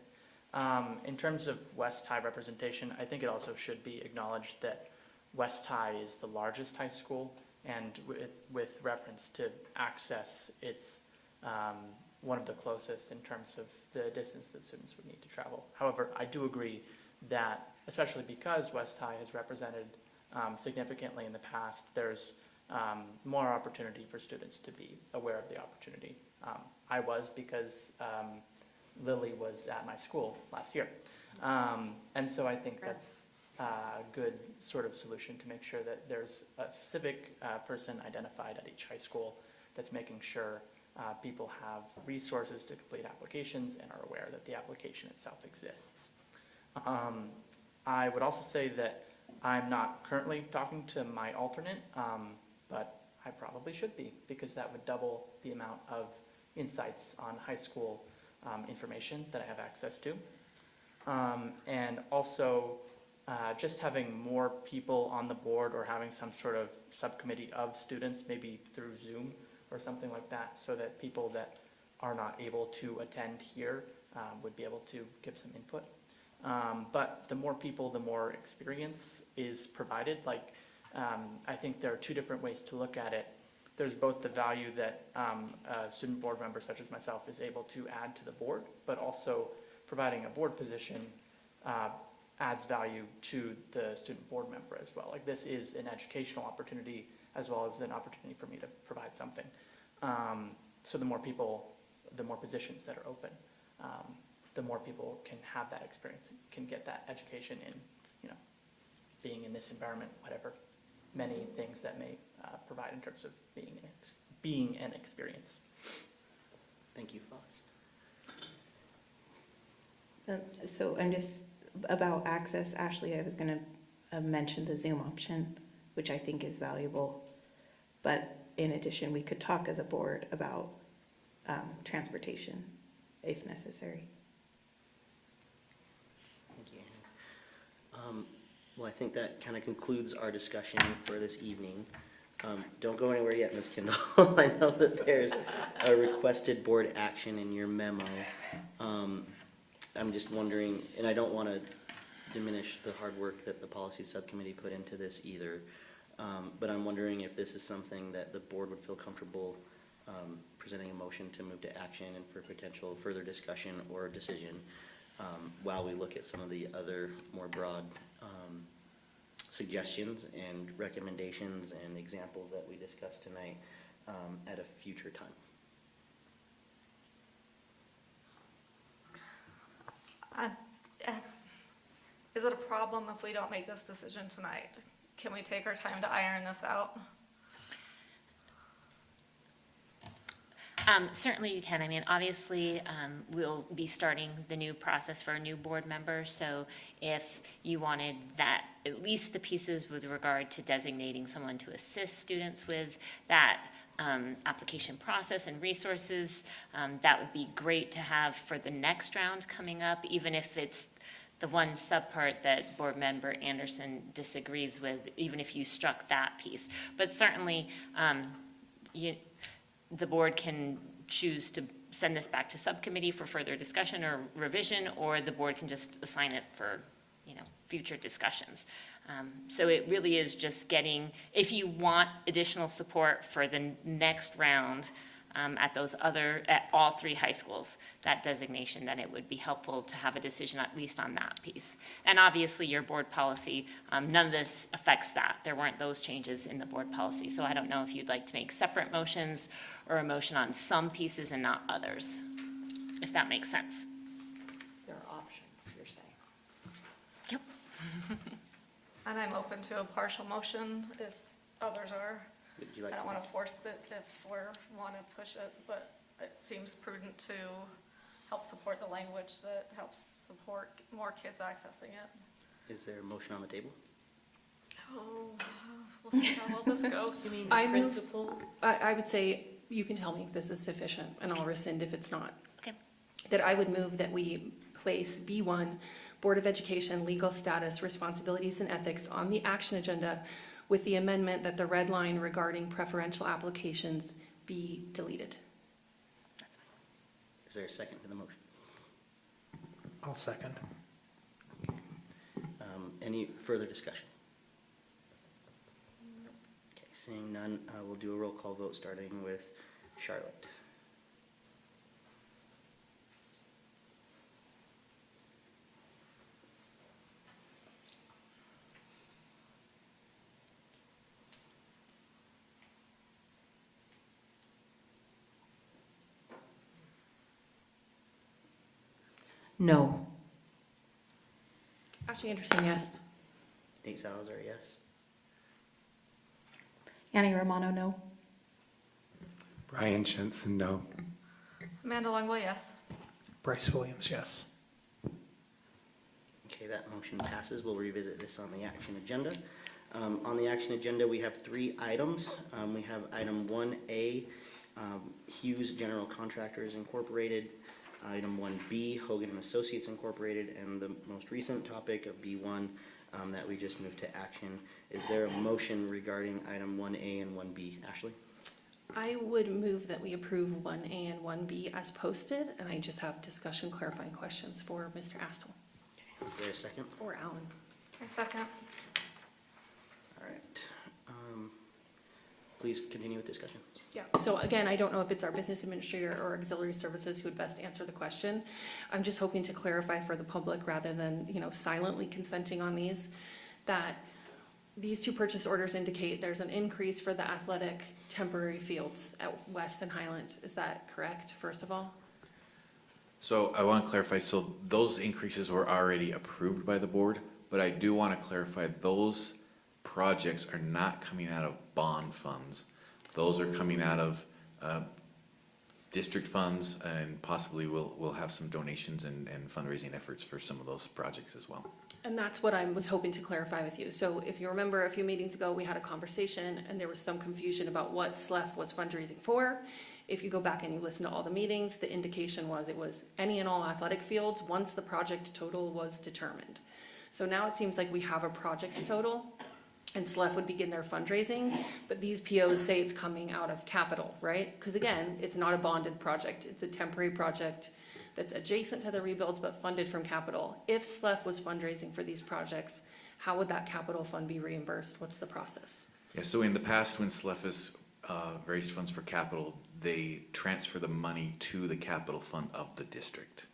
In terms of West High representation, I think it also should be acknowledged that West High is the largest high school, and with reference to access, it's one of the closest in terms of the distance that students would need to travel. However, I do agree that, especially because West High has represented significantly in the past, there's more opportunity for students to be aware of the opportunity. I was, because Lily was at my school last year. And so I think that's a good sort of solution to make sure that there's a specific person identified at each high school that's making sure people have resources to complete applications and are aware that the application itself exists. I would also say that I'm not currently talking to my alternate, but I probably should be, because that would double the amount of insights on high school information that I have access to. And also just having more people on the board, or having some sort of subcommittee of students, maybe through Zoom or something like that, so that people that are not able to attend here would be able to give some input. But the more people, the more experience is provided. Like, I think there are two different ways to look at it. There's both the value that a student board member such as myself is able to add to the board, but also providing a board position adds value to the student board member as well. Like, this is an educational opportunity as well as an opportunity for me to provide something. So the more people, the more positions that are open, the more people can have that experience, can get that education in, being in this environment, whatever, many things that may provide in terms of being an experience. Thank you, Foss. So I'm just, about access, Ashley, I was going to mention the Zoom option, which I think is valuable. But in addition, we could talk as a board about transportation if necessary. Thank you, Annie. Well, I think that kind of concludes our discussion for this evening. Don't go anywhere yet, Ms. Kendall. I know that there's a requested board action in your memo. I'm just wondering, and I don't want to diminish the hard work that the policy subcommittee put into this either, but I'm wondering if this is something that the board would feel comfortable presenting a motion to move to action and for potential further discussion or decision while we look at some of the other more broad suggestions and recommendations and examples that we discussed tonight at a future time. Is it a problem if we don't make this decision tonight? Can we take our time to iron this out? Certainly you can. I mean, obviously, we'll be starting the new process for a new board member. So if you wanted that, at least the pieces with regard to designating someone to assist students with that application process and resources, that would be great to have for the next round coming up, even if it's the one subpart that board member Anderson disagrees with, even if you struck that piece. But certainly, the board can choose to send this back to subcommittee for further discussion or revision, or the board can just assign it for, future discussions. So it really is just getting, if you want additional support for the next round at all three high schools, that designation, then it would be helpful to have a decision at least on that piece. And obviously your board policy, none of this affects that. There weren't those changes in the board policy. So I don't know if you'd like to make separate motions or a motion on some pieces and not others, if that makes sense. There are options, you're saying. Yep. And I'm open to a partial motion if others are. Would you like I don't to- want to force it if we want to push it, but it seems prudent to help support the language that helps support more kids accessing it. Is there a motion on the table? Oh, we'll see how well this goes. I move, I would say, you can tell me if this is sufficient, and I'll rescind if it's not. Okay. That I would move that we place B1, Board of Education, legal status, responsibilities, and ethics on the action agenda with the amendment that the red line regarding preferential applications be deleted. Is there a second to the motion? I'll second. Any further discussion? Okay, seeing none, we'll do a roll call vote starting with Charlotte. No. Ashley Anderson, yes. Nate Salazar, yes. Annie Romano, no. Brian Jensen, no. Amanda Longley, yes. Bryce Williams, yes. Okay, that motion passes. We'll revisit this on the action agenda. On the action agenda, we have 3 items. We have item 1A, Hughes General Contractors Incorporated. Item 1B, Hogan and Associates Incorporated, and the most recent topic of B1 that we just moved to action. Is there a motion regarding item 1A and 1B? Ashley? I would move that we approve 1A and 1B as posted, and I just have discussion clarifying questions for Mr. Astle. Is there a second? Or Alan. A second. All right. Please continue with discussion. Yeah, so again, I don't know if it's our business administrator or auxiliary services who would best answer the question. I'm just hoping to clarify for the public rather than, silently consenting on these, that these 2 purchase orders indicate there's an increase for the athletic temporary fields at West and Highland. Is that correct, first of all? So I want to clarify, so those increases were already approved by the board, but I do want to clarify those projects are not coming out of bond funds. Those are coming out of district funds, and possibly we'll have some donations and fundraising efforts for some of those projects as well. And that's what I was hoping to clarify with you. So if you remember a few meetings ago, we had a conversation and there was some confusion about what SLEF was fundraising for. If you go back and you listen to all the meetings, the indication was it was any and all athletic fields once the project total was determined. So now it seems like we have a project total. and SLEF would begin their fundraising, but these POs say it's coming out of capital, right? Because again, it's not a bonded project, it's a temporary project that's adjacent to the rebuilds but funded from capital. If SLEF was fundraising for these projects, how would that capital fund be reimbursed? What's the process? Yeah, so in the past, when SLEF has raised funds for capital, they transfer the money to the capital fund of the district.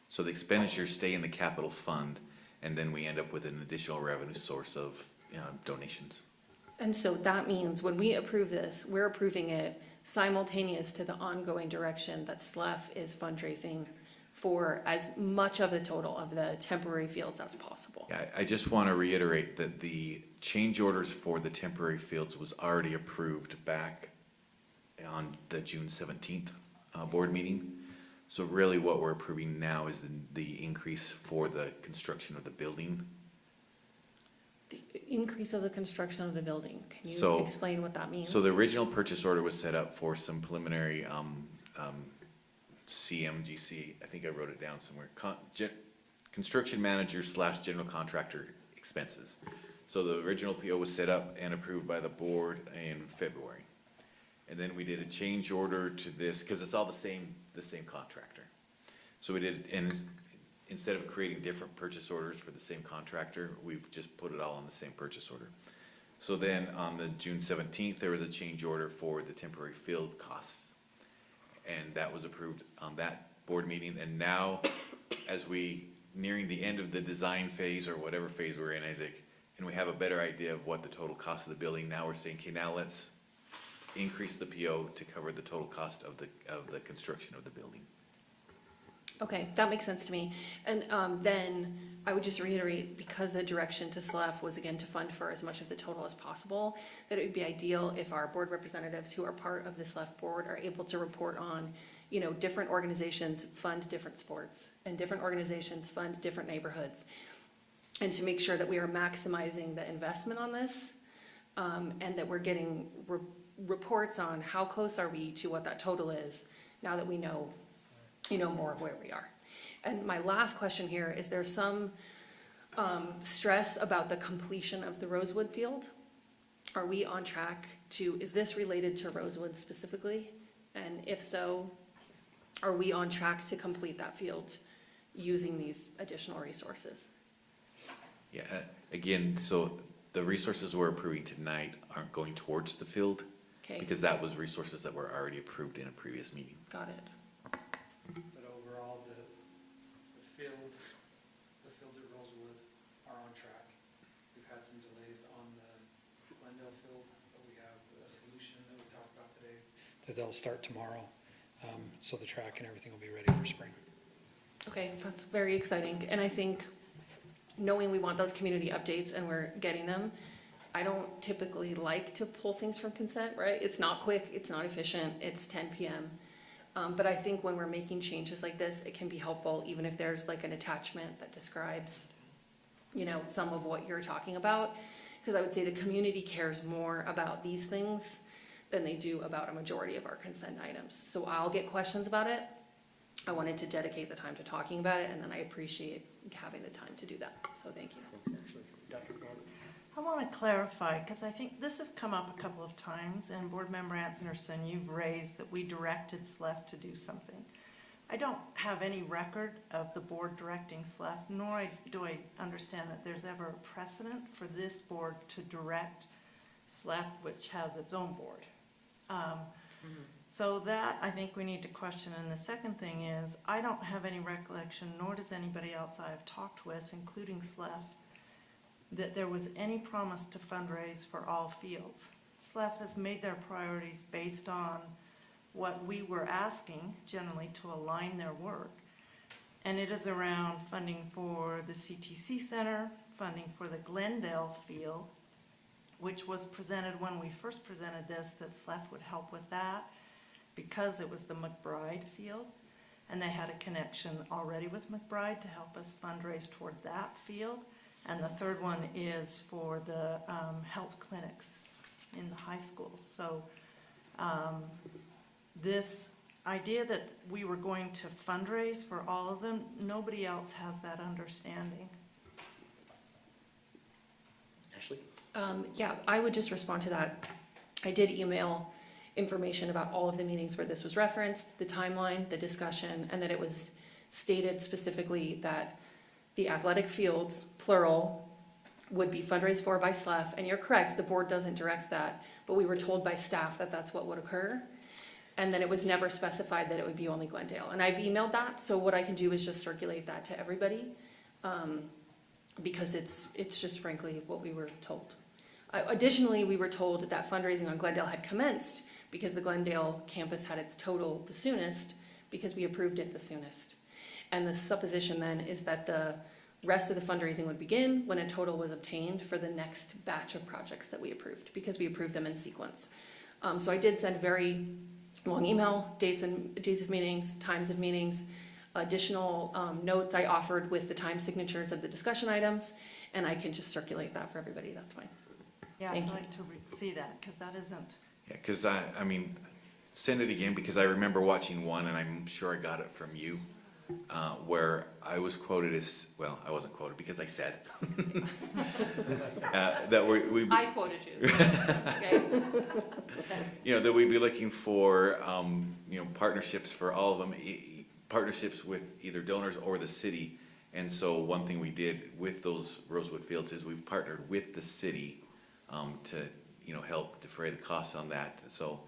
So the expenditures stay in the capital fund, and then we end up with an additional revenue source of donations. And so that means when we approve this, we're approving it simultaneous to the ongoing direction that SLEF is fundraising for as much of the total of the temporary fields as possible. Yeah, I just want to reiterate that the change orders for the temporary fields was already approved back on the June 17th board meeting. So really what we're approving now is the increase for the construction of the building. The increase of the construction of the building, can you So- explain what that means? So the original purchase order was set up for some preliminary CMGC, I think I wrote it down somewhere, construction manager / general contractor expenses. So the original PO was set up and approved by the board in February. And then we did a change order to this, because it's all the same contractor. So we did, and instead of creating different purchase orders for the same contractor, we've just put it all on the same purchase order. So then on the June 17th, there was a change order for the temporary field costs. And that was approved on that board meeting. And now, as we nearing the end of the design phase or whatever phase we're in, Isaac, and we have a better idea of what the total cost of the building, now we're saying, okay, now let's increase the PO to cover the total cost of the construction of the building. Okay, that makes sense to me. And then I would just reiterate, because the direction to SLEF was again to fund for as much of the total as possible, that it would be ideal if our board representatives who are part of the SLEF board are able to report on, you know, different organizations fund different sports and different organizations fund different neighborhoods. And to make sure that we are maximizing the investment on this, and that we're getting reports on how close are we to what that total is, now that we know, you know, more of where we are. And my last question here, is there some stress about the completion of the Rosewood field? Are we on track to, is this related to Rosewood specifically? And if so, are we on track to complete that field using these additional resources? Yeah, again, so the resources we're approving tonight aren't going towards the field. Okay. Because that was resources that were already approved in a previous meeting. Got it. But overall, the fields at Rosewood are on track. We've had some delays on the Glendale field, but we have a solution that we talked about today, that they'll start tomorrow. So the track and everything will be ready for spring. Okay, that's very exciting. And I think knowing we want those community updates and we're getting them, I don't typically like to pull things from consent, right? It's not quick, it's not efficient, it's 10 p.m. But I think when we're making changes like this, it can be helpful, even if there's like an attachment that describes, you know, some of what you're talking about. Because I would say the community cares more about these things than they do about a majority of our consent items. So I'll get questions about it. I wanted to dedicate the time to talking about it, and then I appreciate having the time to do that. So thank you. I want to clarify, because I think this has come up a couple of times, and Board Member Ansonerson, you've raised that we directed SLEF to do something. I don't have any record of the board directing SLEF, nor do I understand that there's ever a precedent for this board to direct SLEF, which has its own board. So that I think we need to question. And the second thing is, I don't have any recollection, nor does anybody else I've talked with, including SLEF, that there was any promise to fundraise for all fields. SLEF has made their priorities based on what we were asking, generally, to align their work. And it is around funding for the CTC Center, funding for the Glendale field, which was presented when we first presented this, that SLEF would help with that because it was the McBride field. And they had a connection already with McBride to help us fundraise toward that field. And the third one is for the health clinics in the high schools. So this idea that we were going to fundraise for all of them, nobody else has that understanding. Ashley? Yeah, I would just respond to that. I did email information about all of the meetings where this was referenced, the timeline, the discussion, and that it was stated specifically that the athletic fields, plural, would be fundraised for by SLEF, and you're correct, the board doesn't direct that, but we were told by staff that that's what would occur. And then it was never specified that it would be only Glendale. And I've emailed that, so what I can do is just circulate that to everybody, because it's just frankly what we were told. Additionally, we were told that fundraising on Glendale had commenced because the Glendale campus had its total the soonest, because we approved it the soonest. And the supposition then is that the rest of the fundraising would begin when a total was obtained for the next batch of projects that we approved, because we approved them in sequence. So I did send very long email, dates of meetings, times of meetings, additional notes I offered with the time signatures of the discussion items, and I can just circulate that for everybody, that's fine. Yeah, Thank I'd you. like to see that, because that isn't, Yeah, because I mean, send it again, because I remember watching one, and I'm sure I got it from you, where I was quoted as, well, I wasn't quoted because I said, that we. I quoted you. Okay. You know, that we'd be looking for, you know, partnerships for all of them, partnerships with either donors or the city. And so one thing we did with those Rosewood Fields is we've partnered with the city to, you know, help defray the costs on that. So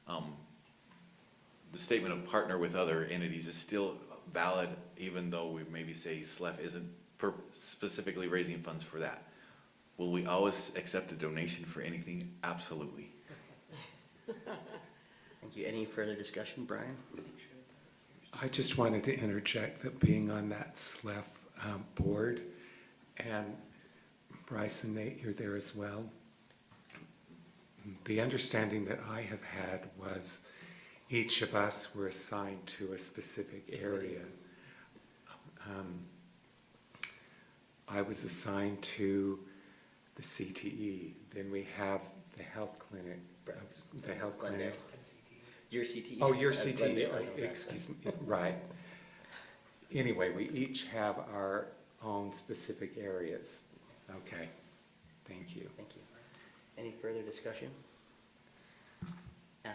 the statement of partner with other entities is still valid, even though we maybe say SLEF isn't specifically raising funds for that. Will we always accept a donation for anything? Absolutely. Thank you. Any further discussion, Brian? I just wanted to interject that being on that SLEF board, and Bryce and Nate, you're there as well. The understanding that I have had was each of us were assigned to a specific area. I was assigned to the CTE, then we have the health clinic, the health clinic. Your CTE. Oh, your CTE, excuse me, right. Anyway, we each have our own specific areas. Okay, thank you. Thank you. Any further discussion?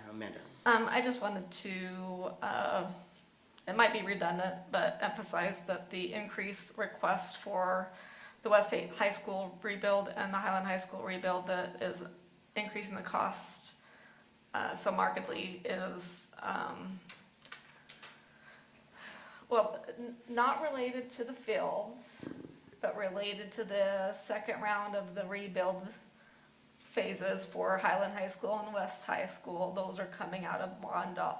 Amanda? I just wanted to, it might be redundant, but emphasize that the increase request for the West High School rebuild and the Highland High School rebuild that is increasing the cost so markedly is, well, not related to the fields, but related to the second round of the rebuild phases for Highland High School and West High School. Those are coming out of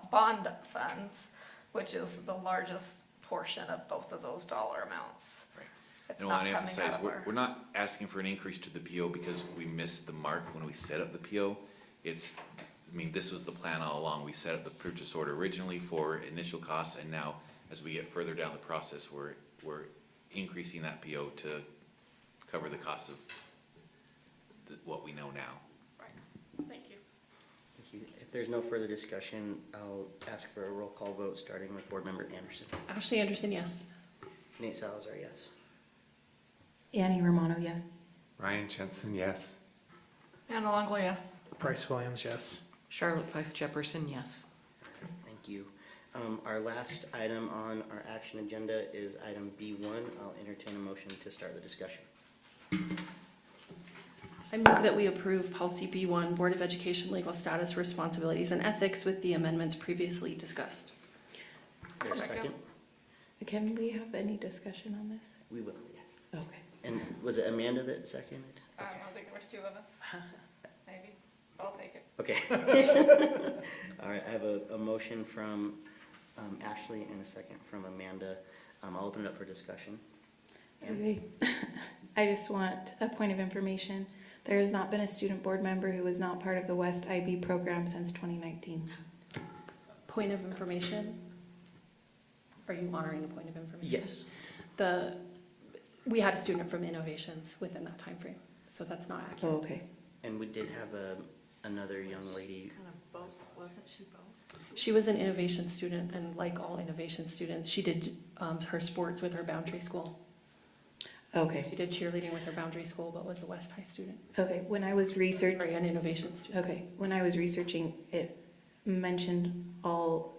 bond funds, which is the largest portion of both of those dollar amounts. Right. It's And I not want to coming emphasize, out of our. we're not asking for an increase to the PO because we missed the mark when we set up the PO. It's, I mean, this was the plan all along. We set up the purchase order originally for initial costs, and now as we get further down the process, we're increasing that PO to cover the cost of what we know now. Right, thank you. Thank you. If there's no further discussion, I'll ask for a roll call vote, starting with Board Member Anderson. Ashley Anderson, yes. Nate Salazar, yes. Annie Romano, yes. Ryan Jensen, yes. Anna Longo, yes. Bryce Williams, yes. Charlotte Fife Jefferson, yes. Thank you. Our last item on our action agenda is item B1. I'll entertain a motion to start the discussion. I move that we approve policy B1, Board of Education legal status, responsibilities, and ethics with the amendments previously discussed. Is there a second? Can we have any discussion on this? We will, yes. Okay. And was it Amanda that seconded? I think there was two of us, maybe. I'll take it. Okay. All right, I have a motion from Ashley and a second from Amanda. I'll open it up for discussion. Okay. I just want a point of information. There has not been a student board member who was not part of the West IB program since 2019. Point of information? Are you honoring a point of information? Yes. We had a student from Innovations within that time frame, so that's not accurate. Oh, okay. And we did have another young lady. Kind of both, wasn't she both? She was an innovation student, and like all innovation students, she did her sports with her Boundary School. Okay. She did cheerleading with her boundary school, but was a West High student. Okay, when I was researching. Sorry, an innovation student. Okay, when I was researching, it mentioned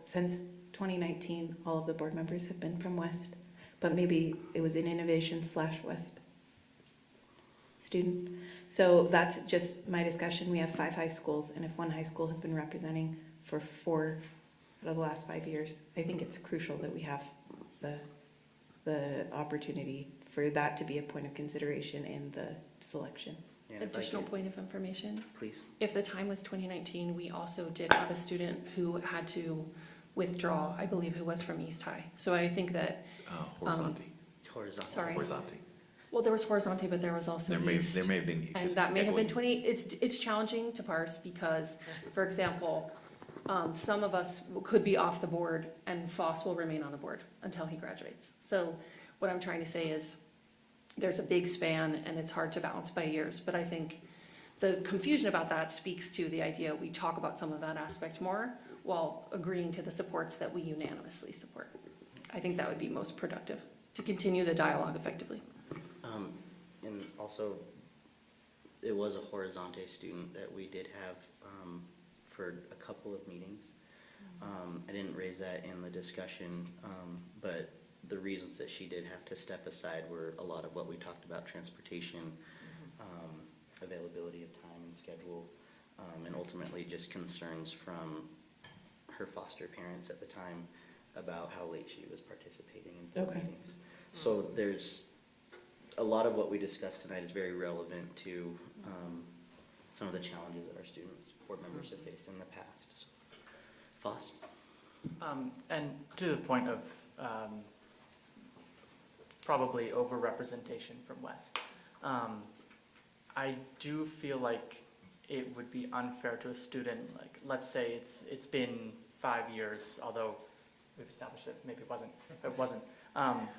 since 2019, all of the board members have been from West, but maybe it was an innovation/West student. So that's just my discussion. We have 5 high schools, and if one high school has been representing for 4 out of the last 5 years, I think it's crucial that we have the opportunity for that to be a point of consideration in the selection. And if I Additional could- point of information. Please. If the time was 2019, we also did have a student who had to withdraw, I believe, who was from East High. So I think that, Horizonte. Horizontal. sorry. Horizonte. Well, there was Horizonte, but there was also East. There may have been. And that may have been 20, it's challenging to parse because, for example, some of us could be off the board and Foss will remain on the board until he graduates. So what I'm trying to say is there's a big span and it's hard to balance by years, but I think the confusion about that speaks to the idea we talk about some of that aspect more while agreeing to the supports that we unanimously support. I think that would be most productive to continue the dialogue effectively. And also, it was a Horizonte student that we did have for a couple of meetings. I didn't raise that in the discussion, but the reasons that she did have to step aside were a lot of what we talked about, transportation, availability of time and schedule, and ultimately just concerns from her foster parents at the time about how late she was participating in board Okay. meetings. So there's, a lot of what we discussed tonight is very relevant to some of the challenges that our students, board members have faced in the past. So, Foss? And to the point of probably overrepresentation from West, I do feel like it would be unfair to a student, like, let's say it's been 5 years, although we've established that maybe it wasn't.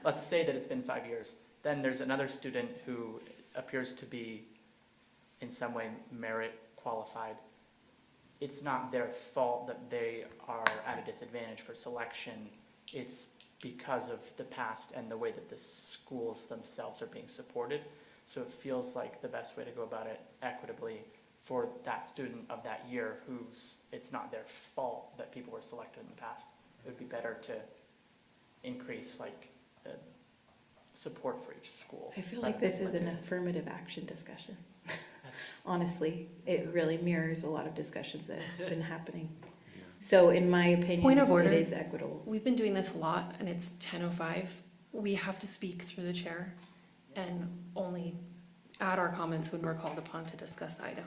Let's say that it's been 5 years. Then there's another student who appears to be in some way merit qualified. It's not their fault that they are at a disadvantage for selection. It's because of the past and the way that the schools themselves are being supported. So it feels like the best way to go about it equitably for that student of that year it's not their fault that people were selected in the past. It would be better to increase support for each school. I feel like this is an affirmative action discussion. Honestly, it really mirrors a lot of discussions that have been happening. So in my opinion, Point of order. it is equitable. We've been doing this a lot and it's 10:05. We have to speak through the chair and only add our comments when we're called upon to discuss the item.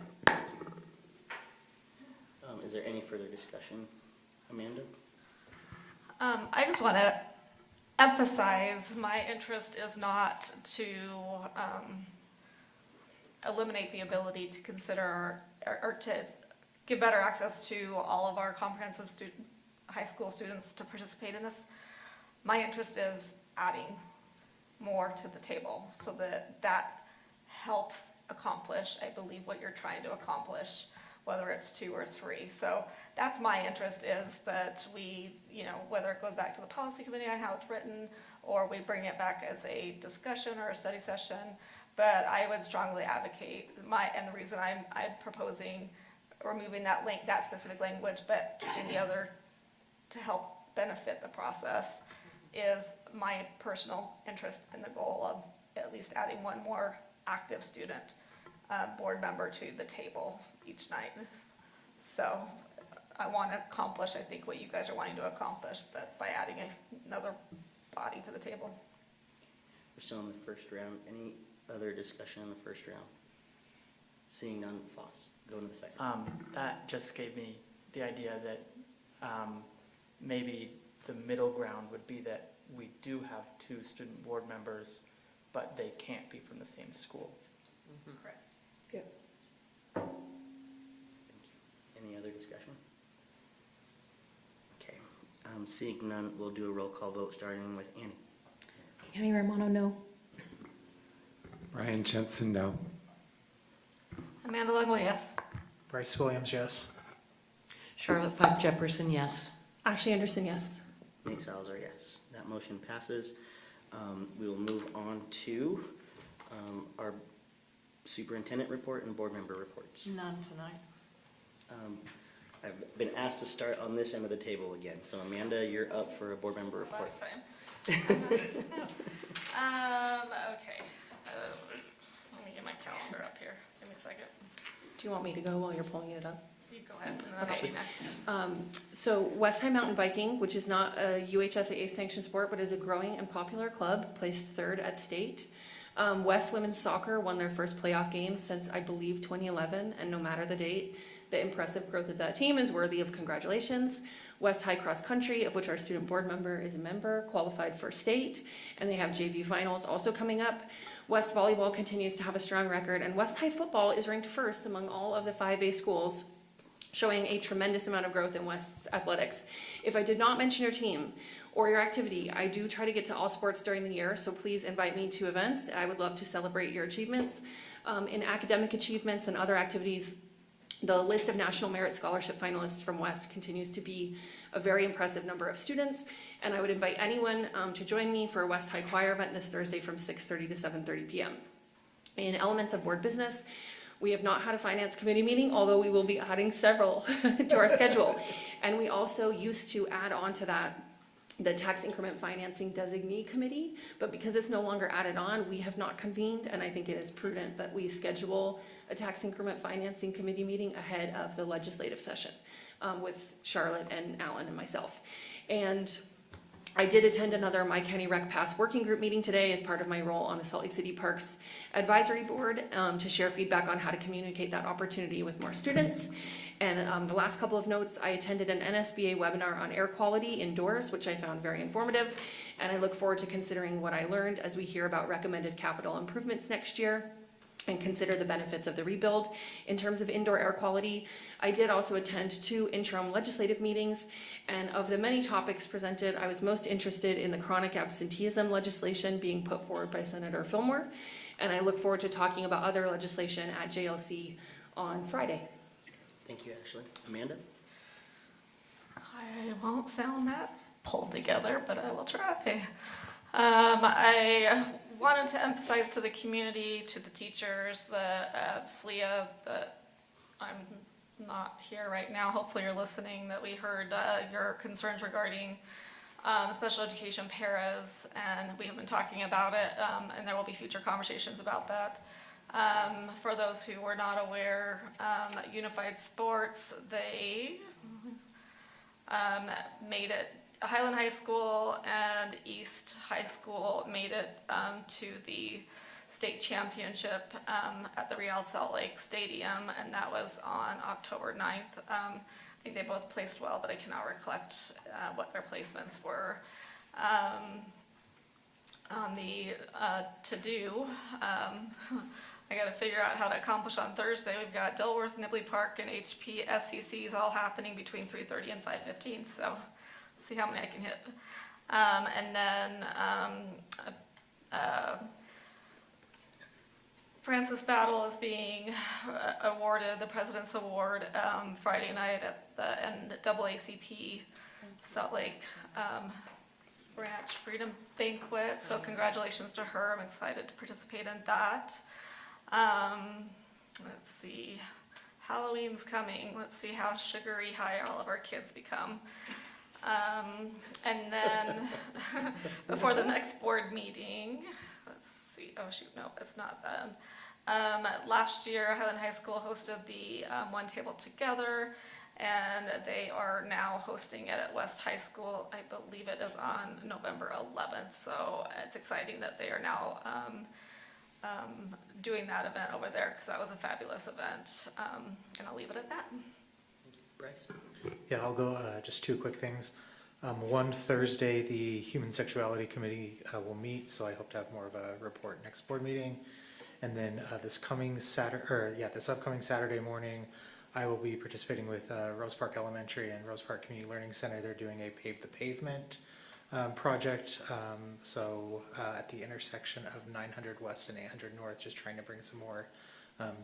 Is there any further discussion? Amanda? I just want to emphasize my interest is not to eliminate the ability to consider or to give better access to all of our comprehensive students, high school students to participate in this. My interest is adding more to the table so that helps accomplish, I believe, what you're trying to accomplish, whether it's 2 or 3. So that's my interest, is that we, whether it goes back to the policy committee on how it's written, or we bring it back as a discussion or a study session. But I would strongly advocate and the reason I'm proposing removing that specific language, but keeping the other to help benefit the process, is my personal interest in the goal of at least adding one more active student board member to the table each night. So I want to accomplish, I think, what you guys are wanting to accomplish, but by adding another body to the table. We're still in the first round. Any other discussion in the first round? Seeing none, Foss, go to the second. That just gave me the idea that maybe the middle ground would be that we do have 2 student board members, but they can't be from the same school. Correct. Yep. Thank you. Any other discussion? Okay, seeing none, we'll do a roll call vote starting with Annie. Annie Romano, no. Brian Jensen, no. Amanda Longley, yes. Bryce Williams, yes. Charlotte Fife Jefferson, yes. Ashley Anderson, yes. Nate Salazar, yes. That motion passes. We will move on to Our superintendent report and board member reports. None tonight. I've been asked to start on this end of the table again. So Amanda, you're up for a board member report. Last time. Okay. Let me get my calendar up here. Give me a second. Do you want me to go while you're pulling it up? You go ahead, and then I'll be next. So West High Mountain Biking, which is not a UHSAA sanctioned sport, but is a growing and popular club, placed third at state. West Women's Soccer won their first playoff game since, I believe, 2011, and no matter the date, the impressive growth of that team is worthy of congratulations. West High Cross Country, of which our student board member is a member, qualified for state, and they have JV finals also coming up. West Volleyball continues to have a strong record, and West High Football is ranked first among all of the 5A schools, showing a tremendous amount of growth in West's athletics. If I did not mention your team or your activity, I do try to get to all sports during the year, so please invite me to events. I would love to celebrate your achievements. In academic achievements and other activities, the list of National Merit Scholarship finalists from West continues to be a very impressive number of students, and I would invite anyone to join me for a West High Choir event this Thursday from 6:30 to 7:30 p.m. In elements of board business, we have not had a finance committee meeting, although we will be adding several to our schedule. And we also used to add on to that the tax increment financing designee committee, but because it's no longer added on, we have not convened, and I think it is prudent that we schedule a tax increment financing committee meeting ahead of the legislative session with Charlotte and Alan and myself. And I did attend another My County Rec Pass working group meeting today as part of my role on the Salt Lake City Parks Advisory Board to share feedback on how to communicate that opportunity with more students. And the last couple of notes, I attended an NSBA webinar on air quality indoors, which I found very informative. And I look forward to considering what I learned as we hear about recommended capital improvements next year and consider the benefits of the rebuild. In terms of indoor air quality, I did also attend 2 interim legislative meetings, and of the many topics presented, I was most interested in the chronic absenteeism legislation being put forward by Senator Fillmore, and I look forward to talking about other legislation at JLC on Friday. Thank you, Ashley. Amanda? I won't sound that pulled together, but I will try. I wanted to emphasize to the community, to the teachers, the SLEA, that I'm not here right now. Hopefully you're listening, that we heard your concerns regarding special education paras, and we have been talking about it, and there will be future conversations about that. For those who were not aware, Unified Sports, they made it, Highland High School and East High School made it to the state championship at the Real Salt Lake Stadium, and that was on October 9th. I think they both placed well, but I cannot recollect what their placements were. On the to-do, I gotta figure out how to accomplish on Thursday. We've got Dilworth, Nibley Park, and HP SCCs all happening between 3:30 and 5:15, so see how many I can hit. And then Francis Battle is being awarded the President's Award Friday night at the NAACP Salt Lake Branch Freedom Banquet, so congratulations to her. I'm excited to participate in that. Let's see, Halloween's coming. Let's see how sugary high all of our kids become. And then before the next board meeting, let's see, oh shoot, no, it's not then. Last year, Highland High School hosted the One Table Together, and they are now hosting it at West High School. I believe it is on November 11th, so it's exciting that they are now doing that event over there, because that was a fabulous event, and I'll leave it at that. Bryce? Yeah, I'll go, just 2 quick things. One, Thursday, the Human Sexuality Committee will meet, so I hope to have more of a report next board meeting. And then this upcoming Saturday morning, I will be participating with Rose Park Elementary and Rose Park Community Learning Center. They're doing a Pave the Pavement project, at the intersection of 900 West and 800 North, just trying to bring some more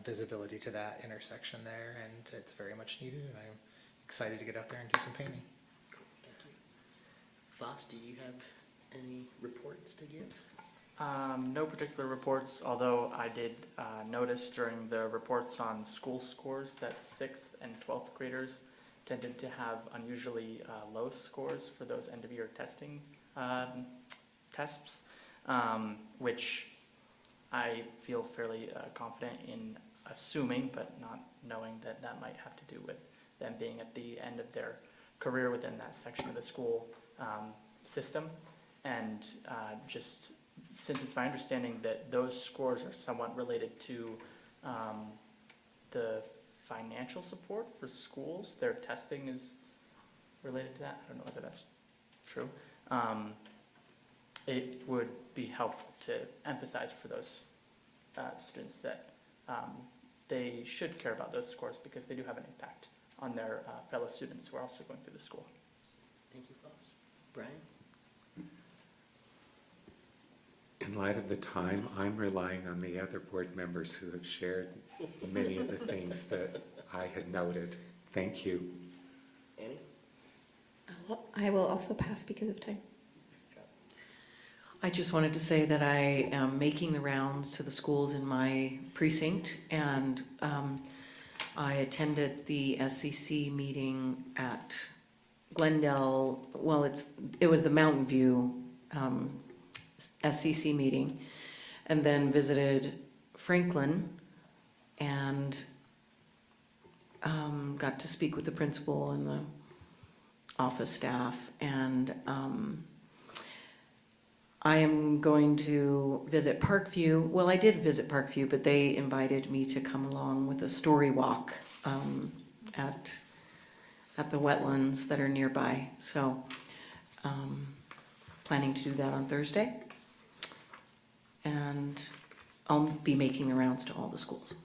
visibility to that intersection there, and it's very much needed, and I'm excited to get out there and do some painting. Cool, thank you. Foss, do you have any reports to give? No particular reports, although I did notice during the reports on school scores that 6th and 12th graders tended to have unusually low scores for those end-of-year testing tests, which I feel fairly confident in assuming, but not knowing, that that might have to do with them being at the end of their career within that section of the school system. And just since it's my understanding that those scores are somewhat related to the financial support for schools, their testing is related to that. I don't know whether that's true. It would be helpful to emphasize for those students that they should care about those scores because they do have an impact on their fellow students who are also going through the school. Thank you, folks. Brian? In light of the time, I'm relying on the other board members who have shared many of the things that I had noted. Thank you. Annie? I will also pass because of time. I just wanted to say that I am making the rounds to the schools in my precinct, and I attended the SCC meeting at Glendale. Well, it was the Mountain View SCC meeting, and then visited Franklin and got to speak with the principal and the office staff, and I am going to visit Parkview. Well, I did visit Parkview, but they invited me to come along with a story walk at the wetlands that are nearby. So planning to do that on Thursday. And I'll be making the rounds to all the schools.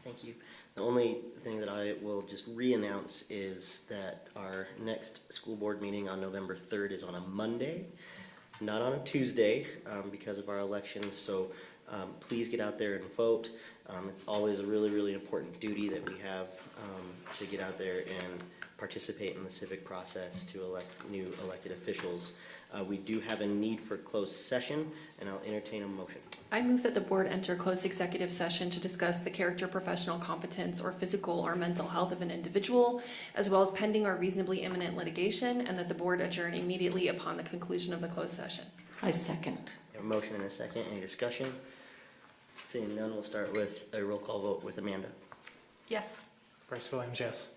Thank you. The only thing that I will just re-announce is that our next school board meeting on November 3rd is on a Monday, not on a Tuesday, because of our elections. So please get out there and vote. It's always a really, really important duty that we have to get out there and participate in the civic process to elect new elected officials. We do have a need for closed session, and I'll entertain a motion. I move that the board enter closed executive session to discuss the character, professional competence, or physical or mental health of an individual, as well as pending or reasonably imminent litigation, and that the board adjourn immediately upon the conclusion of the closed session. I second. A motion and a second. Any discussion? Seeing none, we'll start with a roll call vote with Amanda. Yes. Bryce Williams, yes.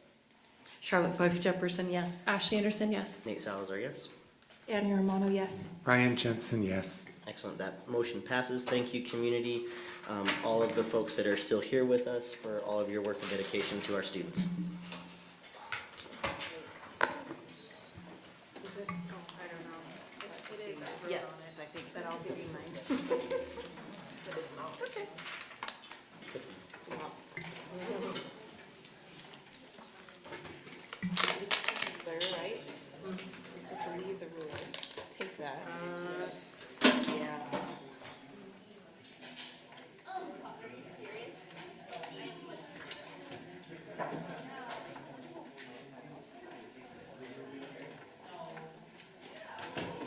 Charlotte Fife Jefferson, yes. Ashley Anderson, yes. Nate Salazar, yes. Annie Romano, yes. Brian Jensen, yes. Excellent. That motion passes. Thank you, community, all of the folks that are still here with us for all of your work and dedication to our students.